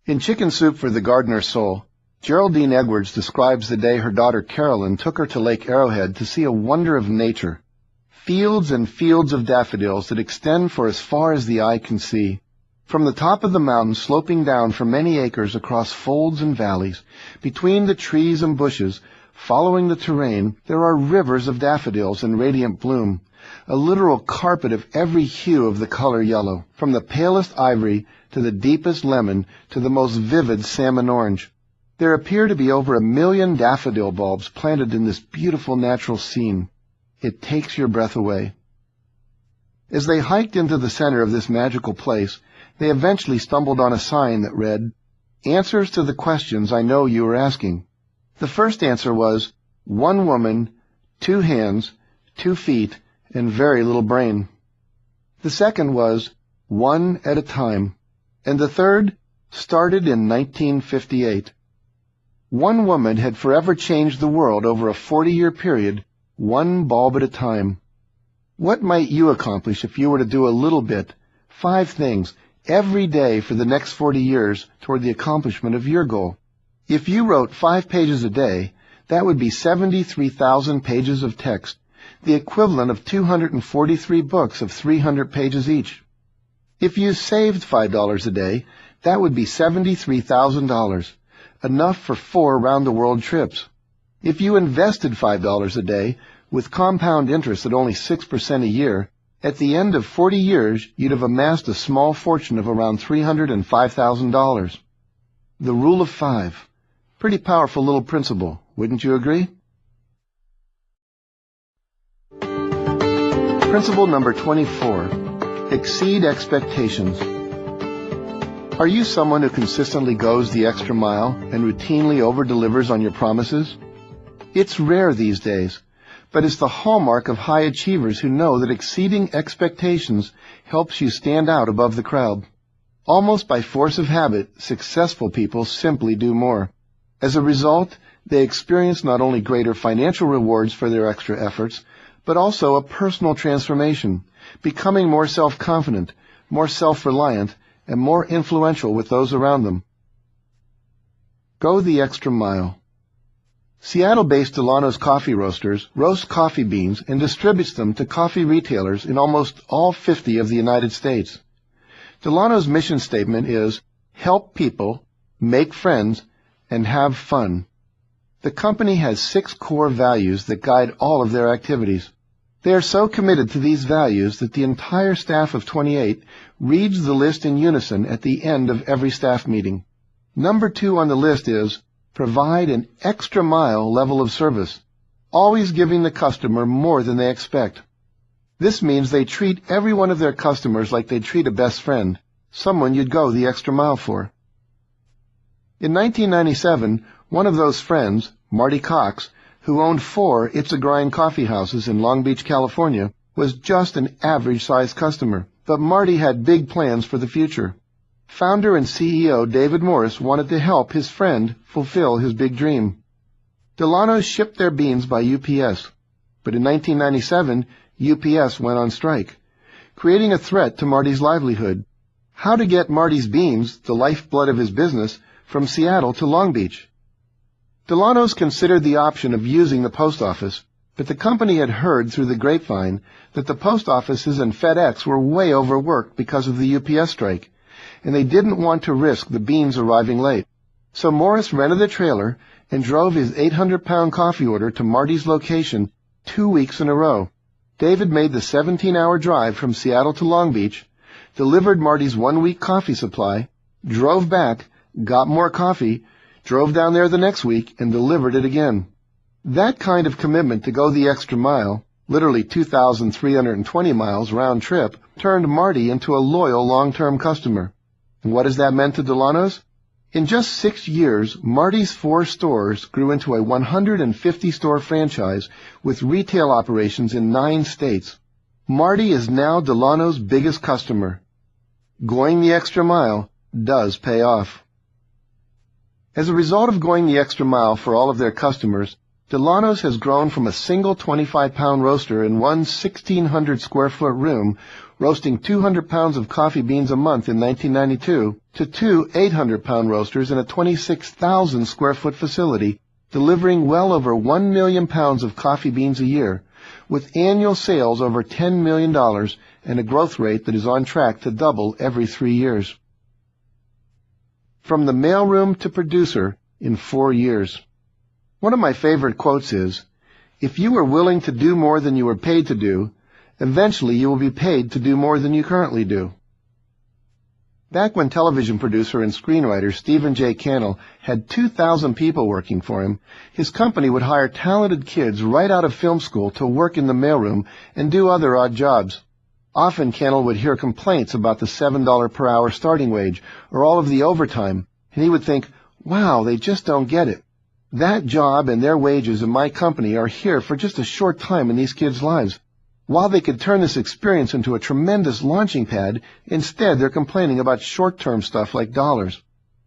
In Chicken Soup for the Gardener's Soul, Geraldine Edwards describes the day her daughter Carolyn took her to Lake Arrowhead to see a wonder of nature. Fields and fields of daffodils that extend for as far as the eye can see. From the top of the mountain sloping down for many acres across folds and valleys, between the trees and bushes, following the terrain, there are rivers of daffodils in radiant bloom, a literal carpet of every hue of the color yellow, from the palest ivory to the deepest lemon to the most vivid salmon orange. There appear to be over 1 million daffodil bulbs planted in this beautiful natural scene. It takes your breath away. As they hiked into the center of this magical place, they eventually stumbled on a sign that read, "Answers to the questions I know you are asking." The first answer was, 1 woman, 2 hands, 2 feet, and very little brain. The second was, 1 at a time. And the third started in 1958. 1 woman had forever changed the world over a 40-year period, 1 bulb at a time. What might you accomplish if you were to do a little bit, 5 things, every day for the next 40 years toward the accomplishment of your goal? If you wrote 5 pages a day, that would be 73,000 pages of text, the equivalent of 243 books of 300 pages each. If you saved $5 a day, that would be $73,000, enough for 4 round-the-world trips. If you invested $5 a day, with compound interest at only 6% a year, at the end of 40 years, you'd have amassed a small fortune of around $305,000. The Rule of 5. Pretty powerful little principle, wouldn't you agree? Principle number 24. Exceed expectations. Are you someone who consistently goes the extra mile and routinely over-delivers on your promises? It's rare these days, but it's the hallmark of high achievers who know that exceeding expectations helps you stand out above the crowd. Almost by force of habit, successful people simply do more. As a result, they experience not only greater financial rewards for their extra efforts, but also a personal transformation, becoming more self-confident, more self-reliant, and more influential with those around them. Go the extra mile. Seattle-based Delano's Coffee Roasters roast coffee beans and distributes them to coffee retailers in almost all 50 of the United States. Delano's mission statement is, help people, make friends, and have fun. The company has 6 core values that guide all of their activities. They are so committed to these values that the entire staff of 28 reads the list in unison at the end of every staff meeting. Number 2 on the list is, provide an extra mile level of service, always giving the customer more than they expect. This means they treat every one of their customers like they'd treat a best friend, someone you'd go the extra mile for. In 1997, one of those friends, Marty Cox, who owned 4 It's a Grind coffee houses in Long Beach, California, was just an average-sized customer, but Marty had big plans for the future. Founder and CEO David Morris wanted to help his friend fulfill his big dream. Delano's shipped their beans by UPS, but in 1997, UPS went on strike, creating a threat to Marty's livelihood. How to get Marty's beans, the lifeblood of his business, from Seattle to Long Beach? Delano's considered the option of using the post office, but the company had heard through the grapevine that the post offices and FedEx were way overworked because of the UPS strike, and they didn't want to risk the beans arriving late. So Morris rented a trailer and drove his 800-pound coffee order to Marty's location 2 weeks in a row. David made the 17-hour drive from Seattle to Long Beach, delivered Marty's 1-week coffee supply, drove back, got more coffee, drove down there the next week, and delivered it again. That kind of commitment to go the extra mile, literally 2,320 miles round trip, turned Marty into a loyal long-term customer. And what has that meant to Delano's? In just 6 years, Marty's 4 stores grew into a 150-store franchise with retail operations in 9 states. Marty is now Delano's biggest customer. Going the extra mile does pay off. As a result of going the extra mile for all of their customers, Delano's has grown from a single 25-pound roaster in one 1,600-square-foot room, roasting 200 pounds of coffee beans a month in 1992, to 2 800-pound roasters in a 26,000-square-foot facility, delivering well over 1 million pounds of coffee beans a year, with annual sales over $10 million and a growth rate that is on track to double every 3 years. From the mailroom to producer in 4 years. One of my favorite quotes is, "If you are willing to do more than you are paid to do, eventually you will be paid to do more than you currently do." Back when television producer and screenwriter Stephen J. Cannell had 2,000 people working for him, his company would hire talented kids right out of film school to work in the mailroom and do other odd jobs. Often Cannell would hear complaints about the $7 per hour starting wage or all of the overtime, and he would think, wow, they just don't get it. That job and their wages in my company are here for just a short time in these kids' lives. While they could turn this experience into a tremendous launching pad, instead they're complaining about short-term stuff like dollars.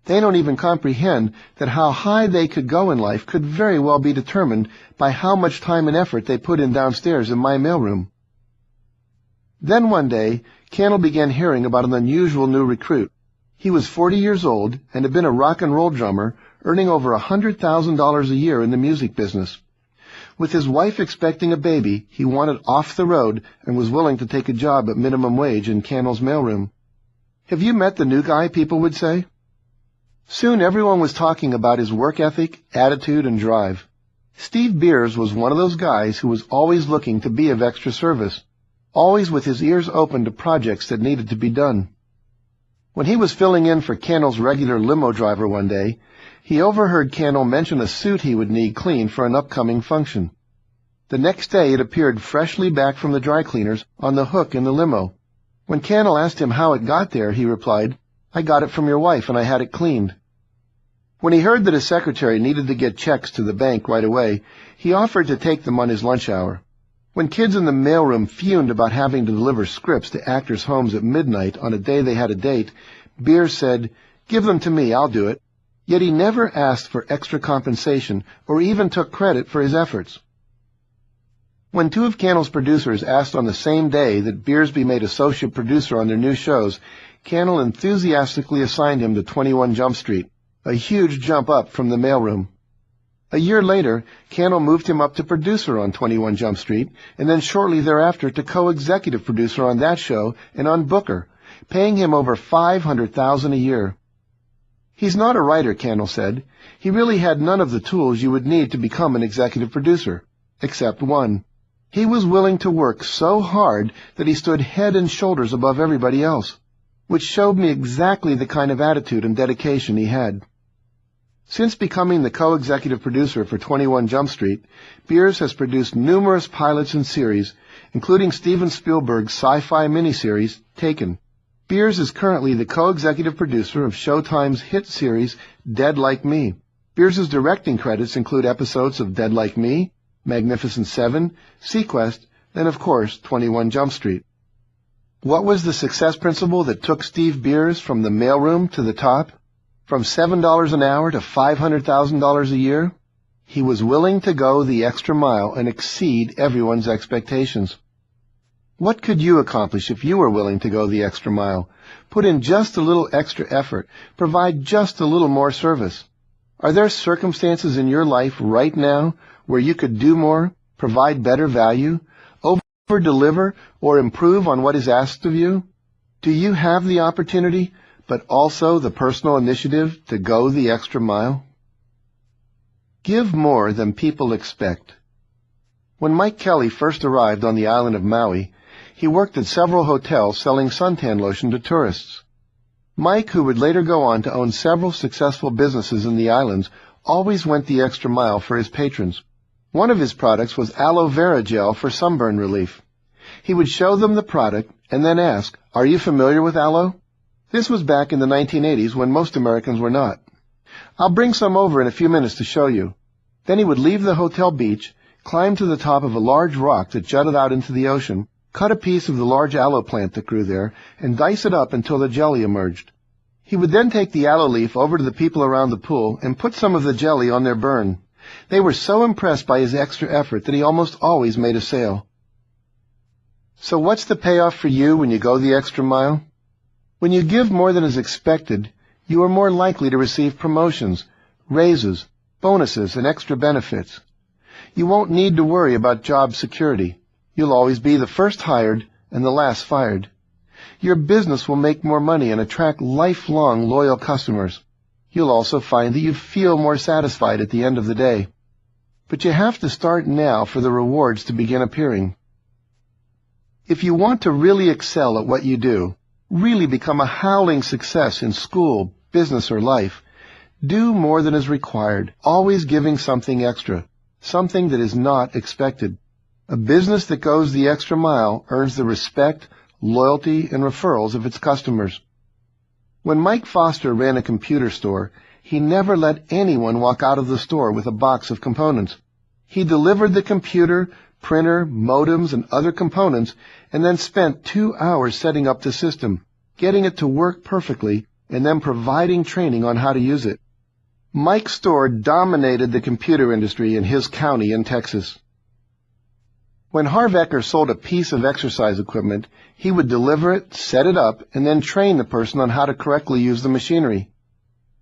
They don't even comprehend that how high they could go in life could very well be determined by how much time and effort they put in downstairs in my mailroom. Then one day, Cannell began hearing about an unusual new recruit. He was 40 years old and had been a rock and roll drummer, earning over $100,000 a year in the music business. With his wife expecting a baby, he wanted off the road and was willing to take a job at minimum wage in Cannell's mailroom. Have you met the new guy, people would say? Soon everyone was talking about his work ethic, attitude, and drive. Steve Beers was one of those guys who was always looking to be of extra service, always with his ears open to projects that needed to be done. When he was filling in for Cannell's regular limo driver one day, he overheard Cannell mention a suit he would need cleaned for an upcoming function. The next day it appeared freshly back from the dry cleaners on the hook in the limo. When Cannell asked him how it got there, he replied, "I got it from your wife and I had it cleaned." When he heard that his secretary needed to get checks to the bank right away, he offered to take them on his lunch hour. When kids in the mailroom fumed about having to deliver scripts to actors' homes at midnight on a day they had a date, Beers said, "Give them to me, I'll do it." Yet he never asked for extra compensation or even took credit for his efforts. When two of Cannell's producers asked on the same day that Beers be made associate producer on their new shows, Cannell enthusiastically assigned him to 21 Jump Street, a huge jump up from the mailroom. A year later, Cannell moved him up to producer on 21 Jump Street, and then shortly thereafter to co-executive producer on that show and on Booker, paying him over $500,000 a year. "He's not a writer," Cannell said. "He really had none of the tools you would need to become an executive producer, except one. He was willing to work so hard that he stood head and shoulders above everybody else, which showed me exactly the kind of attitude and dedication he had." Since becoming the co-executive producer for 21 Jump Street, Beers has produced numerous pilots and series, including Steven Spielberg's sci-fi miniseries, Taken. Beers is currently the co-executive producer of Showtime's hit series, Dead Like Me. Beers' directing credits include episodes of Dead Like Me, Magnificent Seven, Sequest, and of course, 21 Jump Street. What was the success principle that took Steve Beers from the mailroom to the top? From $7 an hour to $500,000 a year? He was willing to go the extra mile and exceed everyone's expectations. What could you accomplish if you were willing to go the extra mile, put in just a little extra effort, provide just a little more service? Are there circumstances in your life right now where you could do more, provide better value, over-deliver, or improve on what is asked of you? Do you have the opportunity, but also the personal initiative to go the extra mile? Give more than people expect. When Mike Kelly first arrived on the island of Maui, he worked at several hotels selling suntan lotion to tourists. Mike, who would later go on to own several successful businesses in the islands, always went the extra mile for his patrons. One of his products was aloe vera gel for sunburn relief. He would show them the product and then ask, "Are you familiar with aloe?" This was back in the 1980s when most Americans were not. "I'll bring some over in a few minutes to show you." Then he would leave the hotel beach, climb to the top of a large rock that jutted out into the ocean, cut a piece of the large aloe plant that grew there, and dice it up until the jelly emerged. He would then take the aloe leaf over to the people around the pool and put some of the jelly on their burn. They were so impressed by his extra effort that he almost always made a sale. So what's the payoff for you when you go the extra mile? When you give more than is expected, you are more likely to receive promotions, raises, bonuses, and extra benefits. You won't need to worry about job security. You'll always be the first hired and the last fired. Your business will make more money and attract lifelong loyal customers. You'll also find that you feel more satisfied at the end of the day. But you have to start now for the rewards to begin appearing. If you want to really excel at what you do, really become a howling success in school, business, or life, do more than is required, always giving something extra, something that is not expected. A business that goes the extra mile earns the respect, loyalty, and referrals of its customers. When Mike Foster ran a computer store, he never let anyone walk out of the store with a box of components. He delivered the computer, printer, modems, and other components, and then spent 2 hours setting up the system, getting it to work perfectly, and then providing training on how to use it. Mike's store dominated the computer industry in his county in Texas. When Harv Eker sold a piece of exercise equipment, he would deliver it, set it up, and then train the person on how to correctly use the machinery.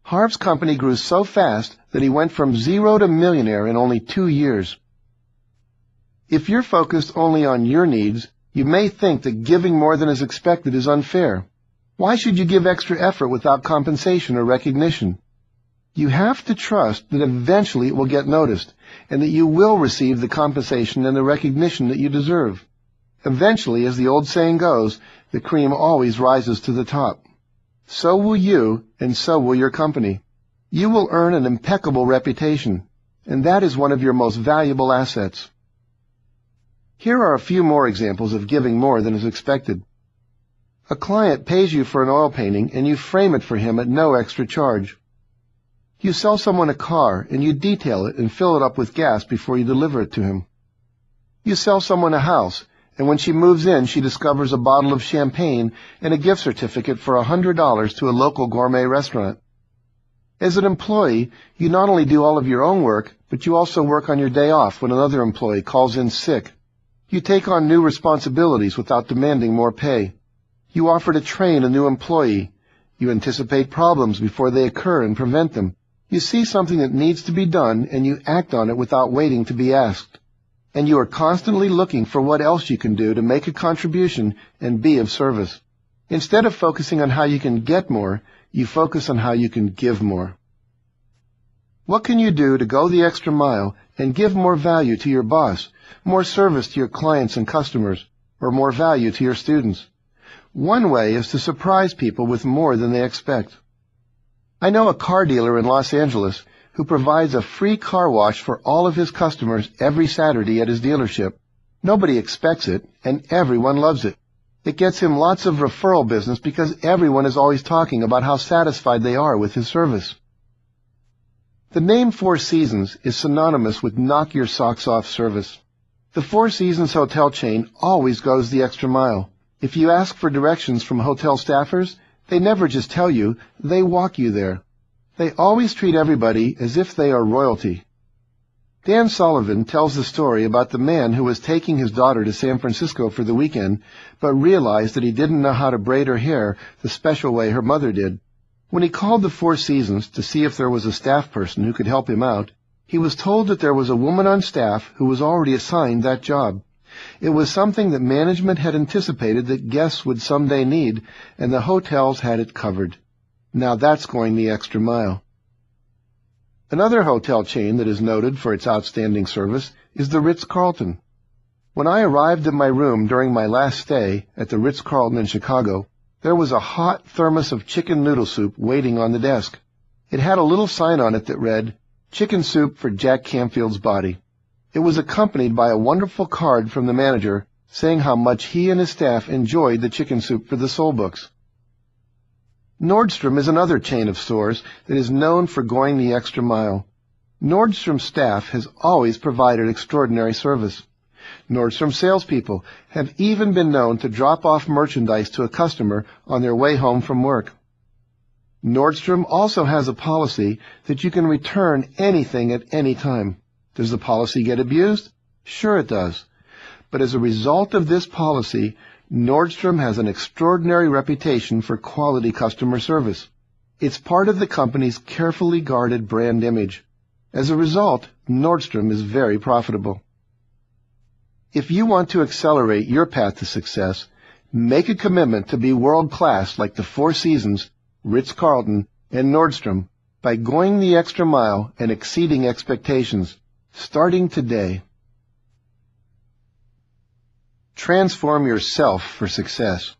Harv's company grew so fast that he went from zero to millionaire in only 2 years. If you're focused only on your needs, you may think that giving more than is expected is unfair. Why should you give extra effort without compensation or recognition? You have to trust that eventually it will get noticed, and that you will receive the compensation and the recognition that you deserve. Eventually, as the old saying goes, the cream always rises to the top. So will you, and so will your company. You will earn an impeccable reputation, and that is one of your most valuable assets. Here are a few more examples of giving more than is expected. A client pays you for an oil painting, and you frame it for him at no extra charge. You sell someone a car, and you detail it and fill it up with gas before you deliver it to him. You sell someone a house, and when she moves in, she discovers a bottle of champagne and a gift certificate for $100 to a local gourmet restaurant. As an employee, you not only do all of your own work, but you also work on your day off when another employee calls in sick. You take on new responsibilities without demanding more pay. You offer to train a new employee. You anticipate problems before they occur and prevent them. You see something that needs to be done and you act on it without waiting to be asked. And you are constantly looking for what else you can do to make a contribution and be of service. Instead of focusing on how you can get more, you focus on how you can give more. What can you do to go the extra mile and give more value to your boss, more service to your clients and customers, or more value to your students? One way is to surprise people with more than they expect. I know a car dealer in Los Angeles who provides a free car wash for all of his customers every Saturday at his dealership. Nobody expects it, and everyone loves it. It gets him lots of referral business because everyone is always talking about how satisfied they are with his service. The name Four Seasons is synonymous with knock your socks off service. The Four Seasons hotel chain always goes the extra mile. If you ask for directions from hotel staffers, they never just tell you, they walk you there. They always treat everybody as if they are royalty. Dan Sullivan tells the story about the man who was taking his daughter to San Francisco for the weekend, but realized that he didn't know how to braid her hair the special way her mother did. When he called the Four Seasons to see if there was a staff person who could help him out, he was told that there was a woman on staff who was already assigned that job. It was something that management had anticipated that guests would someday need, and the hotels had it covered. Now that's going the extra mile. Another hotel chain that is noted for its outstanding service is the Ritz-Carlton. When I arrived at my room during my last stay at the Ritz-Carlton in Chicago, there was a hot thermos of chicken noodle soup waiting on the desk. It had a little sign on it that read, "Chicken soup for Jack Canfield's body." It was accompanied by a wonderful card from the manager saying how much he and his staff enjoyed the chicken soup for the soul books. Nordstrom is another chain of stores that is known for going the extra mile. Nordstrom staff has always provided extraordinary service. Nordstrom salespeople have even been known to drop off merchandise to a customer on their way home from work. Nordstrom also has a policy that you can return anything at any time. Does the policy get abused? Sure it does. But as a result of this policy, Nordstrom has an extraordinary reputation for quality customer service. It's part of the company's carefully guarded brand image. As a result, Nordstrom is very profitable. If you want to accelerate your path to success, make a commitment to be world-class like the Four Seasons, Ritz-Carlton, and Nordstrom by going the extra mile and exceeding expectations, starting today. Transform yourself for success.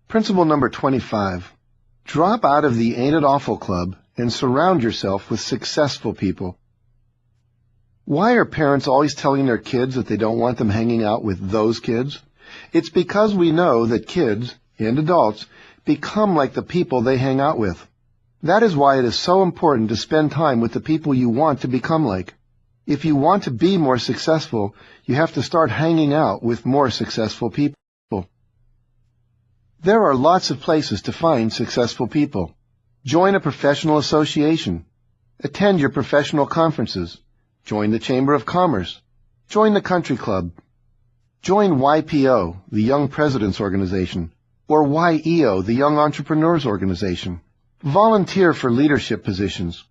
Principle number 25. Drop out of the Ain't It Awful Club and surround yourself with successful people. Why are parents always telling their kids that they don't want them hanging out with those kids? It's because we know that kids, and adults, become like the people they hang out with. That is why it is so important to spend time with the people you want to become like. If you want to be more successful, you have to start hanging out with more successful people. There are lots of places to find successful people. Join a professional association. Attend your professional conferences. Join the Chamber of Commerce. Join the Country Club. Join YPO, the Young Presidents Organization, or YEO, the Young Entrepreneurs Organization. Volunteer for leadership positions.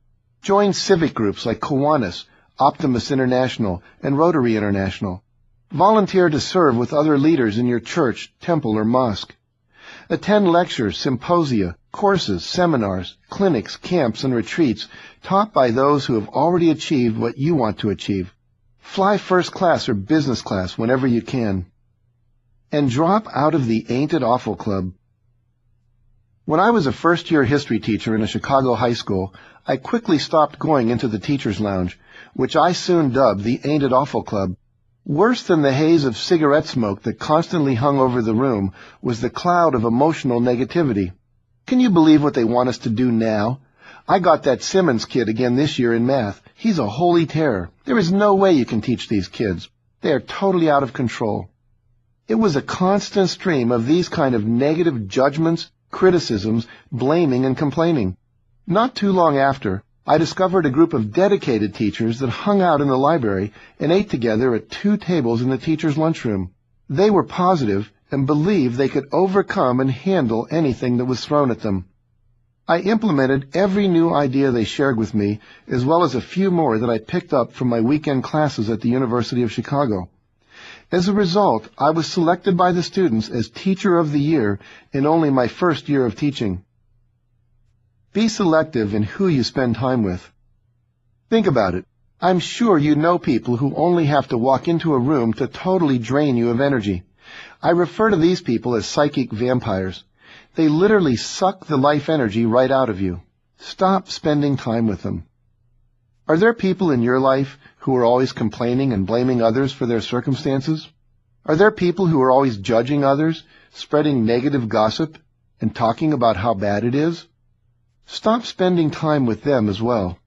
Join civic groups like Kiwanis, Optimus International, and Rotary International. Volunteer to serve with other leaders in your church, temple, or mosque. Attend lectures, symposia, courses, seminars, clinics, camps, and retreats taught by those who have already achieved what you want to achieve. Fly first class or business class whenever you can. And drop out of the Ain't It Awful Club. When I was a first-year history teacher in a Chicago high school, I quickly stopped going into the teacher's lounge, which I soon dubbed the Ain't It Awful Club. Worse than the haze of cigarette smoke that constantly hung over the room was the cloud of emotional negativity. Can you believe what they want us to do now? I got that Simmons kid again this year in math. He's a holy terror. There is no way you can teach these kids. They are totally out of control. It was a constant stream of these kind of negative judgments, criticisms, blaming, and complaining. Not too long after, I discovered a group of dedicated teachers that hung out in the library and ate together at 2 tables in the teacher's lunchroom. They were positive and believed they could overcome and handle anything that was thrown at them. I implemented every new idea they shared with me, as well as a few more that I picked up from my weekend classes at the University of Chicago. As a result, I was selected by the students as Teacher of the Year in only my first year of teaching. Be selective in who you spend time with. Think about it. I'm sure you know people who only have to walk into a room to totally drain you of energy. I refer to these people as psychic vampires. They literally suck the life energy right out of you. Stop spending time with them. Are there people in your life who are always complaining and blaming others for their circumstances? Are there people who are always judging others, spreading negative gossip, and talking about how bad it is? Stop spending time with them as well.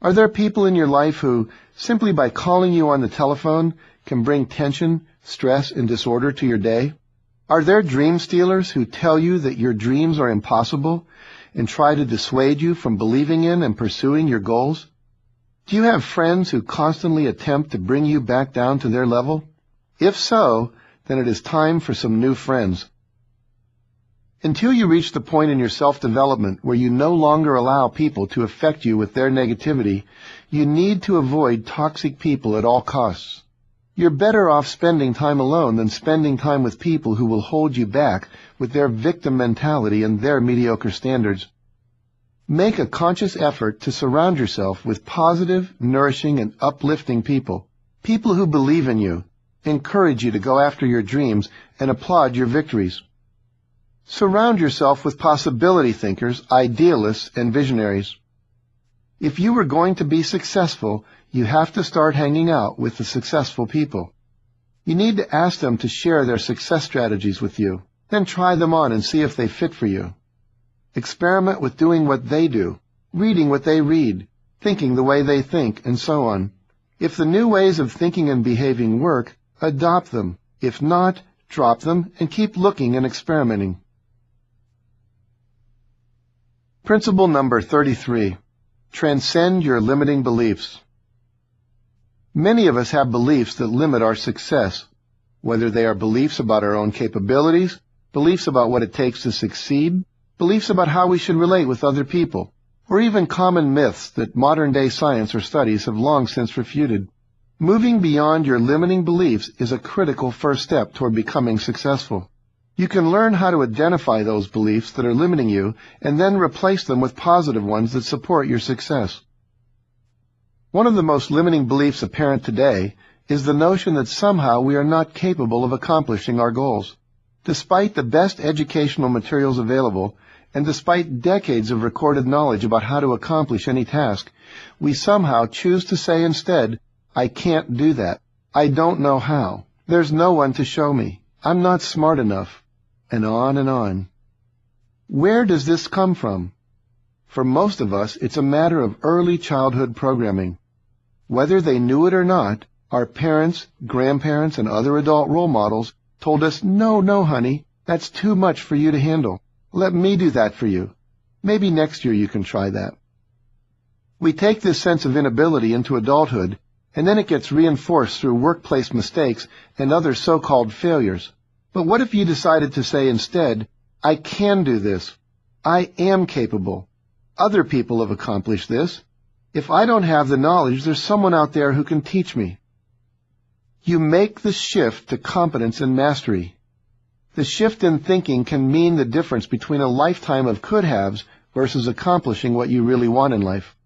Are there people in your life who, simply by calling you on the telephone, can bring tension, stress, and disorder to your day? Are there dream stealers who tell you that your dreams are impossible and try to dissuade you from believing in and pursuing your goals? Do you have friends who constantly attempt to bring you back down to their level? If so, then it is time for some new friends. Until you reach the point in your self-development where you no longer allow people to affect you with their negativity, you need to avoid toxic people at all costs. You're better off spending time alone than spending time with people who will hold you back with their victim mentality and their mediocre standards. Make a conscious effort to surround yourself with positive, nourishing, and uplifting people. People who believe in you, encourage you to go after your dreams, and applaud your victories. Surround yourself with possibility thinkers, idealists, and visionaries. If you are going to be successful, you have to start hanging out with the successful people. You need to ask them to share their success strategies with you, then try them on and see if they fit for you. Experiment with doing what they do, reading what they read, thinking the way they think, and so on. If the new ways of thinking and behaving work, adopt them. If not, drop them and keep looking and experimenting. Principle number 33. Transcend your limiting beliefs. Many of us have beliefs that limit our success, whether they are beliefs about our own capabilities, beliefs about what it takes to succeed, beliefs about how we should relate with other people, or even common myths that modern-day science or studies have long since refuted. Moving beyond your limiting beliefs is a critical first step toward becoming successful. You can learn how to identify those beliefs that are limiting you and then replace them with positive ones that support your success. One of the most limiting beliefs apparent today is the notion that somehow we are not capable of accomplishing our goals. Despite the best educational materials available, and despite decades of recorded knowledge about how to accomplish any task, we somehow choose to say instead, "I can't do that. I don't know how. There's no one to show me. I'm not smart enough," and on and on. Where does this come from? For most of us, it's a matter of early childhood programming. Whether they knew it or not, our parents, grandparents, and other adult role models told us, "No, honey, that's too much for you to handle. Let me do that for you. Maybe next year you can try that." We take this sense of inability into adulthood, and then it gets reinforced through workplace mistakes and other so-called failures. But what if you decided to say instead, "I can do this. I am capable. Other people have accomplished this. If I don't have the knowledge, there's someone out there who can teach me." You make the shift to competence and mastery. The shift in thinking can mean the difference between a lifetime of could-haves versus accomplishing what you really want in life.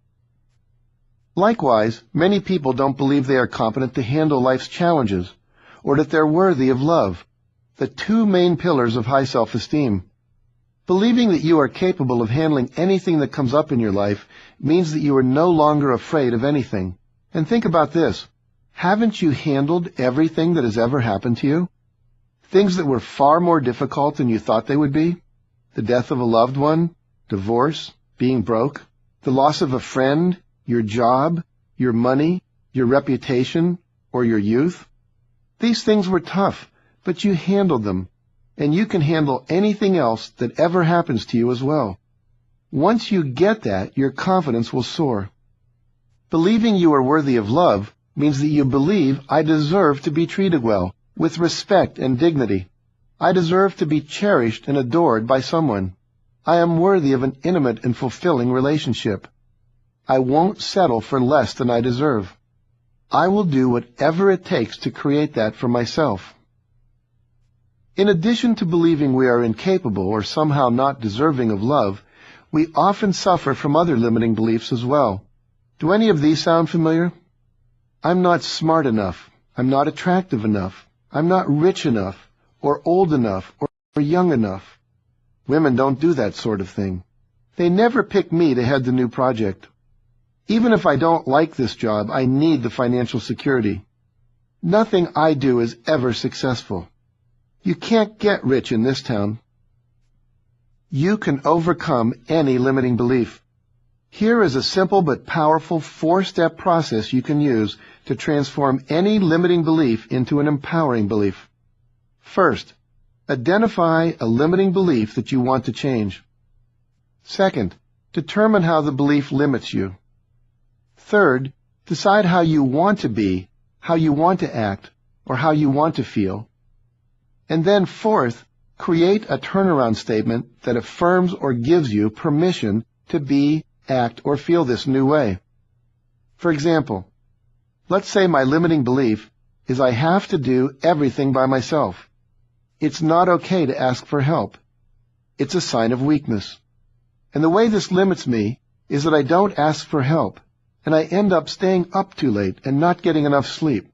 Likewise, many people don't believe they are competent to handle life's challenges, or that they're worthy of love, the two main pillars of high self-esteem. Believing that you are capable of handling anything that comes up in your life means that you are no longer afraid of anything. And think about this. Haven't you handled everything that has ever happened to you? Things that were far more difficult than you thought they would be? The death of a loved one, divorce, being broke, the loss of a friend, your job, your money, your reputation, or your youth? These things were tough, but you handled them, and you can handle anything else that ever happens to you as well. Once you get that, your confidence will soar. Believing you are worthy of love means that you believe I deserve to be treated well, with respect and dignity. I deserve to be cherished and adored by someone. I am worthy of an intimate and fulfilling relationship. I won't settle for less than I deserve. I will do whatever it takes to create that for myself. In addition to believing we are incapable or somehow not deserving of love, we often suffer from other limiting beliefs as well. Do any of these sound familiar? I'm not smart enough. I'm not attractive enough. I'm not rich enough, or old enough, or young enough. Women don't do that sort of thing. They never pick me to head the new project. Even if I don't like this job, I need the financial security. Nothing I do is ever successful. You can't get rich in this town. You can overcome any limiting belief. Here is a simple but powerful 4-step process you can use to transform any limiting belief into an empowering belief. First, identify a limiting belief that you want to change. Second, determine how the belief limits you. Third, decide how you want to be, how you want to act, or how you want to feel. And then fourth, create a turnaround statement that affirms or gives you permission to be, act, or feel this new way. For example, let's say my limiting belief is I have to do everything by myself. It's not okay to ask for help. It's a sign of weakness. And the way this limits me is that I don't ask for help, and I end up staying up too late and not getting enough sleep.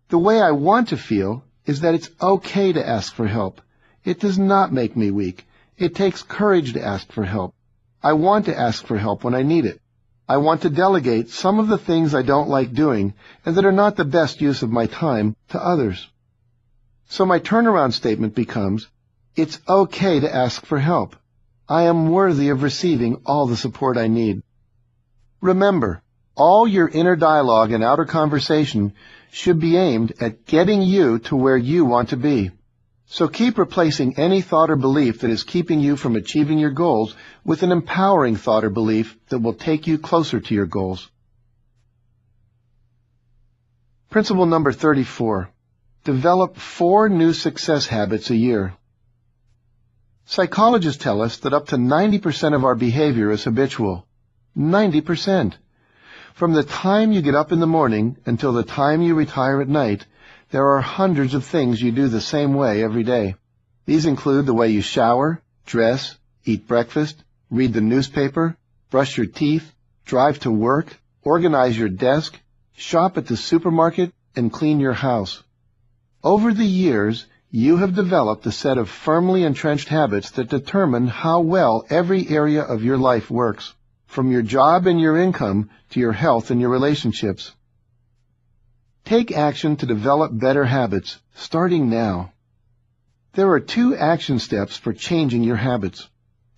The way I want to feel is that it's okay to ask for help. It does not make me weak. It takes courage to ask for help. I want to ask for help when I need it. I want to delegate some of the things I don't like doing and that are not the best use of my time to others. So my turnaround statement becomes, it's okay to ask for help. I am worthy of receiving all the support I need. Remember, all your inner dialogue and outer conversation should be aimed at getting you to where you want to be. So keep replacing any thought or belief that is keeping you from achieving your goals with an empowering thought or belief that will take you closer to your goals. Principle number 34. Develop 4 new success habits a year. Psychologists tell us that up to 90% of our behavior is habitual. 90%. From the time you get up in the morning until the time you retire at night, there are hundreds of things you do the same way every day. These include the way you shower, dress, eat breakfast, read the newspaper, brush your teeth, drive to work, organize your desk, shop at the supermarket, and clean your house. Over the years, you have developed a set of firmly entrenched habits that determine how well every area of your life works, from your job and your income to your health and your relationships. Take action to develop better habits, starting now. There are 2 action steps for changing your habits.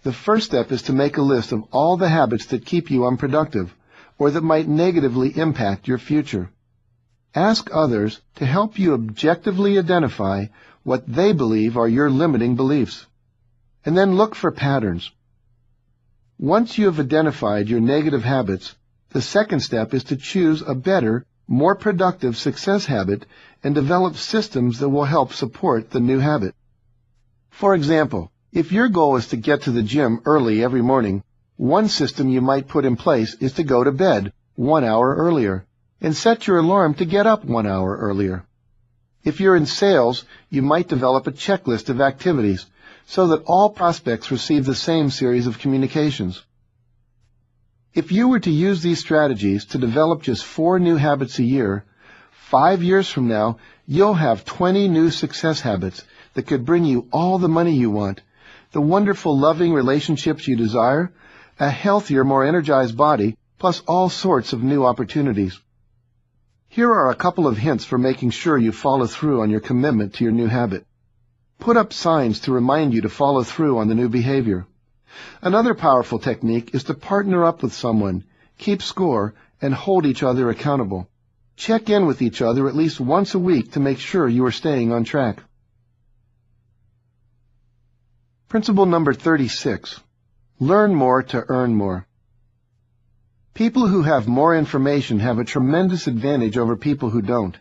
The first step is to make a list of all the habits that keep you unproductive, or that might negatively impact your future. Ask others to help you objectively identify what they believe are your limiting beliefs. And then look for patterns. Once you have identified your negative habits, the second step is to choose a better, more productive success habit and develop systems that will help support the new habit. For example, if your goal is to get to the gym early every morning, one system you might put in place is to go to bed 1 hour earlier and set your alarm to get up 1 hour earlier. If you're in sales, you might develop a checklist of activities so that all prospects receive the same series of communications. If you were to use these strategies to develop just 4 new habits a year, 5 years from now, you'll have 20 new success habits that could bring you all the money you want, the wonderful loving relationships you desire, a healthier, more energized body, plus all sorts of new opportunities. Here are a couple of hints for making sure you follow through on your commitment to your new habit. Put up signs to remind you to follow through on the new behavior. Another powerful technique is to partner up with someone, keep score, and hold each other accountable. Check in with each other at least once a week to make sure you are staying on track. Principle number 36. Learn more to earn more. People who have more information have a tremendous advantage over people who don't.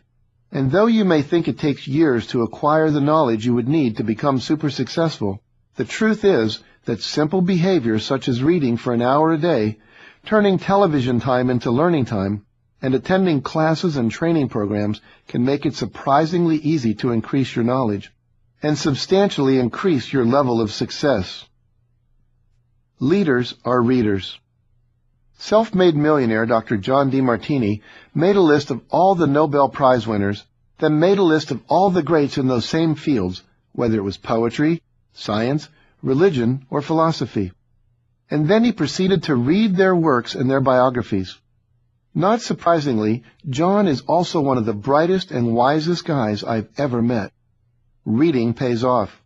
And though you may think it takes years to acquire the knowledge you would need to become super successful, the truth is that simple behaviors such as reading for an hour a day, turning television time into learning time, and attending classes and training programs can make it surprisingly easy to increase your knowledge and substantially increase your level of success. Leaders are readers. Self-made millionaire Dr. John D. Martini made a list of all the Nobel Prize winners, then made a list of all the greats in those same fields, whether it was poetry, science, religion, or philosophy. And then he proceeded to read their works and their biographies. Not surprisingly, John is also one of the brightest and wisest guys I've ever met. Reading pays off.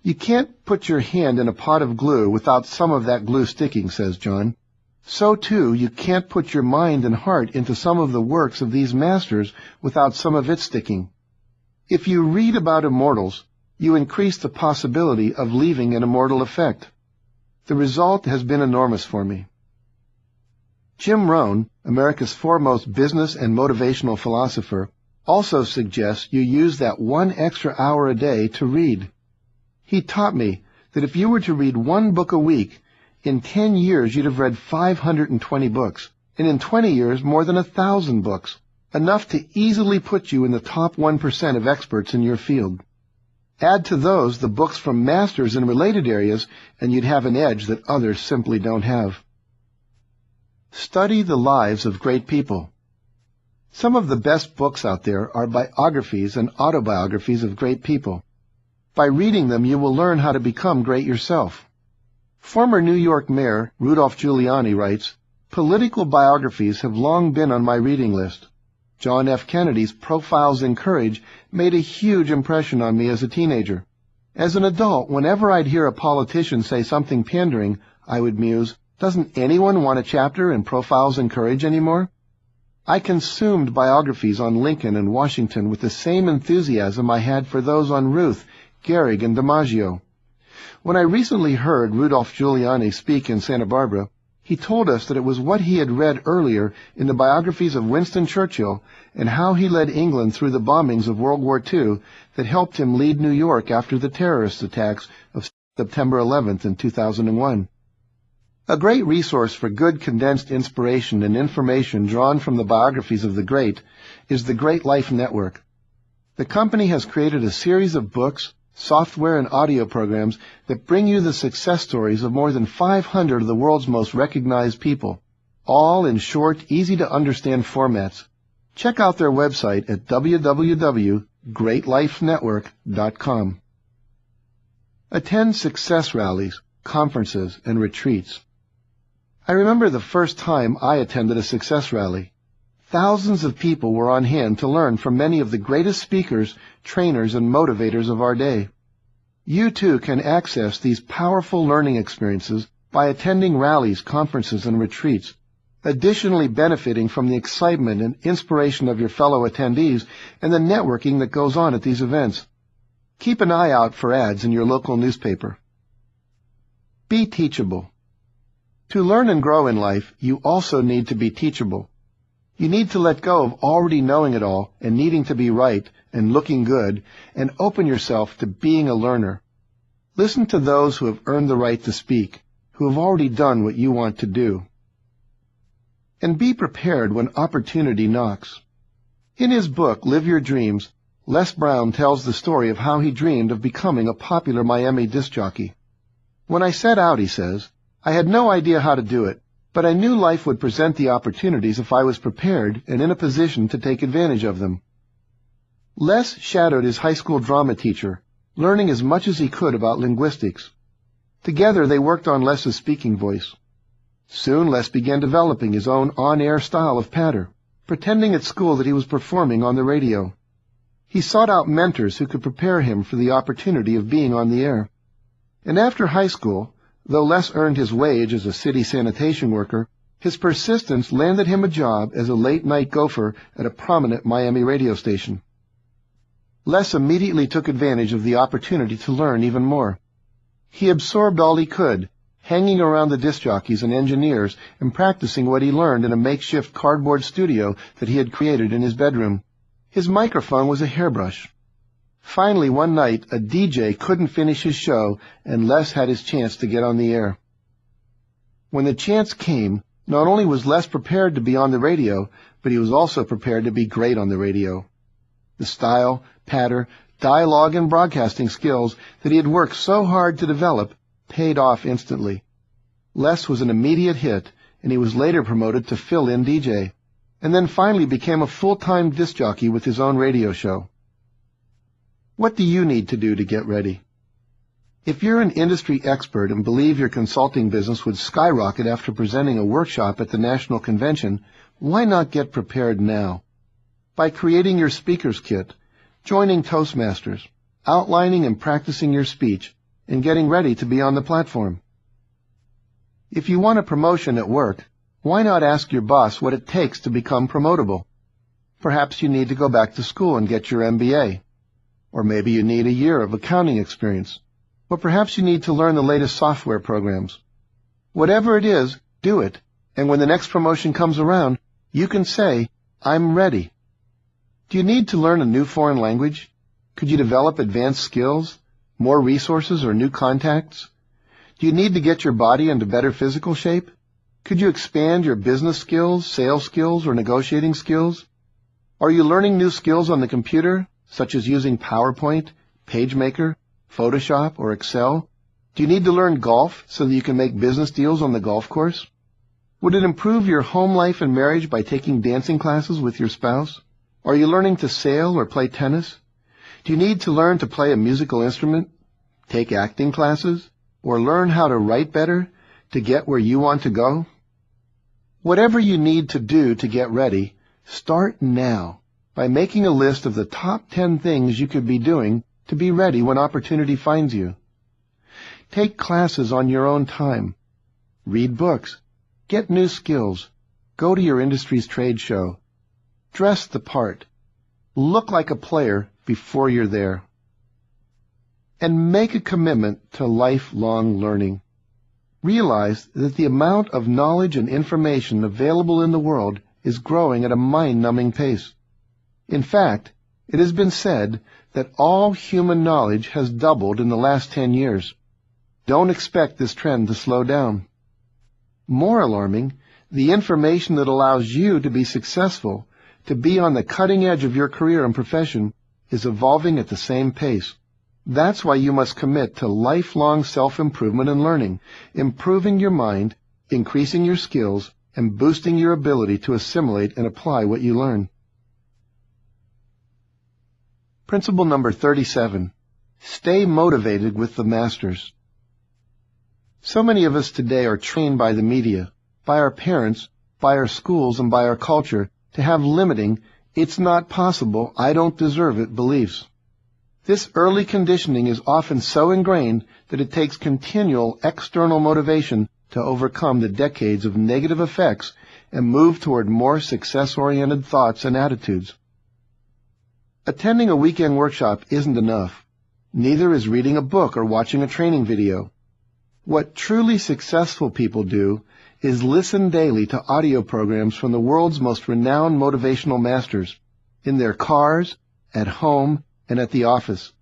You can't put your hand in a pot of glue without some of that glue sticking, says John. So, too, you can't put your mind and heart into some of the works of these masters without some of it sticking. If you read about immortals, you increase the possibility of leaving an immortal effect. The result has been enormous for me. Jim Rohn, America's foremost business and motivational philosopher, also suggests you use that one extra hour a day to read. He taught me that if you were to read one book a week, in 10 years, you'd have read 520 books, and in 20 years, more than 1,000 books, enough to easily put you in the top 1% of experts in your field. Add to those the books from masters in related areas, and you'd have an edge that others simply don't have. Study the lives of great people. Some of the best books out there are biographies and autobiographies of great people. By reading them, you will learn how to become great yourself. Former New York Mayor Rudolph Giuliani writes, "Political biographies have long been on my reading list. John F. Kennedy's Profiles in Courage made a huge impression on me as a teenager. As an adult, whenever I'd hear a politician say something pandering, I would muse, doesn't anyone want a chapter in Profiles in Courage anymore?" I consumed biographies on Lincoln and Washington with the same enthusiasm I had for those on Ruth, Gehrig, and DiMaggio. When I recently heard Rudolph Giuliani speak in Santa Barbara, he told us that it was what he had read earlier in the biographies of Winston Churchill and how he led England through the bombings of World War II that helped him lead New York after the terrorist attacks of September 11th in 2001. A great resource for good condensed inspiration and information drawn from the biographies of the great is the Great Life Network. The company has created a series of books, software, and audio programs that bring you the success stories of more than 500 of the world's most recognized people, all in short, easy-to-understand formats. Check out their website at www.greatlifenetwork.com. Attend success rallies, conferences, and retreats. I remember the first time I attended a success rally. Thousands of people were on hand to learn from many of the greatest speakers, trainers, and motivators of our day. You too can access these powerful learning experiences by attending rallies, conferences, and retreats, additionally benefiting from the excitement and inspiration of your fellow attendees and the networking that goes on at these events. Keep an eye out for ads in your local newspaper. Be teachable. To learn and grow in life, you also need to be teachable. You need to let go of already knowing it all and needing to be right and looking good and open yourself to being a learner. Listen to those who have earned the right to speak, who have already done what you want to do. And be prepared when opportunity knocks. In his book, Live Your Dreams, Les Brown tells the story of how he dreamed of becoming a popular Miami disc jockey. When I set out, he says, I had no idea how to do it, but I knew life would present the opportunities if I was prepared and in a position to take advantage of them. Les shadowed his high school drama teacher, learning as much as he could about linguistics. Together they worked on Les's speaking voice. Soon Les began developing his own on-air style of patter, pretending at school that he was performing on the radio. He sought out mentors who could prepare him for the opportunity of being on the air. And after high school, though Les earned his wage as a city sanitation worker, his persistence landed him a job as a late-night gopher at a prominent Miami radio station. Les immediately took advantage of the opportunity to learn even more. He absorbed all he could, hanging around the disc jockeys and engineers and practicing what he learned in a makeshift cardboard studio that he had created in his bedroom. His microphone was a hairbrush. Finally, one night, a DJ couldn't finish his show, and Les had his chance to get on the air. When the chance came, not only was Les prepared to be on the radio, but he was also prepared to be great on the radio. The style, patter, dialogue, and broadcasting skills that he had worked so hard to develop paid off instantly. Les was an immediate hit, and he was later promoted to fill-in DJ, and then finally became a full-time disc jockey with his own radio show. What do you need to do to get ready? If you're an industry expert and believe your consulting business would skyrocket after presenting a workshop at the National Convention, why not get prepared now? By creating your speaker's kit, joining Toastmasters, outlining and practicing your speech, and getting ready to be on the platform. If you want a promotion at work, why not ask your boss what it takes to become promotable? Perhaps you need to go back to school and get your MBA. Or maybe you need a year of accounting experience. Or perhaps you need to learn the latest software programs. Whatever it is, do it, and when the next promotion comes around, you can say, "I'm ready." Do you need to learn a new foreign language? Could you develop advanced skills, more resources, or new contacts? Do you need to get your body into better physical shape? Could you expand your business skills, sales skills, or negotiating skills? Are you learning new skills on the computer, such as using PowerPoint, PageMaker, Photoshop, or Excel? Do you need to learn golf so that you can make business deals on the golf course? Would it improve your home life and marriage by taking dancing classes with your spouse? Are you learning to sail or play tennis? Do you need to learn to play a musical instrument, take acting classes, or learn how to write better to get where you want to go? Whatever you need to do to get ready, start now by making a list of the top 10 things you could be doing to be ready when opportunity finds you. Take classes on your own time. Read books. Get new skills. Go to your industry's trade show. Dress the part. Look like a player before you're there. And make a commitment to lifelong learning. Realize that the amount of knowledge and information available in the world is growing at a mind-numbing pace. In fact, it has been said that all human knowledge has doubled in the last 10 years. Don't expect this trend to slow down. More alarming, the information that allows you to be successful, to be on the cutting edge of your career and profession, is evolving at the same pace. That's why you must commit to lifelong self-improvement and learning, improving your mind, increasing your skills, and boosting your ability to assimilate and apply what you learn. Principle number 37. Stay motivated with the masters. So many of us today are trained by the media, by our parents, by our schools, and by our culture to have limiting, "it's not possible, I don't deserve it" beliefs. This early conditioning is often so ingrained that it takes continual external motivation to overcome the decades of negative effects and move toward more success-oriented thoughts and attitudes. Attending a weekend workshop isn't enough. Neither is reading a book or watching a training video. What truly successful people do is listen daily to audio programs from the world's most renowned motivational masters, in their cars, at home, and at the office,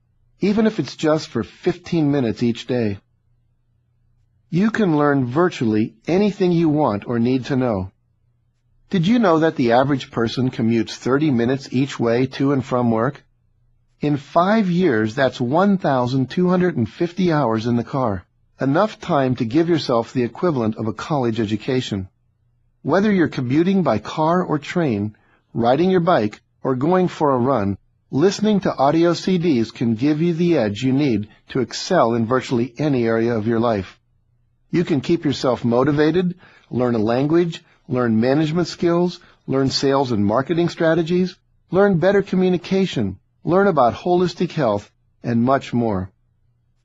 even if it's just for 15 minutes each day. You can learn virtually anything you want or need to know. Did you know that the average person commutes 30 minutes each way to and from work? In 5 years, that's 1,250 hours in the car, enough time to give yourself the equivalent of a college education. Whether you're commuting by car or train, riding your bike, or going for a run, listening to audio CDs can give you the edge you need to excel in virtually any area of your life. You can keep yourself motivated, learn a language, learn management skills, learn sales and marketing strategies, learn better communication, learn about holistic health, and much more.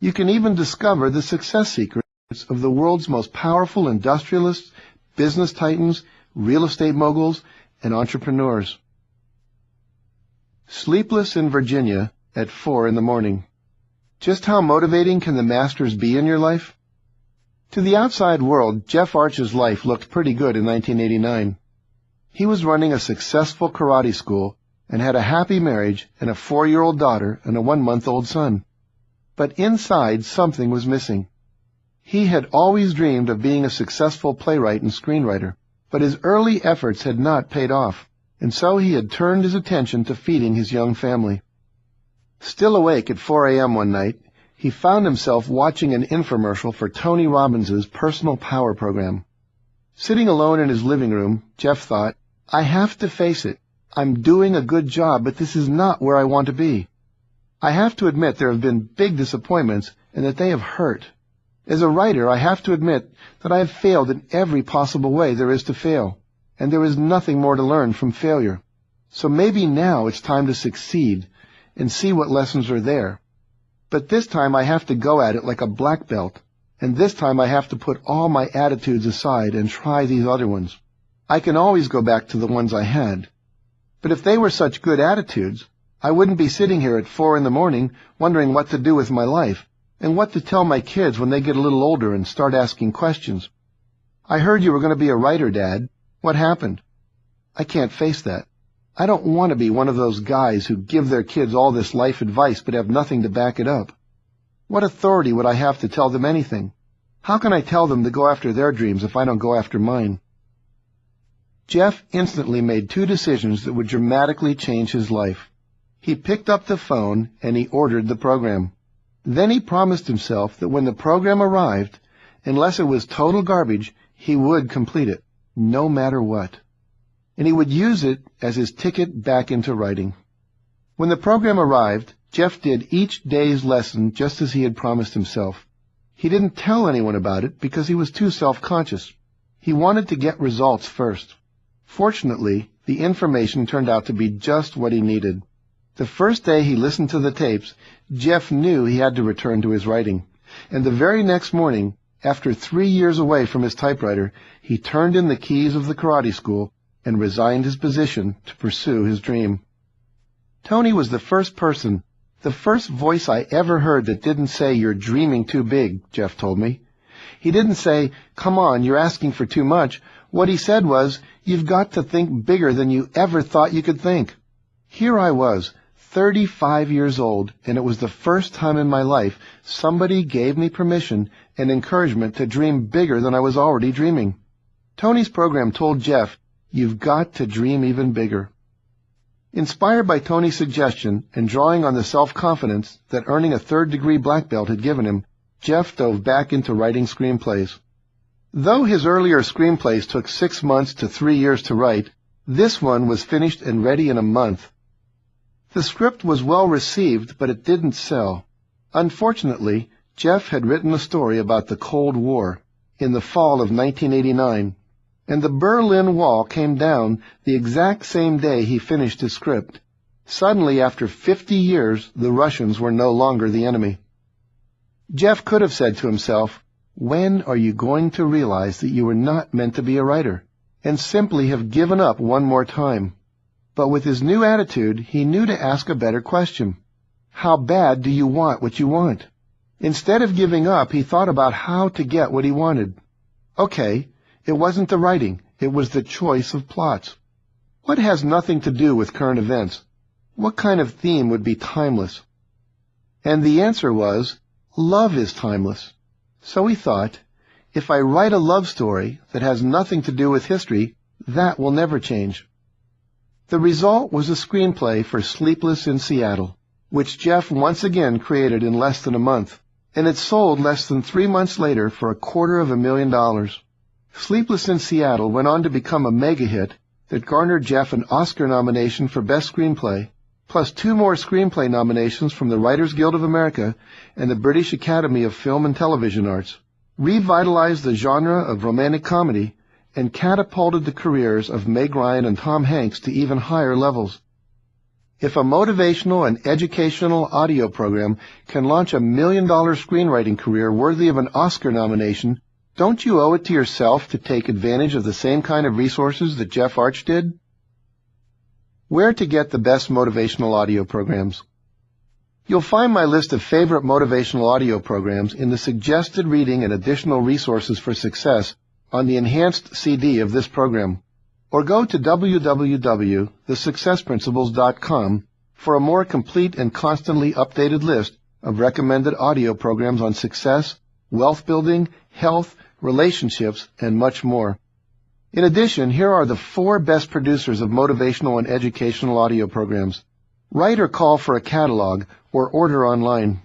You can even discover the success secrets of the world's most powerful industrialists, business titans, real estate moguls, and entrepreneurs. Sleepless in Virginia at 4 in the morning. Just how motivating can the masters be in your life? To the outside world, Jeff Arch's life looked pretty good in 1989. He was running a successful karate school and had a happy marriage and a 4-year-old daughter and a 1-month-old son. But inside, something was missing. He had always dreamed of being a successful playwright and screenwriter, but his early efforts had not paid off, and so he had turned his attention to feeding his young family. Still awake at 4 a.m. one night, he found himself watching an infomercial for Tony Robbins' personal power program. Sitting alone in his living room, Jeff thought, I have to face it. I'm doing a good job, but this is not where I want to be. I have to admit there have been big disappointments and that they have hurt. As a writer, I have to admit that I have failed in every possible way there is to fail, and there is nothing more to learn from failure. So maybe now it's time to succeed and see what lessons are there. But this time I have to go at it like a black belt, and this time I have to put all my attitudes aside and try these other ones. I can always go back to the ones I had. But if they were such good attitudes, I wouldn't be sitting here at 4 in the morning wondering what to do with my life, and what to tell my kids when they get a little older and start asking questions. I heard you were going to be a writer, Dad. What happened? I can't face that. I don't want to be one of those guys who give their kids all this life advice but have nothing to back it up. What authority would I have to tell them anything? How can I tell them to go after their dreams if I don't go after mine? Jeff instantly made 2 decisions that would dramatically change his life. He picked up the phone and he ordered the program. Then he promised himself that when the program arrived, unless it was total garbage, he would complete it, no matter what. And he would use it as his ticket back into writing. When the program arrived, Jeff did each day's lesson just as he had promised himself. He didn't tell anyone about it because he was too self-conscious. He wanted to get results first. Fortunately, the information turned out to be just what he needed. The first day he listened to the tapes, Jeff knew he had to return to his writing. And the very next morning, after 3 years away from his typewriter, he turned in the keys of the karate school and resigned his position to pursue his dream. Tony was the first person, the first voice I ever heard that didn't say, "You're dreaming too big," Jeff told me. He didn't say, "Come on, you're asking for too much." What he said was, "You've got to think bigger than you ever thought you could think." Here I was, 35 years old, and it was the first time in my life somebody gave me permission and encouragement to dream bigger than I was already dreaming. Tony's program told Jeff, "You've got to dream even bigger." Inspired by Tony's suggestion and drawing on the self-confidence that earning a 3rd-degree black belt had given him, Jeff dove back into writing screenplays. Though his earlier screenplays took 6 months to 3 years to write, this one was finished and ready in a month. The script was well received, but it didn't sell. Unfortunately, Jeff had written a story about the Cold War in the fall of 1989, and the Berlin Wall came down the exact same day he finished his script. Suddenly, after 50 years, the Russians were no longer the enemy. Jeff could have said to himself, "When are you going to realize that you were not meant to be a writer?" and simply have given up one more time. But with his new attitude, he knew to ask a better question. How bad do you want what you want? Instead of giving up, he thought about how to get what he wanted. Okay, it wasn't the writing, it was the choice of plots. What has nothing to do with current events? What kind of theme would be timeless? And the answer was, love is timeless. So he thought, if I write a love story that has nothing to do with history, that will never change. The result was a screenplay for Sleepless in Seattle, which Jeff once again created in less than a month, and it sold less than 3 months later for $250,000. Sleepless in Seattle went on to become a mega hit that garnered Jeff an Oscar nomination for Best Screenplay, plus 2 more screenplay nominations from the Writers Guild of America and the British Academy of Film and Television Arts, revitalized the genre of romantic comedy, and catapulted the careers of Meg Ryan and Tom Hanks to even higher levels. If a motivational and educational audio program can launch a $1 million screenwriting career worthy of an Oscar nomination, don't you owe it to yourself to take advantage of the same kind of resources that Jeff Arch did? Where to get the best motivational audio programs? You'll find my list of favorite motivational audio programs in the suggested reading and additional resources for success on the enhanced CD of this program, or go to www.thesuccessprinciples.com for a more complete and constantly updated list of recommended audio programs on success, wealth building, health, relationships, and much more. In addition, here are the 4 best producers of motivational and educational audio programs. Write or call for a catalog or order online.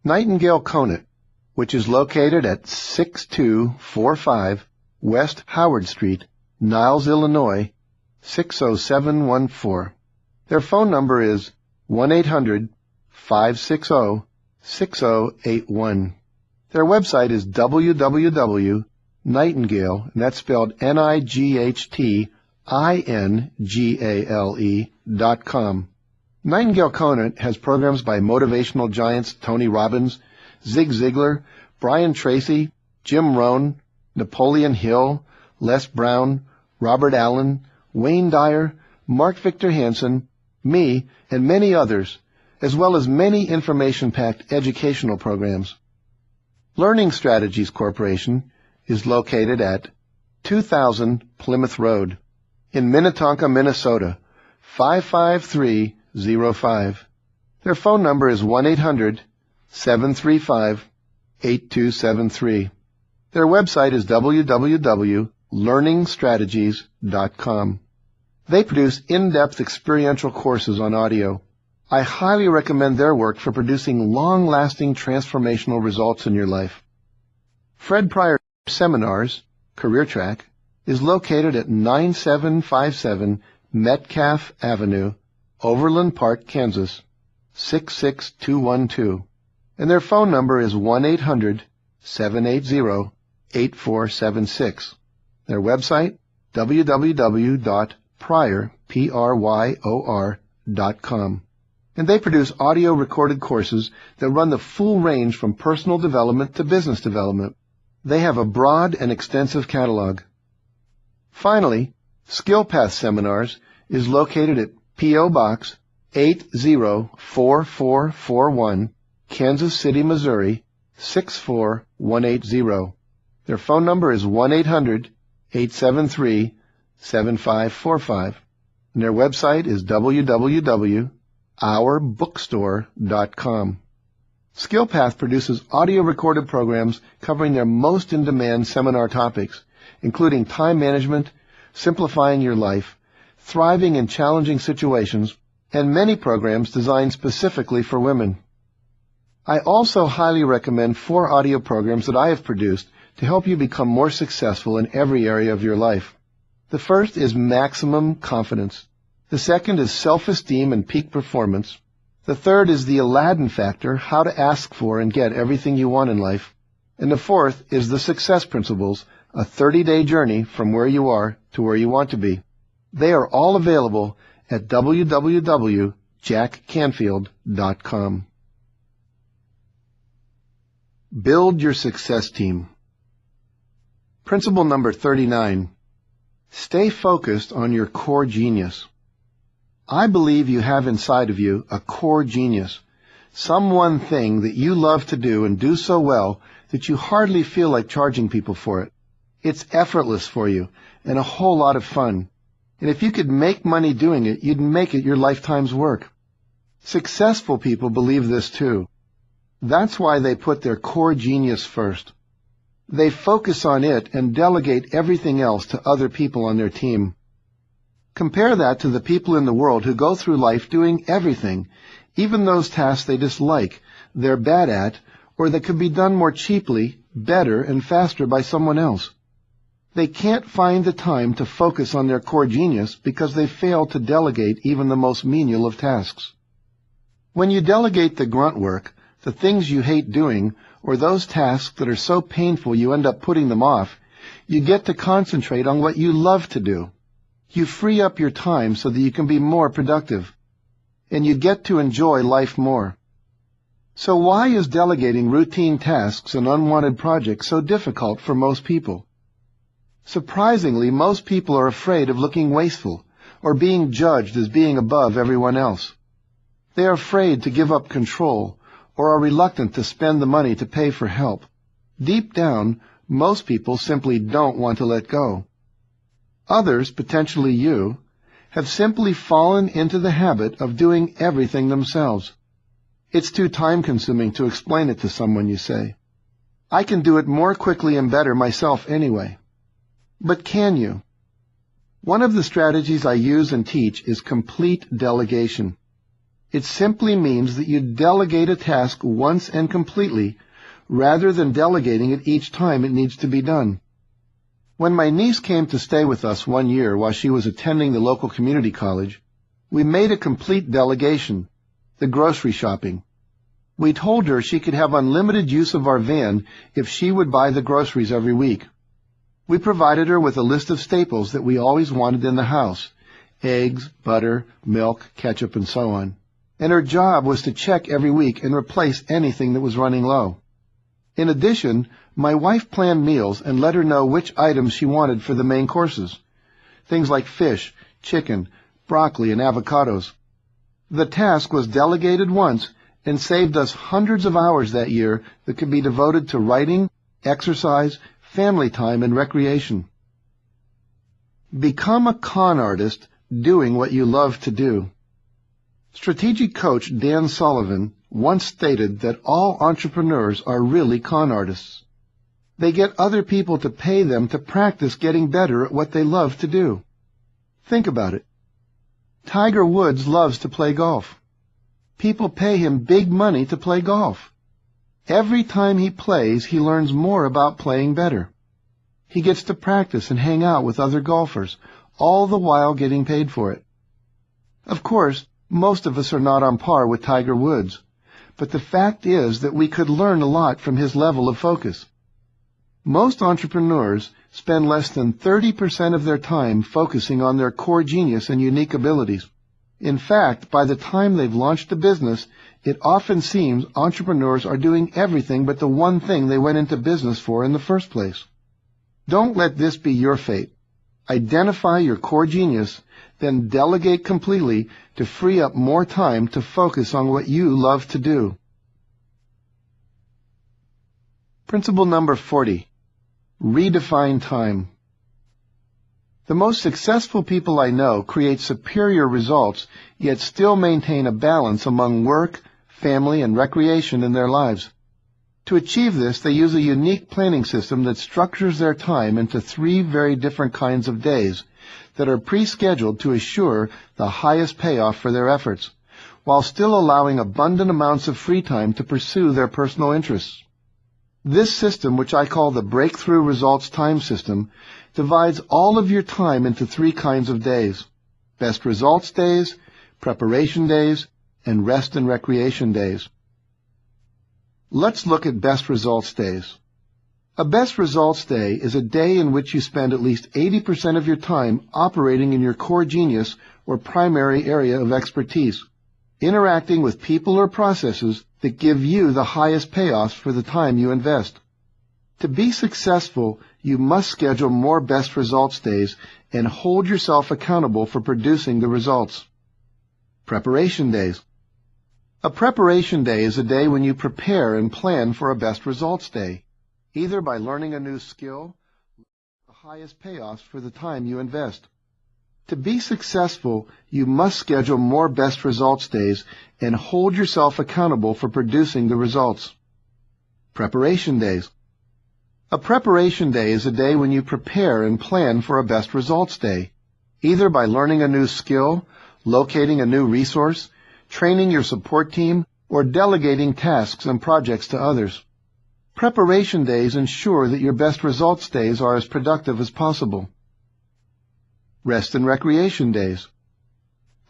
Nightingale Conant, which is located at 6245 West Howard Street, Niles, Illinois, 60714. Their phone number is 1-800-560-6081. Their website is www.nightingale, and that's spelled NIGHTINGALE.com. Nightingale Conant has programs by motivational giants Tony Robbins, Zig Ziglar, Brian Tracy, Jim Rohn, Napoleon Hill, Les Brown, Robert Allen, Wayne Dyer, Mark Victor Hansen, me, and many others, as well as many information-packed educational programs. Learning Strategies Corporation is located at 2000 Plymouth Road in Minnetonka, Minnesota, 55305. Their phone number is 1-800-735-8273. Their website is www.learningstrategies.com. They produce in-depth experiential courses on audio. I highly recommend their work for producing long-lasting transformational results in your life. Fred Pryor Seminars, Career Track, is located at 9757 Metcalf Avenue, Overland Park, Kansas, 66212, and their phone number is 1-800-780-8476. Their website, www.pryor.com. And they produce audio recorded courses that run the full range from personal development to business development. They have a broad and extensive catalog. Finally, SkillPath Seminars is located at P.O. Box 804441, Kansas City, Missouri, 64180. Their phone number is 1-800-873-7545. And their website is www.ourbookstore.com. SkillPath produces audio recorded programs covering their most in-demand seminar topics, including time management, simplifying your life, thriving in challenging situations, and many programs designed specifically for women. I also highly recommend 4 audio programs that I have produced to help you become more successful in every area of your life. The first is Maximum Confidence. The second is Self-Esteem and Peak Performance. The third is The Aladdin Factor, How to Ask for and Get Everything You Want in Life. And the fourth is The Success Principles, a 30-day journey from where you are to where you want to be. They are all available at www.jackcanfield.com. Build your success team. Principle number 39. Stay focused on your core genius. I believe you have inside of you a core genius, some one thing that you love to do and do so well that you hardly feel like charging people for it. It's effortless for you and a whole lot of fun. And if you could make money doing it, you'd make it your lifetime's work. Successful people believe this too. That's why they put their core genius first. They focus on it and delegate everything else to other people on their team. Compare that to the people in the world who go through life doing everything, even those tasks they dislike, they're bad at, or that could be done more cheaply, better, and faster by someone else. They can't find the time to focus on their core genius because they fail to delegate even the most menial of tasks. When you delegate the grunt work, the things you hate doing, or those tasks that are so painful you end up putting them off, you get to concentrate on what you love to do. You free up your time so that you can be more productive, and you get to enjoy life more. So why is delegating routine tasks and unwanted projects so difficult for most people? Surprisingly, most people are afraid of looking wasteful or being judged as being above everyone else. They are afraid to give up control or are reluctant to spend the money to pay for help. Deep down, most people simply don't want to let go. Others, potentially you, have simply fallen into the habit of doing everything themselves. It's too time-consuming to explain it to someone, you say. I can do it more quickly and better myself anyway. But can you? One of the strategies I use and teach is complete delegation. It simply means that you delegate a task once and completely, rather than delegating it each time it needs to be done. When my niece came to stay with us one year while she was attending the local community college, we made a complete delegation, the grocery shopping. We told her she could have unlimited use of our van if she would buy the groceries every week. We provided her with a list of staples that we always wanted in the house, eggs, butter, milk, ketchup, and so on. And her job was to check every week and replace anything that was running low. In addition, my wife planned meals and let her know which items she wanted for the main courses, things like fish, chicken, broccoli, and avocados. The task was delegated once and saved us hundreds of hours that year that could be devoted to writing, exercise, family time, and recreation. Become a con artist doing what you love to do. Strategic coach Dan Sullivan once stated that all entrepreneurs are really con artists. They get other people to pay them to practice getting better at what they love to do. Think about it. Tiger Woods loves to play golf. People pay him big money to play golf. Every time he plays, he learns more about playing better. He gets to practice and hang out with other golfers, all the while getting paid for it. Of course, most of us are not on par with Tiger Woods, but the fact is that we could learn a lot from his level of focus. Most entrepreneurs spend less than 30% of their time focusing on their core genius and unique abilities. In fact, by the time they've launched a business, it often seems entrepreneurs are doing everything but the one thing they went into business for in the first place. Don't let this be your fate. Identify your core genius, then delegate completely to free up more time to focus on what you love to do. Principle number 40. Redefine time. The most successful people I know create superior results, yet still maintain a balance among work, family, and recreation in their lives. To achieve this, they use a unique planning system that structures their time into 3 very different kinds of days that are pre-scheduled to assure the highest payoff for their efforts, while still allowing abundant amounts of free time to pursue their personal interests. This system, which I call the Breakthrough Results Time System, divides all of your time into 3 kinds of days: best results days, preparation days, and rest and recreation days. Let's look at best results days. A best results day is a day in which you spend at least 80% of your time operating in your core genius or primary area of expertise, interacting with people or processes that give you the highest payoffs for the time you invest. To be successful, you must schedule more best results days and hold yourself accountable for producing the results. Preparation days. A preparation day is a day when you prepare and plan for a best results day, either by learning a new skill or the highest payoffs for the time you invest. To be successful, you must schedule more best results days and hold yourself accountable for producing the results. Preparation days. A preparation day is a day when you prepare and plan for a best results day, either by learning a new skill, locating a new resource, training your support team, or delegating tasks and projects to others. Preparation days ensure that your best results days are as productive as possible. Rest and recreation days.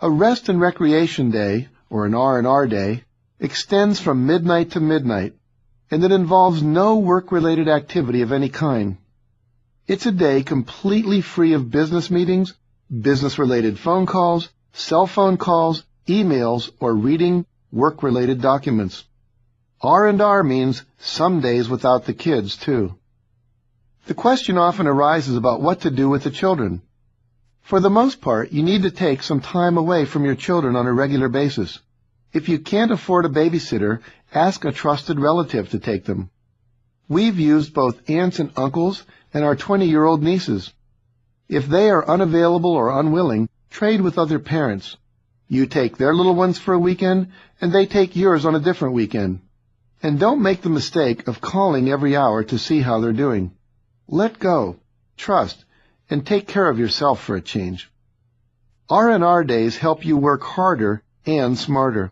A rest and recreation day, or an R&R day, extends from midnight to midnight, and it involves no work-related activity of any kind. It's a day completely free of business meetings, business-related phone calls, cell phone calls, emails, or reading work-related documents. R&R means some days without the kids, too. The question often arises about what to do with the children. For the most part, you need to take some time away from your children on a regular basis. If you can't afford a babysitter, ask a trusted relative to take them. We've used both aunts and uncles and our 20-year-old nieces. If they are unavailable or unwilling, trade with other parents. You take their little ones for a weekend, and they take yours on a different weekend. And don't make the mistake of calling every hour to see how they're doing. Let go, trust, and take care of yourself for a change. R&R days help you work harder and smarter.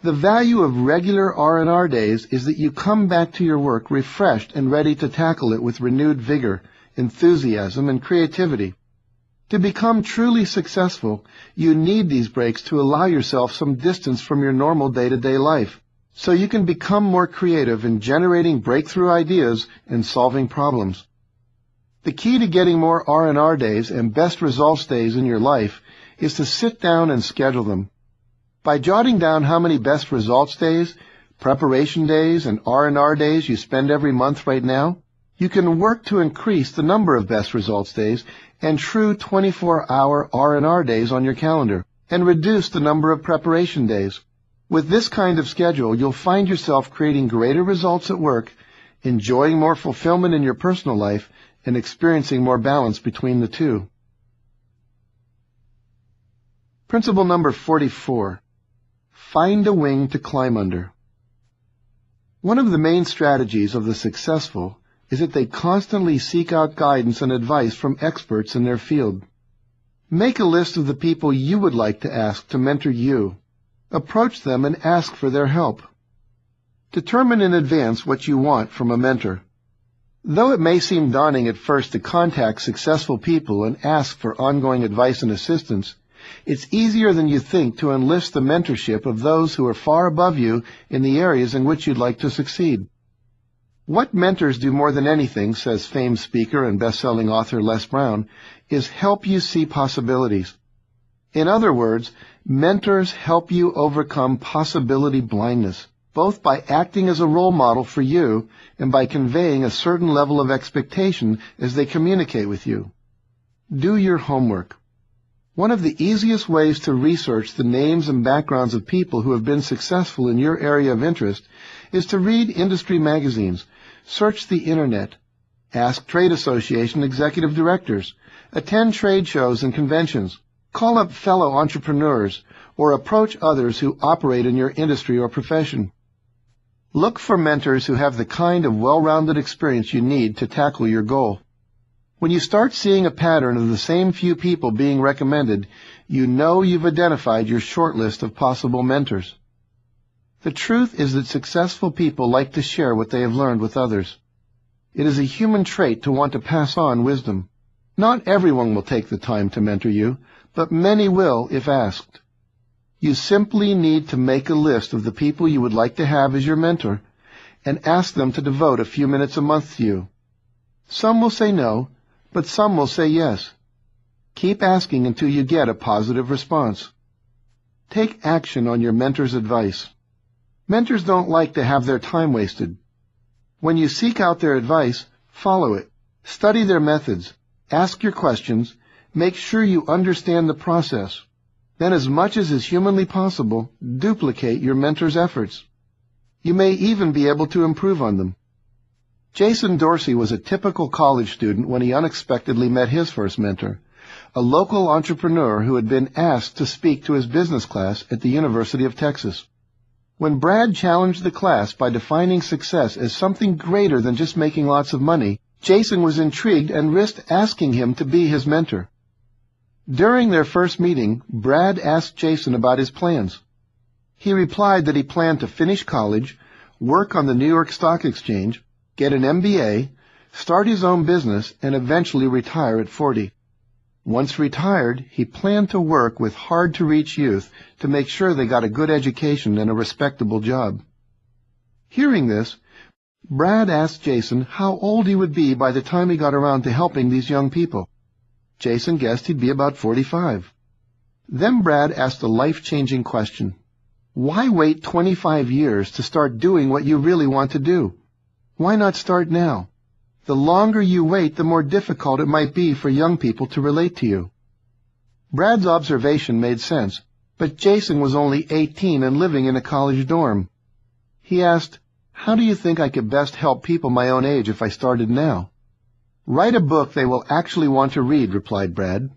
The value of regular R&R days is that you come back to your work refreshed and ready to tackle it with renewed vigor, enthusiasm, and creativity. To become truly successful, you need these breaks to allow yourself some distance from your normal day-to-day life, so you can become more creative in generating breakthrough ideas and solving problems. The key to getting more R&R days and best results days in your life is to sit down and schedule them. By jotting down how many best results days, preparation days, and R&R days you spend every month right now, you can work to increase the number of best results days and true 24-hour R&R days on your calendar, and reduce the number of preparation days. With this kind of schedule, you'll find yourself creating greater results at work, enjoying more fulfillment in your personal life, and experiencing more balance between the two. Principle number 44. Find a wing to climb under. One of the main strategies of the successful is that they constantly seek out guidance and advice from experts in their field. Make a list of the people you would like to ask to mentor you. Approach them and ask for their help. Determine in advance what you want from a mentor. Though it may seem daunting at first to contact successful people and ask for ongoing advice and assistance, it's easier than you think to enlist the mentorship of those who are far above you in the areas in which you'd like to succeed. What mentors do more than anything, says famed speaker and best-selling author Les Brown, is help you see possibilities. In other words, mentors help you overcome possibility blindness, both by acting as a role model for you and by conveying a certain level of expectation as they communicate with you. Do your homework. One of the easiest ways to research the names and backgrounds of people who have been successful in your area of interest is to read industry magazines, search the Internet, ask trade association executive directors, attend trade shows and conventions, call up fellow entrepreneurs, or approach others who operate in your industry or profession. Look for mentors who have the kind of well-rounded experience you need to tackle your goal. When you start seeing a pattern of the same few people being recommended, you know you've identified your short list of possible mentors. The truth is that successful people like to share what they have learned with others. It is a human trait to want to pass on wisdom. Not everyone will take the time to mentor you, but many will if asked. You simply need to make a list of the people you would like to have as your mentor and ask them to devote a few minutes a month to you. Some will say no, but some will say yes. Keep asking until you get a positive response. Take action on your mentor's advice. Mentors don't like to have their time wasted. When you seek out their advice, follow it. Study their methods. Ask your questions. Make sure you understand the process. Then, as much as is humanly possible, duplicate your mentor's efforts. You may even be able to improve on them. Jason Dorsey was a typical college student when he unexpectedly met his first mentor, a local entrepreneur who had been asked to speak to his business class at the University of Texas. When Brad challenged the class by defining success as something greater than just making lots of money, Jason was intrigued and risked asking him to be his mentor. During their first meeting, Brad asked Jason about his plans. He replied that he planned to finish college, work on the New York Stock Exchange, get an MBA, start his own business, and eventually retire at 40. Once retired, he planned to work with hard-to-reach youth to make sure they got a good education and a respectable job. Hearing this, Brad asked Jason how old he would be by the time he got around to helping these young people. Jason guessed he'd be about 45. Then Brad asked a life-changing question. Why wait 25 years to start doing what you really want to do? Why not start now? The longer you wait, the more difficult it might be for young people to relate to you. Brad's observation made sense. But Jason was only 18 and living in a college dorm. He asked, "How do you think I could best help people my own age if I started now?" "Write a book they will actually want to read," replied Brad.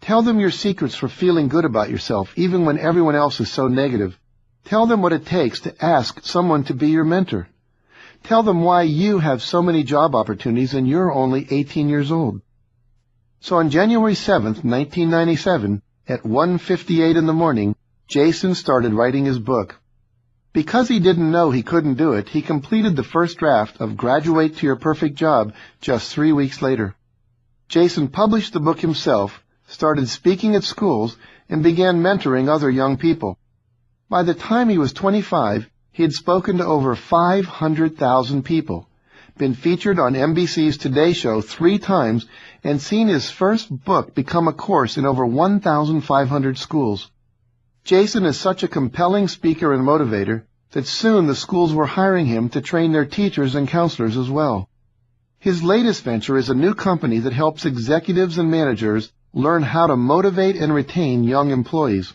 "Tell them your secrets for feeling good about yourself even when everyone else is so negative. Tell them what it takes to ask someone to be your mentor. Tell them why you have so many job opportunities and you're only 18 years old." So on January 7th, 1997, at 1:58 in the morning, Jason started writing his book. Because he didn't know he couldn't do it, he completed the first draft of Graduate to Your Perfect Job just 3 weeks later. Jason published the book himself, started speaking at schools, and began mentoring other young people. By the time he was 25, he had spoken to over 500,000 people, been featured on NBC's Today Show 3 times, and seen his first book become a course in over 1,500 schools. Jason is such a compelling speaker and motivator that soon the schools were hiring him to train their teachers and counselors as well. His latest venture is a new company that helps executives and managers learn how to motivate and retain young employees.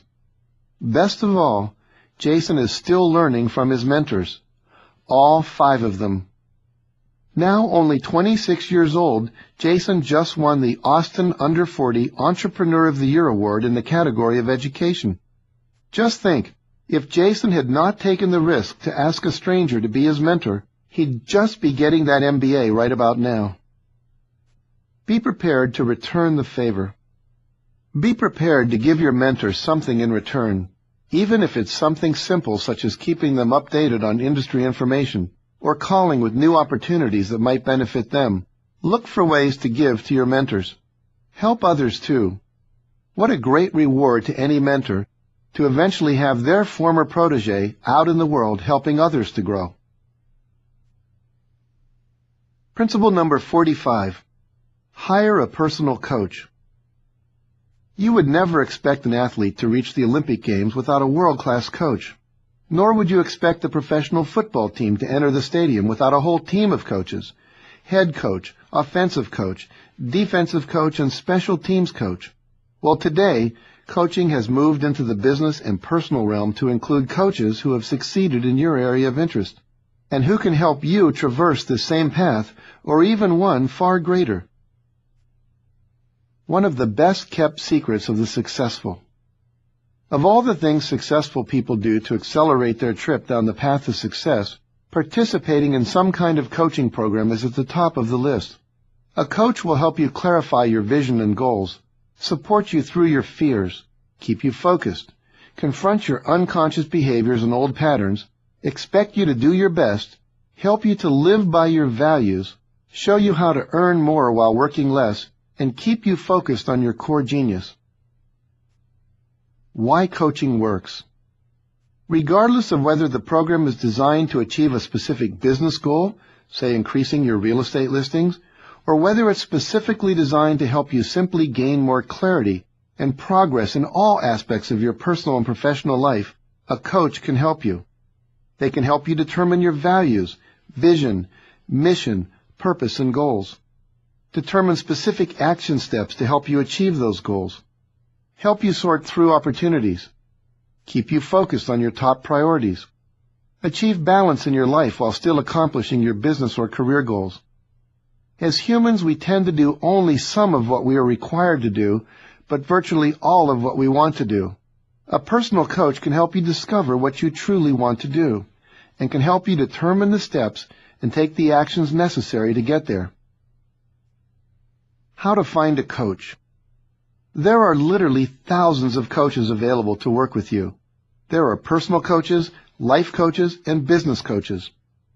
Best of all, Jason is still learning from his mentors, all 5 of them. Now only 26 years old, Jason just won the Austin Under 40 Entrepreneur of the Year award in the category of education. Just think, if Jason had not taken the risk to ask a stranger to be his mentor, he'd just be getting that MBA right about now. Be prepared to return the favor. Be prepared to give your mentor something in return, even if it's something simple such as keeping them updated on industry information or calling with new opportunities that might benefit them. Look for ways to give to your mentors. Help others too. What a great reward to any mentor to eventually have their former protege out in the world helping others to grow. Principle number 45. Hire a personal coach. You would never expect an athlete to reach the Olympic Games without a world-class coach. Nor would you expect a professional football team to enter the stadium without a whole team of coaches: head coach, offensive coach, defensive coach, and special teams coach. Well, today, coaching has moved into the business and personal realm to include coaches who have succeeded in your area of interest, and who can help you traverse the same path, or even one far greater. One of the best-kept secrets of the successful. Of all the things successful people do to accelerate their trip down the path of success, participating in some kind of coaching program is at the top of the list. A coach will help you clarify your vision and goals, support you through your fears, keep you focused, confront your unconscious behaviors and old patterns, expect you to do your best, help you to live by your values, show you how to earn more while working less, and keep you focused on your core genius. Why coaching works. Regardless of whether the program is designed to achieve a specific business goal, say increasing your real estate listings, or whether it's specifically designed to help you simply gain more clarity and progress in all aspects of your personal and professional life, a coach can help you. They can help you determine your values, vision, mission, purpose, and goals. Determine specific action steps to help you achieve those goals. Help you sort through opportunities. Keep you focused on your top priorities. Achieve balance in your life while still accomplishing your business or career goals. As humans, we tend to do only some of what we are required to do, but virtually all of what we want to do. A personal coach can help you discover what you truly want to do, and can help you determine the steps and take the actions necessary to get there. How to find a coach. There are literally thousands of coaches available to work with you. There are personal coaches, life coaches, and business coaches.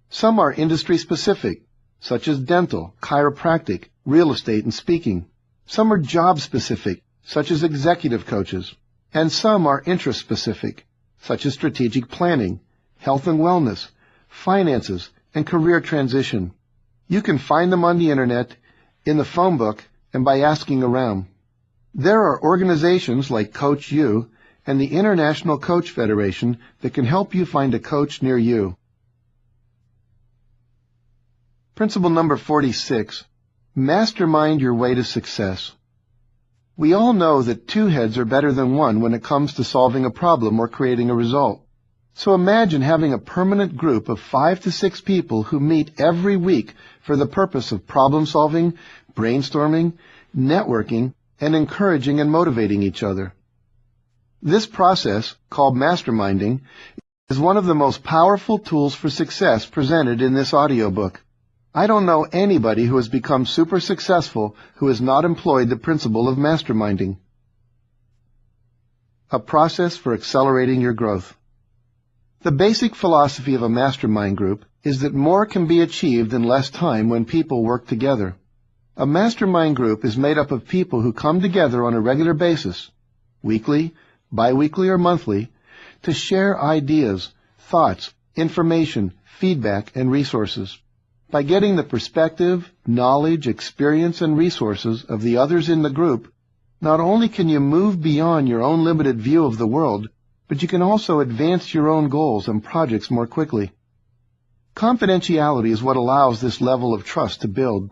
Some are industry-specific, such as dental, chiropractic, real estate, and speaking. Some are job-specific, such as executive coaches. And some are interest-specific, such as strategic planning, health and wellness, finances, and career transition. You can find them on the Internet, in the phone book, and by asking around. There are organizations like Coach U and the International Coach Federation that can help you find a coach near you. Principle number 46. Mastermind your way to success. We all know that two heads are better than one when it comes to solving a problem or creating a result. So imagine having a permanent group of 5 to 6 people who meet every week for the purpose of problem solving, brainstorming, networking, and encouraging and motivating each other. This process, called masterminding, is one of the most powerful tools for success presented in this audiobook. I don't know anybody who has become super successful who has not employed the principle of masterminding. A process for accelerating your growth. The basic philosophy of a mastermind group is that more can be achieved in less time when people work together. A mastermind group is made up of people who come together on a regular basis, weekly, bi-weekly, or monthly, to share ideas, thoughts, information, feedback, and resources. By getting the perspective, knowledge, experience, and resources of the others in the group, not only can you move beyond your own limited view of the world, but you can also advance your own goals and projects more quickly. Confidentiality is what allows this level of trust to build.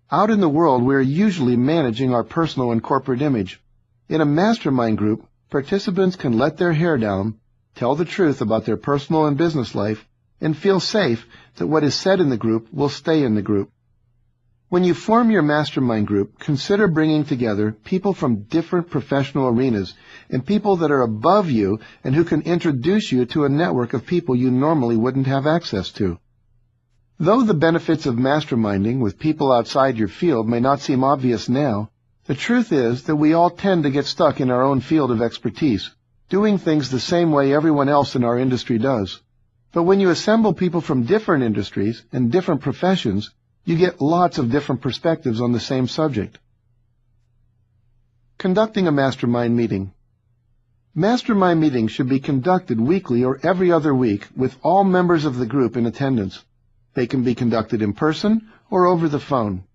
Out in the world, we are usually managing our personal and corporate image. In a mastermind group, participants can let their hair down, tell the truth about their personal and business life, and feel safe that what is said in the group will stay in the group. When you form your mastermind group, consider bringing together people from different professional arenas and people that are above you and who can introduce you to a network of people you normally wouldn't have access to. Though the benefits of masterminding with people outside your field may not seem obvious now, the truth is that we all tend to get stuck in our own field of expertise, doing things the same way everyone else in our industry does. But when you assemble people from different industries and different professions, you get lots of different perspectives on the same subject. Conducting a mastermind meeting. Mastermind meetings should be conducted weekly or every other week with all members of the group in attendance. They can be conducted in person or over the phone.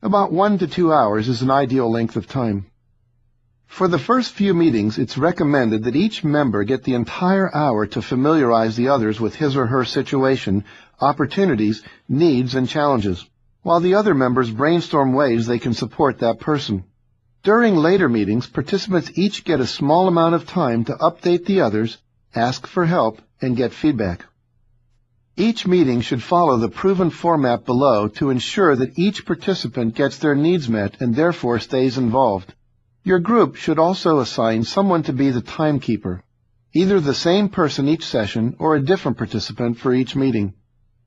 About 1 to 2 hours is an ideal length of time. For the first few meetings, it's recommended that each member get the entire hour to familiarize the others with his or her situation, opportunities, needs, and challenges, while the other members brainstorm ways they can support that person. During later meetings, participants each get a small amount of time to update the others, ask for help, and get feedback. Each meeting should follow the proven format below to ensure that each participant gets their needs met and therefore stays involved. Your group should also assign someone to be the timekeeper, either the same person each session or a different participant for each meeting,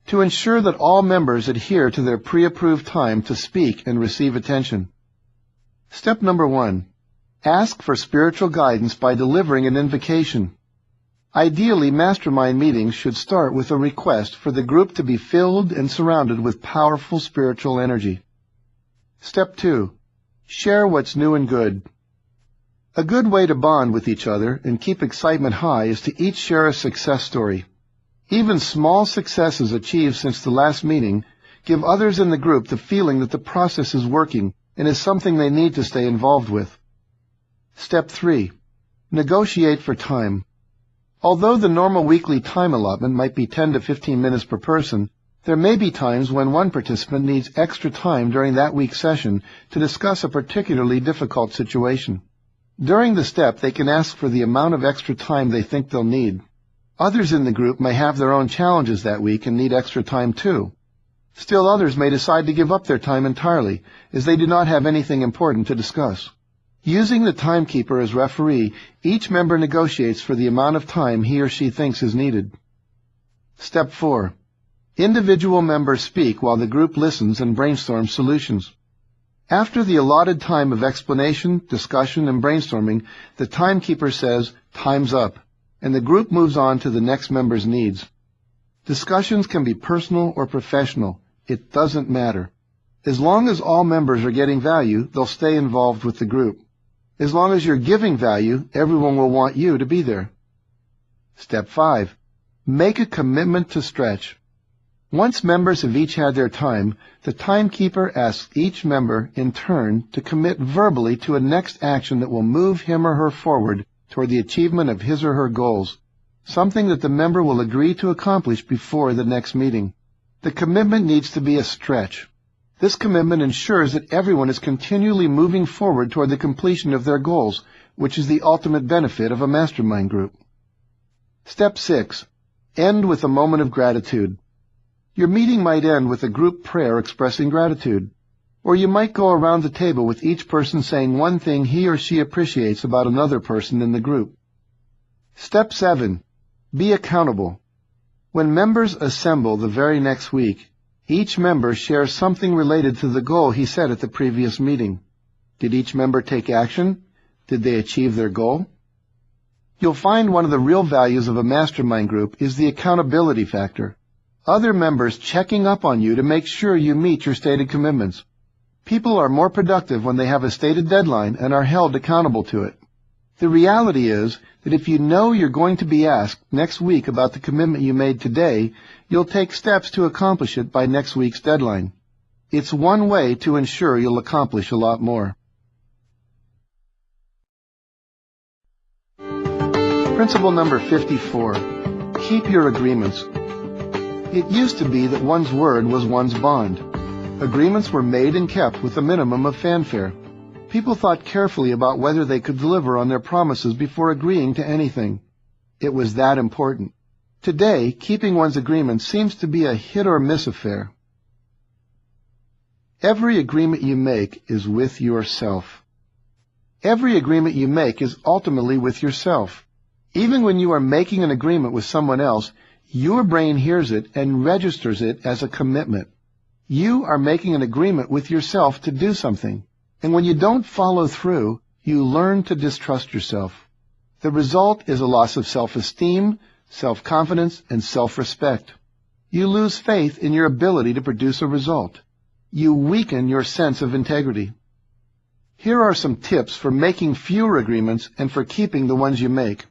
to ensure that all members adhere to their pre-approved time to speak and receive attention. Step number 1. Ask for spiritual guidance by delivering an invocation. Ideally, mastermind meetings should start with a request for the group to be filled and surrounded with powerful spiritual energy. Step 2. Share what's new and good. A good way to bond with each other and keep excitement high is to each share a success story. Even small successes achieved since the last meeting give others in the group the feeling that the process is working and is something they need to stay involved with. Step 3. Negotiate for time. Although the normal weekly time allotment might be 10 to 15 minutes per person, there may be times when one participant needs extra time during that week's session to discuss a particularly difficult situation. During the step, they can ask for the amount of extra time they think they'll need. Others in the group may have their own challenges that week and need extra time too. Still others may decide to give up their time entirely, as they do not have anything important to discuss. Using the timekeeper as referee, each member negotiates for the amount of time he or she thinks is needed. Step 4. Individual members speak while the group listens and brainstorms solutions. After the allotted time of explanation, discussion, and brainstorming, the timekeeper says, "Time's up," and the group moves on to the next member's needs. Discussions can be personal or professional. It doesn't matter. As long as all members are getting value, they'll stay involved with the group. As long as you're giving value, everyone will want you to be there. Step 5. Make a commitment to stretch. Once members have each had their time, the timekeeper asks each member in turn to commit verbally to a next action that will move him or her forward toward the achievement of his or her goals, something that the member will agree to accomplish before the next meeting. The commitment needs to be a stretch. This commitment ensures that everyone is continually moving forward toward the completion of their goals, which is the ultimate benefit of a mastermind group. Step 6. End with a moment of gratitude. Your meeting might end with a group prayer expressing gratitude, or you might go around the table with each person saying one thing he or she appreciates about another person in the group. Step 7. Be accountable. When members assemble the very next week, each member shares something related to the goal he set at the previous meeting. Did each member take action? Did they achieve their goal? You'll find one of the real values of a mastermind group is the accountability factor. Other members checking up on you to make sure you meet your stated commitments. People are more productive when they have a stated deadline and are held accountable to it. The reality is that if you know you're going to be asked next week about the commitment you made today, you'll take steps to accomplish it by next week's deadline. It's one way to ensure you'll accomplish a lot more. Principle number 54. Keep your agreements. It used to be that one's word was one's bond. Agreements were made and kept with a minimum of fanfare. People thought carefully about whether they could deliver on their promises before agreeing to anything. It was that important. Today, keeping one's agreements seems to be a hit-or-miss affair. Every agreement you make is with yourself. Every agreement you make is ultimately with yourself. Even when you are making an agreement with someone else, your brain hears it and registers it as a commitment. You are making an agreement with yourself to do something. And when you don't follow through, you learn to distrust yourself. The result is a loss of self-esteem, self-confidence, and self-respect. You lose faith in your ability to produce a result. You weaken your sense of integrity. Here are some tips for making fewer agreements and for keeping the ones you make.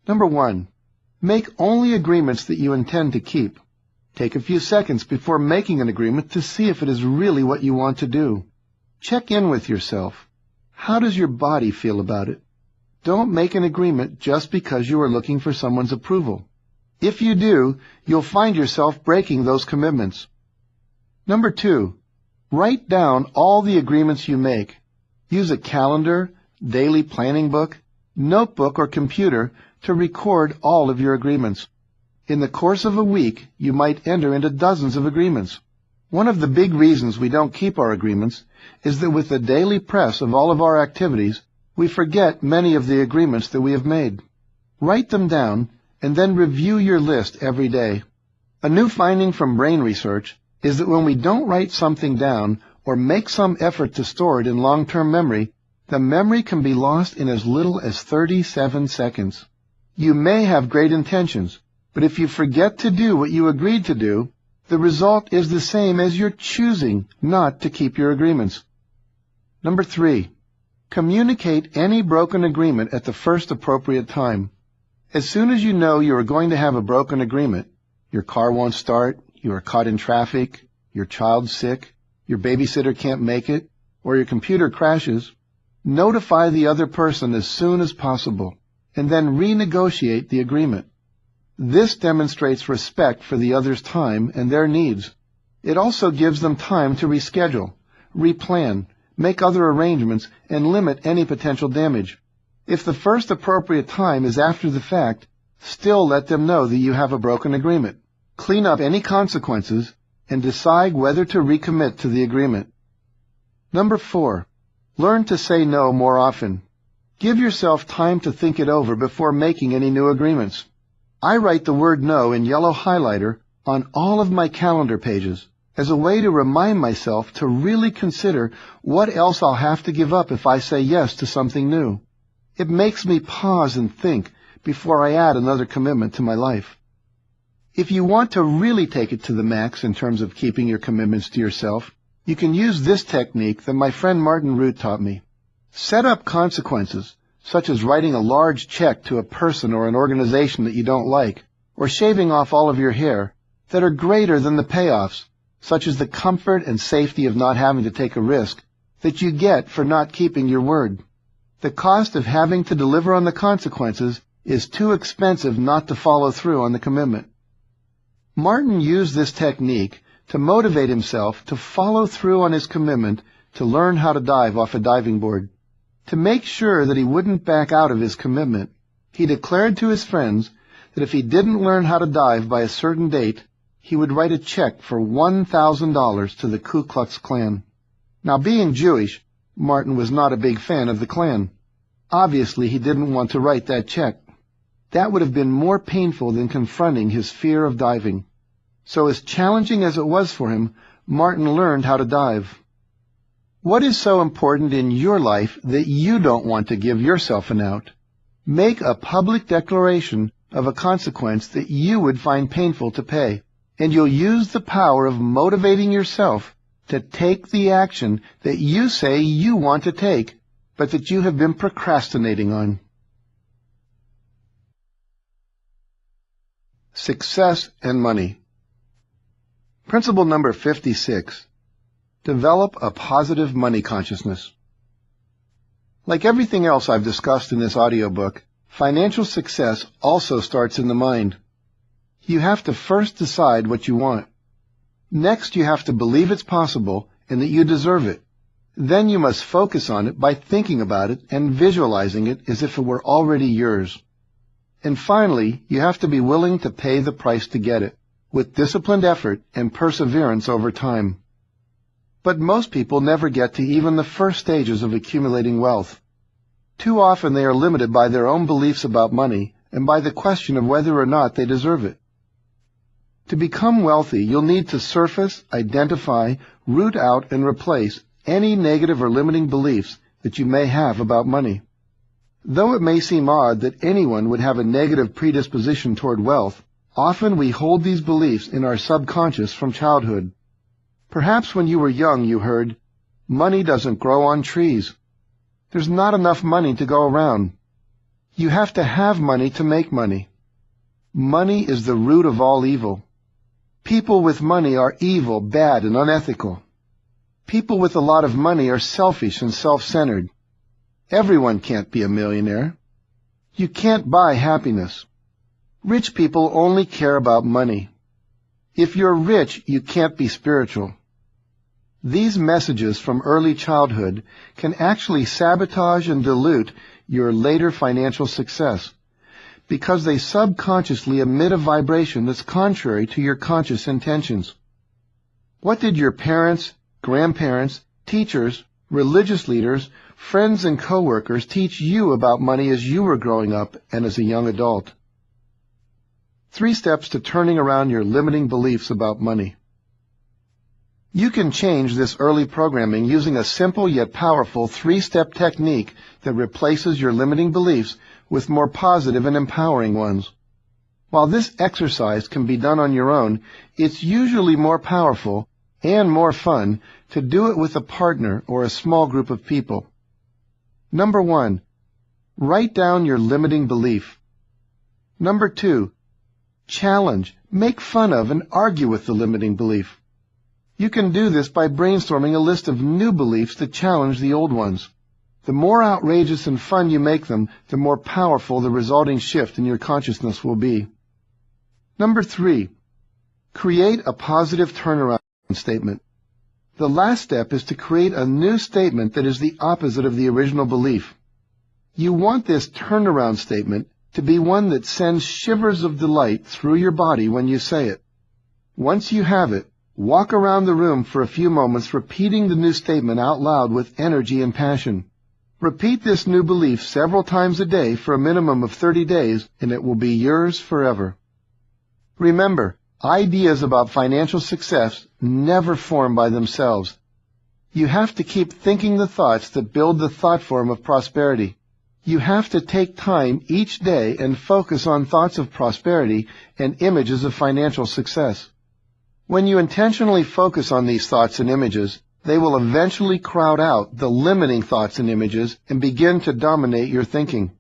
Number 1. Make only agreements that you intend to keep. Take a few seconds before making an agreement to see if it is really what you want to do. Check in with yourself. How does your body feel about it? Don't make an agreement just because you are looking for someone's approval. If you do, you'll find yourself breaking those commitments. Number 2, write down all the agreements you make. Use a calendar, daily planning book, notebook, or computer to record all of your agreements. In the course of a week, you might enter into dozens of agreements. One of the big reasons we don't keep our agreements is that with the daily press of all of our activities, we forget many of the agreements that we have made. Write them down and then review your list every day. A new finding from brain research is that when we don't write something down or make some effort to store it in long-term memory, the memory can be lost in as little as 37 seconds. You may have great intentions, but if you forget to do what you agreed to do, the result is the same as you're choosing not to keep your agreements. Number 3, communicate any broken agreement at the first appropriate time. As soon as you know you are going to have a broken agreement, your car won't start, you are caught in traffic, your child's sick, your babysitter can't make it, or your computer crashes, notify the other person as soon as possible, and then renegotiate the agreement. This demonstrates respect for the other's time and their needs. It also gives them time to reschedule, replan, make other arrangements, and limit any potential damage. If the first appropriate time is after the fact, still let them know that you have a broken agreement. Clean up any consequences and decide whether to recommit to the agreement. Number 4, learn to say no more often. Give yourself time to think it over before making any new agreements. I write the word no in yellow highlighter on all of my calendar pages as a way to remind myself to really consider what else I'll have to give up if I say yes to something new. It makes me pause and think before I add another commitment to my life. If you want to really take it to the max in terms of keeping your commitments to yourself, you can use this technique that my friend Martin Root taught me. Set up consequences, such as writing a large check to a person or an organization that you don't like, or shaving off all of your hair, that are greater than the payoffs, such as the comfort and safety of not having to take a risk, that you get for not keeping your word. The cost of having to deliver on the consequences is too expensive not to follow through on the commitment. Martin used this technique to motivate himself to follow through on his commitment to learn how to dive off a diving board. To make sure that he wouldn't back out of his commitment, he declared to his friends that if he didn't learn how to dive by a certain date, he would write a check for $1,000 to the Ku Klux Klan. Now, being Jewish, Martin was not a big fan of the Klan. Obviously, he didn't want to write that check. That would have been more painful than confronting his fear of diving. So as challenging as it was for him, Martin learned how to dive. What is so important in your life that you don't want to give yourself an out? Make a public declaration of a consequence that you would find painful to pay, and you'll use the power of motivating yourself to take the action that you say you want to take, but that you have been procrastinating on. Success and money. Principle number 56. Develop a positive money consciousness. Like everything else I've discussed in this audiobook, financial success also starts in the mind. You have to first decide what you want. Next, you have to believe it's possible and that you deserve it. Then you must focus on it by thinking about it and visualizing it as if it were already yours. And finally, you have to be willing to pay the price to get it, with disciplined effort and perseverance over time. But most people never get to even the first stages of accumulating wealth. Too often they are limited by their own beliefs about money and by the question of whether or not they deserve it. To become wealthy, you'll need to surface, identify, root out, and replace any negative or limiting beliefs that you may have about money. Though it may seem odd that anyone would have a negative predisposition toward wealth, often we hold these beliefs in our subconscious from childhood. Perhaps when you were young you heard, "Money doesn't grow on trees. There's not enough money to go around. You have to have money to make money. Money is the root of all evil. People with money are evil, bad, and unethical. People with a lot of money are selfish and self-centered. Everyone can't be a millionaire. You can't buy happiness. Rich people only care about money. If you're rich, you can't be spiritual." These messages from early childhood can actually sabotage and dilute your later financial success, because they subconsciously emit a vibration that's contrary to your conscious intentions. What did your parents, grandparents, teachers, religious leaders, friends, and coworkers teach you about money as you were growing up and as a young adult? 3 steps to turning around your limiting beliefs about money. You can change this early programming using a simple yet powerful 3-step technique that replaces your limiting beliefs with more positive and empowering ones. While this exercise can be done on your own, it's usually more powerful and more fun to do it with a partner or a small group of people. Number 1, write down your limiting belief. Number 2, challenge, make fun of, and argue with the limiting belief. You can do this by brainstorming a list of new beliefs that challenge the old ones. The more outrageous and fun you make them, the more powerful the resulting shift in your consciousness will be. Number 3, create a positive turnaround statement. The last step is to create a new statement that is the opposite of the original belief. You want this turnaround statement to be one that sends shivers of delight through your body when you say it. Once you have it, walk around the room for a few moments repeating the new statement out loud with energy and passion. Repeat this new belief several times a day for a minimum of 30 days, and it will be yours forever. Remember, ideas about financial success never form by themselves. You have to keep thinking the thoughts that build the thought form of prosperity. You have to take time each day and focus on thoughts of prosperity and images of financial success. When you intentionally focus on these thoughts and images, they will eventually crowd out the limiting thoughts and images and begin to dominate your thinking.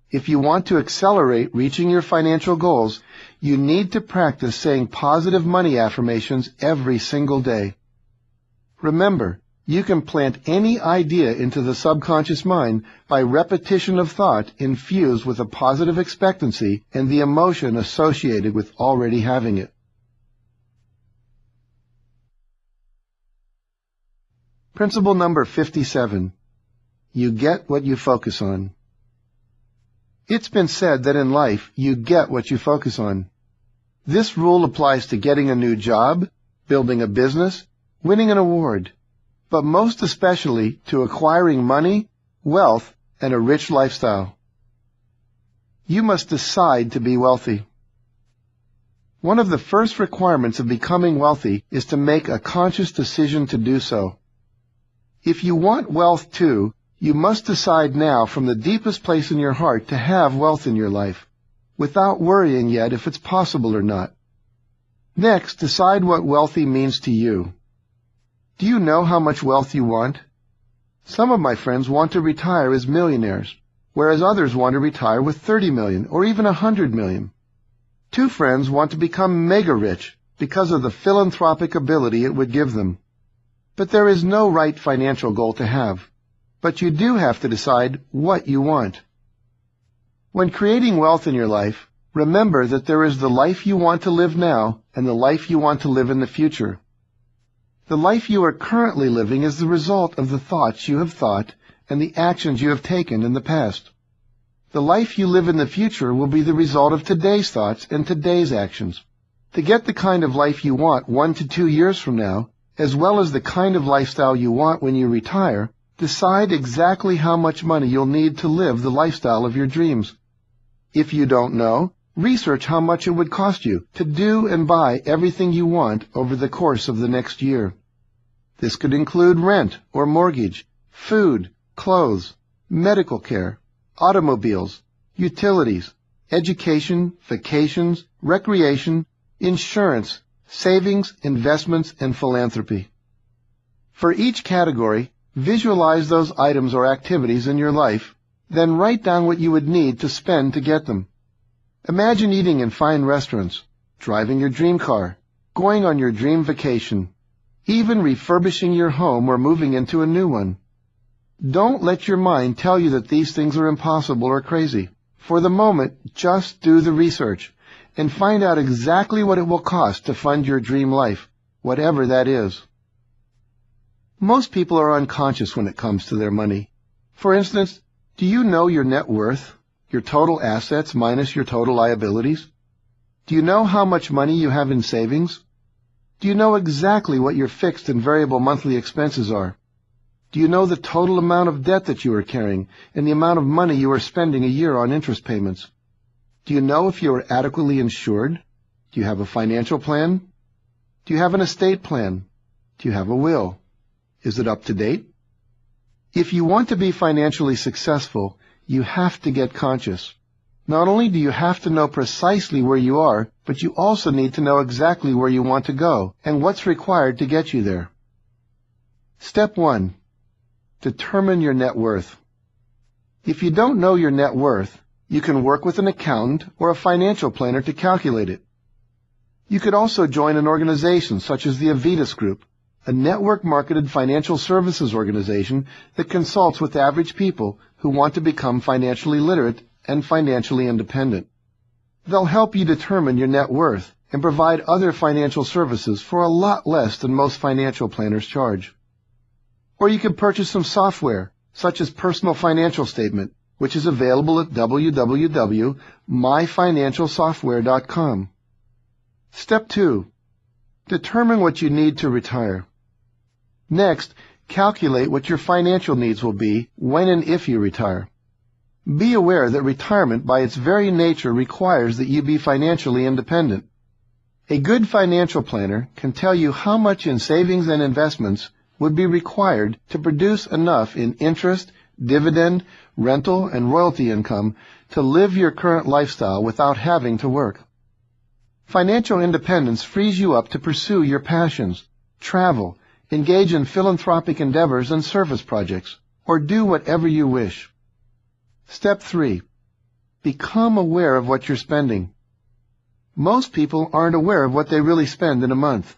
If you want to accelerate reaching your financial goals, you need to practice saying positive money affirmations every single day. Remember, you can plant any idea into the subconscious mind by repetition of thought infused with a positive expectancy and the emotion associated with already having it. Principle number 57. You get what you focus on. It's been said that in life, you get what you focus on. This rule applies to getting a new job, building a business, winning an award, but most especially to acquiring money, wealth, and a rich lifestyle. You must decide to be wealthy. One of the first requirements of becoming wealthy is to make a conscious decision to do so. If you want wealth too, you must decide now from the deepest place in your heart to have wealth in your life, without worrying yet if it's possible or not. Next, decide what wealthy means to you. Do you know how much wealth you want? Some of my friends want to retire as millionaires, whereas others want to retire with 30 million or even 100 million. Two friends want to become mega-rich because of the philanthropic ability it would give them. But there is no right financial goal to have. But you do have to decide what you want. When creating wealth in your life, remember that there is the life you want to live now and the life you want to live in the future. The life you are currently living is the result of the thoughts you have thought and the actions you have taken in the past. The life you live in the future will be the result of today's thoughts and today's actions. To get the kind of life you want 1 to 2 years from now, as well as the kind of lifestyle you want when you retire, decide exactly how much money you'll need to live the lifestyle of your dreams. If you don't know, research how much it would cost you to do and buy everything you want over the course of the next year. This could include rent or mortgage, food, clothes, medical care, automobiles, utilities, education, vacations, recreation, insurance, savings, investments, and philanthropy. For each category, visualize those items or activities in your life, then write down what you would need to spend to get them. Imagine eating in fine restaurants, driving your dream car, going on your dream vacation, even refurbishing your home or moving into a new one. Don't let your mind tell you that these things are impossible or crazy. For the moment, just do the research and find out exactly what it will cost to fund your dream life, whatever that is. Most people are unconscious when it comes to their money. For instance, do you know your net worth, your total assets minus your total liabilities? Do you know how much money you have in savings? Do you know exactly what your fixed and variable monthly expenses are? Do you know the total amount of debt that you are carrying and the amount of money you are spending a year on interest payments? Do you know if you are adequately insured? Do you have a financial plan? Do you have an estate plan? Do you have a will? Is it up to date? If you want to be financially successful, you have to get conscious. Not only do you have to know precisely where you are, but you also need to know exactly where you want to go and what's required to get you there. Step 1. Determine your net worth. If you don't know your net worth, you can work with an accountant or a financial planner to calculate it. You could also join an organization such as the Avitas Group, a network-marketed financial services organization that consults with average people who want to become financially literate and financially independent. They'll help you determine your net worth and provide other financial services for a lot less than most financial planners charge. Or you can purchase some software, such as Personal Financial Statement, which is available at www.myfinancialsoftware.com. Step 2. Determine what you need to retire. Next, calculate what your financial needs will be when and if you retire. Be aware that retirement by its very nature requires that you be financially independent. A good financial planner can tell you how much in savings and investments would be required to produce enough in interest, dividend, rental, and royalty income to live your current lifestyle without having to work. Financial independence frees you up to pursue your passions, travel, engage in philanthropic endeavors and service projects, or do whatever you wish. Step 3. Become aware of what you're spending. Most people aren't aware of what they really spend in a month.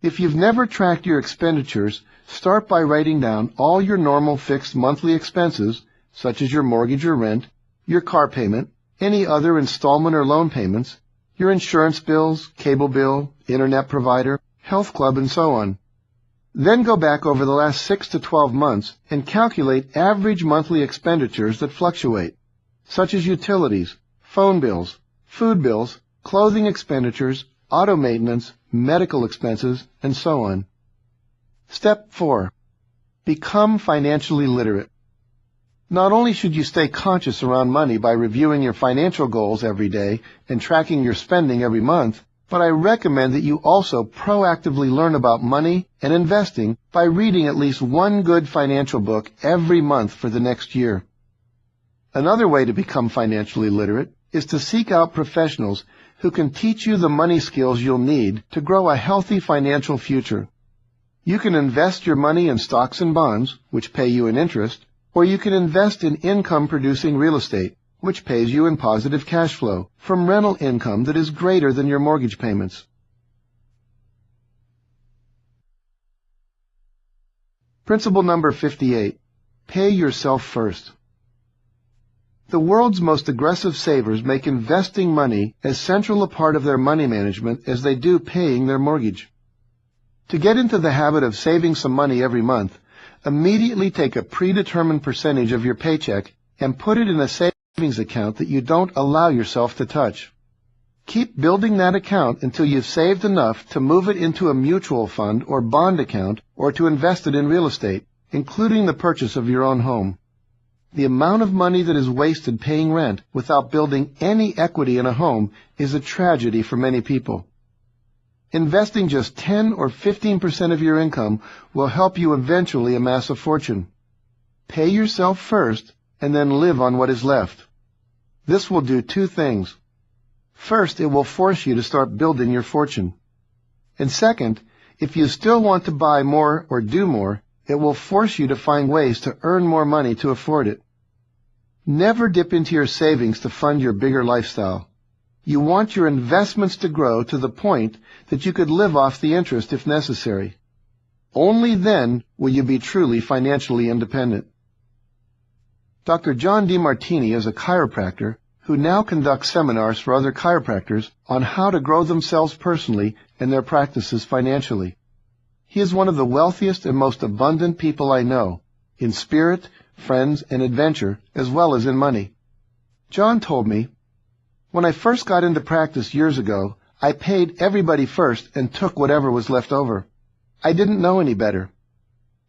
If you've never tracked your expenditures, start by writing down all your normal fixed monthly expenses, such as your mortgage or rent, your car payment, any other installment or loan payments, your insurance bills, cable bill, internet provider, health club, and so on. Then go back over the last 6 to 12 months and calculate average monthly expenditures that fluctuate, such as utilities, phone bills, food bills, clothing expenditures, auto maintenance, medical expenses, and so on. Step 4. Become financially literate. Not only should you stay conscious around money by reviewing your financial goals every day and tracking your spending every month, but I recommend that you also proactively learn about money and investing by reading at least one good financial book every month for the next year. Another way to become financially literate is to seek out professionals who can teach you the money skills you'll need to grow a healthy financial future. You can invest your money in stocks and bonds, which pay you an interest, or you can invest in income-producing real estate, which pays you in positive cash flow from rental income that is greater than your mortgage payments. Principle number 58. Pay yourself first. The world's most aggressive savers make investing money as central a part of their money management as they do paying their mortgage. To get into the habit of saving some money every month, immediately take a predetermined percentage of your paycheck and put it in a savings account that you don't allow yourself to touch. Keep building that account until you've saved enough to move it into a mutual fund or bond account or to invest it in real estate, including the purchase of your own home. The amount of money that is wasted paying rent without building any equity in a home is a tragedy for many people. Investing just 10 or 15% of your income will help you eventually amass a fortune. Pay yourself first and then live on what is left. This will do two things. First, it will force you to start building your fortune. And second, if you still want to buy more or do more, it will force you to find ways to earn more money to afford it. Never dip into your savings to fund your bigger lifestyle. You want your investments to grow to the point that you could live off the interest if necessary. Only then will you be truly financially independent. Dr. John DeMartini is a chiropractor who now conducts seminars for other chiropractors on how to grow themselves personally and their practices financially. He is one of the wealthiest and most abundant people I know, in spirit, friends, and adventure, as well as in money. John told me, "When I first got into practice years ago, I paid everybody first and took whatever was left over. I didn't know any better.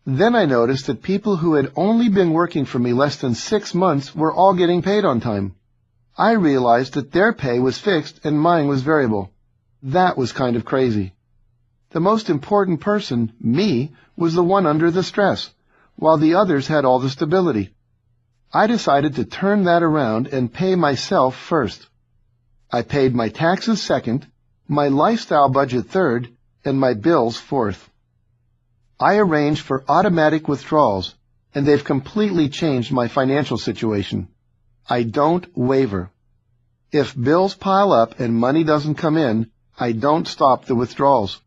Then I noticed that people who had only been working for me less than 6 months were all getting paid on time. I realized that their pay was fixed and mine was variable. That was kind of crazy. The most important person, me, was the one under the stress, while the others had all the stability. I decided to turn that around and pay myself first. I paid my taxes second, my lifestyle budget third, and my bills fourth. I arranged for automatic withdrawals, and they've completely changed my financial situation. I don't waver. If bills pile up and money doesn't come in, I don't stop the withdrawals.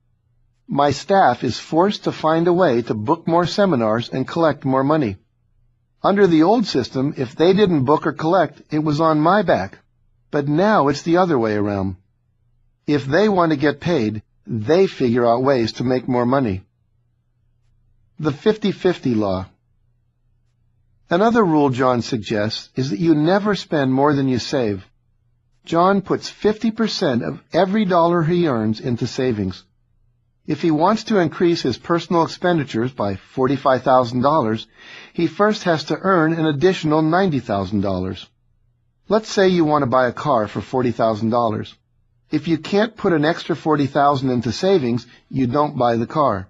My staff is forced to find a way to book more seminars and collect more money. Under the old system, if they didn't book or collect, it was on my back. But now it's the other way around. If they want to get paid, they figure out ways to make more money." The 50-50 law. Another rule John suggests is that you never spend more than you save. John puts 50% of every dollar he earns into savings. If he wants to increase his personal expenditures by $45,000, he first has to earn an additional $90,000. Let's say you want to buy a car for $40,000. If you can't put an extra $40,000 into savings, you don't buy the car.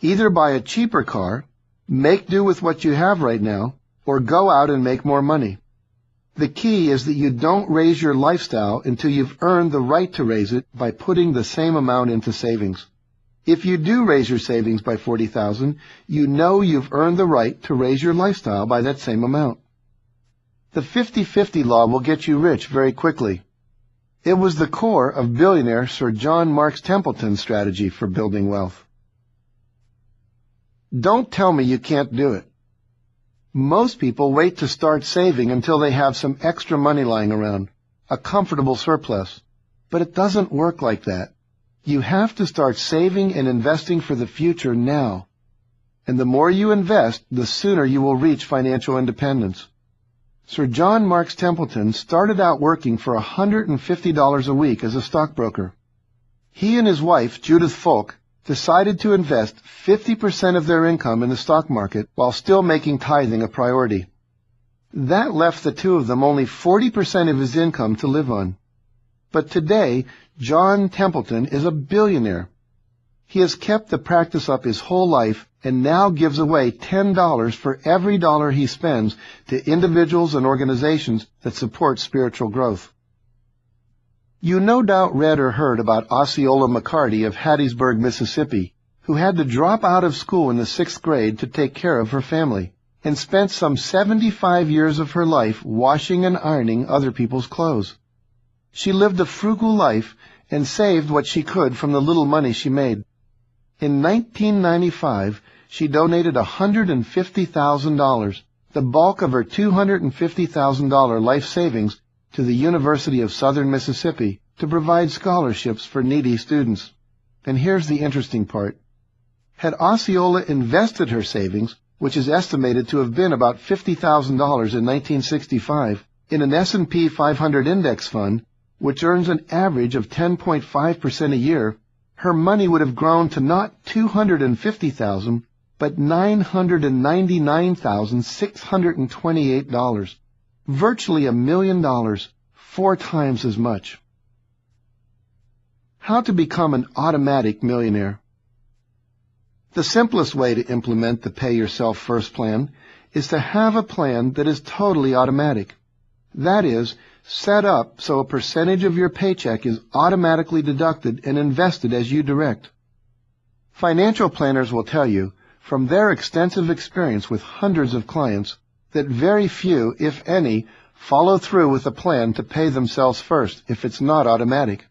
Either buy a cheaper car, make do with what you have right now, or go out and make more money. The key is that you don't raise your lifestyle until you've earned the right to raise it by putting the same amount into savings. If you do raise your savings by $40,000, you know you've earned the right to raise your lifestyle by that same amount. The 50-50 law will get you rich very quickly. It was the core of billionaire Sir John Marks Templeton's strategy for building wealth. Don't tell me you can't do it. Most people wait to start saving until they have some extra money lying around, a comfortable surplus. But it doesn't work like that. You have to start saving and investing for the future now. And the more you invest, the sooner you will reach financial independence. Sir John Marks Templeton started out working for $150 a week as a stockbroker. He and his wife, Judith Folk, decided to invest 50% of their income in the stock market while still making tithing a priority. That left the two of them only 40% of his income to live on. But today, John Templeton is a billionaire. He has kept the practice up his whole life and now gives away $10 for every dollar he spends to individuals and organizations that support spiritual growth. You no doubt read or heard about Osceola McCarty of Hattiesburg, Mississippi, who had to drop out of school in the 6th grade to take care of her family, and spent some 75 years of her life washing and ironing other people's clothes. She lived a frugal life and saved what she could from the little money she made. In 1995, she donated $150,000, the bulk of her $250,000 life savings, to the University of Southern Mississippi to provide scholarships for needy students. And here's the interesting part. Had Osceola invested her savings, which is estimated to have been about $50,000 in 1965, in an S&P 500 index fund, which earns an average of 10.5% a year, her money would have grown to not $250,000, but $999,628. Virtually $1 million, 4 times as much. How to become an automatic millionaire? The simplest way to implement the Pay Yourself First plan is to have a plan that is totally automatic. That is, set up so a percentage of your paycheck is automatically deducted and invested as you direct. Financial planners will tell you, from their extensive experience with hundreds of clients, that very few, if any, follow through with a plan to pay themselves first if it's not automatic.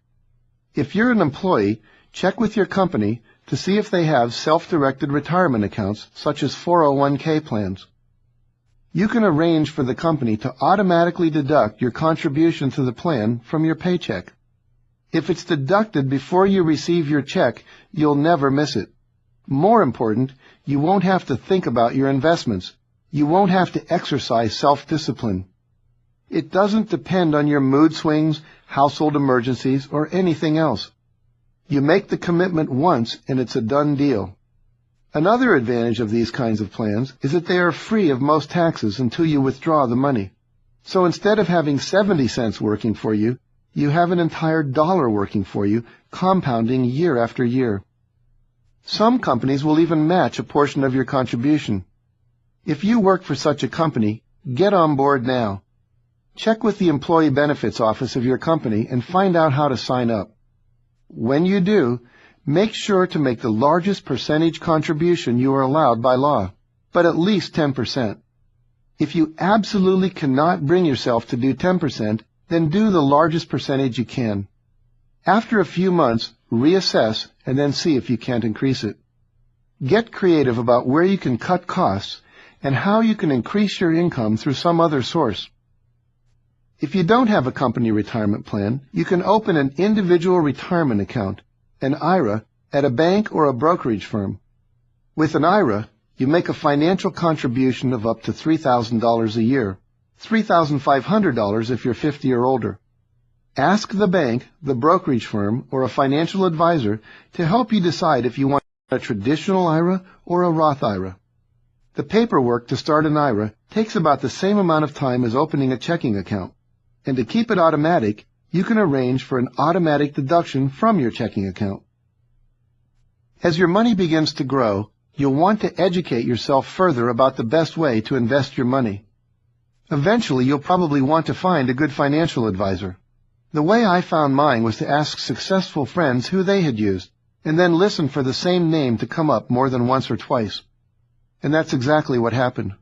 If you're an employee, check with your company to see if they have self-directed retirement accounts such as 401k plans. You can arrange for the company to automatically deduct your contribution to the plan from your paycheck. If it's deducted before you receive your check, you'll never miss it. More important, you won't have to think about your investments. You won't have to exercise self-discipline. It doesn't depend on your mood swings, household emergencies, or anything else. You make the commitment once and it's a done deal. Another advantage of these kinds of plans is that they are free of most taxes until you withdraw the money. So instead of having 70 cents working for you, you have an entire dollar working for you, compounding year after year. Some companies will even match a portion of your contribution. If you work for such a company, get on board now. Check with the Employee Benefits Office of your company and find out how to sign up. When you do, make sure to make the largest percentage contribution you are allowed by law, but at least 10%. If you absolutely cannot bring yourself to do 10%, then do the largest percentage you can. After a few months, reassess and then see if you can't increase it. Get creative about where you can cut costs and how you can increase your income through some other source. If you don't have a company retirement plan, you can open an individual retirement account, an IRA, at a bank or a brokerage firm. With an IRA, you make a financial contribution of up to $3,000 a year, $3,500 if you're 50 or older. Ask the bank, the brokerage firm, or a financial advisor to help you decide if you want a traditional IRA or a Roth IRA. The paperwork to start an IRA takes about the same amount of time as opening a checking account. And to keep it automatic, you can arrange for an automatic deduction from your checking account. As your money begins to grow, you'll want to educate yourself further about the best way to invest your money. Eventually, you'll probably want to find a good financial advisor. The way I found mine was to ask successful friends who they had used, and then listen for the same name to come up more than once or twice. And that's exactly what happened.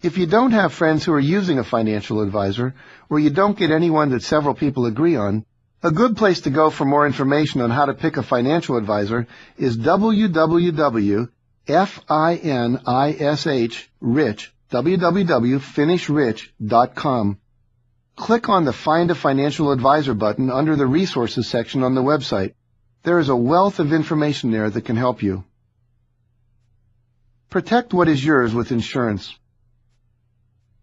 If you don't have friends who are using a financial advisor, or you don't get anyone that several people agree on, a good place to go for more information on how to pick a financial advisor is www.finishRich.com. Click on the Find a Financial Advisor button under the Resources section on the website. There is a wealth of information there that can help you. Protect what is yours with insurance.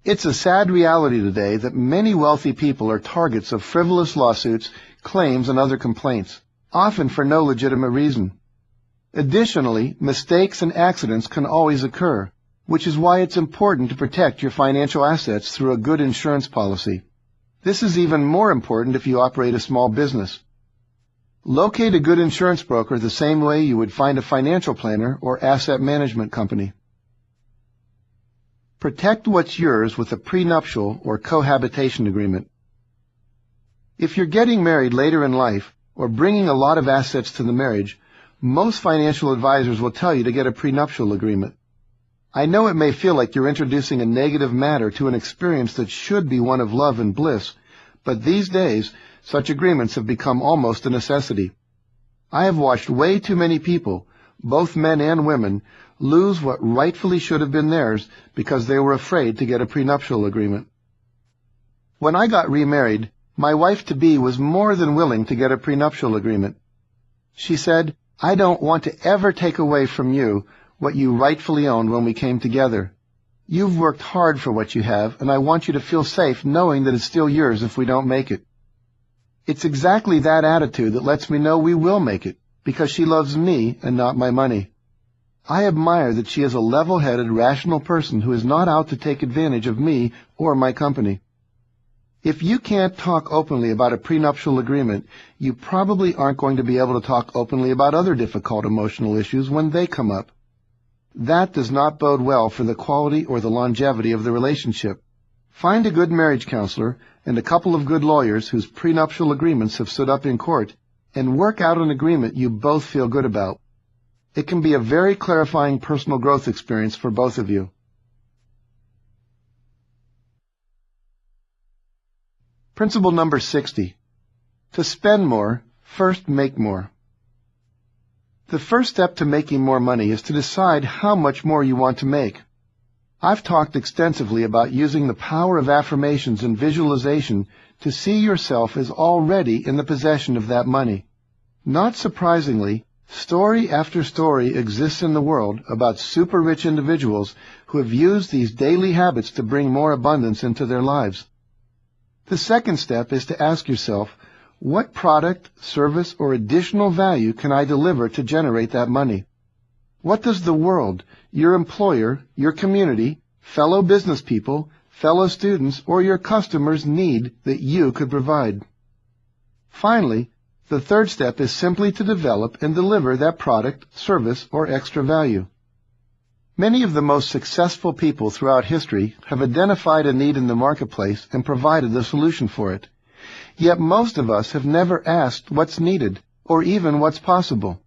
It's a sad reality today that many wealthy people are targets of frivolous lawsuits, claims, and other complaints, often for no legitimate reason. Additionally, mistakes and accidents can always occur, which is why it's important to protect your financial assets through a good insurance policy. This is even more important if you operate a small business. Locate a good insurance broker the same way you would find a financial planner or asset management company. Protect what's yours with a prenuptial or cohabitation agreement. If you're getting married later in life or bringing a lot of assets to the marriage, most financial advisors will tell you to get a prenuptial agreement. I know it may feel like you're introducing a negative matter to an experience that should be one of love and bliss, but these days, such agreements have become almost a necessity. I have watched way too many people, both men and women, lose what rightfully should have been theirs because they were afraid to get a prenuptial agreement. When I got remarried, my wife-to-be was more than willing to get a prenuptial agreement. She said, "I don't want to ever take away from you what you rightfully owned when we came together. You've worked hard for what you have, and I want you to feel safe knowing that it's still yours if we don't make it." It's exactly that attitude that lets me know we will make it, because she loves me and not my money. I admire that she is a level-headed, rational person who is not out to take advantage of me or my company. If you can't talk openly about a prenuptial agreement, you probably aren't going to be able to talk openly about other difficult emotional issues when they come up. That does not bode well for the quality or the longevity of the relationship. Find a good marriage counselor and a couple of good lawyers whose prenuptial agreements have stood up in court, and work out an agreement you both feel good about. It can be a very clarifying personal growth experience for both of you. Principle number 60. To spend more, first make more. The first step to making more money is to decide how much more you want to make. I've talked extensively about using the power of affirmations and visualization to see yourself as already in the possession of that money. Not surprisingly, story after story exists in the world about super-rich individuals who have used these daily habits to bring more abundance into their lives. The second step is to ask yourself, what product, service, or additional value can I deliver to generate that money? What does the world, your employer, your community, fellow business people, fellow students, or your customers need that you could provide? Finally, the third step is simply to develop and deliver that product, service, or extra value. Many of the most successful people throughout history have identified a need in the marketplace and provided the solution for it. Yet most of us have never asked what's needed, or even what's possible.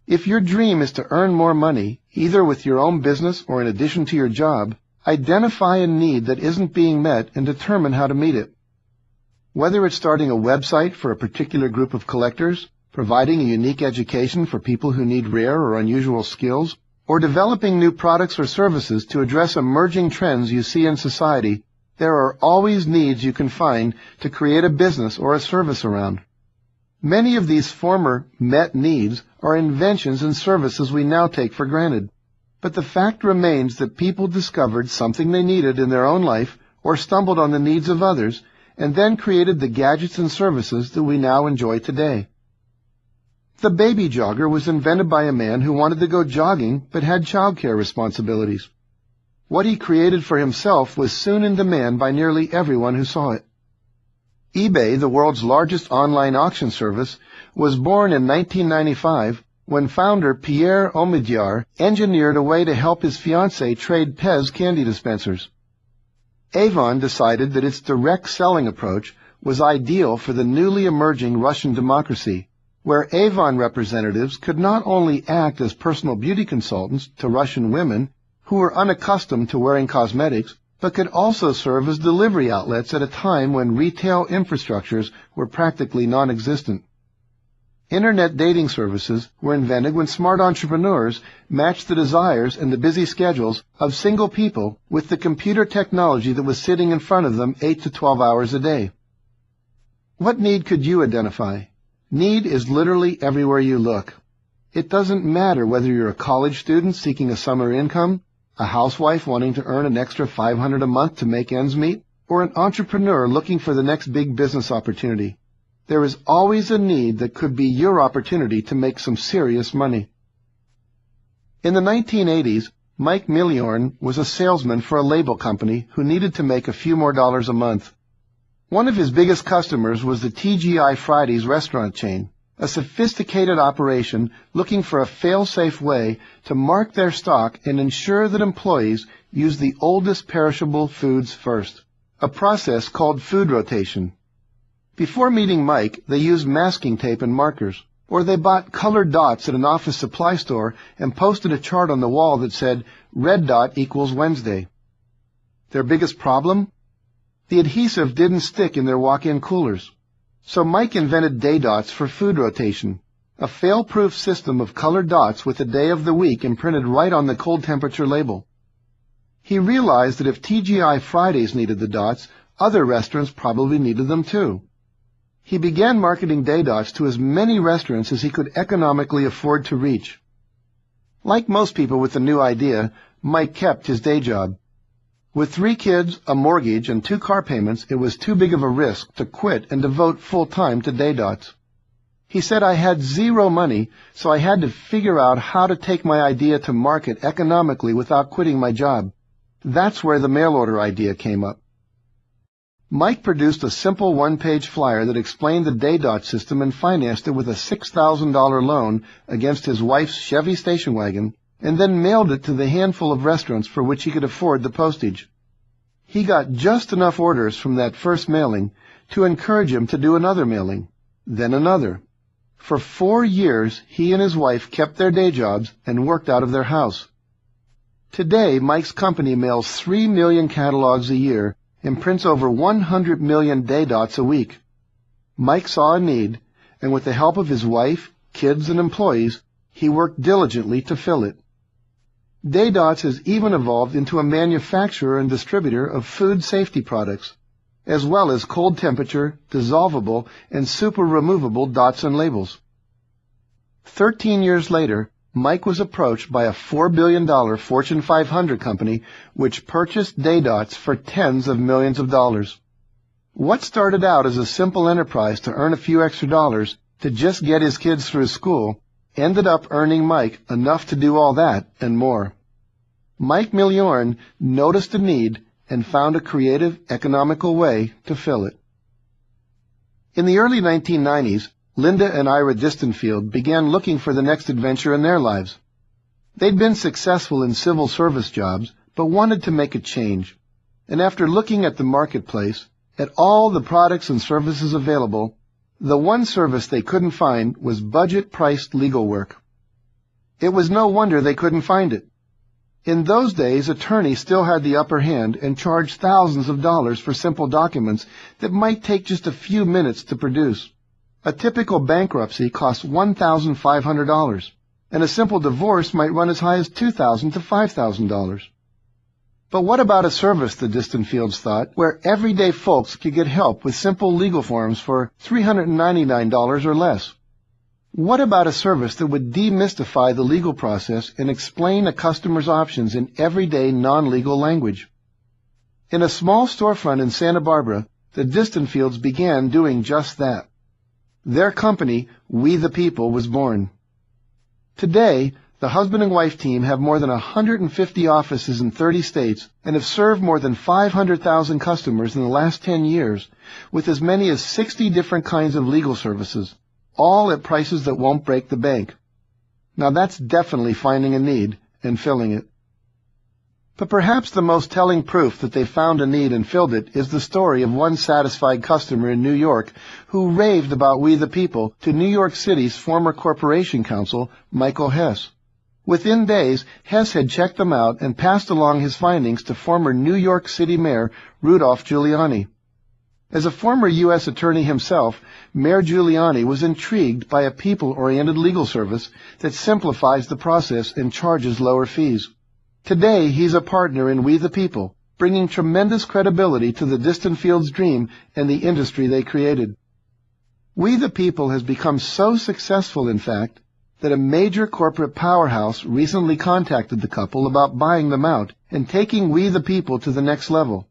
If your dream is to earn more money, either with your own business or in addition to your job, identify a need that isn't being met and determine how to meet it. Whether it's starting a website for a particular group of collectors, providing a unique education for people who need rare or unusual skills, or developing new products or services to address emerging trends you see in society, there are always needs you can find to create a business or a service around. Many of these former met needs are inventions and services we now take for granted. But the fact remains that people discovered something they needed in their own life or stumbled on the needs of others and then created the gadgets and services that we now enjoy today. The baby jogger was invented by a man who wanted to go jogging but had childcare responsibilities. What he created for himself was soon in demand by nearly everyone who saw it. eBay, the world's largest online auction service, was born in 1995 when founder Pierre Omidyar engineered a way to help his fiancée trade Pez candy dispensers. Avon decided that its direct selling approach was ideal for the newly emerging Russian democracy, where Avon representatives could not only act as personal beauty consultants to Russian women who were unaccustomed to wearing cosmetics, but could also serve as delivery outlets at a time when retail infrastructures were practically non-existent. Internet dating services were invented when smart entrepreneurs matched the desires and the busy schedules of single people with the computer technology that was sitting in front of them 8 to 12 hours a day. What need could you identify? Need is literally everywhere you look. It doesn't matter whether you're a college student seeking a summer income, a housewife wanting to earn an extra $500 a month to make ends meet, or an entrepreneur looking for the next big business opportunity. There is always a need that could be your opportunity to make some serious money. In the 1980s, Mike Milliorn was a salesman for a label company who needed to make a few more dollars a month. One of his biggest customers was the TGI Fridays restaurant chain, a sophisticated operation looking for a fail-safe way to mark their stock and ensure that employees use the oldest perishable foods first, a process called food rotation. Before meeting Mike, they used masking tape and markers, or they bought colored dots at an office supply store and posted a chart on the wall that said, "Red dot equals Wednesday." Their biggest problem? The adhesive didn't stick in their walk-in coolers. So Mike invented day dots for food rotation, a fail-proof system of colored dots with the day of the week imprinted right on the cold temperature label. He realized that if TGI Fridays needed the dots, other restaurants probably needed them too. He began marketing day dots to as many restaurants as he could economically afford to reach. Like most people with a new idea, Mike kept his day job. With 3 kids, a mortgage, and 2 car payments, it was too big of a risk to quit and devote full time to day dots. He said, "I had zero money, so I had to figure out how to take my idea to market economically without quitting my job." That's where the mail order idea came up. Mike produced a simple one-page flyer that explained the day dot system and financed it with a $6,000 loan against his wife's Chevy station wagon, and then mailed it to the handful of restaurants for which he could afford the postage. He got just enough orders from that first mailing to encourage him to do another mailing, then another. For 4 years, he and his wife kept their day jobs and worked out of their house. Today, Mike's company mails 3 million catalogs a year and prints over 100 million day dots a week. Mike saw a need, and with the help of his wife, kids, and employees, he worked diligently to fill it. Day Dots has even evolved into a manufacturer and distributor of food safety products, as well as cold temperature, dissolvable, and super removable dots and labels. 13 years later, Mike was approached by a $4 billion Fortune 500 company which purchased Day Dots for tens of millions of dollars. What started out as a simple enterprise to earn a few extra dollars to just get his kids through school ended up earning Mike enough to do all that and more. Mike Milliorn noticed a need and found a creative, economical way to fill it. In the early 1990s, Linda and Ira Distenfield began looking for the next adventure in their lives. They'd been successful in civil service jobs, but wanted to make a change. And after looking at the marketplace, at all the products and services available, the one service they couldn't find was budget-priced legal work. It was no wonder they couldn't find it. In those days, attorneys still had the upper hand and charged thousands of dollars for simple documents that might take just a few minutes to produce. A typical bankruptcy cost $1,500, and a simple divorce might run as high as $2,000 to $5,000. But what about a service, the Distenfields thought, where everyday folks could get help with simple legal forms for $399 or less? What about a service that would demystify the legal process and explain a customer's options in everyday non-legal language? In a small storefront in Santa Barbara, the Distenfields began doing just that. Their company, We the People, was born. Today, the husband and wife team have more than 150 offices in 30 states and have served more than 500,000 customers in the last 10 years with as many as 60 different kinds of legal services, all at prices that won't break the bank. Now that's definitely finding a need and filling it. But perhaps the most telling proof that they found a need and filled it is the story of one satisfied customer in New York who raved about We the People to New York City's former corporation counsel, Michael Hess. Within days, Hess had checked them out and passed along his findings to former New York City Mayor Rudolph Giuliani. As a former U.S. attorney himself, Mayor Giuliani was intrigued by a people-oriented legal service that simplifies the process and charges lower fees. Today, he's a partner in We the People, bringing tremendous credibility to the Distenfields' dream and the industry they created. We the People has become so successful, in fact, that a major corporate powerhouse recently contacted the couple about buying them out and taking We the People to the next level.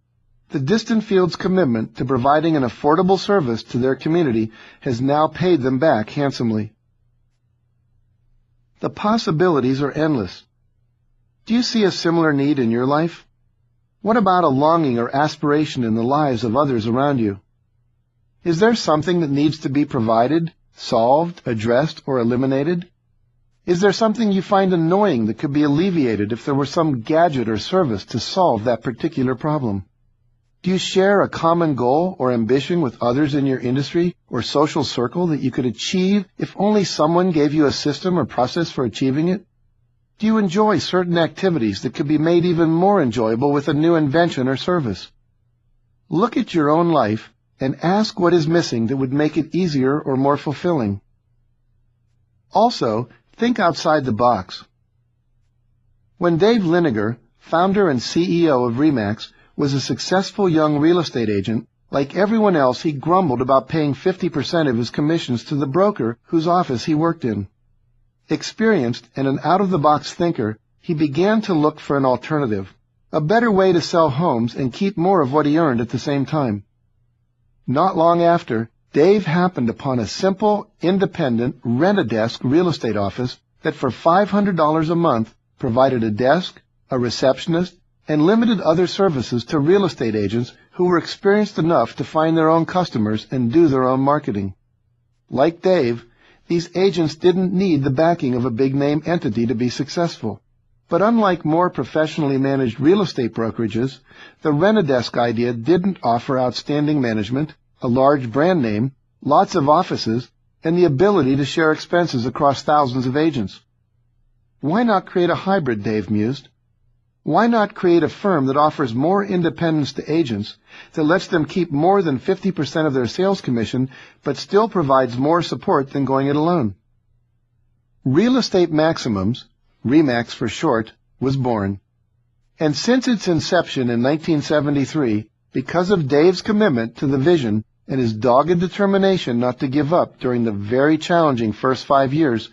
The Distant Field's commitment to providing an affordable service to their community has now paid them back handsomely. The possibilities are endless. Do you see a similar need in your life? What about a longing or aspiration in the lives of others around you? Is there something that needs to be provided, solved, addressed, or eliminated? Is there something you find annoying that could be alleviated if there were some gadget or service to solve that particular problem? Do you share a common goal or ambition with others in your industry or social circle that you could achieve if only someone gave you a system or process for achieving it? Do you enjoy certain activities that could be made even more enjoyable with a new invention or service? Look at your own life and ask what is missing that would make it easier or more fulfilling. Also, think outside the box. When Dave Liniger, founder and CEO of RE/MAX, was a successful young real estate agent, like everyone else, he grumbled about paying 50% of his commissions to the broker whose office he worked in. Experienced and an out-of-the-box thinker, he began to look for an alternative, a better way to sell homes and keep more of what he earned at the same time. Not long after, Dave happened upon a simple, independent, rent-a-desk real estate office that for $500 a month provided a desk, a receptionist, and limited other services to real estate agents who were experienced enough to find their own customers and do their own marketing. Like Dave, these agents didn't need the backing of a big-name entity to be successful. But unlike more professionally managed real estate brokerages, the rent-a-desk idea didn't offer outstanding management, a large brand name, lots of offices, and the ability to share expenses across thousands of agents. Why not create a hybrid, Dave mused? Why not create a firm that offers more independence to agents, that lets them keep more than 50% of their sales commission, but still provides more support than going it alone? Real Estate Maximums, RE/MAX for short, was born. And since its inception in 1973, because of Dave's commitment to the vision and his dogged determination not to give up during the very challenging first 5 years,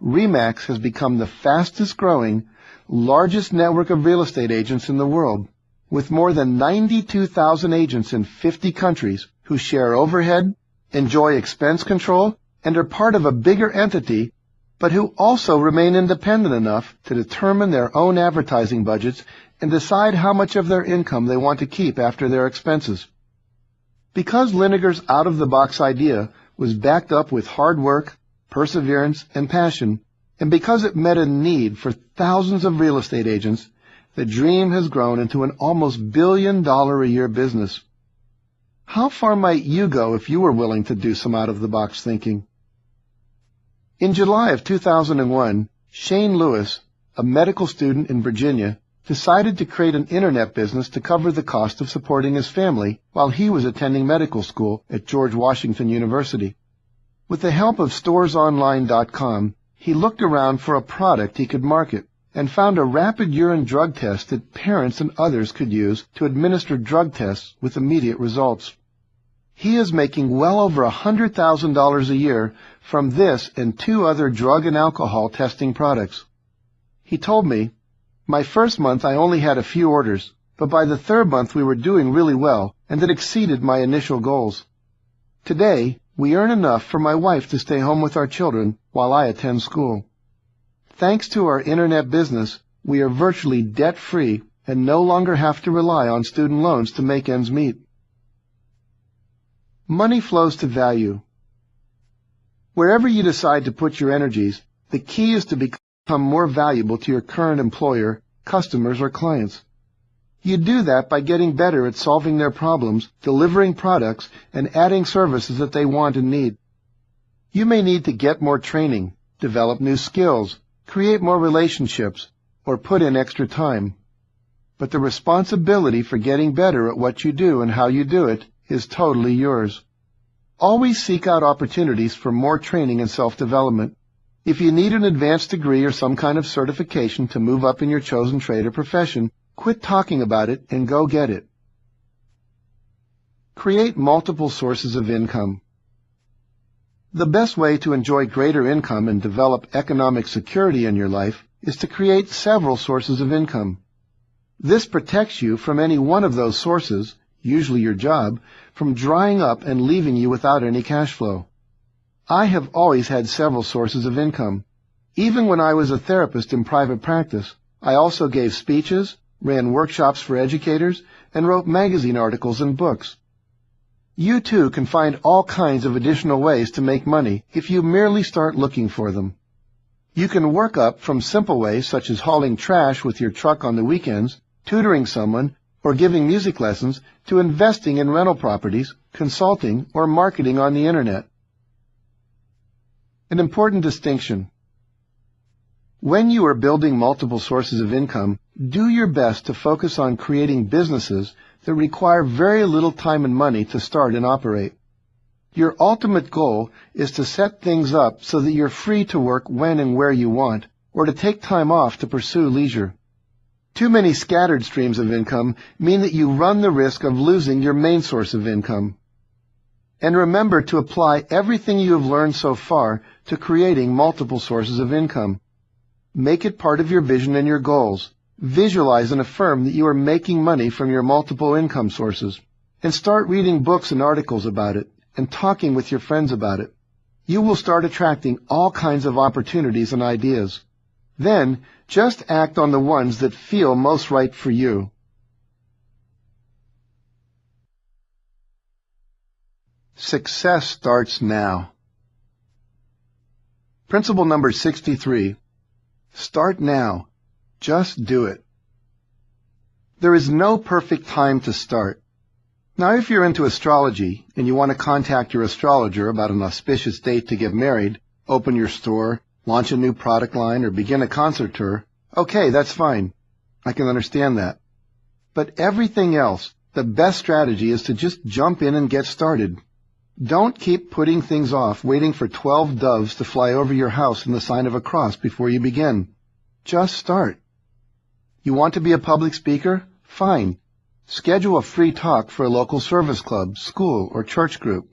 RE/MAX has become the fastest-growing, largest network of real estate agents in the world, with more than 92,000 agents in 50 countries who share overhead, enjoy expense control, and are part of a bigger entity, but who also remain independent enough to determine their own advertising budgets and decide how much of their income they want to keep after their expenses. Because Liniger's out-of-the-box idea was backed up with hard work, perseverance, and passion, and because it met a need for thousands of real estate agents, the dream has grown into an almost $1 billion-a-year business. How far might you go if you were willing to do some out-of-the-box thinking? In July of 2001, Shane Lewis, a medical student in Virginia, decided to create an internet business to cover the cost of supporting his family while he was attending medical school at George Washington University. With the help of storesonline.com, he looked around for a product he could market and found a rapid urine drug test that parents and others could use to administer drug tests with immediate results. He is making well over $100,000 a year from this and 2 other drug and alcohol testing products. He told me, "My first month I only had a few orders, but by the 3rd month we were doing really well, and it exceeded my initial goals. Today, we earn enough for my wife to stay home with our children while I attend school. Thanks to our internet business, we are virtually debt-free and no longer have to rely on student loans to make ends meet." Money flows to value. Wherever you decide to put your energies, the key is to become more valuable to your current employer, customers, or clients. You do that by getting better at solving their problems, delivering products, and adding services that they want and need. You may need to get more training, develop new skills, create more relationships, or put in extra time. But the responsibility for getting better at what you do and how you do it is totally yours. Always seek out opportunities for more training and self-development. If you need an advanced degree or some kind of certification to move up in your chosen trade or profession, quit talking about it and go get it. Create multiple sources of income. The best way to enjoy greater income and develop economic security in your life is to create several sources of income. This protects you from any one of those sources, usually your job, from drying up and leaving you without any cash flow. I have always had several sources of income. Even when I was a therapist in private practice, I also gave speeches, ran workshops for educators, and wrote magazine articles and books. You too can find all kinds of additional ways to make money if you merely start looking for them. You can work up from simple ways such as hauling trash with your truck on the weekends, tutoring someone, or giving music lessons, to investing in rental properties, consulting, or marketing on the Internet. An important distinction. When you are building multiple sources of income, do your best to focus on creating businesses that require very little time and money to start and operate. Your ultimate goal is to set things up so that you're free to work when and where you want, or to take time off to pursue leisure. Too many scattered streams of income mean that you run the risk of losing your main source of income. And remember to apply everything you have learned so far to creating multiple sources of income. Make it part of your vision and your goals. Visualize and affirm that you are making money from your multiple income sources, and start reading books and articles about it, and talking with your friends about it. You will start attracting all kinds of opportunities and ideas. Then, just act on the ones that feel most right for you. Success starts now. Principle number 63. Start now. Just do it. There is no perfect time to start. Now, if you're into astrology and you want to contact your astrologer about an auspicious date to get married, open your store, launch a new product line, or begin a concert tour, okay, that's fine. I can understand that. But everything else, the best strategy is to just jump in and get started. Don't keep putting things off, waiting for 12 doves to fly over your house in the sign of a cross before you begin. Just start. You want to be a public speaker? Fine. Schedule a free talk for a local service club, school, or church group.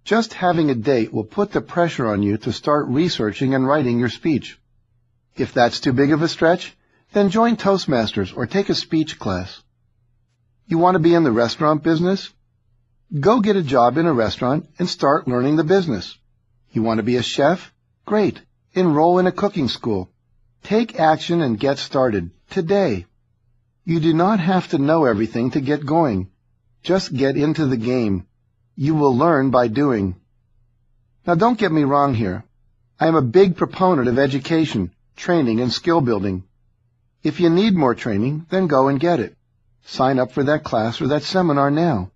Just having a date will put the pressure on you to start researching and writing your speech. If that's too big of a stretch, then join Toastmasters or take a speech class. You want to be in the restaurant business? Go get a job in a restaurant and start learning the business. You want to be a chef? Great. Enroll in a cooking school. Take action and get started today. You do not have to know everything to get going. Just get into the game. You will learn by doing. Now, don't get me wrong here. I am a big proponent of education, training, and skill building. If you need more training, then go and get it. Sign up for that class or that seminar now.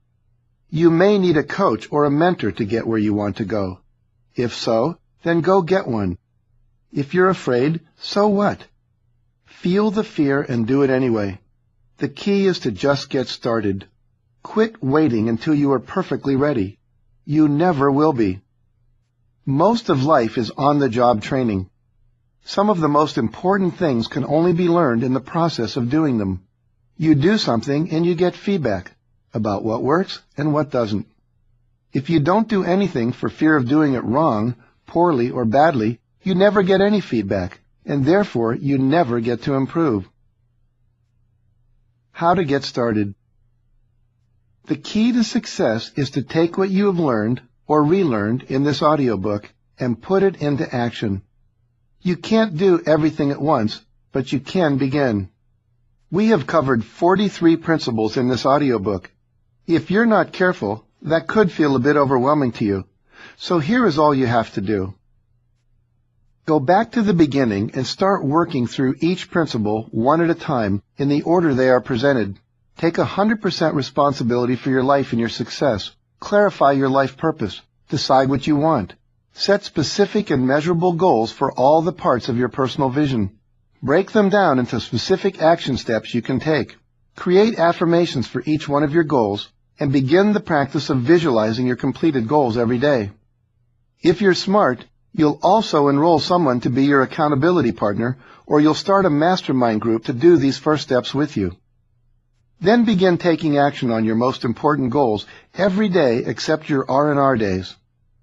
You may need a coach or a mentor to get where you want to go. If so, then go get one. If you're afraid, so what? Feel the fear and do it anyway. The key is to just get started. Quit waiting until you are perfectly ready. You never will be. Most of life is on-the-job training. Some of the most important things can only be learned in the process of doing them. You do something and you get feedback about what works and what doesn't. If you don't do anything for fear of doing it wrong, poorly, or badly, you never get any feedback, and therefore you never get to improve. How to get started. The key to success is to take what you have learned or relearned in this audiobook and put it into action. You can't do everything at once, but you can begin. We have covered 43 principles in this audiobook. If you're not careful, that could feel a bit overwhelming to you. So here is all you have to do. Go back to the beginning and start working through each principle one at a time in the order they are presented. Take 100% responsibility for your life and your success. Clarify your life purpose. Decide what you want. Set specific and measurable goals for all the parts of your personal vision. Break them down into specific action steps you can take. Create affirmations for each one of your goals and begin the practice of visualizing your completed goals every day. If you're smart, you'll also enroll someone to be your accountability partner, or you'll start a mastermind group to do these first steps with you. Then begin taking action on your most important goals every day except your R&R days.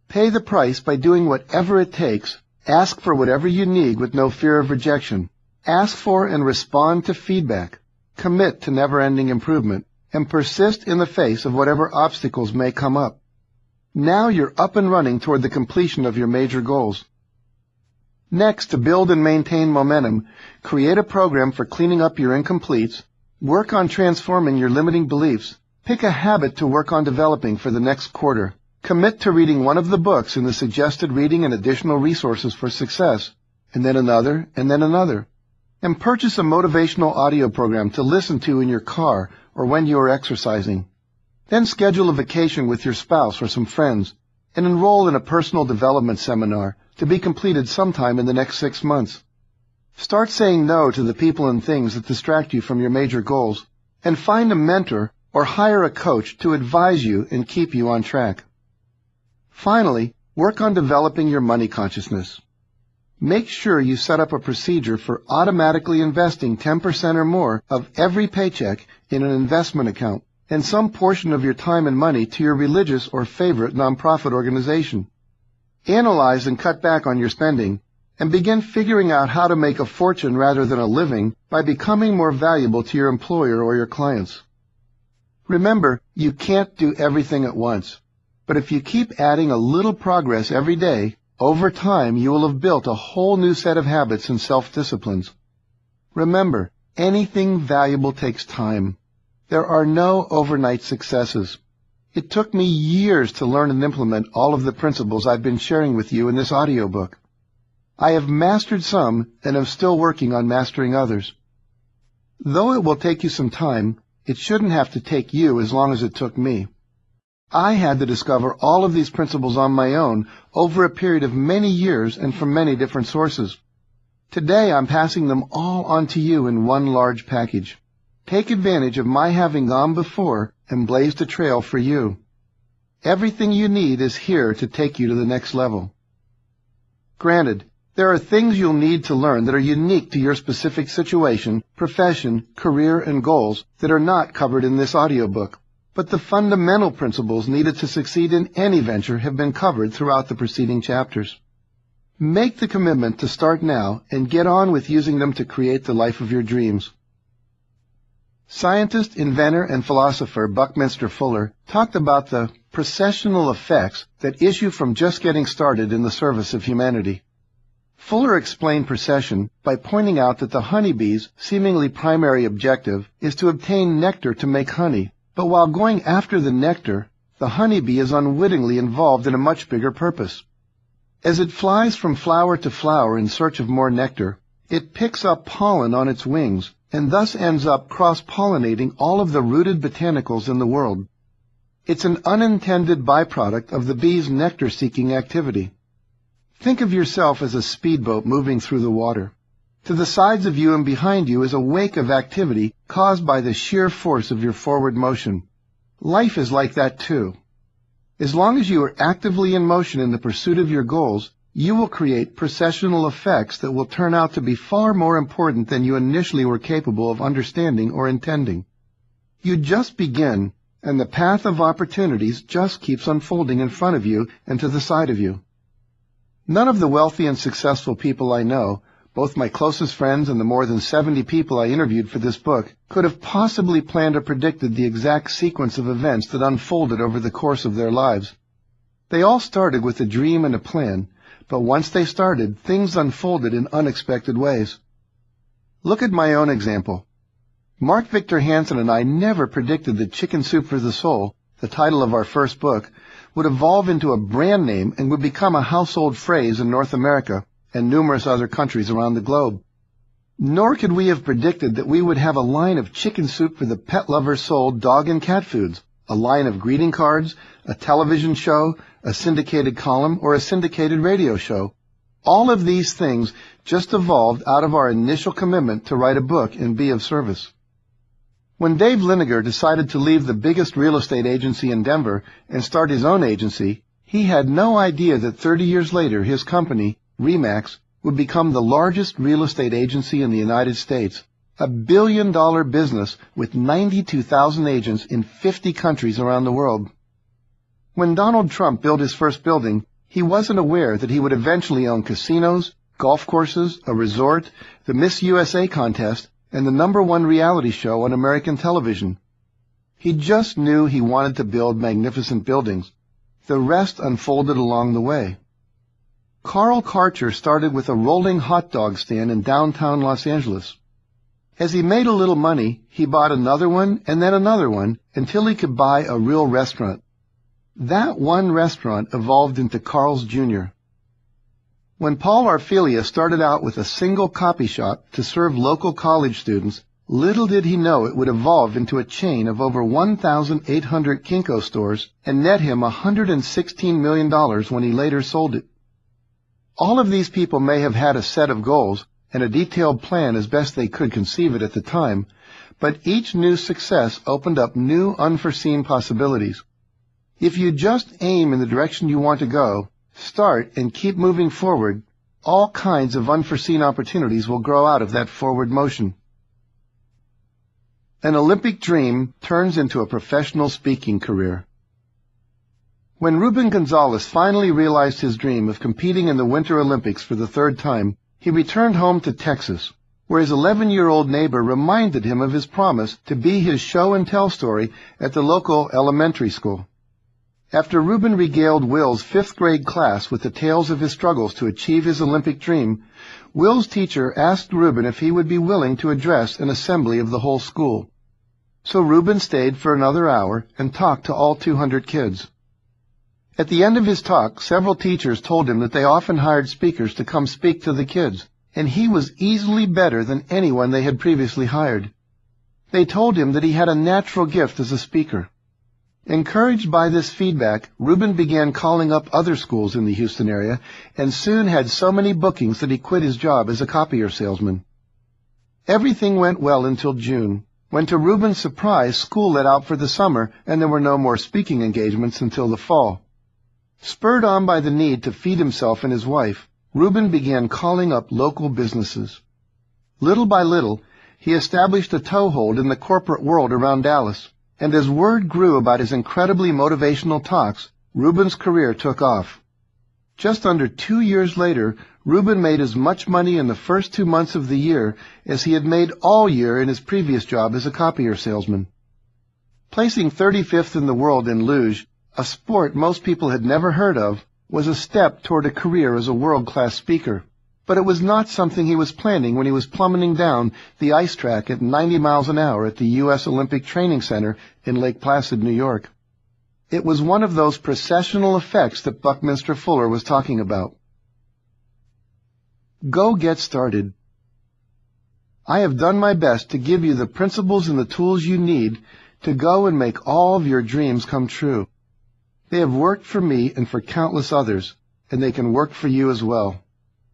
Pay the price by doing whatever it takes. Ask for whatever you need with no fear of rejection. Ask for and respond to feedback. Commit to never-ending improvement, and persist in the face of whatever obstacles may come up. Now you're up and running toward the completion of your major goals. Next, to build and maintain momentum, create a program for cleaning up your incompletes, work on transforming your limiting beliefs, pick a habit to work on developing for the next quarter, commit to reading one of the books in the suggested reading and additional resources for success, and then another, and purchase a motivational audio program to listen to in your car or when you are exercising. Then schedule a vacation with your spouse or some friends, and enroll in a personal development seminar to be completed sometime in the next 6 months. Start saying no to the people and things that distract you from your major goals, and find a mentor or hire a coach to advise you and keep you on track. Finally, work on developing your money consciousness. Make sure you set up a procedure for automatically investing 10% or more of every paycheck in an investment account and some portion of your time and money to your religious or favorite nonprofit organization. Analyze and cut back on your spending, and begin figuring out how to make a fortune rather than a living by becoming more valuable to your employer or your clients. Remember, you can't do everything at once, but if you keep adding a little progress every day, over time you will have built a whole new set of habits and self-disciplines. Remember, anything valuable takes time. There are no overnight successes. It took me years to learn and implement all of the principles I've been sharing with you in this audiobook. I have mastered some and am still working on mastering others. Though it will take you some time, it shouldn't have to take you as long as it took me. I had to discover all of these principles on my own over a period of many years and from many different sources. Today I'm passing them all on to you in one large package. Take advantage of my having gone before and blazed a trail for you. Everything you need is here to take you to the next level. Granted, there are things you'll need to learn that are unique to your specific situation, profession, career, and goals that are not covered in this audiobook. But the fundamental principles needed to succeed in any venture have been covered throughout the preceding chapters. Make the commitment to start now and get on with using them to create the life of your dreams. Scientist, inventor, and philosopher Buckminster Fuller talked about the processional effects that issue from just getting started in the service of humanity. Fuller explained procession by pointing out that the honeybee's seemingly primary objective is to obtain nectar to make honey, but while going after the nectar, the honeybee is unwittingly involved in a much bigger purpose. As it flies from flower to flower in search of more nectar, it picks up pollen on its wings, and thus ends up cross-pollinating all of the rooted botanicals in the world. It's an unintended byproduct of the bee's nectar-seeking activity. Think of yourself as a speedboat moving through the water. To the sides of you and behind you is a wake of activity caused by the sheer force of your forward motion. Life is like that too. As long as you are actively in motion in the pursuit of your goals, you will create processional effects that will turn out to be far more important than you initially were capable of understanding or intending. You just begin, and the path of opportunities just keeps unfolding in front of you and to the side of you. None of the wealthy and successful people I know, both my closest friends and the more than 70 people I interviewed for this book, could have possibly planned or predicted the exact sequence of events that unfolded over the course of their lives. They all started with a dream and a plan, but once they started, things unfolded in unexpected ways. Look at my own example. Mark Victor Hansen and I never predicted that Chicken Soup for the Soul, the title of our first book, would evolve into a brand name and would become a household phrase in North America and numerous other countries around the globe. Nor could we have predicted that we would have a line of chicken soup for the pet lover's soul dog and cat foods, a line of greeting cards, a television show, a syndicated column, or a syndicated radio show. All of these things just evolved out of our initial commitment to write a book and be of service. When Dave Liniger decided to leave the biggest real estate agency in Denver and start his own agency, he had no idea that 30 years later his company, RE/MAX, would become the largest real estate agency in the United States, a billion-dollar business with 92,000 agents in 50 countries around the world. When Donald Trump built his first building, He wasn't aware that he would eventually own casinos, golf courses, a resort, the Miss USA contest, and the #1 reality show on American television. He just knew he wanted to build magnificent buildings. The rest unfolded along the way. Carl Karcher started with a rolling hot dog stand in downtown Los Angeles. As he made a little money, he bought another one and then another one until he could buy a real restaurant. That one restaurant evolved into Carl's Jr. When Paul Arfelia started out with a single copy shop to serve local college students, little did he know it would evolve into a chain of over 1,800 Kinko stores and net him $116 million when he later sold it. All of these people may have had a set of goals and a detailed plan as best they could conceive it at the time, but each new success opened up new unforeseen possibilities. If you just aim in the direction you want to go, start and keep moving forward, all kinds of unforeseen opportunities will grow out of that forward motion. An Olympic dream turns into a professional speaking career. When Ruben Gonzalez finally realized his dream of competing in the Winter Olympics for the third time, he returned home to Texas, where his 11-year-old neighbor reminded him of his promise to be his show-and-tell story at the local elementary school. After Ruben regaled Will's 5th grade class with the tales of his struggles to achieve his Olympic dream, Will's teacher asked Ruben if he would be willing to address an assembly of the whole school. So Ruben stayed for another hour and talked to all 200 kids. At the end of his talk, several teachers told him that they often hired speakers to come speak to the kids, and he was easily better than anyone they had previously hired. They told him that he had a natural gift as a speaker. Encouraged by this feedback, Ruben began calling up other schools in the Houston area and soon had so many bookings that he quit his job as a copier salesman. Everything went well until June, when to Ruben's surprise, school let out for the summer and there were no more speaking engagements until the fall. Spurred on by the need to feed himself and his wife, Ruben began calling up local businesses. Little by little, he established a toehold in the corporate world around Dallas, and as word grew about his incredibly motivational talks, Ruben's career took off. Just under 2 years later, Ruben made as much money in the first 2 months of the year as he had made all year in his previous job as a copier salesman. Placing 35th in the world in luge, a sport most people had never heard of, was a step toward a career as a world-class speaker. But it was not something he was planning when he was plummeting down the ice track at 90 miles an hour at the U.S. Olympic Training Center in Lake Placid, New York. It was one of those processional effects that Buckminster Fuller was talking about. Go get started. I have done my best to give you the principles and the tools you need to go and make all of your dreams come true. They have worked for me and for countless others, and they can work for you as well.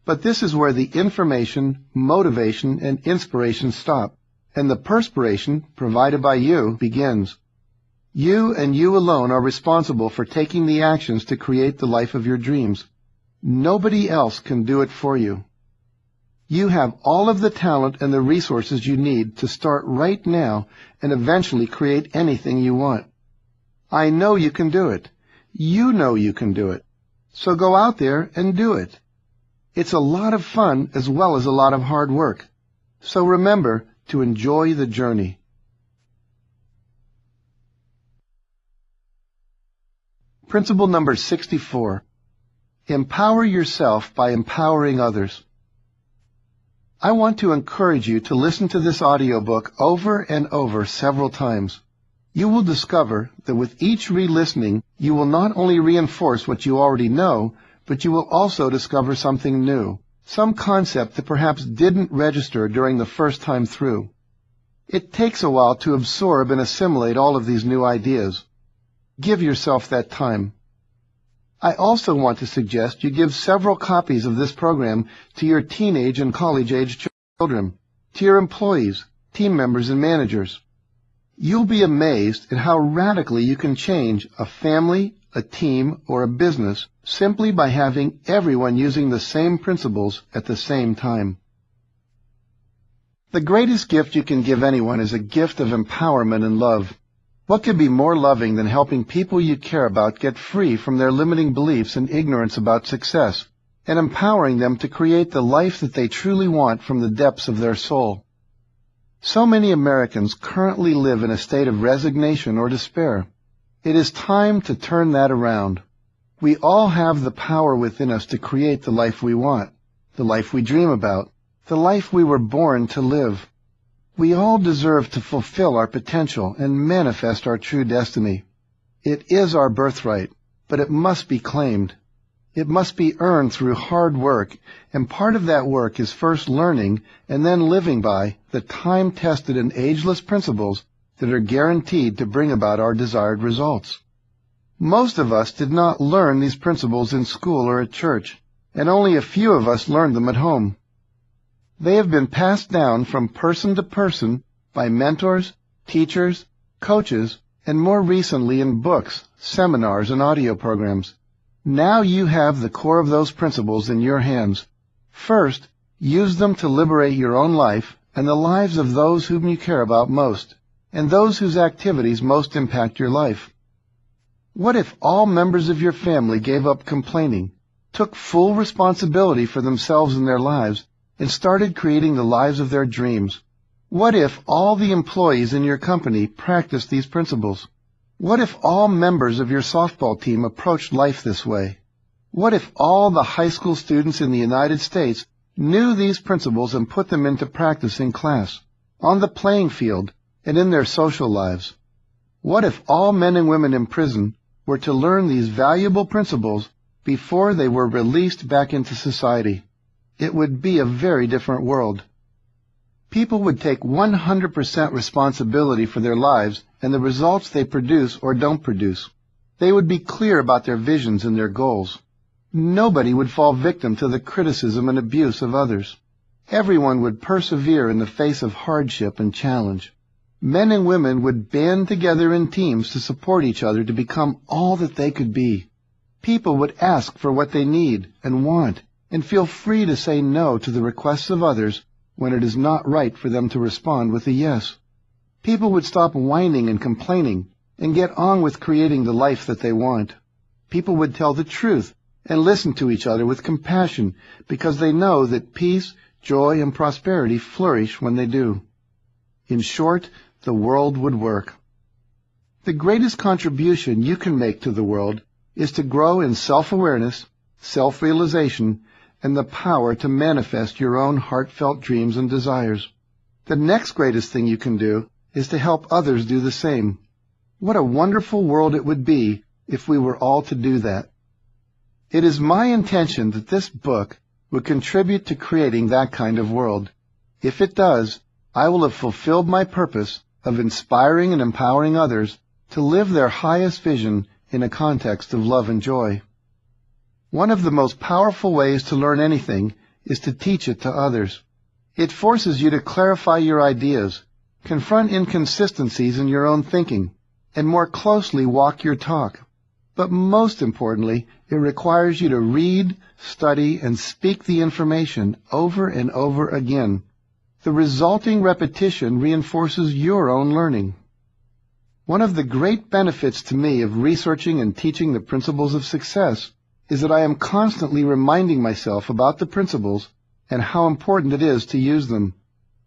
But this is where the information, motivation, and inspiration stop, and the perspiration, provided by you, begins. You and you alone are responsible for taking the actions to create the life of your dreams. Nobody else can do it for you. You have all of the talent and the resources you need to start right now and eventually create anything you want. I know you can do it. You know you can do it. So go out there and do it. It's a lot of fun as well as a lot of hard work. So remember to enjoy the journey. Principle number 64. Empower yourself by empowering others. I want to encourage you to listen to this audiobook over and over several times. You will discover that with each re-listening, you will not only reinforce what you already know, but you will also discover something new, some concept that perhaps didn't register during the first time through. It takes a while to absorb and assimilate all of these new ideas. Give yourself that time. I also want to suggest you give several copies of this program to your teenage and college-age children, to your employees, team members, and managers. You'll be amazed at how radically you can change a family, a team, or a business simply by having everyone using the same principles at the same time. The greatest gift you can give anyone is a gift of empowerment and love. What could be more loving than helping people you care about get free from their limiting beliefs and ignorance about success, and empowering them to create the life that they truly want from the depths of their soul? So many Americans currently live in a state of resignation or despair. It is time to turn that around. We all have the power within us to create the life we want, the life we dream about, the life we were born to live. We all deserve to fulfill our potential and manifest our true destiny. It is our birthright, but it must be claimed. It must be earned through hard work, and part of that work is first learning and then living by the time-tested and ageless principles that are guaranteed to bring about our desired results. Most of us did not learn these principles in school or at church, and only a few of us learned them at home. They have been passed down from person to person by mentors, teachers, coaches, and more recently in books, seminars, and audio programs. Now you have the core of those principles in your hands. First, use them to liberate your own life and the lives of those whom you care about most, and those whose activities most impact your life. What if all members of your family gave up complaining, took full responsibility for themselves and their lives, and started creating the lives of their dreams? What if all the employees in your company practiced these principles? What if all members of your softball team approached life this way? What if all the high school students in the United States knew these principles and put them into practice in class, on the playing field, and in their social lives? What if all men and women in prison were to learn these valuable principles before they were released back into society? It would be a very different world. People would take 100% responsibility for their lives and the results they produce or don't produce. They would be clear about their visions and their goals. Nobody would fall victim to the criticism and abuse of others. Everyone would persevere in the face of hardship and challenge. Men and women would band together in teams to support each other to become all that they could be. People would ask for what they need and want, and feel free to say no to the requests of others when it is not right for them to respond with a yes. People would stop whining and complaining and get on with creating the life that they want. People would tell the truth and listen to each other with compassion because they know that peace, joy, and prosperity flourish when they do. In short, the world would work. The greatest contribution you can make to the world is to grow in self-awareness, self-realization, and the power to manifest your own heartfelt dreams and desires. The next greatest thing you can do is to help others do the same. What a wonderful world it would be if we were all to do that. It is my intention that this book would contribute to creating that kind of world. If it does, I will have fulfilled my purpose of inspiring and empowering others to live their highest vision in a context of love and joy. One of the most powerful ways to learn anything is to teach it to others. It forces you to clarify your ideas, confront inconsistencies in your own thinking, and more closely walk your talk. But most importantly, it requires you to read, study, and speak the information over and over again. The resulting repetition reinforces your own learning. One of the great benefits to me of researching and teaching the principles of success is that I am constantly reminding myself about the principles and how important it is to use them.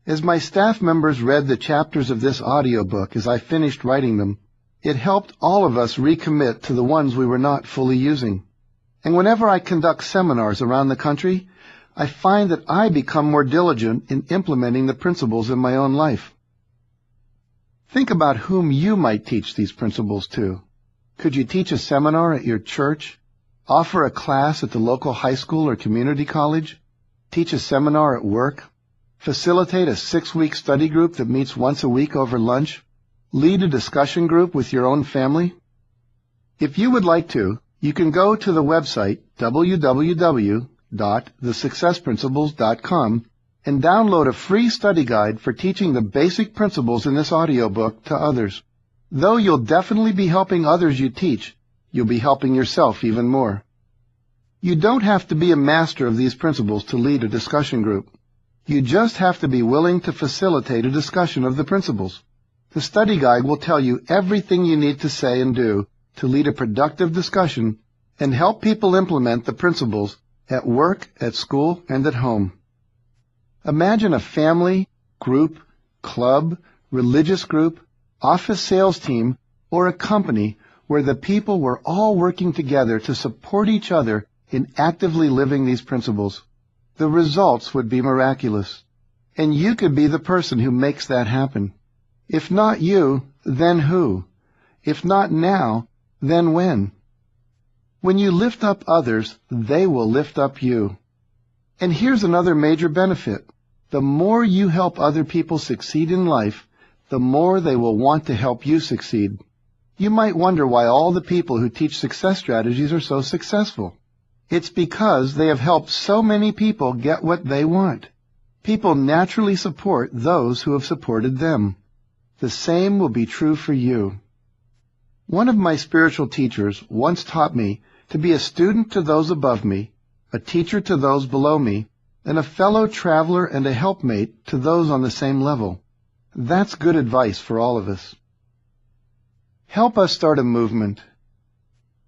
As my staff members read the chapters of this audiobook as I finished writing them, it helped all of us recommit to the ones we were not fully using. And whenever I conduct seminars around the country, I find that I become more diligent in implementing the principles in my own life. Think about whom you might teach these principles to. Could you teach a seminar at your church? Offer a class at the local high school or community college? Teach a seminar at work? Facilitate a 6-week study group that meets once a week over lunch? Lead a discussion group with your own family? If you would like to, you can go to the website www.thesuccessprinciples.com and download a free study guide for teaching the basic principles in this audiobook to others. Though you'll definitely be helping others you teach, you'll be helping yourself even more. You don't have to be a master of these principles to lead a discussion group. You just have to be willing to facilitate a discussion of the principles. The study guide will tell you everything you need to say and do to lead a productive discussion and help people implement the principles at work, at school, and at home. Imagine a family, group, club, religious group, office sales team, or a company where the people were all working together to support each other in actively living these principles. The results would be miraculous, and you could be the person who makes that happen. If not you, then who? If not now, then when? When you lift up others, they will lift up you. And here's another major benefit. The more you help other people succeed in life, the more they will want to help you succeed. You might wonder why all the people who teach success strategies are so successful. It's because they have helped so many people get what they want. People naturally support those who have supported them. The same will be true for you. One of my spiritual teachers once taught me to be a student to those above me, a teacher to those below me, and a fellow traveler and a helpmate to those on the same level. That's good advice for all of us. Help us start a movement.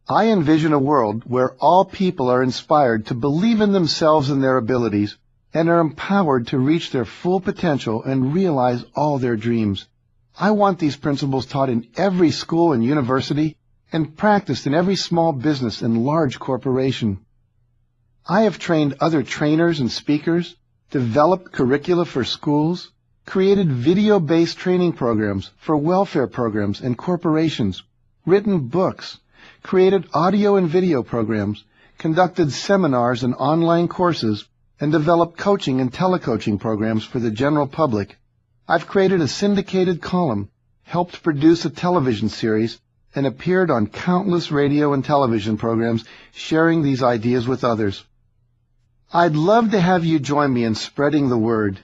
I envision a world where all people are inspired to believe in themselves and their abilities and are empowered to reach their full potential and realize all their dreams. I want these principles taught in every school and university and practiced in every small business and large corporation. I have trained other trainers and speakers, developed curricula for schools, created video-based training programs for welfare programs and corporations, written books, created audio and video programs, conducted seminars and online courses, and developed coaching and telecoaching programs for the general public. I've created a syndicated column, helped produce a television series, and appeared on countless radio and television programs sharing these ideas with others. I'd love to have you join me in spreading the word.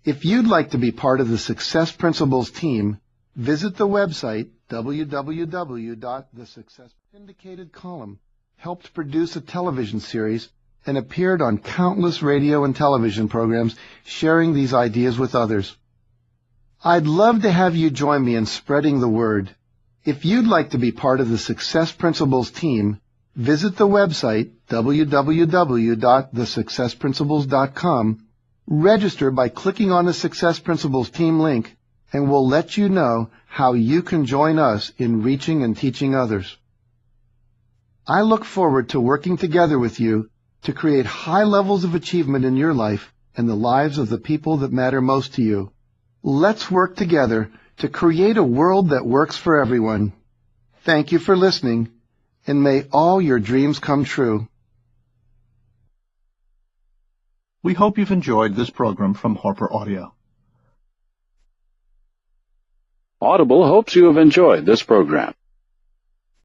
If you'd like to be part of the Success Principles team, visit the website www.thesuccess. Syndicated column, helped produce a television series, and appeared on countless radio and television programs sharing these ideas with others. I'd love to have you join me in spreading the word. If you'd like to be part of the Success Principles team, visit the website www.thesuccessprinciples.com, register by clicking on the Success Principles team link, and we'll let you know how you can join us in reaching and teaching others. I look forward to working together with you to create high levels of achievement in your life and the lives of the people that matter most to you. Let's work together to create a world that works for everyone. Thank you for listening, and may all your dreams come true. We hope you've enjoyed this program from Harper Audio. Audible hopes you have enjoyed this program.